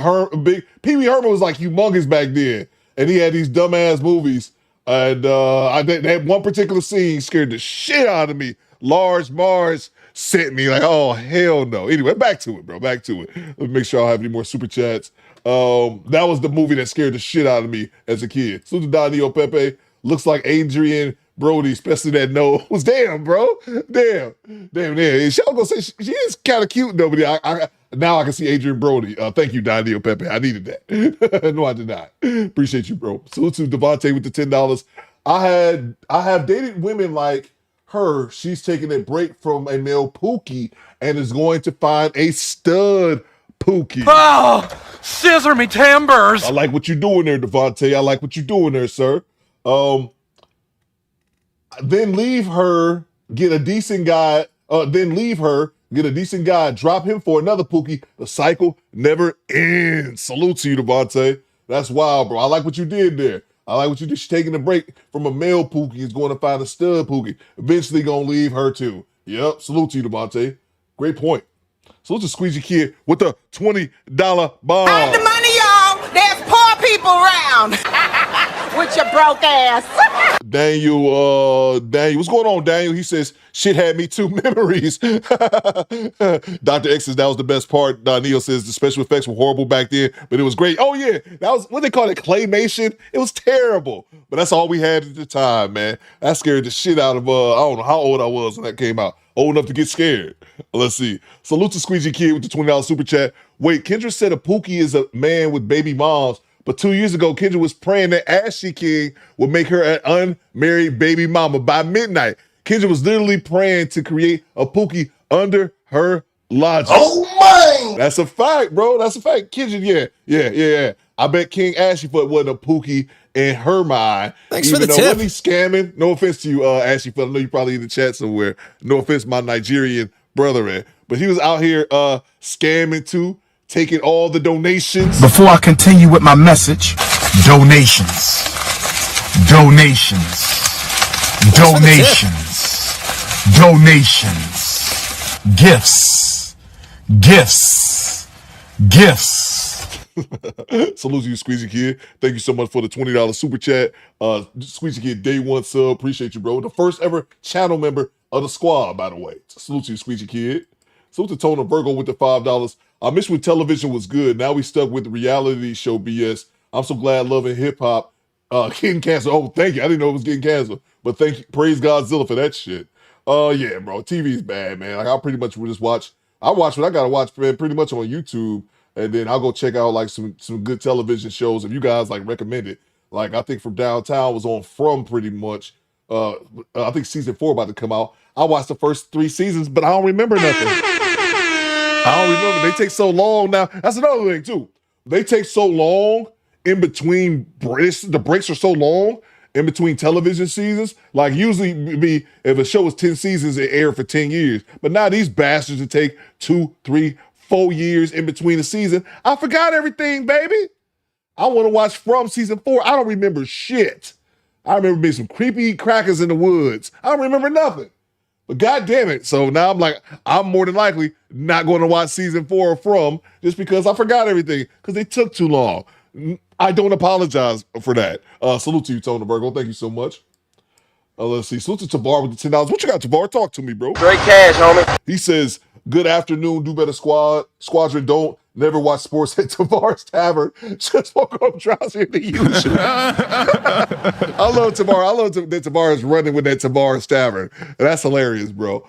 Pee Wee Herman was like humongous back then. And he had these dumbass movies. And that one particular scene scared the shit out of me. Large Marge sent me like, oh, hell no. Anyway, back to it, bro. Back to it. Let me make sure I have any more super chats. That was the movie that scared the shit out of me as a kid. Salute to Daniel Pepe. Looks like Adrian Brody, especially that nose. Damn, bro. Damn. She gonna say she is kind of cute though, but now I can see Adrian Brody. Thank you, Daniel Pepe. I needed that. No, I did not. Appreciate you, bro. Salute to Devontae with the $10. I have dated women like her. She's taking a break from a male pookie and is going to find a stud pookie. Oh, scissor me timbers. I like what you're doing there, Devontae. I like what you're doing there, sir. Then leave her, get a decent guy, drop him for another pookie. The cycle never ends. Salute to you, Devontae. That's wild, bro. I like what you did there. I like what you did. She's taking a break from a male pookie. Is going to find a stud pookie. Eventually going to leave her too. Yep. Salute to you, Devontae. Great point. Salute to Squeegee Kid with the $20 bomb. Have the money, y'all. There's poor people around. With your broke ass. Daniel, what's going on, Daniel? He says, shit had me too memories. Dr. X says that was the best part. Neil says the special effects were horrible back then, but it was great. Oh yeah, that was what they call it, claymation. It was terrible, but that's all we had at the time, man. That scared the shit out of, I don't know how old I was when that came out. Old enough to get scared. Let's see. Salute to Squeegee Kid with the $20 super chat. Wait, Kendra said a pookie is a man with baby moms, But 2 years ago, Kendrick was praying that Ashley King would make her an unmarried baby mama by midnight. Kendrick was literally praying to create a Pookie under her logic. Oh my! That's a fact, bro. That's a fact. Kendrick, yeah. I bet King Ashley Foot wasn't a Pookie in her mind. Thanks for the tip. Really scamming. No offense to you, Ashley Foot. I know you probably in the chat somewhere. No offense, my Nigerian brethren. But he was out here scamming too, taking all the donations. Before I continue with my message, donations, gifts. Salute to you, Squeezy Kid. Thank you so much for the $20 super chat. Squeezy Kid, day one sub. Appreciate you, bro. The first ever channel member of the squad, by the way. Salute to you, Squeezy Kid. Salute to Tona Virgo with the $5. I miss when television was good. Now we stuck with reality show BS. I'm so glad Love and Hip Hop getting canceled. Oh, thank you. I didn't know it was getting canceled. But thank you. Praise Godzilla for that shit. Yeah, bro. TV is bad, man. Like I pretty much will just watch. I watch what I gotta watch, man, pretty much on YouTube. And then I'll go check out like some good television shows if you guys like recommend it. Like I think From Downtown was on From pretty much. I think season 4 about to come out. I watched the first 3 seasons, but I don't remember nothing. I don't remember. They take so long now. That's another thing too. They take so long in between breaks. The breaks are so long in between television seasons. Like usually if a show is 10 seasons, it air for 10 years. But now these bastards will take 2, 3, 4 years in between the season. I forgot everything, baby. I want to watch From season 4. I don't remember shit. I remember being some creepy crackers in the woods. I don't remember nothing. But God damn it. So now I'm like, I'm more than likely not going to watch season 4 of From just because I forgot everything because they took too long. I don't apologize for that. Salute to you, Tona Virgo. Thank you so much. Let's see. Salute to Tabar with the $10. What you got, Tabar? Talk to me, bro. Straight cash, homie. He says, good afternoon, do better squadron, don't never watch sports at Tabar's Tavern. Just woke up drowsy than usual. I love Tabar. I love that Tabar is running with that Tabar's Tavern. That's hilarious, bro.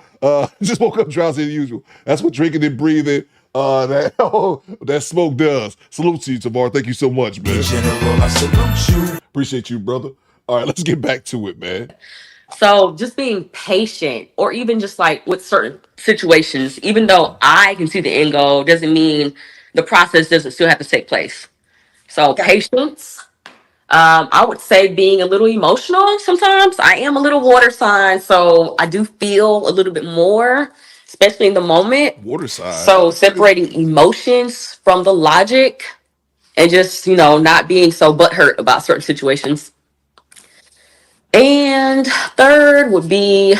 Just woke up drowsy than usual. That's what drinking and breathing that smoke does. Salute to you, Tabar. Thank you so much, man. In general, I salute you. Appreciate you, brother. All right, let's get back to it, man. So just being patient, or even just like with certain situations, even though I can see the end goal, doesn't mean the process doesn't still have to take place. So patience. I would say being a little emotional sometimes. I am a little water sign, so I do feel a little bit more, especially in the moment. Water sign. So separating emotions from the logic and just, not being so butthurt about certain situations. And third would be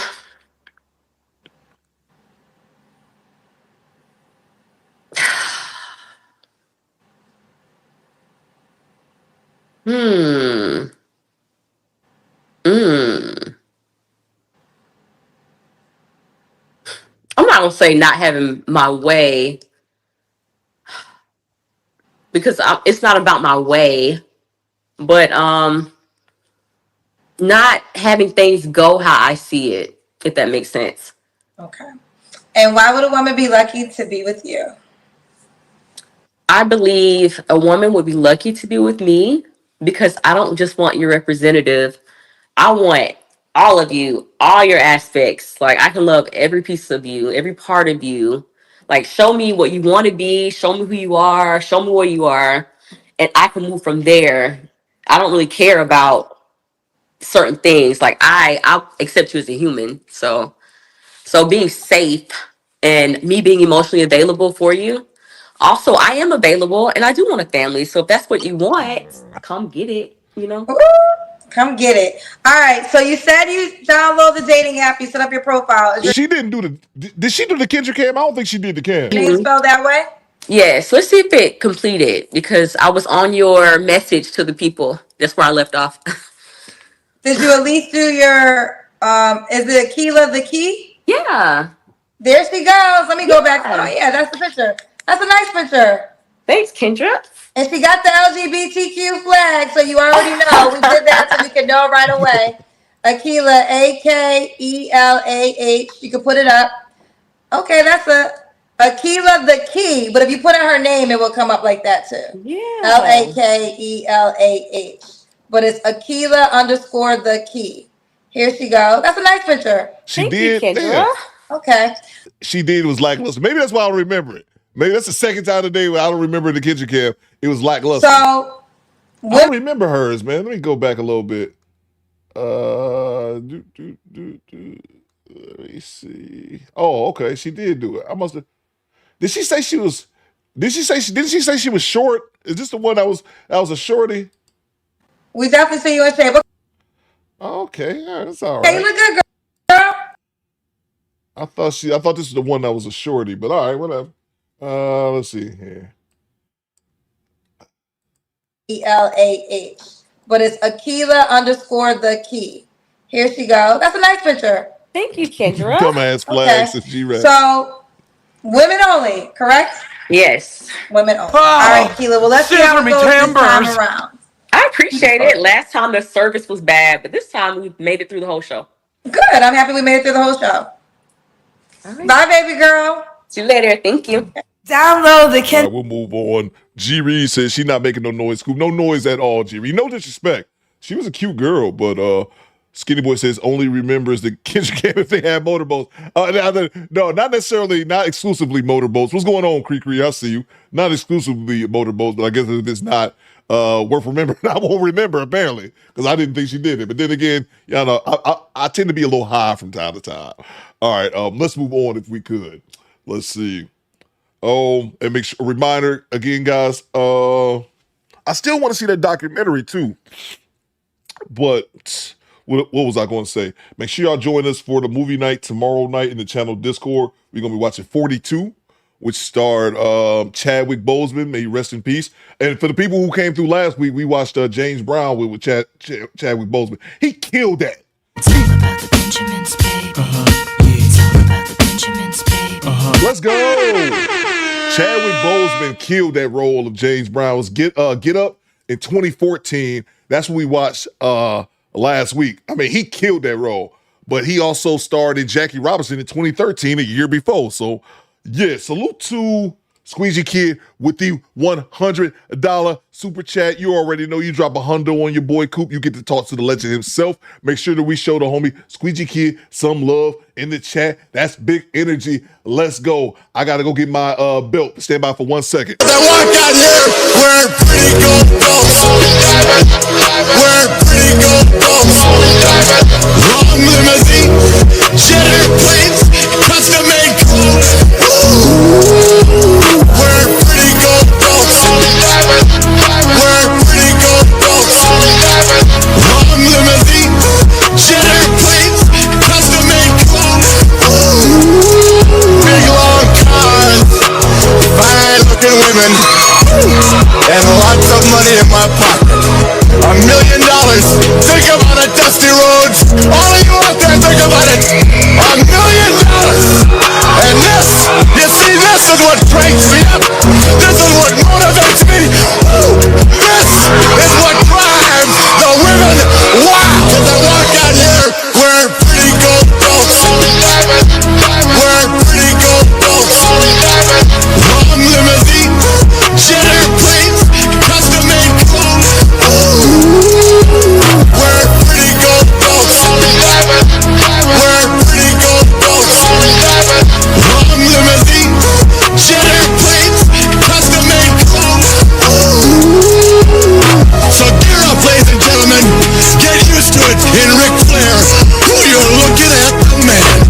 I'm not gonna say not having my way, because it's not about my way, but not having things go how I see it, if that makes sense. Okay. And why would a woman be lucky to be with you? I believe a woman would be lucky to be with me because I don't just want your representative. I want all of you, all your aspects. Like, I can love every piece of you, every part of you. Like, show me what you want to be, show me who you are, show me where you are, and I can move from there. I don't really care about certain things. Like, I'll accept you as a human. So being safe and me being emotionally available for you. Also, I am available and I do want a family. So if that's what you want, come get it, Ooh, come get it. All right. So you said you download the dating app, you set up your profile. She didn't do did she do the Kendrick cam? I don't think she did the cam. Can you spell that way? Yes. Let's see if it completed, because I was on your message to the people. That's where I left off. Did you at least do your, is it Keela the key? Yeah. There she goes. Let me go back. Oh, yeah, that's the picture. That's a nice picture. Thanks, Kendra. And she got the LGBTQ flag, so you already know. We did that so we can know right away. Akela, Akeelah. You can put it up. Okay, that's a Akela the Key, but if you put in her name, it will come up like that too. Yeah. Lakeelah. But it's Akela _ the Key. Here she goes. That's a nice picture. She did. Yeah. Okay. She did. It was lackluster. Maybe that's why I don't remember it. Maybe that's the second time today where I don't remember the kitchen cam. It was lackluster. So I don't remember hers, man. Let me go back a little bit. Let me see. Oh, okay. She did do it. I must have. Did she say she was? Didn't she say she was short? Is this the one that was a shorty? We definitely see you in shape. Okay, yeah, that's all Hey, right. you look good, girl. I thought this was the one that was a shorty, but all right, whatever. Let's see here. ELAH. But it's Akela _ the Key. Here she goes. That's a nice picture. Thank you, Kendra. Dumbass flags and G-Rap. So, women only, correct? Yes. Women only. All right, Keela. Well, let's see how it goes this time around. I appreciate it. Last time the service was bad, but this time we made it through the whole show. Good. I'm happy we made it through the whole show. Right. Bye, baby girl. See you later. Thank you. Download the All right, we'll move on. G Reed says she's not making no noise. Scoop, no noise at all, G Reed. No disrespect. She was a cute girl, but Skinny Boy says only remembers the kitchen cam if they have motorboats. No, not necessarily, not exclusively motorboats. What's going on, Cree? I see you. Not exclusively motorboats, but I guess if it's not worth remembering, I won't remember apparently because I didn't think she did it. But then again, I tend to be a little high from time to time. All right, let's move on if we could. Let's see. And make sure, a reminder again, guys. I still want to see that documentary too. But what was I going to say? Make sure y'all join us for the movie night tomorrow night in the channel Discord. We're going to be watching 42, which starred Chadwick Boseman. May he rest in peace. And for the people who came through last week, we watched James Brown with Chadwick Boseman. He killed that. It's all about the Benjamins, baby. It's all about the Benjamins, baby. Let's go. Chadwick Boseman killed that role of James Brown. It was Get Up in 2014. That's what we watched last week. I mean, he killed that role. But he also starred in Jackie Robinson in 2013, a year before. So, yeah, salute to Squeegee Kid with the $100 super chat. You already know you drop $100 on your boy Coop. You get to talk to the legend himself. Make sure that we show the homie Squeegee Kid some love in the chat. That's big energy. Let's go. I got to go get my belt. Stand by for 1 second. I walk out here wearing pretty gold belts. Wearing pretty gold belts. Long limousine, jet airplanes, custom made clothes. Wearing pretty gold belts. Wearing pretty gold belts. Long limousine, jet airplanes, custom made clothes. Big long cars, fine looking women, and lots of money in my pocket. $1 million. Think about it, dusty roads. All of you out there, think about it. $1 million. And this, you see, this is what cranks me up. This is what motivates me. This is what drives the women wild. As I walk out here wearing pretty gold belts. Wearing pretty gold belts. Long limousine, jet airplanes, custom made clothes. Wearing pretty gold belts. Wearing pretty gold belts. Long limousine, jet airplanes, custom made clothes. So gear up, ladies and gentlemen. Get used to it in Ric Flair. Who you're looking at, the man.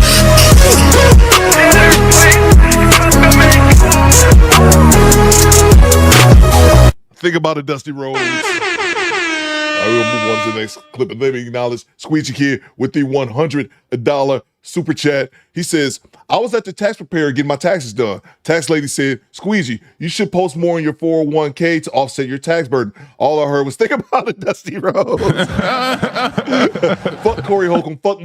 Think about it, Dusty Rhodes. I will move on to the next clip and let me acknowledge Squeegee Kid with the $100 super chat. He says, I was at the tax preparer getting my taxes done. Tax lady said, Squeegee, you should post more in your 401k to offset your tax burden. All I heard was, think about it, Dusty Rhodes. Fuck Corey Holcomb. Fuck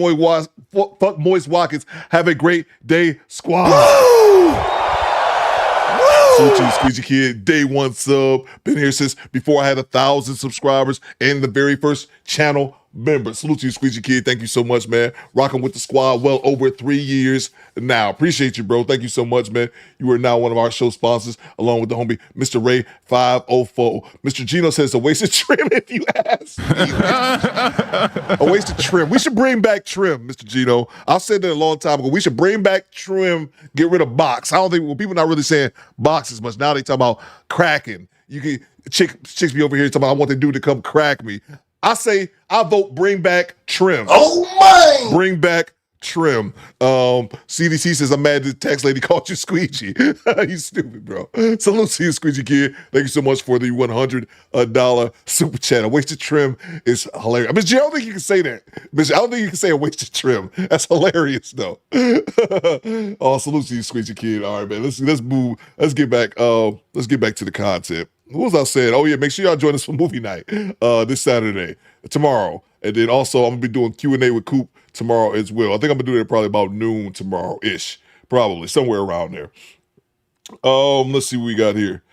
Moist Watkins. Have a great day, squad. Salute to you, Squeegee Kid. Day one sub. Been here since before I had 1,000 subscribers and the very first channel member. Salute to you, Squeegee Kid. Thank you so much, man. Rocking with the squad well over 3 years now. Appreciate you, bro. Thank you so much, man. You are now one of our show sponsors, along with the homie, Mr. Ray 504. Mr. Gino says a wasted trim if you ask. A wasted trim. We should bring back trim, Mr. Gino. I said that a long time ago. We should bring back trim, get rid of box. I don't think, well, people not really saying box as much. Now they talking about cracking. You can chicks be over here talking about I want the dude to come crack me. I say I vote bring back trim. Oh my! Bring back trim. CDC says I'm mad the tax lady called you Squeegee. You stupid, bro. Salute to you, Squeegee Kid. Thank you so much for the $100 super chat. A wasted trim is hilarious. Miss J, I don't think you can say that. Miss, I don't think you can say a wasted trim. That's hilarious, though. Oh, salute to you, Squeegee Kid. All right, man. Let's move. Let's get back to the content. What was I saying? Oh yeah, make sure y'all join us for movie night this Saturday, tomorrow, and then also I'm gonna be doing Q&A with Coop tomorrow as well. I think I'm gonna do it probably about noon tomorrow-ish, probably somewhere around there. Let's see what we got here.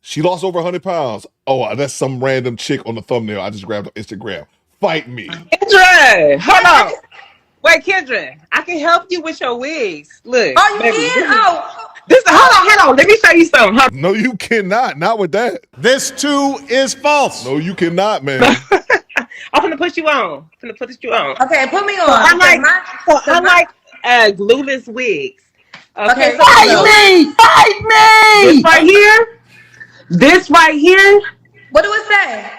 She lost over 100 pounds. Oh, that's some random chick on the thumbnail I just grabbed on Instagram. Fight me. Kendra, hold on. Wait, Kendra, I can help you with your wigs. Look. Oh, you can? Hold on. Let me show you something. No, you cannot. Not with that. This too is false. No, you cannot, man. I'm gonna put you on. Okay, put me on. I like glueless wigs. Okay, Fight me! This right here. What do it say?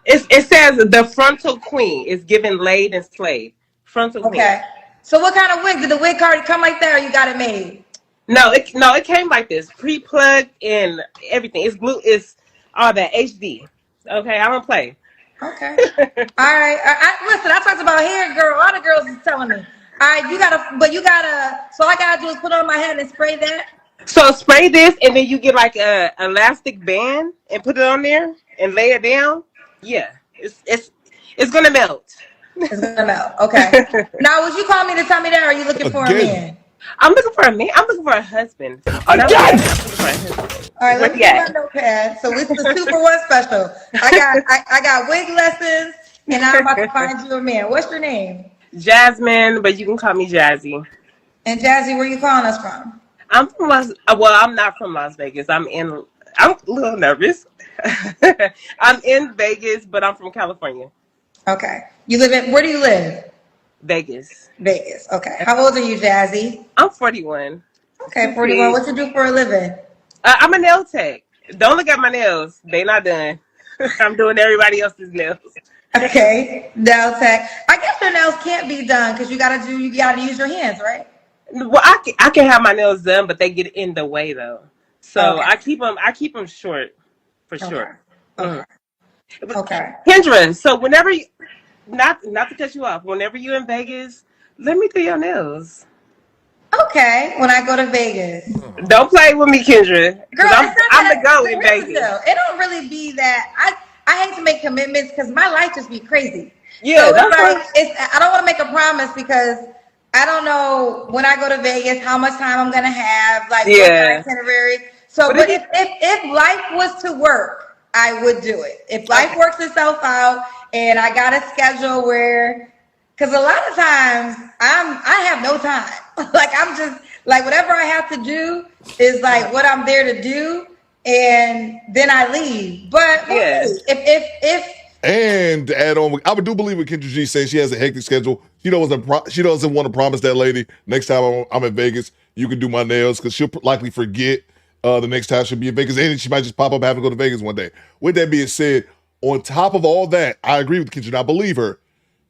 It says the frontal queen is given laid and slayed. Frontal queen. Okay. So what kind of wig? Did the wig card come like that or you got it made? No, it came like this. Pre-plugged and everything. It's blue, it's all that HD. Okay, I don't play. Okay. All right. Listen, I talked about hair, girl. All the girls is telling me. All right, so all I gotta do is put it on my head and spray that. So spray this and then you get like a elastic band and put it on there and lay it down. Yeah, it's gonna melt. It's gonna melt. Okay. Now, would you call me to tell me that, or are you looking for a man? I'm looking for a man. I'm looking for a husband. Again. All right, let's get my notepad. So it's the 2-for-1 special. I got wig lessons, and I'm about to find you a man. What's your name? Jasmine, but you can call me Jazzy. And Jazzy, where you calling us from? I'm from I'm not from Las Vegas. I'm a little nervous. I'm in Vegas, but I'm from California. Okay. Where do you live? Vegas. Okay. How old are you, Jazzy? I'm 41. Okay, 41. What you do for a living? I'm a nail tech. Don't look at my nails. They not done. I'm doing everybody else's nails. Okay. Nail tech. I guess your nails can't be done because you gotta use your hands, right? Well, I can have my nails done, but they get in the way though. So okay. I keep them short for sure. Okay. Okay. Kendra, so whenever you, not to cut you off, whenever you're in Vegas, let me do your nails. Okay, when I go to Vegas. Don't play with me, Kendra. Girl, I'm the go in Vegas. It don't really be that. I hate to make commitments because my life just be crazy. Yeah, so I don't want to make a promise because I don't know when I go to Vegas how much time I'm gonna have, like what itinerary. So, but if life was to work, I would do it. If life works itself out and I got a schedule where, because a lot of times I have no time. Like I'm just like whatever I have to do is like what I'm there to do, and then I leave. But if and to add on, I do believe what Kendrick G saying. She has a hectic schedule. She doesn't want to promise that lady next time I'm in Vegas, you can do my nails because she'll likely forget the next time she'll be in Vegas, and she might just pop up having to go to Vegas one day. With that being said, on top of all that, I agree with Kendrick. I believe her.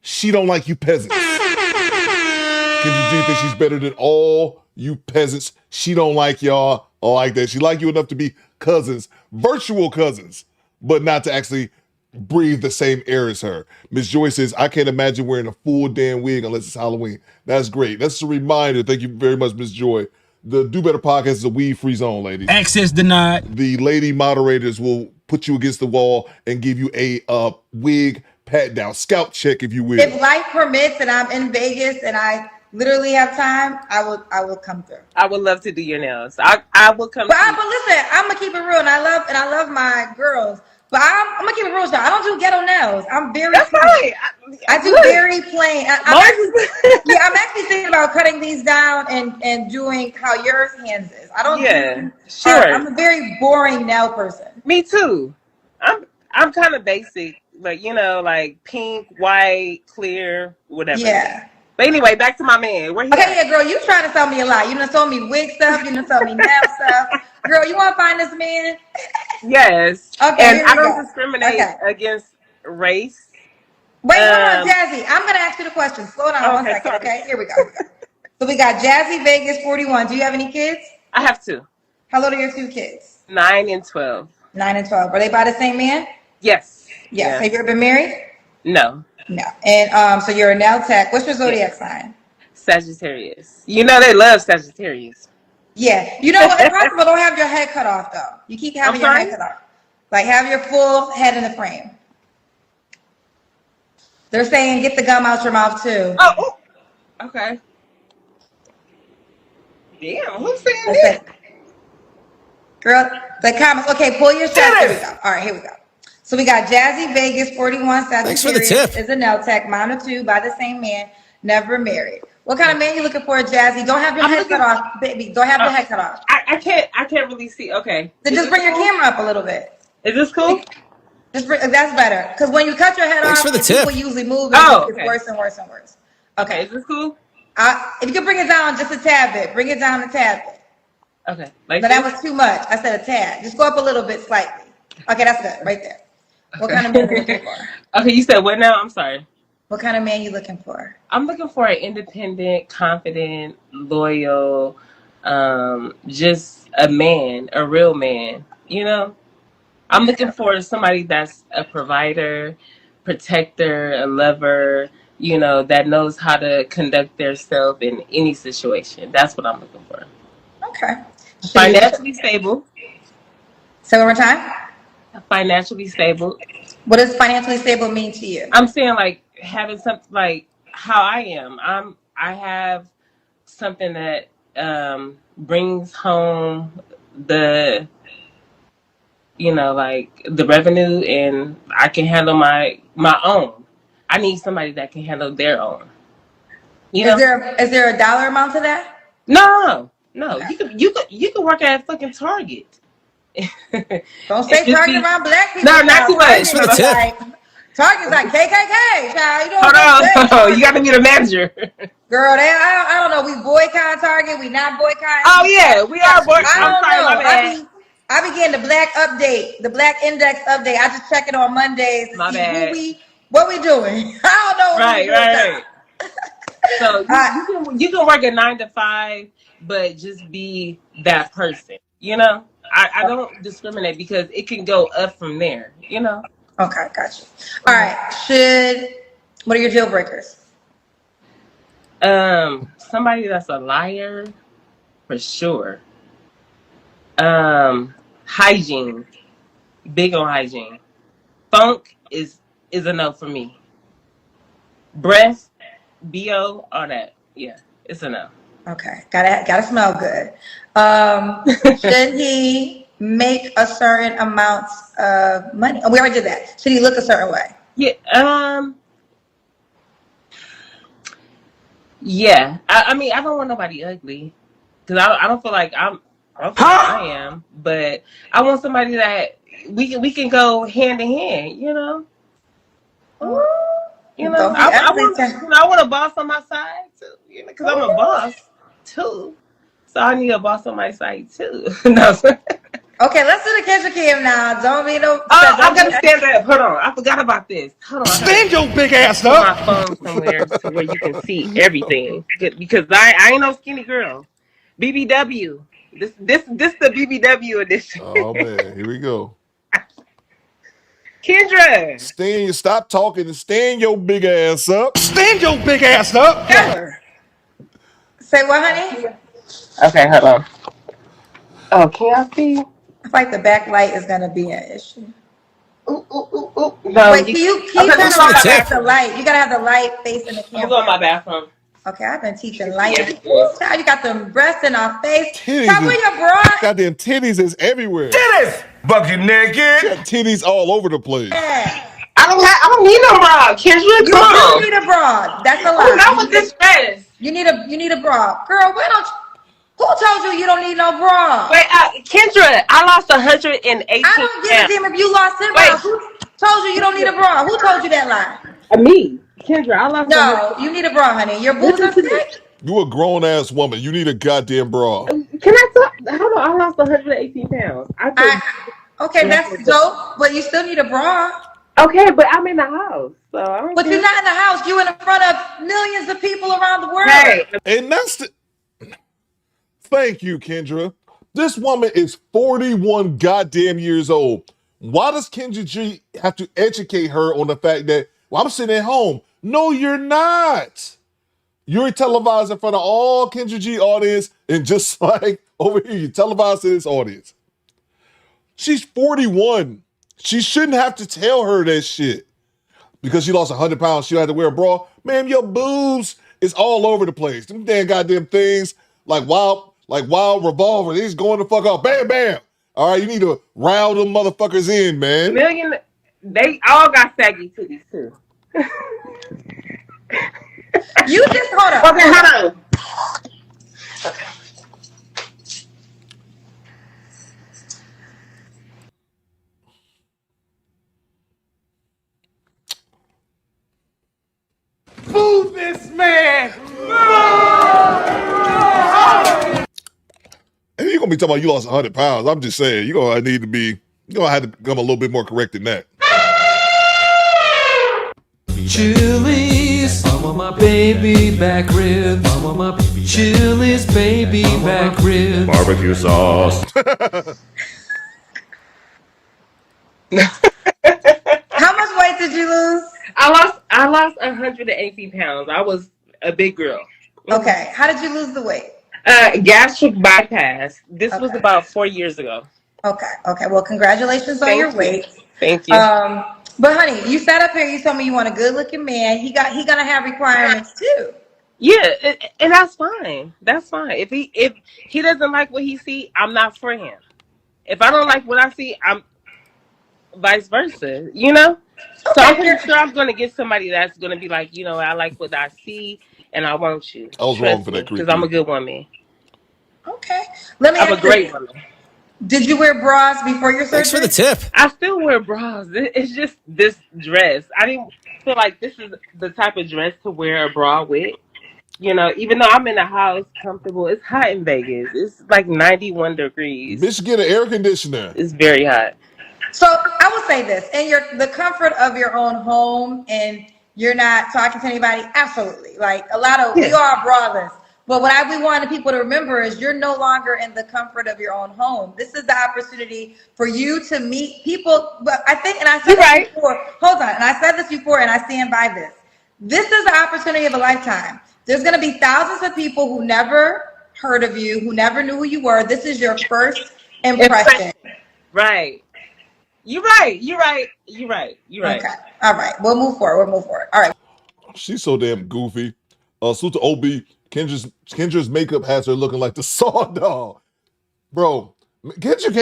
She don't like you peasants. Kendrick G thinks she's better than all you peasants. She don't like y'all like that. She like you enough to be cousins, virtual cousins, but not to actually breathe the same air as her. Miss Joy says, I can't imagine wearing a full damn wig unless it's Halloween. That's great. That's a reminder. Thank you very much, Miss Joy. The Do Better podcast is a weed-free zone, ladies. Access denied. The lady moderators will put you against the wall and give you a wig pat down, scalp check, if you will. If life permits and I'm in Vegas and I literally have time, I will come through. I would love to do your nails. I will come. But listen, I'm gonna keep it real, and I love my girls. But I'm gonna keep it real, y'all. I don't do ghetto nails. I'm very. That's fine. I do very plain. I'm actually thinking about cutting these down and doing how yours hands is. I don't. Yeah, sure. I'm a very boring nail person. Me too. I'm kind of basic, like like pink, white, clear, whatever. Yeah. But anyway, back to my man. Where he okay, at? yeah, girl, you trying to sell me a lot. You done sold me wig stuff. You done sold me nail stuff. Girl, you want to find this man? Yes. Okay, and I don't discriminate against race. Wait, hold on, Jazzy. I'm going to ask you the question. Slow down 1 second, okay? Here we go. So we got Jazzy Vegas 41. Do you have any kids? I have 2. How old are your 2 kids? 9 and 12. 9 and 12. Are they by the same man? Yes. Yes. Yeah. Have you ever been married? No. No. And so you're a nail tech. What's your zodiac sign? Sagittarius. You know they love Sagittarius. Yeah. You know what? If possible, don't have your head cut off, though. You keep having your head cut off. Like, have your full head in the frame. They're saying get the gum out your mouth, too. Oh. Okay. Damn, who's saying that? Girl, the comments. Okay, pull your chest. Here we go. All right, here we go. So we got Jazzy Vegas 41 Sagittarius. Thanks for the tip. Is a nail tech. Mine are 2 by the same man. Never married. What kind of man you looking for, Jazzy? Don't have your head cut off, baby. Don't have your head cut off. I can't really see. Okay. Then just bring your camera up a little bit. Is this cool? That's better. Because when you cut your head Thanks off, for the tip. people usually move. It's worse and worse and worse. Okay. Is this cool? If you can bring it down just a tad bit. Bring it down a tad bit. Okay. Like that was too much. I said a tad. Just go up a little bit slightly. Okay, that's good. Right there. What kind of man are you looking for? Okay, you said what now? I'm sorry. What kind of man you looking for? I'm looking for an independent, confident, loyal, just a man, a real man, I'm looking for somebody that's a provider, protector, a lover, that knows how to conduct themselves in any situation. That's what I'm looking for. Okay. Financially stable. Say one more time. Financially stable. What does financially stable mean to you? I'm saying like having something like how I am. I have something that brings home the like the revenue, and I can handle my own. I need somebody that can handle their own. Is there a dollar amount to that? No. Okay. You could work at fucking Target. Don't say Target around black people. No, not too much. Thanks for the tip. Target's like KKK, child. Hold on. You got to be the manager. Girl, I don't know. We boycott Target. We not boycotting. Oh yeah, we are boycotting. I don't know. I be getting the black update, the black index update. I just check it on Mondays to see what we doing. I don't know. Right. So you can work a 9 to 5, but just be that person. I don't discriminate because it can go up from there. Okay, gotcha. All right. What are your deal breakers? Somebody that's a liar, for sure. Hygiene, big on hygiene. Funk is a no for me. Breath, BO, all that. Yeah, it's a no. Okay, gotta smell good. Should he make a certain amount of money? Oh, we already did that. Should he look a certain way? Yeah. Yeah. I mean, I don't want nobody ugly because I don't feel like I am, but I want somebody that we can go hand in hand. I want a boss on my side too, because I'm a boss too. So I need a boss on my side too. No. Okay, let's do the Kendrick Cam now. Don't be no. I'm gonna stand up. Hold on, I forgot about this. Hold on. Stand your big ass up. My phone somewhere to where you can see everything, because I ain't no skinny girl. BBW. This the BBW edition. Oh man, here we go. Kendra. Stop talking and stand your big ass up. Stand your big ass up. Say what, honey? Okay, hold on. Oh, can I see? I feel like the backlight is gonna be an issue. No, wait, can you turn on the light? You gotta have the light facing the camera. I'm going to my bathroom. Okay, I've been teaching life. Child, you got them breasts in our face. Child, where your bra? Goddamn titties is everywhere. Titties! Bucket naked. She got titties all over the place. Yeah. I don't need no bra. Kendrick, you do need a bra. That's a lie. Not with this dress. You need a bra. Girl, why don't you? Who told you don't need no bra? Wait, Kendra, I lost 118 I don't give a damn if you lost 10 pounds. Who told you don't need a bra? Who told you that lie? Me. Kendra, I lost. No, you need a bra, honey. Your boobs are thick. You a grown ass woman. You need a goddamn bra. Can I talk? Hold on, I lost 118 pounds. Okay, that's dope, but you still need a bra. Okay, but I'm in the house, so I don't. But you're not in the house. You're in front of millions of people around the world. Right. And that's the. Thank you, Kendra. This woman is 41 goddamn years old. Why does Kendrick G have to educate her on the fact that, well, I'm sitting at home? No, you're not. You're televised in front of all Kendrick G audience, and just like over here, you televised to this audience. She's 41. She shouldn't have to tell her that shit. Because she lost 100 pounds, she had to wear a bra. Man, your boobs is all over the place. Them damn goddamn things, like wild revolver, they just going the fuck off. Bam, bam. All right, you need to rile them motherfuckers in, man. They all got saggy titties too. You just hold up. Okay, hold on. Boo this man! And you're gonna be talking about you lost 100 pounds. I'm just saying, you're gonna have to become a little bit more correct than that. Chili's, I want my baby back ribs. I want my Chili's baby back ribs. Barbecue sauce. How much weight did you lose? I lost 118 pounds. I was a big girl. Okay. How did you lose the weight? Gastric bypass. This was about 4 years ago. Okay. Well, congratulations on your weight. Thank you. But honey, you sat up here. You told me you want a good-looking man. He gonna have requirements too. Yeah, and that's fine. That's fine. If he doesn't like what he see, I'm not for him. If I don't like what I see, I'm vice versa. You know. So I'm pretty sure I'm gonna get somebody that's gonna be like, I like what I see, and I want you. I was wrong for that, because I'm a good woman. Okay. Let me. I'm a great woman. Did you wear bras before your surgery? Thanks for the tip. I still wear bras. It's just this dress. I didn't feel like this is the type of dress to wear a bra with. Even though I'm in the house comfortable, it's hot in Vegas. It's like 91 degrees. Bitch, get an air conditioner. It's very hot. So I will say this, in the comfort of your own home, and you're not talking to anybody. Absolutely, like we are braless. But what I want people to remember is you're no longer in the comfort of your own home. This is the opportunity for you to meet people. But I think, and I said this before. Hold on, and I said this before, and I stand by this. This is the opportunity of a lifetime. There's going to be thousands of people who never heard of you, who never knew who you were. This is your first impression. Right. You're right. Okay. All right. We'll move forward. All right. She's so damn goofy. Suta OB, Kendra's makeup has her looking like the Saw doll. Bro, Kendra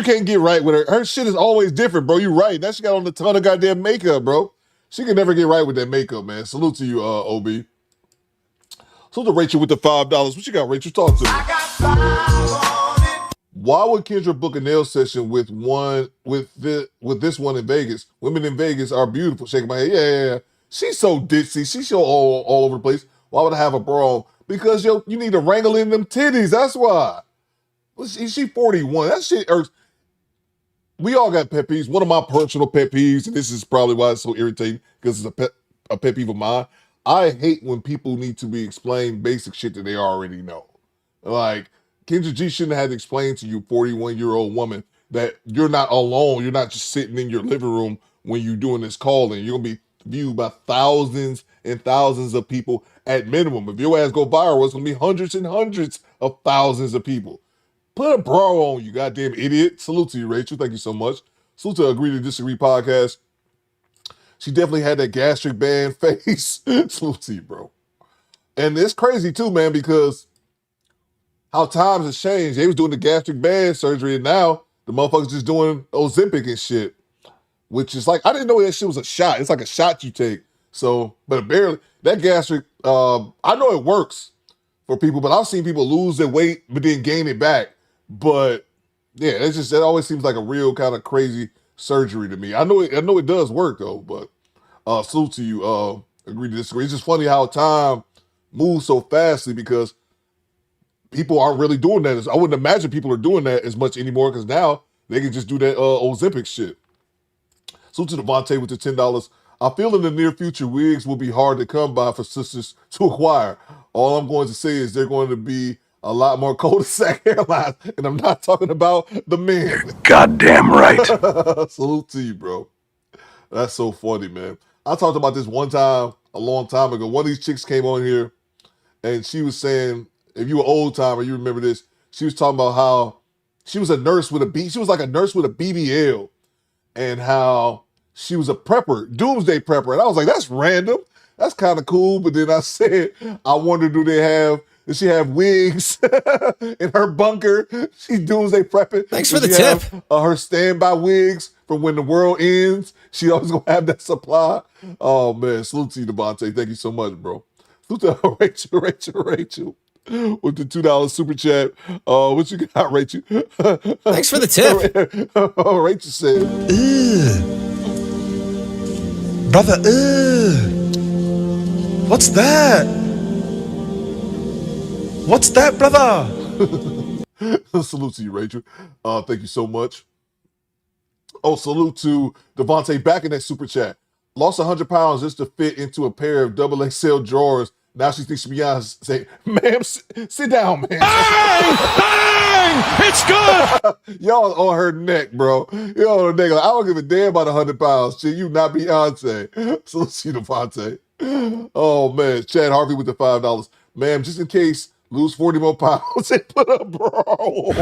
can't get right with her. Her shit is always different, bro. You right. That she got on a ton of goddamn makeup, bro. She can never get right with that makeup, man. Salute to you, OB. Salute to Rachel with the $5. What you got, Rachel? Talk to me. Why would Kendra book a nail session with this one in Vegas? Women in Vegas are beautiful. Shaking my head. Yeah. She's so ditzy. She's so all over the place. Why would I have a bra? Because you need to wrangle in them titties. That's why. She 41. That shit irks. We all got pet peeves. One of my personal pet peeves, and this is probably why it's so irritating, because it's a pet peeve of mine. I hate when people need to be explained basic shit that they already know. Like, Kendrick G shouldn't have had to explain to you, 41-year-old woman, that you're not alone. You're not just sitting in your living room when you're doing this calling. You're going to be viewed by thousands and thousands of people at minimum. If your ass go viral, it's going to be hundreds and hundreds of thousands of people. Put a bra on, you goddamn idiot. Salute to you, Rachel. Thank you so much. Salute to Agree to Disagree podcast. She definitely had that gastric band face. Salute to you, bro. And it's crazy too, man, because how times have changed. They was doing the gastric band surgery, and now the motherfuckers just doing Ozempic and shit. Which is like, I didn't know that shit was a shot. It's like a shot you take. So, but barely, that gastric, I know it works for people, but I've seen people lose their weight, but then gain it back. But yeah, it's just, it always seems like a real kind of crazy surgery to me. I know it does work though, but salute to you, agree to disagree. It's just funny how time moves so fastly because people aren't really doing that. I wouldn't imagine people are doing that as much anymore because now they can just do that Ozempic shit. Salute to Devontae with the $10. I feel in the near future, wigs will be hard to come by for sisters to acquire. All I'm going to say is they're going to be a lot more cul-de-sac hairlines, and I'm not talking about the men. Goddamn right. Salute to you, bro. That's so funny, man. I talked about this one time, a long time ago. One of these chicks came on here, and she was saying, if you were old timer, you remember this. She was talking about how she was a nurse with a she was like a nurse with a BBL. And how she was a prepper, doomsday prepper. And I was like, that's random. That's kind of cool. But then I said, I wonder, does she have wigs in her bunker? She's doomsday prepping. Thanks for the tip. Her standby wigs for when the world ends. She always going to have that supply. Oh, man. Salute to you, Devontae. Thank you so much, bro. Salute to Rachel. With the $2 super chat. What you got, Rachel? Thanks for the tip. Rachel said, Brother, what's that? What's that, brother? Salute to you, Rachel. Thank you so much. Oh, salute to Devontae back in that super chat. Lost 100 pounds just to fit into a pair of double XL drawers. Now she thinks she beyond. Say, ma'am, sit down, man. Bang! It's good! Y'all on her neck, bro. Y'all on her neck. Like, I don't give a damn about 100 pounds. Shit, you not Beyonce. So let's see Devontae. Oh, man. Chad Harvey with the $5. Ma'am, just in case, lose 40 more pounds and put a bra on.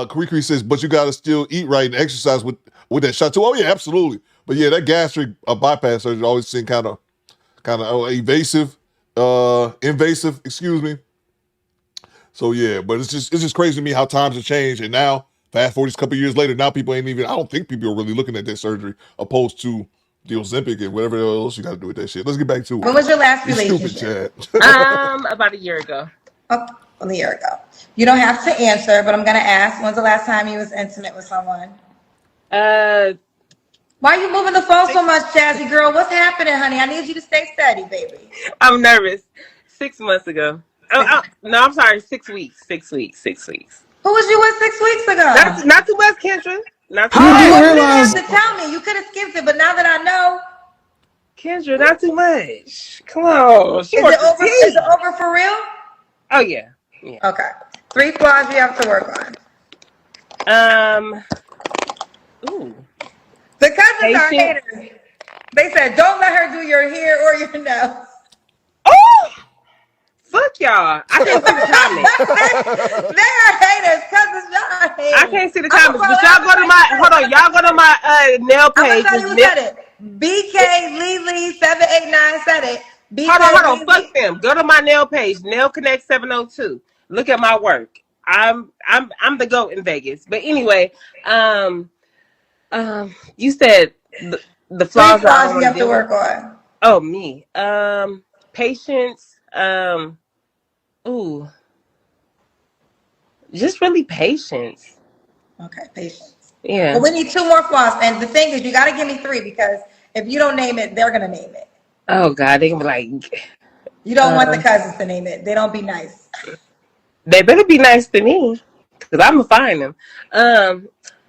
Krikri says, but you got to still eat right and exercise with that shot too. Oh, yeah, absolutely. But yeah, that gastric bypass surgery always seemed kind of invasive, excuse me. So yeah, but it's just crazy to me how times have changed. And now, fast forward a couple years later, now people ain't even, I don't think people are really looking at that surgery opposed to the Ozempic and whatever else you got to do with that shit. Let's get back to it. When was your last relationship? Stupid Chad. About a year ago. Oh, a year ago. You don't have to answer, but I'm gonna ask. When's the last time you was intimate with someone? Why are you moving the phone so much, Jazzy girl? What's happening, honey? I need you to stay steady, baby. I'm nervous. 6 months ago. No, I'm sorry. 6 weeks. 6 weeks. 6 weeks. Who was you with 6 weeks ago? Not too much, Kendra. Not too much. much. You didn't have to tell me. You could have skipped it, but now that I know. Kendra, not too much. Come on. Is it over for real? Oh, yeah. Okay. 3 flaws you have to work on. Ooh. The cousins are haters. They said, don't let her do your hair or your nose. Oh! Fuck y'all. I can't see the comments. They are haters. Cousins, y'all are haters. I can't see the comments. But y'all go to my, y'all go to my nail page. I'm going to tell you who said it. BK Lily 789 said it. BK hold on. Fuck them. Go to my nail page. Nail Connect 702. Look at my work. I'm the GOAT in Vegas. But anyway, you said the flaws you have to work on. Oh, me. Patience. Just really patience. Okay, patience. Yeah. Well, we need 2 more flaws, and the thing is, you got to give me 3 because if you don't name it, they're gonna name it. Oh God, they can be like. You don't want the cousins to name it. They don't be nice. They better be nice to me, cause I'm gonna find them.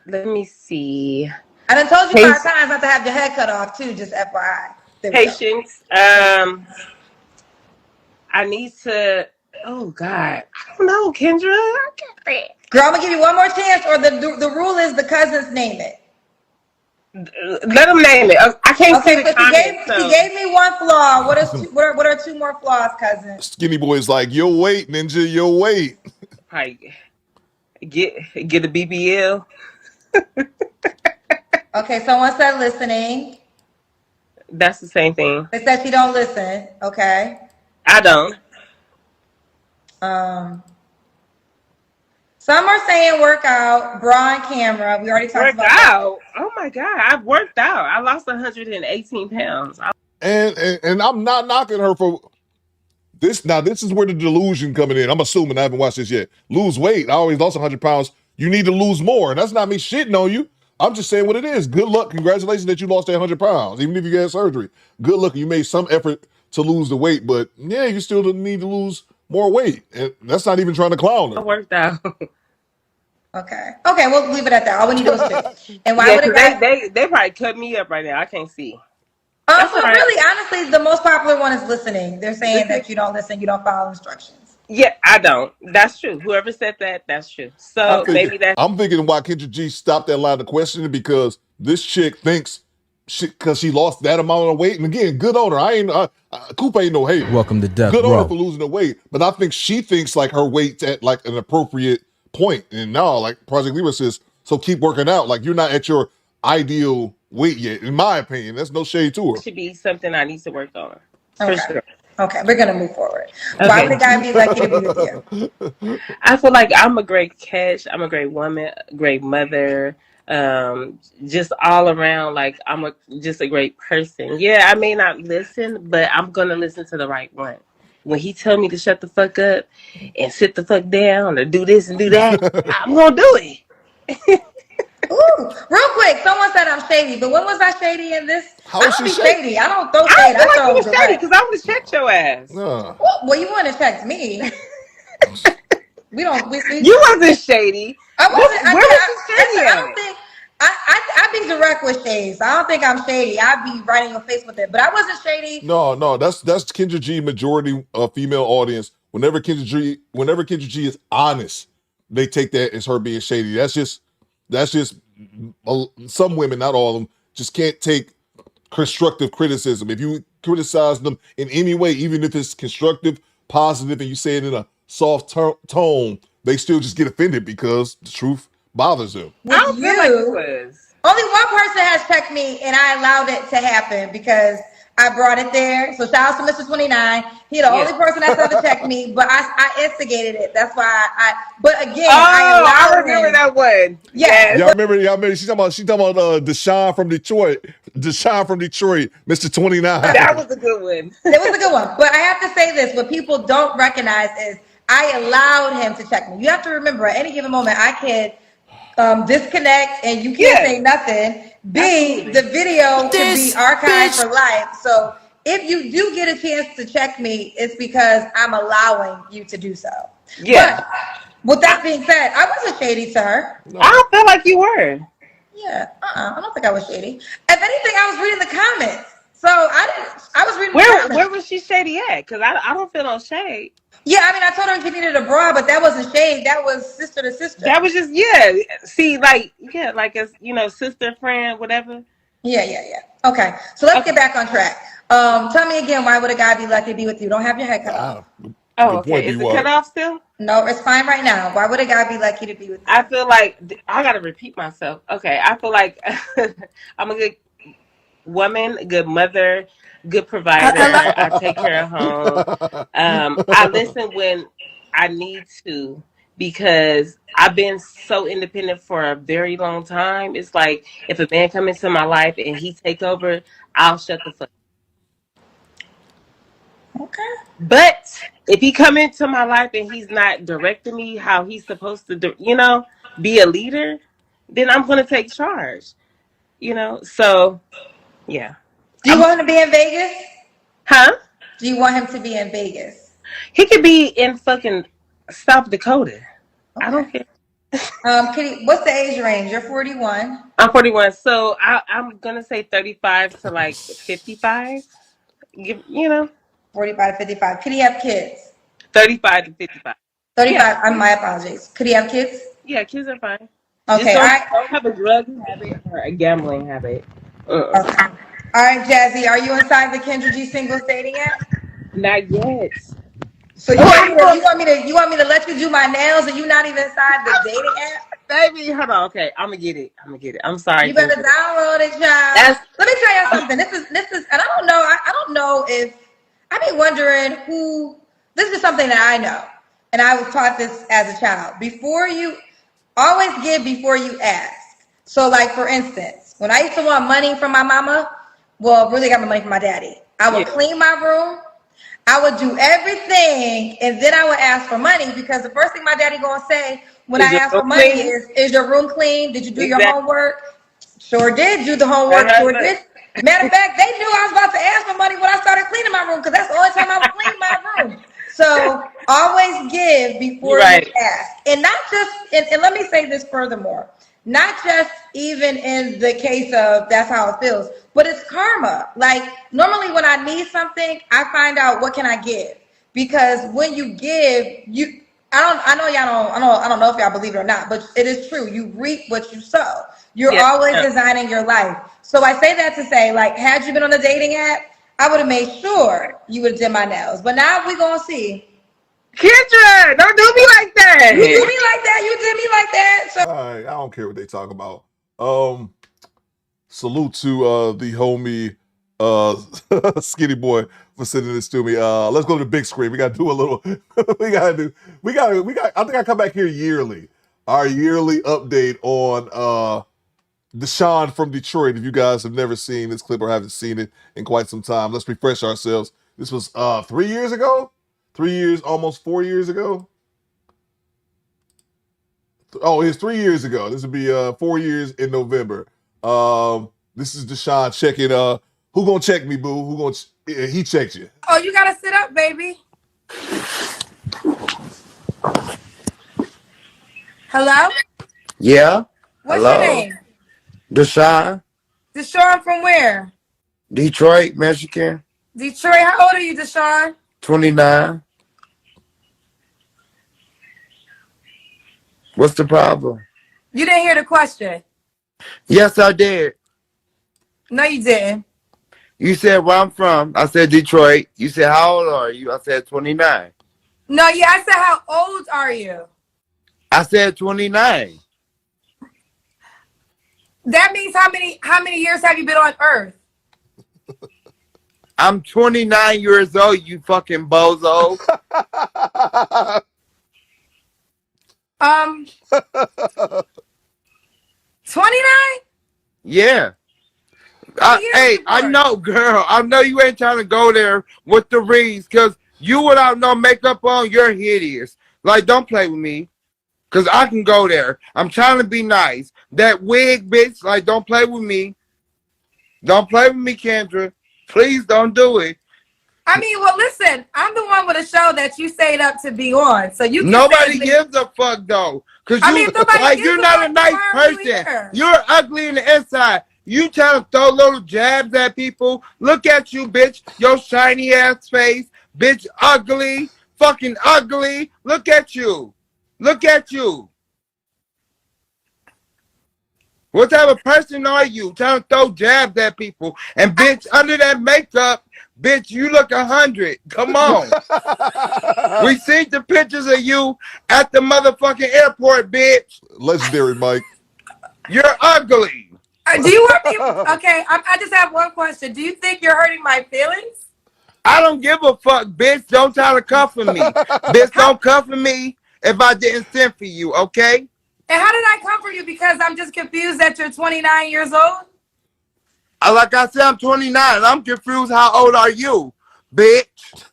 Let me see. I done told you 5 times not to have your head cut off too. Just FYI. Patience. I need to. Oh God, I don't know, Kendra. I got that. Girl, I'm gonna give you one more chance, or the rule is the cousins name it. Let them name it. I can't see the comments. He gave me 1 flaw. What are 2 more flaws, cousin? Skinny boy's like, your weight, ninja, your weight. Get a BBL. Okay, someone said listening. That's the same thing. They said she don't listen. Okay. I don't. Some are saying workout, bra and camera. We already talked about that. Oh my God, I've worked out. I lost 118 pounds. And I'm not knocking her for this. Now, this is where the delusion coming in. I'm assuming, I haven't watched this yet. Lose weight. I always lost 100 pounds. You need to lose more. And that's not me shitting on you. I'm just saying what it is. Good luck. Congratulations that you lost that 100 pounds, even if you had surgery. Good luck. You made some effort to lose the weight, but yeah, you still need to lose more weight. And that's not even trying to clown her. I worked out. Okay, we'll leave it at that. All we need was chicks. And why would they probably cut me up right now? I can't see. So right. Really, honestly, the most popular one is listening. They're saying that you don't listen, you don't follow instructions. Yeah, I don't. That's true. Whoever said that, that's true. So maybe that's. I'm thinking why Kendrick G stopped that line of questioning because this chick thinks because she lost that amount of weight. And again, good on her. Coop ain't no hater. Welcome to Death Good Row. on her for losing the weight. But I think she thinks like her weight's at like an appropriate point. And now, like Project Libra says, so keep working out. Like you're not at your ideal weight yet, in my opinion. That's no shade to her. Should be something I need to work on. Okay. For sure. Okay, we're gonna move forward. Okay. Why would a guy be lucky to be with you? I feel like I'm a great catch. I'm a great woman, great mother. Just all around, like I'm just a great person. Yeah, I may not listen, but I'm gonna listen to the right one. When he tell me to shut the fuck up and sit the fuck down or do this and do that, I'm gonna do it. Ooh, real quick, someone said I'm shady, but when was I shady in this? How is she shady? I don't throw shade. I throw like shady because I would have checked your ass. No. Well, you wouldn't have checked me. We You wasn't shady. I wasn't. Where was you shady? I don't think. I be direct with shades. I don't think I'm shady. I'd be right in your face with it. But I wasn't shady. No, that's Kendrick G majority female audience. Whenever Kendrick G is honest, they take that as her being shady. That's just some women, not all of them, just can't take constructive criticism. If you criticize them in any way, even if it's constructive, positive, and you say it in a soft tone, they still just get offended because the truth bothers them. I don't feel like it was. Only one person has checked me, and I allowed it to happen because I brought it there. So shout out to Mr. 29. He the only person that's ever checked me, but I instigated it. That's why but again, I remember that one. Yes. Y'all remember she talking about Deshawn from Detroit. Deshawn from Detroit, Mr. 29. That was a good one. It was a good one. But I have to say this, what people don't recognize is I allowed him to check me. You have to remember at any given moment I can disconnect and you can't say nothing. B, the video can be archived for life. So if you do get a chance to check me, it's because I'm allowing you to do so. Yeah. But with that being said, I wasn't shady to her. No. I don't feel like you were. Yeah. I don't think I was shady. If anything, I was reading the comments. So I was reading the comments. Where was she shady at? Because I don't feel no shade. Yeah, I mean, I told her she needed a bra, but that wasn't shade. That was sister to sister. That was just, see, like a, sister, friend, whatever. Yeah. Okay, so let's get back on track. Tell me again, why would a guy be lucky to be with you? Don't have your head cut off. Okay. Is it cut off still? No, it's fine right now. Why would a guy be lucky to be with you? I feel like, I got to repeat myself. Okay, I feel like I'm a good woman, a good mother, good provider. I take care of home. I listen when I need to because I've been so independent for a very long time. It's like if a man come into my life and he take over, I'll shut the fuck up. Okay. But if he come into my life and he's not directing me how he's supposed to be a leader, then I'm going to take charge. So yeah. Do you want him to be in Vegas? Huh? Do you want him to be in Vegas? He could be in fucking South Dakota. Okay. I don't care. What's the age range? You're 41. I'm 41. So I'm going to say 35 to like 55. 45 to 55. Could he have kids? 35 to 55. 35. My apologies. Could he have kids? Yeah, kids are fine. Okay. Just don't have a drug habit or a gambling habit. Okay. All right, Jazzy, are you inside the Kendrick G singles dating app? Not yet. So you want me to let you do my nails and you not even inside the dating app? Baby, hold on. Okay, I'm gonna get it. I'm sorry. You better download it, child. Let me tell you something. This is, and I don't know. I don't know if I be wondering who. This is something that I know, and I was taught this as a child. Before you always give before you ask. So, like for instance, when I used to want money from my mama, well, really got my money from my daddy. I would clean my room. I would do everything, and then I would ask for money because the first thing my daddy gonna say when I ask for money is your room clean? Did you do your homework? Sure did do the homework. Sure did. Matter of fact, they knew I was about to ask for money when I started cleaning my room because that's the only time I would clean my room. So always give before you ask, and not just. And let me say this furthermore. Not just even in the case of that's how it feels, but it's karma. Like normally when I need something, I find out what can I give, because when you give, I don't know if y'all believe it or not, but it is true. You reap what you sow. You're always designing your life. So I say that to say, like, had you been on a dating app, I would have made sure you would have did my nails. But now we're gonna see. Kendra, don't do me like that. You do me like that. You did me like that. So all right, I don't care what they talk about. Salute to the homie Skinny Boy for sending this to me. Let's go to the big screen. We gotta do a little we gotta I think I come back here yearly. Our yearly update on Deshawn from Detroit. If you guys have never seen this clip or haven't seen it in quite some time, let's refresh ourselves. This was 3 years ago? 3 years, almost 4 years ago. Oh, it's 3 years ago. This would be 4 years in November. This is Deshawn checking. Who gonna check me, boo? Who gonna? He checked you. Oh, you gotta sit up, baby. Hello? Yeah. What's Hello. your name? Deshawn. Deshawn from where? Detroit, Michigan. Detroit. How old are you, Deshawn? 29. What's the problem? You didn't hear the question. Yes, I did. No, you didn't. You said where I'm from. I said Detroit. You said how old are you? I said 29. No, yeah, I said how old are you? I said 29. That means how many years have you been on Earth? I'm 29 years old, you fucking bozo. 29? Yeah. Hey, I know, girl. I know you ain't trying to go there with the rings, because you without no makeup on, you're hideous. Like, don't play with me, because I can go there. I'm trying to be nice. That wig, bitch, like, don't play with me. Don't play with me, Kendra. Please don't do it. I mean, well, listen, I'm the one with a show that you stayed up to be on, so you can nobody gives a fuck though, cause you're not a nice person. You're ugly in the inside. You trying to throw little jabs at people. Look at you, bitch. Your shiny ass face, bitch. Ugly, fucking ugly. Look at you. Look at you. What type of person are you trying to throw jabs at people? And bitch, under that makeup, bitch, you look 100. Come on. We seen the pictures of you at the motherfucking airport, bitch. Legendary, Mike. You're ugly. Do you want me? Okay, I just have one question. Do you think you're hurting my feelings? I don't give a fuck, bitch. Don't try to comfort me. Bitch, don't comfort me if I didn't send for you, okay? And how did I comfort you? Because I'm just confused that you're 29 years old? Like I said, I'm 29. I'm confused. How old are you, bitch?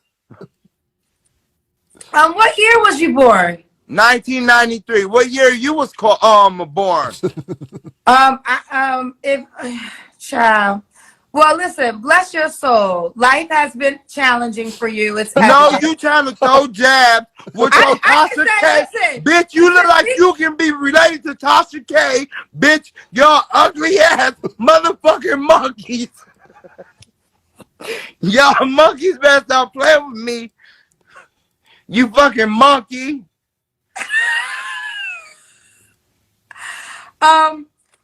What year was you born? 1993. What year you was born? Child. Well, listen, bless your soul. Life has been challenging for you. It's no, you trying to throw jabs with your Tasha K. Listen, bitch, you look like you can be related to Tasha K. Bitch, y'all ugly ass motherfucking monkeys. Y'all monkeys better stop playing with me. You fucking monkey.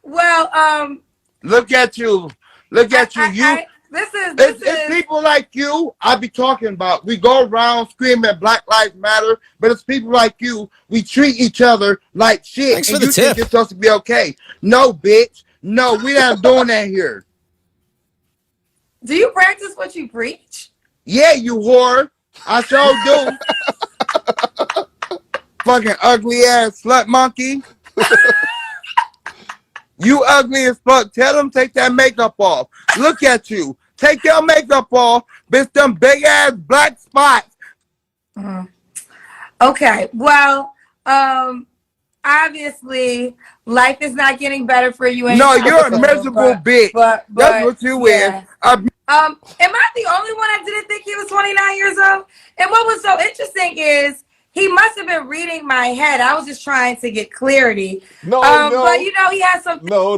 Well, look at you. Look at you. It's people like you I be talking about. We go around screaming Black Lives Matter, but it's people like you. We treat each other like shit. Thanks for the tip. Think it's supposed to be okay. No, bitch. No, we not doing that here. Do you practice what you preach? Yeah, you whore. I sure do. Fucking ugly ass slut monkey. You ugly as fuck. Tell them take that makeup off. Look at you. Take your makeup off. Bitch, them big ass black spots. Okay. Well, obviously, life is not getting better for you. No, you're a miserable bitch. That's what you is. Am I the only one that didn't think he was 29 years old? And what was so interesting is he must have been reading my head. I was just trying to get clarity. No. But you know, he has some. No.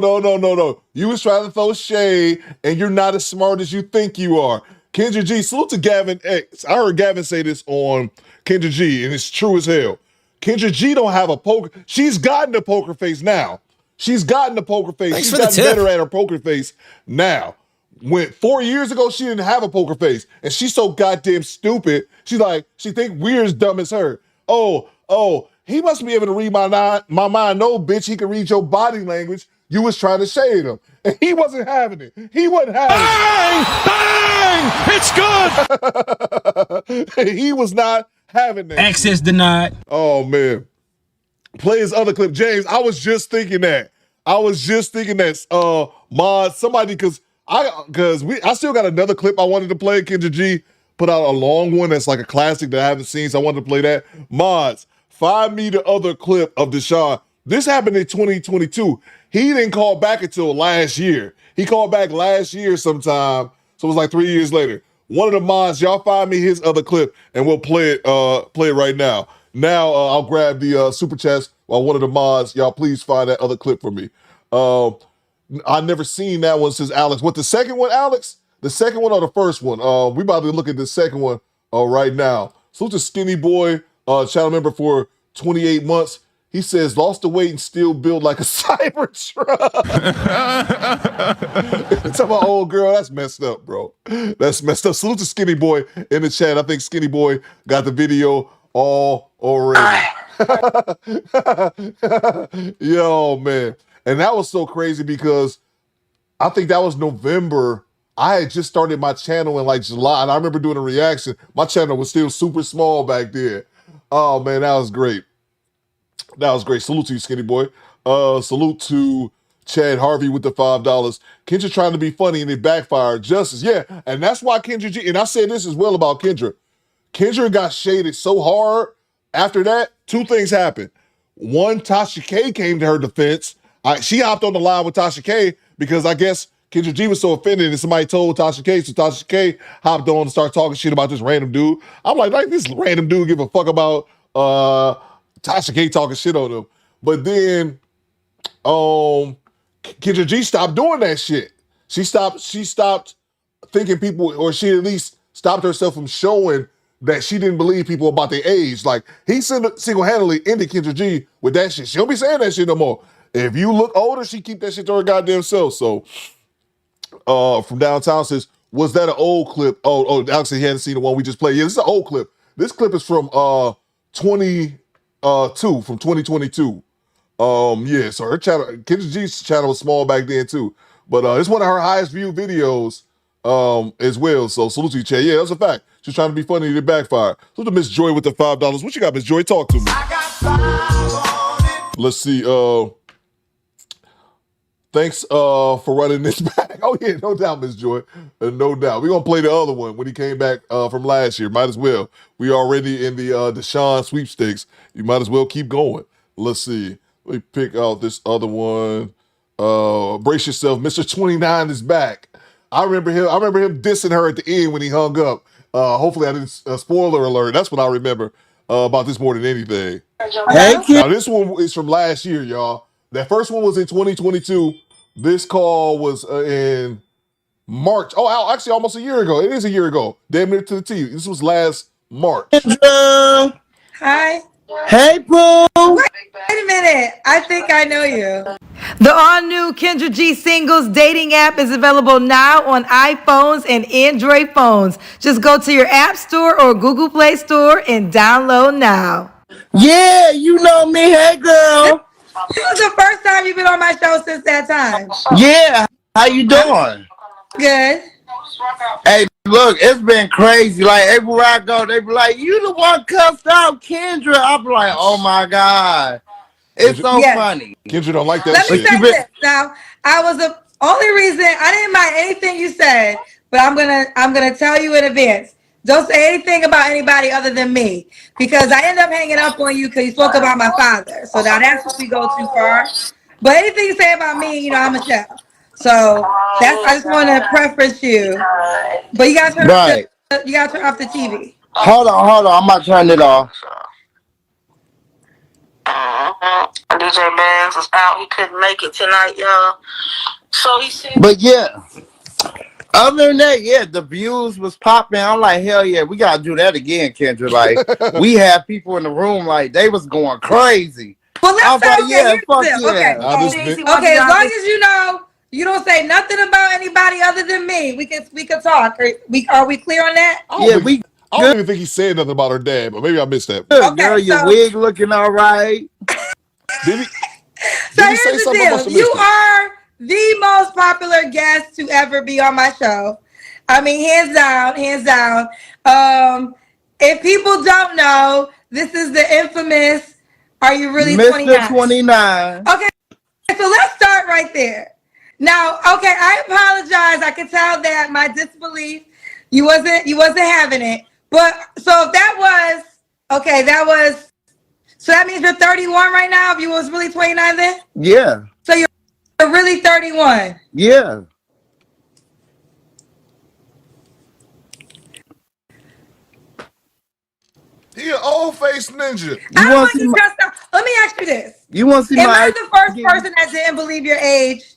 You was trying to throw shade, and you're not as smart as you think you are. Kendrick G, salute to Gavin X. I heard Gavin say this on Kendrick G, and it's true as hell. Kendrick G don't have a poker. She's gotten a poker face now. She's gotten a poker face. Thanks She's for the gotten tip. better at her poker face now. When 4 years ago, she didn't have a poker face, and she's so goddamn stupid. She's like, she think we're as dumb as her. Oh, he must be able to read my mind. No, bitch, he can read your body language. You was trying to shade him, and he wasn't having it. He wasn't having Bang! It's good! He was not having that. Access denied. Oh, man. Play his other clip. James, I was just thinking that. Mod, somebody, because I still got another clip I wanted to play. Kendrick G put out a long one that's like a classic that I haven't seen, so I wanted to play that. Mods, find me the other clip of Deshawn. This happened in 2022. He didn't call back until last year. He called back last year sometime, so it was like 3 years later. One of the mods, y'all find me his other clip, and we'll play it right now. Now I'll grab the super chats while one of the mods, y'all please find that other clip for me. I never seen that one since Alex. What, the second one, Alex? The second one or the first one? We about to look at the second one right now. Salute to Skinny Boy, channel member for 28 months. He says, lost the weight and still build like a Cybertruck. Talking about old girl, that's messed up, bro. That's messed up. Salute to Skinny Boy in the chat. I think Skinny Boy got the video all already. Yo, man. And that was so crazy because I think that was November. I had just started my channel in like July, and I remember doing a reaction. My channel was still super small back then. Oh, man, that was great. That was great. Salute to you, Skinny Boy. Salute to Chad Harvey with the $5. Kendra trying to be funny and it backfired. Justice, yeah. And that's why Kendra G, and I said this as well about Kendra. Kendra got shaded so hard. After that, two things happened. One, Tasha K came to her defense. She hopped on the line with Tasha K because I guess Kendra G was so offended and somebody told Tasha K, so Tasha K hopped on and started talking shit about this random dude. I'm like this random dude give a fuck about Tasha K talking shit on him. But then Kendra G stopped doing that shit. She stopped thinking people, or she at least stopped herself from showing that she didn't believe people about their age. Like, he single-handedly ended Kendra G with that shit. She don't be saying that shit no more. If you look older, she keep that shit to her goddamn self. So, from downtown says, was that an old clip? Oh, Alex said he hadn't seen the one we just played. Yeah, this is an old clip. This clip is from 2022. Yeah, so her channel, Kendra G's channel was small back then too. But it's one of her highest viewed videos as well. So salute to you, Chad. Yeah, that's a fact. She's trying to be funny and it backfired. Salute to Miss Joy with the $5. What you got, Miss Joy? Talk to me. Let's see. Thanks for running this back. Oh yeah, no doubt, Miss Joy. No doubt. We're gonna play the other one when he came back from last year. Might as well. We already in the Deshawn sweepstakes. You might as well keep going. Let's see. Let me pick out this other one. Brace yourself. Mr. 29 is back. I remember him dissing her at the end when he hung up. Hopefully I didn't spoiler alert. That's what I remember about this more than anything. Hey, now this one is from last year, y'all. That first one was in 2022. This call was in March. Oh, actually almost a year ago. It is a year ago. Damn near to the T. This was last March. Hi. Hey, boo. Wait a minute. I think I know you. The all-new Kendrick G Singles dating app is available now on iPhones and Android phones. Just go to your App Store or Google Play Store and download now. Yeah, you know me. Hey, girl. This is the first time you've been on my show since that time. Yeah, how you doing? Good. Hey, look, it's been crazy. Like, everywhere I go, they be like, you the one cussed out Kendra. I'm like, oh, my God. It's so funny. Kendra don't like that Let shit. me say this. Now, I was the only reason I didn't mind anything you said, but I'm gonna tell you in advance. Don't say anything about anybody other than me, because I end up hanging up on you because you spoke about my father. So now that's if we go too far. But anything you say about me, you know, I'm Michelle. So that's I just want to preference you. But you gotta turn off the TV. Hold on. I'm about to turn it off. DJ Bands was out. He couldn't make it tonight, y'all. So he said. But yeah, other than that, yeah, the views was popping. I'm like, hell yeah, we gotta do that again, Kendra. Like, we had people in the room, like, they was going crazy. Well, let's say, okay, fuck okay. Okay, as long as you know you don't say nothing about anybody other than me, we can talk. Are we clear on that? I don't even think he said nothing about her dad, but maybe I missed that. Okay, girl, your wig looking all right. Did he? So here's the deal. You are the most popular guest to ever be on my show. I mean, hands down. If people don't know, this is the infamous Are You Really 29? Mr. 29. Okay, so let's start right there. Now, okay, I apologize. I could tell that my disbelief, you wasn't having it. But so if that was okay, so that means you're 31 right now. If you was really 29 then? Yeah. So you're really 31. Yeah. He an old face ninja. Let me ask you this. You want to see Am I the first person that didn't believe your age?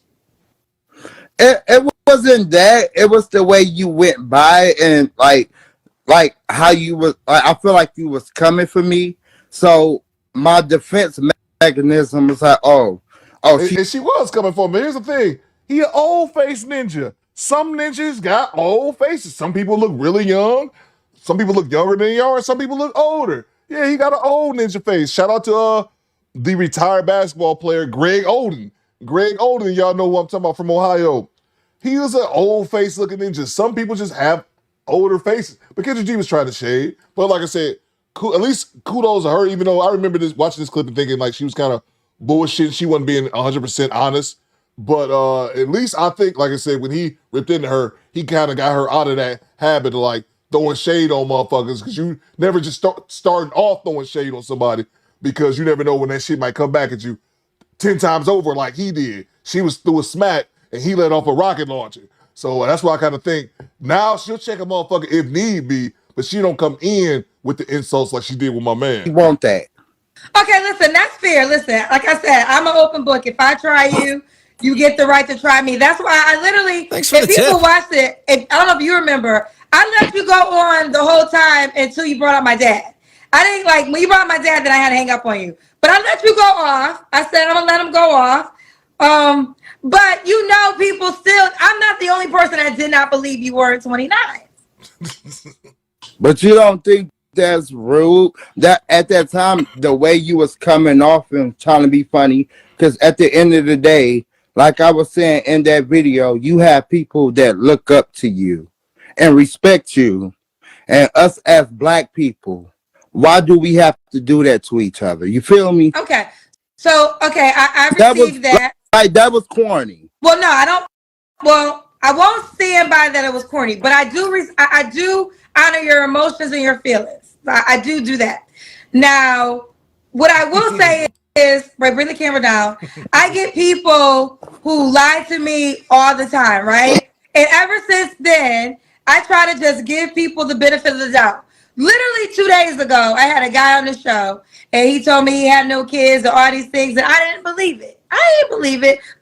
It wasn't that. It was the way you went by and like how you was. I feel like you was coming for me. So my defense mechanism was like, and she was coming for me. Here's the thing: he an old face ninja. Some ninjas got old faces. Some people look really young. Some people look younger than you are. Some people look older. Yeah, he got an old ninja face. Shout out to the retired basketball player Greg Oden. Greg Oden, y'all know who I'm talking about from Ohio. He was an old face looking ninja. Some people just have older faces. But Kendrick G was trying to shade. But like I said, at least kudos to her, even though I remember watching this clip and thinking like she was kind of bullshit. She wasn't being 100% honest. But at least I think, like I said, when he ripped into her, he kind of got her out of that habit of like throwing shade on motherfuckers, because you never just starting off throwing shade on somebody, because you never know when that shit might come back at you 10 times over like he did. She was through a smack and he let off a rocket launcher. So that's why I kind of think now she'll check a motherfucker if need be, but she don't come in with the insults like she did with my man. You want that. Okay, listen, that's fair. Listen, like I said, I'm an open book. If I try you, you get the right to try me. That's why I literally, if people watched it, I don't know if you remember, I let you go on the whole time until you brought up my dad. I didn't like, when you brought up my dad, then I had to hang up on you. But I let you go off. I said, I'm going to let him go off. But you know, people still, I'm not the only person that did not believe you were 29. But you don't think that's rude? That at that time, the way you was coming off and trying to be funny, because at the end of the day, like I was saying in that video, you have people that look up to you and respect you. And us as black people, why do we have to do that to each other? You feel me? Okay. So, okay, I received that. Like, that was corny. Well, no, I don't. Well, I won't stand by that it was corny, but I do honor your emotions and your feelings. I do that. Now, what I will say is, right, bring the camera down. I get people who lie to me all the time, right? And ever since then, I try to just give people the benefit of the doubt. Literally 2 days ago, I had a guy on the show, and he told me he had no kids and all these things, and I didn't believe it.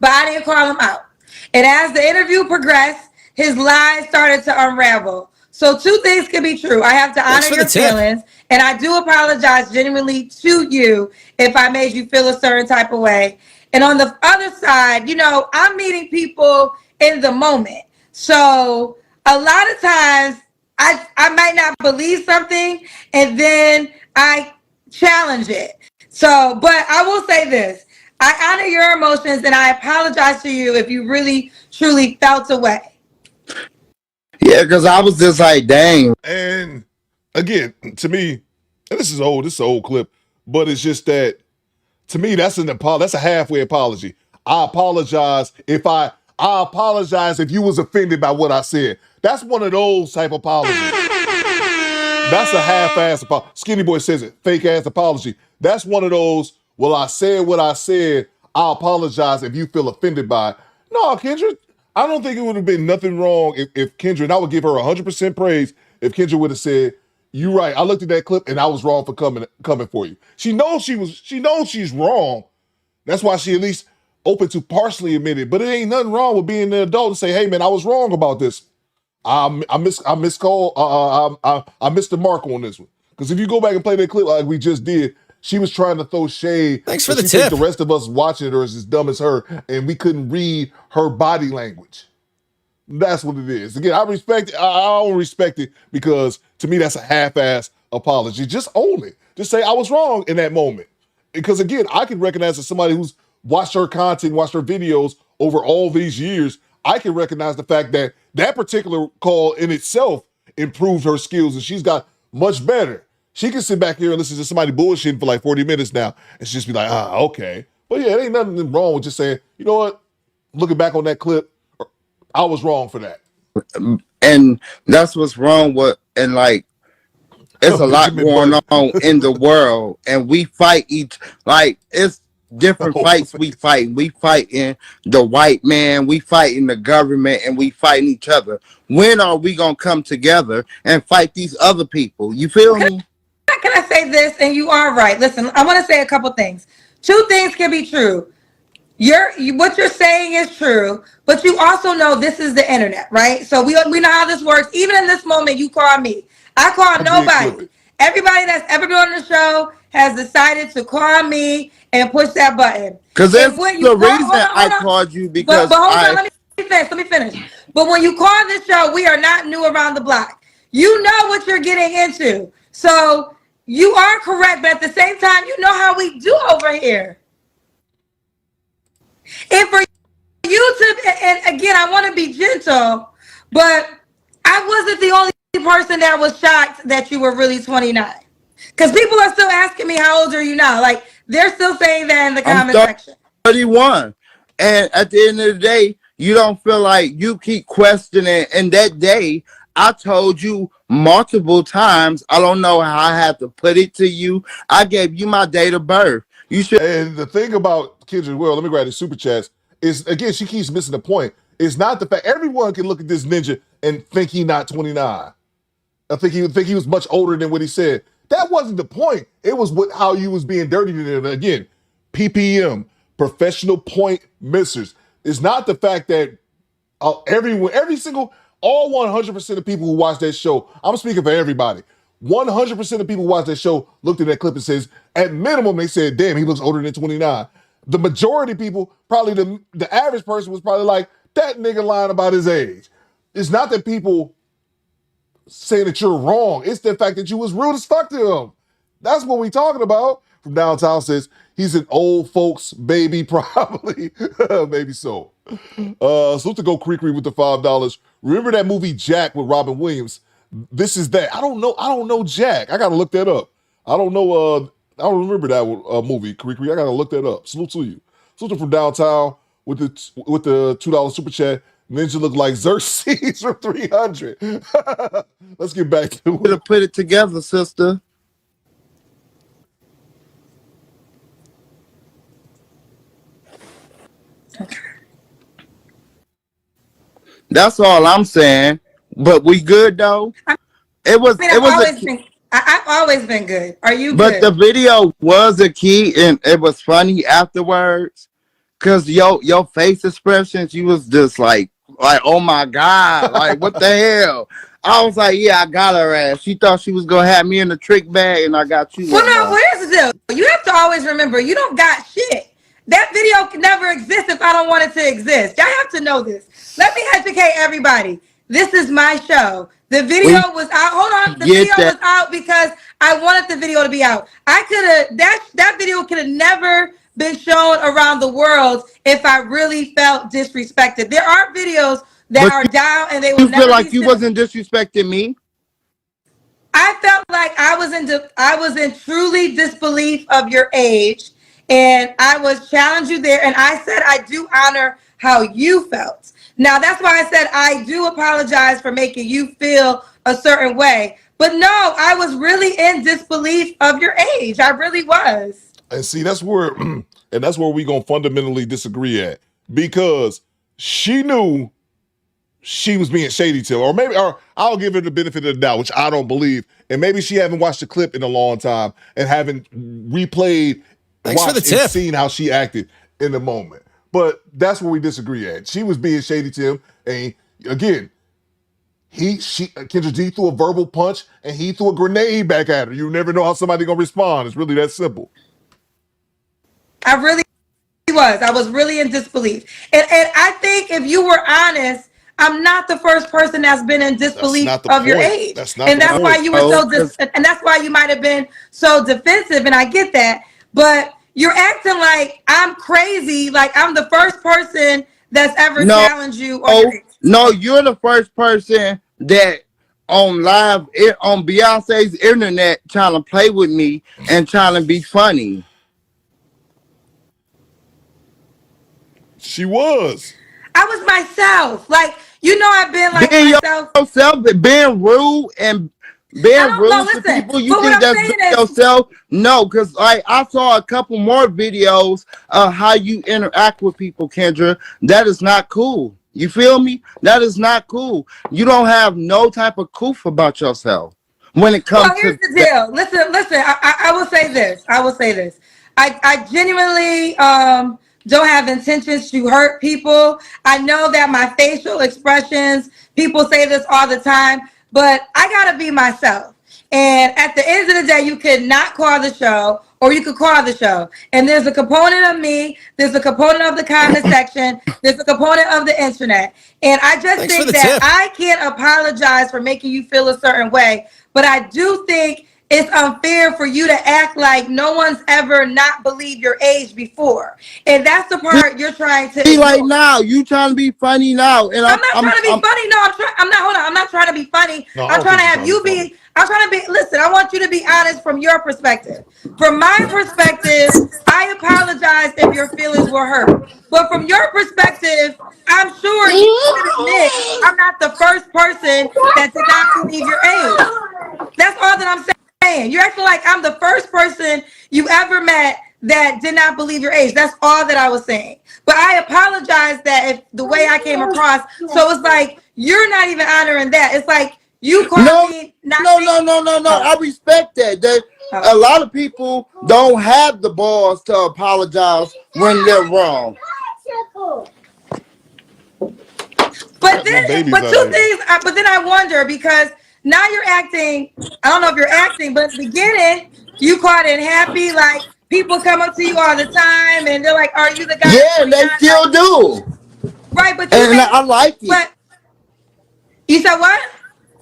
But I didn't call him out. And as the interview progressed, his lies started to unravel. So 2 things can be true. I have to honor your feelings, and I do apologize genuinely to you if I made you feel a certain type of way. And on the other side, you know, I'm meeting people in the moment. So a lot of times I might not believe something and then I challenge it. So, but I will say this. I honor your emotions and I apologize to you if you really, truly felt away. Yeah, because I was just like, dang. And again, to me, and this is an old clip, but it's just that to me, that's a halfway apology. I apologize I apologize if you was offended by what I said. That's one of those type of apologies. That's a half-ass apology. Skinny Boy says it, fake-ass apology. That's one of those, well, I said what I said, I apologize if you feel offended by it. No, Kendra, I don't think it would have been nothing wrong if Kendra, and I would give her 100% praise if Kendra would have said, you're right, I looked at that clip and I was wrong for coming for you. She knows she's wrong. That's why she at least open to partially admit it. But it ain't nothing wrong with being an adult and say, hey man, I was wrong about this. I missed the mark on this one. Because if you go back and play that clip like we just did, she was trying to throw shade. Thanks for the tip. tip. The rest of us watching her is as dumb as her, and we couldn't read her body language. That's what it is. Again, I respect it. I don't respect it because to me that's a half-ass apology. Just own it. Just say I was wrong in that moment. Because again, I can recognize as somebody who's watched her content, watched her videos over all these years, I can recognize the fact that that particular call in itself improved her skills and she's got much better. She can sit back here and listen to somebody bullshitting for like 40 minutes now and just be like, okay. But yeah, it ain't nothing wrong with just saying, you know what? Looking back on that clip, I was wrong for that. And that's what's wrong with, and like, it's a lot going on in the world, and we fight it's different fights we fight. We fighting the white man, we fighting the government, and we fighting each other. When are we gonna come together and fight these other people? You feel me? Can I say this? And you are right. Listen, I want to say a couple things. Two things can be true. What you're saying is true, but you also know this is the internet, right? So we know how this works. Even in this moment, you call me. I call nobody. Everybody that's ever been on the show has decided to call me and push that button. Because that's the reason I called you, because but hold on, let me finish. But when you call this show, we are not new around the block. You know what you're getting into. So you are correct, but at the same time, you know how we do over here. And for you to, and again, I want to be gentle, but I wasn't the only person that was shocked that you were really 29. Because people are still asking me, how old are you now? Like, they're still saying that in the comment section. 31. And at the end of the day, you don't feel like you keep questioning. And that day, I told you multiple times, I don't know how I have to put it to you. I gave you my date of birth. You should. And the thing about Kendra, well, let me grab the super chats, is again, she keeps missing the point. It's not the fact everyone can look at this ninja and think he's not 29. I think he was much older than what he said. That wasn't the point. It was how you was being dirty to them. Again, PPM, professional point missers. It's not the fact that all 100% of people who watch that show, I'm speaking for everybody, 100% of people who watch that show looked at that clip and says, at minimum, they said, damn, he looks older than 29. The majority of people, probably the average person was probably like, that nigga lying about his age. It's not that people saying that you're wrong. It's the fact that you was rude as fuck to him. That's what we talking about. From downtown says, he's an old folks baby, probably. Maybe so. Salute to Go Creekery with the $5. Remember that movie Jack with Robin Williams? This is that. I don't know Jack. I gotta look that up. I don't know. I don't remember that movie Creekery. I gotta look that up. Salute to you. Salute from downtown with the $2 super chat. Ninja look like Xerxes from 300. Let's get back to it. To put it together, sister. That's all I'm saying. But we good though. I've always been good. Are you? But good? The video was a key, and it was funny afterwards, cause your face expressions, you was just like oh my god, like what the hell? I was like, yeah, I got her ass. She thought she was gonna have me in the trick bag, and I got you. Well, no, here's the deal. You have to always remember, you don't got shit. That video can never exist if I don't want it to exist. Y'all have to know this. Let me educate everybody. This is my show. The video was out. Hold on. The video was out because I wanted the video to be out. I could have, that video could have never been shown around the world if I really felt disrespected. There are videos that are down and they will never feel like you wasn't disrespecting me? I felt like I was in truly disbelief of your age, and I was challenged you there, and I said I do honor how you felt. Now that's why I said I do apologize for making you feel a certain way. But no, I was really in disbelief of your age. I really was. And see, that's where we gonna fundamentally disagree at, because she knew she was being shady to her, or I'll give her the benefit of the doubt, which I don't believe, and maybe she haven't watched the clip in a long time and haven't replayed, and seen how she acted in the moment. But that's where we disagree at. She was being shady to him, and again, Kendrick G threw a verbal punch and he threw a grenade back at her. You never know how somebody gonna respond. It's really that simple. I really was. I was really in disbelief, and I think if you were honest, I'm not the first person that's been in disbelief of your age. That's why you were and that's why you might have been so defensive, and I get that. But you're acting like I'm crazy, like I'm the first person that's ever challenged you. No, you're the first person that on Beyonce's internet trying to play with me and trying to be funny. She was. I was myself. Like, you know, I've been like being myself. Yourself, being rude and being rude to people. You think that's being yourself? No, because I saw a couple more videos of how you interact with people, Kendra. That is not cool. You feel me? That is not cool. You don't have no type of coof about yourself when it comes here's the deal. Listen. I will say this. I genuinely don't have intentions to hurt people. I know that my facial expressions, people say this all the time, but I gotta be myself. And at the end of the day, you could not call the show, or you could call the show. And there's a component of me, there's a component of the comment section, there's a component of the internet. And I just think that I can't apologize for making you feel a certain way, but I do think it's unfair for you to act like no one's ever not believed your age before. And that's the part you're trying to be like now. You trying to be funny now. And I'm not trying to be funny. No, I'm not trying to be funny. No, I'm trying to have you be, listen, I want you to be honest from your perspective. From my perspective, I apologize if your feelings were hurt. But from your perspective, I'm sure you can admit I'm not the first person that did not believe your age. That's all that I'm saying. You're acting like I'm the first person you ever met that did not believe your age. That's all that I was saying. But I apologize that if the way I came across. So it's like you're not even honoring that. It's like you call me not. No. I respect that. A lot of people don't have the balls to apologize when they're wrong. But then I wonder, because now you're acting, I don't know if you're acting, but at the beginning, you caught it happy, like people come up to you all the time and they're like, are you the guy? Yeah, they still do. Right, but I like it. But you said what?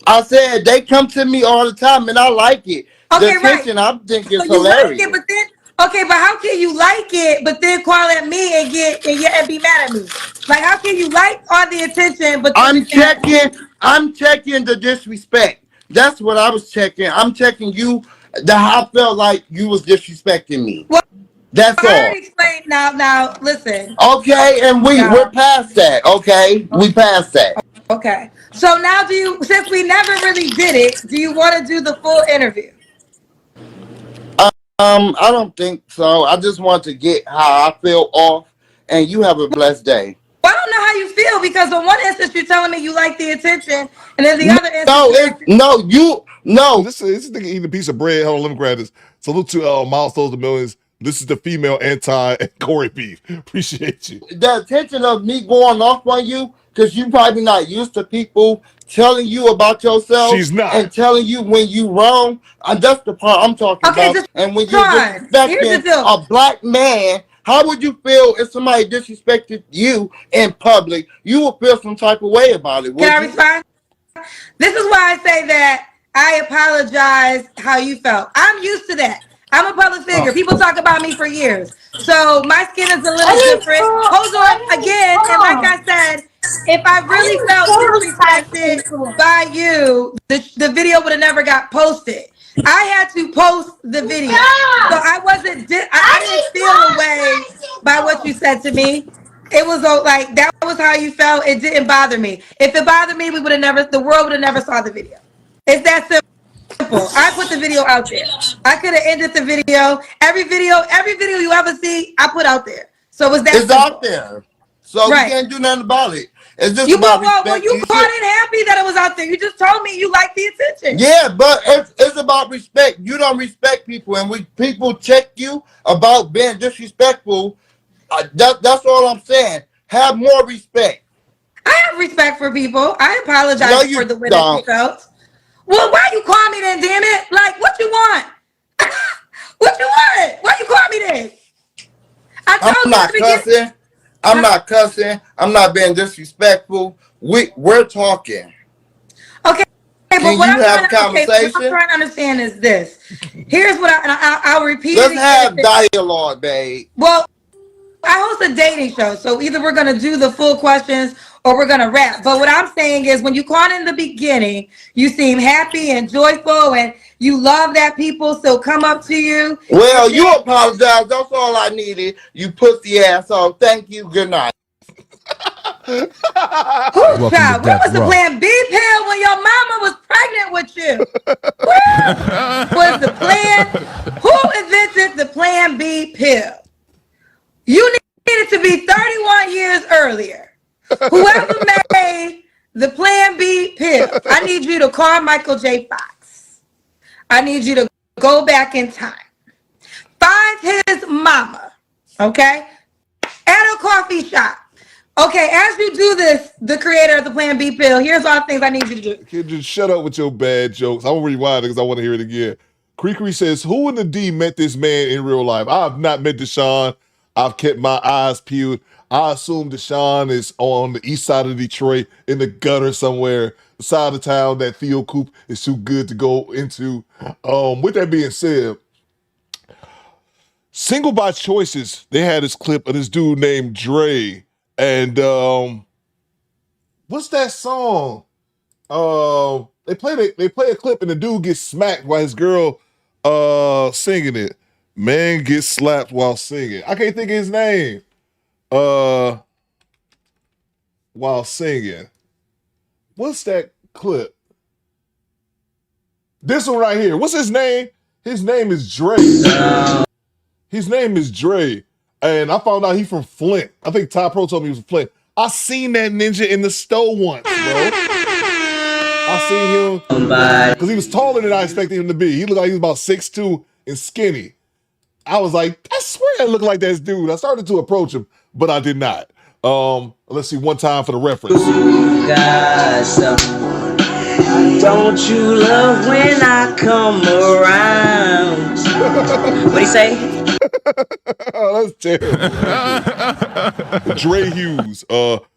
I said they come to me all the time and I like it. Okay, the attention, right. I think it's so hilarious. You like it, but how can you like it, but then call at me and be mad at me? Like, how can you like all the attention, but I'm checking the disrespect. That's what I was checking. I'm checking you. How I felt like you was disrespecting me. Well, that's all. I explained now. Listen. Okay, and we're past that. Okay, we passed that. Okay. So now, since we never really did it, do you want to do the full interview? I don't think so. I just want to get how I feel off, and you have a blessed day. Well, I don't know how you feel, because in one instance you're telling me you like the attention, and in the other instance, no. This nigga eating a piece of bread. Hold on, let me grab this. Salute to Milestones of Millions. This is the female anti Corey beef. Appreciate you. The attention of me going off on you, because you probably not used to people telling you about yourself. She's not. And telling you when you wrong. That's the part I'm talking about. And when you're disrespecting a black man, How would you feel if somebody disrespected you in public? You would feel some type of way about it. Can I respond? This is why I say that I apologize how you felt. I'm used to that. I'm a public figure. People talk about me for years. So my skin is a little different. Hold on again. And like I said, if I really felt disrespected by you, the video would have never got posted. I had to post the video. So I wasn't, I didn't feel away by what you said to me. It was like, that was how you felt. It didn't bother me. If it bothered me, the world would have never saw the video. It's that simple. I put the video out there. I could have ended the video. Every video you ever see, I put out there. So it's out there. So you can't do nothing about it. It's just about respect. Well, you caught it happy that it was out there. You just told me you like the attention. Yeah, but it's about respect. You don't respect people, and when people check you about being disrespectful, that's all I'm saying. Have more respect. I have respect for people. I apologize for the way that you felt. Well, why you call me then, damn it? Like, what you want? What you want? Why you call me then? I'm not cussing. I'm not cussing. I'm not being disrespectful. We're talking. Okay, but Can what you have a conversation? What I'm trying to understand is this. Here's what I'll repeat. Let's have dialogue, babe. Well, I host a dating show, so either we're gonna do the full questions or we're gonna rap. But what I'm saying is, when you called in the beginning, you seem happy and joyful, and you love that people still come up to you. Well, you apologize. That's all I needed. You pussy asshole. Thank you. Good night. Who's child? What was the Plan B pill when your mama was pregnant with you? What was the plan? Who invented the Plan B pill? You needed to be 31 years earlier. Whoever made the Plan B pill, I need you to call Michael J. Fox. I need you to go back in time. Find his mama, okay? At a coffee shop. Okay, as you do this, the creator of the Plan B pill, here's all the things I need you to do. Kid, just shut up with your bad jokes. I'm gonna rewind it because I want to hear it again. Cree says, who in the D met this man in real life? I have not met Deshawn. I've kept my eyes peeled. I assume Deshawn is on the east side of Detroit in the gutter somewhere, the side of town that Theo Coop is too good to go into. With that being said, Single by Choices, they had this clip of this dude named Dre. And what's that song? They play a clip and the dude gets smacked while his girl singing it. Man gets slapped while singing. I can't think of his name. While singing. What's that clip? This one right here. What's his name? His name is Dre. His name is Dre. And I found out he from Flint. I think Ty Pro told me he was from Flint. I seen that ninja in the store once, bro. I seen him because he was taller than I expected him to be. He looked like he was about 6'2" and skinny. I was like, I swear I look like that dude. I started to approach him, but I did not. Let's see one time for the reference. Don't you love when I come around? What'd he say? Oh, that's terrible. Dre Hughes.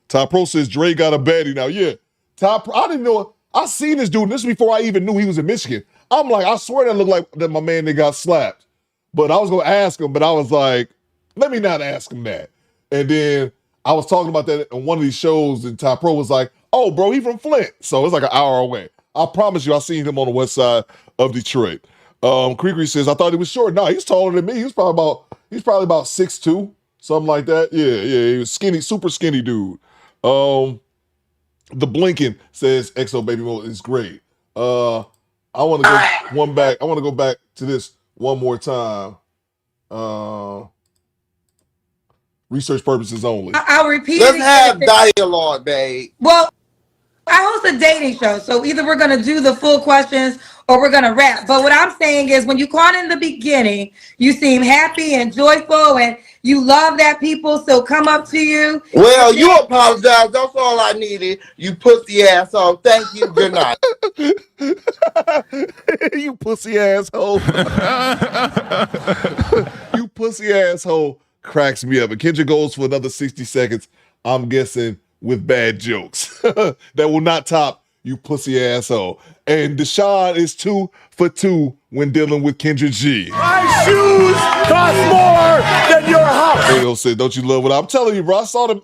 Ty Pro says Dre got a baddie now. Yeah. I didn't know. I seen this dude. This is before I even knew he was in Michigan. I'm like, I swear that looked like that my man that got slapped. But I was going to ask him, but I was like, let me not ask him that. And then I was talking about that on one of these shows, and Ty Pro was like, oh, bro, he from Flint. So it's like an hour away. I promise you, I seen him on the west side of Detroit. Cree says, I thought he was short. No, he's taller than me. He's probably about 6'2", something like that. Yeah, he was skinny, super skinny dude. The Blinken says XO Baby Mo is great. I want to go one back. I want to go back to this one more time. Research purposes only. I'll repeat Let's have dialogue, babe. Well, I host a dating show, so either we're going to do the full questions or we're going to rap. But what I'm saying is, when you called in the beginning, you seem happy and joyful, and you love that people still come up to you. Well, you apologize. That's all I needed. You pussy asshole. Thank you. Good night. You pussy asshole. You pussy asshole. cracks me up. And Kendrick goes for another 60 seconds, I'm guessing, with bad jokes that will not top you pussy asshole. And Deshawn is 2 for 2 when dealing with Kendrick G. My shoes cost more than your house. Theo said, don't you love what I'm telling you, bro? I saw him.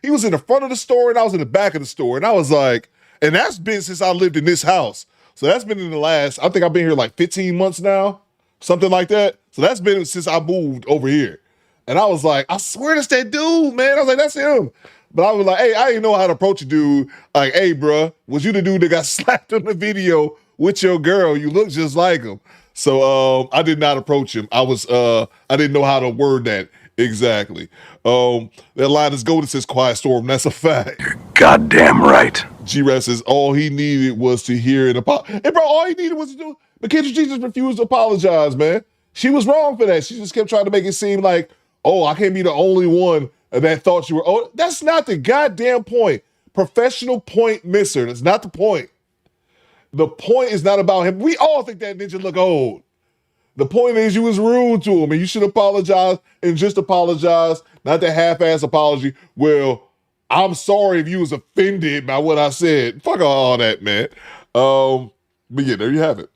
He was in the front of the store and I was in the back of the store. And I was like, and that's been since I lived in this house. So that's been in the last, I think I've been here like 15 months now, something like that. So that's been since I moved over here. And I was like, I swear that's that dude, man. I was like, that's him. But I was like, hey, I didn't know how to approach a dude. Like, hey, bro, was you the dude that got slapped in the video with your girl? You look just like him. So I did not approach him. I didn't know how to word that exactly. That line is golden, says Quiet Storm. That's a fact. You're goddamn right. G-Rap says all he needed was to hear an apology. And bro, all he needed was to do. But Kendrick G just refused to apologize, man. She was wrong for that. She just kept trying to make it seem like, oh, I can't be the only one that thought you were. Oh, that's not the goddamn point. Professional point misser. That's not the point. The point is not about him. We all think that ninja look old. The point is you was rude to him and you should apologize and just apologize, not the half-ass apology. Well, I'm sorry if you was offended by what I said. Fuck all that, man. But yeah, there you have it.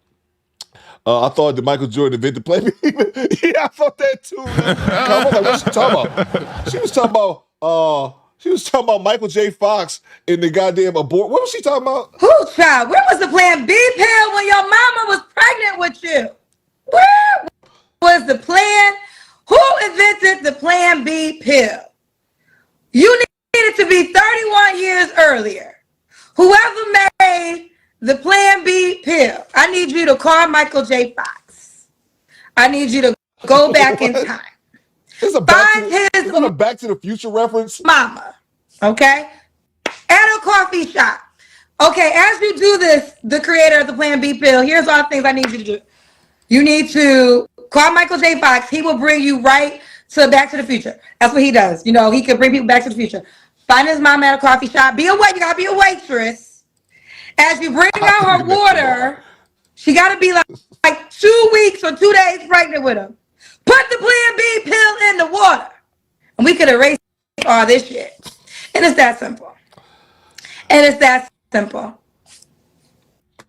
I thought that Michael Jordan invented play. Yeah, I thought that too. I was like, what's she talking about? She was talking about Michael J. Fox in the goddamn abort. What was she talking about? Who, child? Where was the Plan B pill when your mama was pregnant with you? Where was the plan? Who invented the Plan B pill? You needed to be 31 years earlier. Whoever made the Plan B pill, I need you to call Michael J. Fox. I need you to go back in time. Is that a Back to the Future reference? Mama, okay? At a coffee shop. Okay, as you do this, the creator of the Plan B pill, here's all the things I need you to do. You need to call Michael J. Fox. He will bring you right to Back to the Future. That's what he does. You know, he can bring people back to the future. Find his mom at a coffee shop. You gotta be a waitress. As you bring out her water, she gotta be like 2 weeks or 2 days pregnant with him. Put the Plan B pill in the water. And we could erase all this shit. And it's that simple.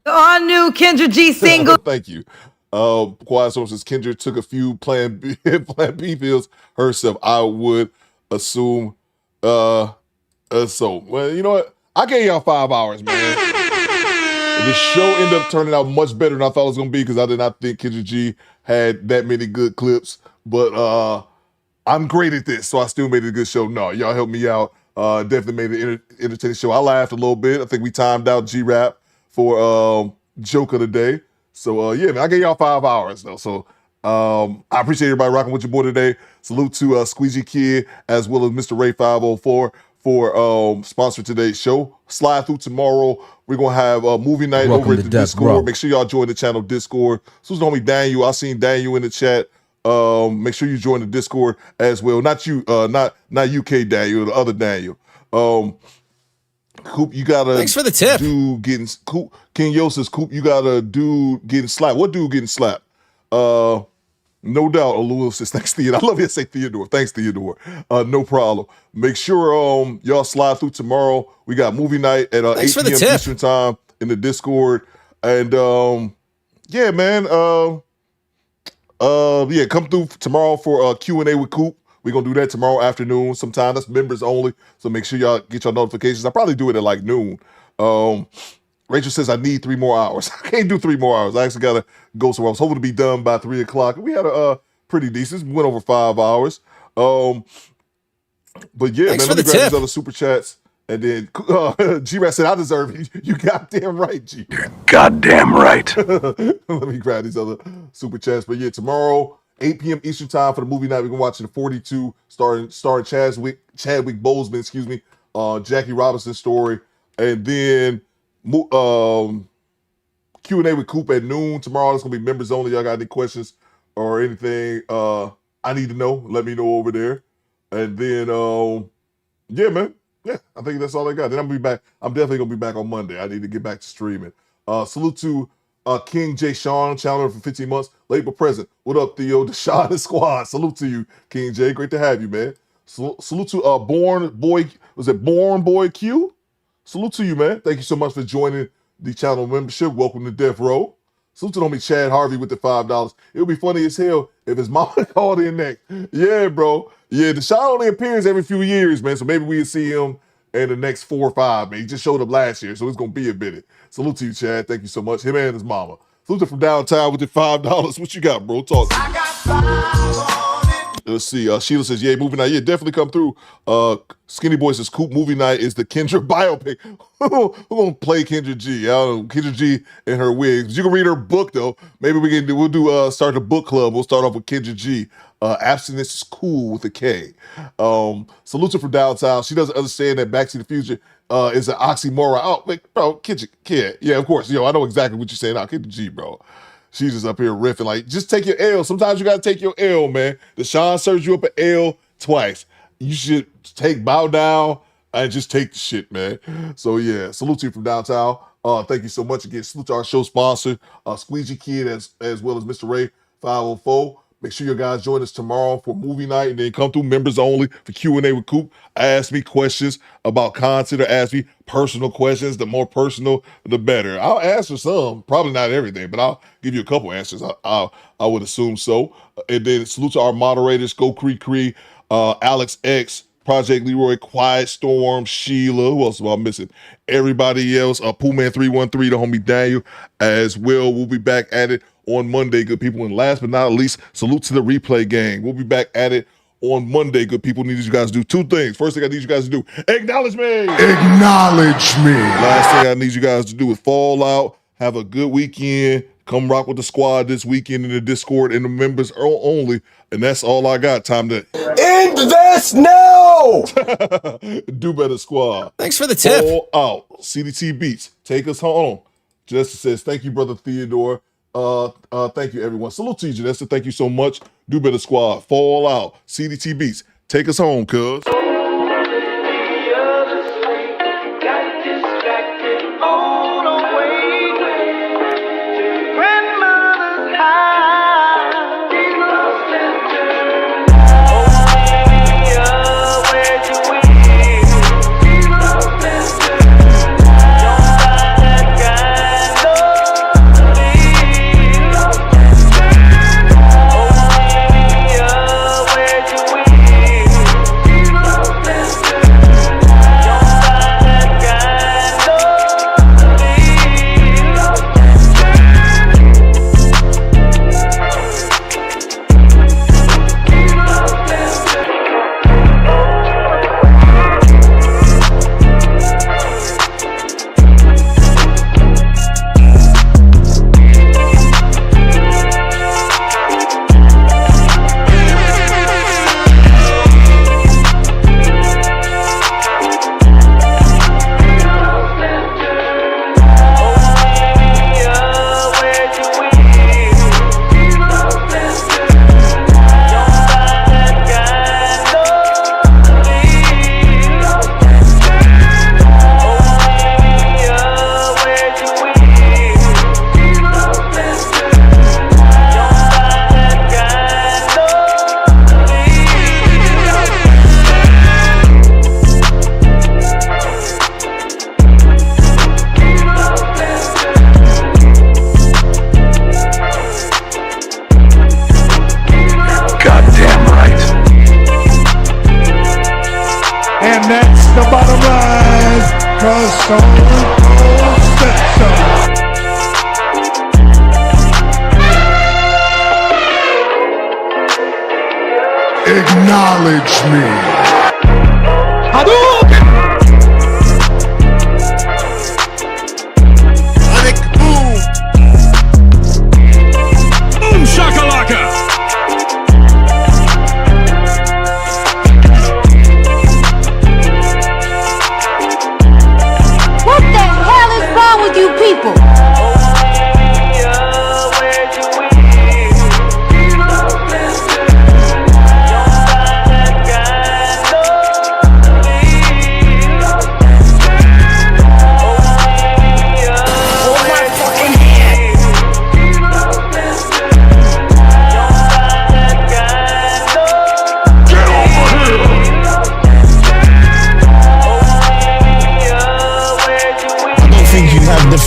The all new Kendrick G single. Thank you. Quiet Storm says Kendrick took a few Plan B pills herself. I would assume so. Well, you know what? I gave y'all 5 hours, man. The show ended up turning out much better than I thought it was gonna be because I did not think Kendrick G had that many good clips. But I'm great at this, so I still made it a good show. No, y'all helped me out. Definitely made it an entertaining show. I laughed a little bit. I think we timed out G-Rap for joke of the day. So yeah, man, I gave y'all 5 hours though. So I appreciate everybody rocking with your boy today. Salute to Squeegee Kid as well as Mr. Ray 504 for sponsoring today's show. Slide through tomorrow. We're gonna have a movie night over at the Discord. Make sure y'all join the channel Discord. So it's homie Daniel. I seen Daniel in the chat. Make sure you join the Discord as well. Not you, not UK Daniel, the other Daniel. Coop, you gotta. Thanks for the tip. Dude getting Coop. King Yo says Coop, you got a dude getting slapped. What dude getting slapped? No doubt. Lewis says thanks Theodore. I love you to say Theodore. Thanks Theodore. No problem. Make sure y'all slide through tomorrow. We got movie night at 8 p.m. Eastern time in the Discord. And yeah, man. Yeah, come through tomorrow for Q&A with Coop. We're going to do that tomorrow afternoon sometime. That's members only. So make sure y'all get your notifications. I'll probably do it at like noon. Rachel says I need 3 more hours. I can't do 3 more hours. I actually got to go somewhere. I was hoping to be done by 3 o'clock. We had a pretty decent. We went over 5 hours. But yeah, thanks man, let me grab these other super chats. And then G-Rat said, I deserve it. You goddamn right, G. You're goddamn right. Let me grab these other super chats. But yeah, tomorrow, 8 p.m. Eastern time for the movie night. We're going to watch the 42 starring Chadwick Boseman, Jackie Robinson's story. And then Q&A with Coop at noon tomorrow. That's going to be members only. Y'all got any questions or anything I need to know? Let me know over there. And then, yeah, man. Yeah, I think that's all I got. Then I'm gonna be back. I'm definitely gonna be back on Monday. I need to get back to streaming. Salute to King J. Sean, Chandler for 15 months, late but present. What up, Theo, Deshawn and squad? Salute to you, King J. Great to have you, man. Salute to Born Boy Q? Salute to you, man. Thank you so much for joining the channel membership. Welcome to Death Row. Salute to homie Chad Harvey with the $5. It would be funny as hell if his mama called in next. Yeah, bro. Yeah, Deshaun only appears every few years, man. So maybe we'll see him in the next 4 or 5, man. He just showed up last year, so it's going to be a minute. Salute to you, Chad. Thank you so much. Him and his mama. Salute to from downtown with the $5. What you got, bro? Talk to me. Let's see. Sheila says, yeah, movie night. Yeah, definitely come through. Skinny Boy says, Coop movie night is the Kendrick biopic. Who gonna play Kendrick G? I don't know. Kendrick G in her wigs. You can read her book, though. Maybe we'll start a book club. We'll start off with Kendrick G. Abstinence is cool with a K. Salute to from downtown. She doesn't understand that Back to the Future is an oxymoron. Oh, like, bro, Kendrick, kid. Yeah, of course. Yo, I know exactly what you're saying now. Kendrick G, bro. She's just up here riffing. Like, just take your L. Sometimes you got to take your L, man. Deshaun serves you up an L twice. You should bow down and just take the shit, man. So, yeah, salute to you from downtown. Thank you so much again. Salute to our show sponsor, Squeegee Kid, as well as Mr. Ray 504. Make sure you guys join us tomorrow for movie night, and then come through members only for Q&A with Coop. Ask me questions about content or ask me personal questions. The more personal, the better. I'll answer some, probably not everything, but I'll give you a couple answers. I would assume so. And then salute to our moderators, Go Cree, Alex X, Project Leroy, Quiet Storm, Sheila. Who else am I missing? Everybody else. Pooh Man 313, the homie Daniel as well. We'll be back at it on Monday, good people. And last but not least, salute to the replay gang. We'll be back at it on Monday, good people. Need you guys to do 2 things. First thing I need you guys to do, acknowledge me. Acknowledge me. Last thing I need you guys to do is fall out. Have a good weekend. Come rock with the squad this weekend in the Discord and the members only. And that's all I got. Time to end this now. Do better, squad. Thanks for the tip. Fall out. CDT Beats. Take us home. Janessa says, thank you, brother Theodore. Thank you, everyone. Salute to you, Janessa. Thank you so much. Do better, squad. Fall out. CDT Beats. Take us home, cuz. Acknowledge me. Hadouken! Boom shakalaka! What the hell is wrong with you people?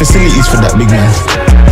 facilities for that, big man.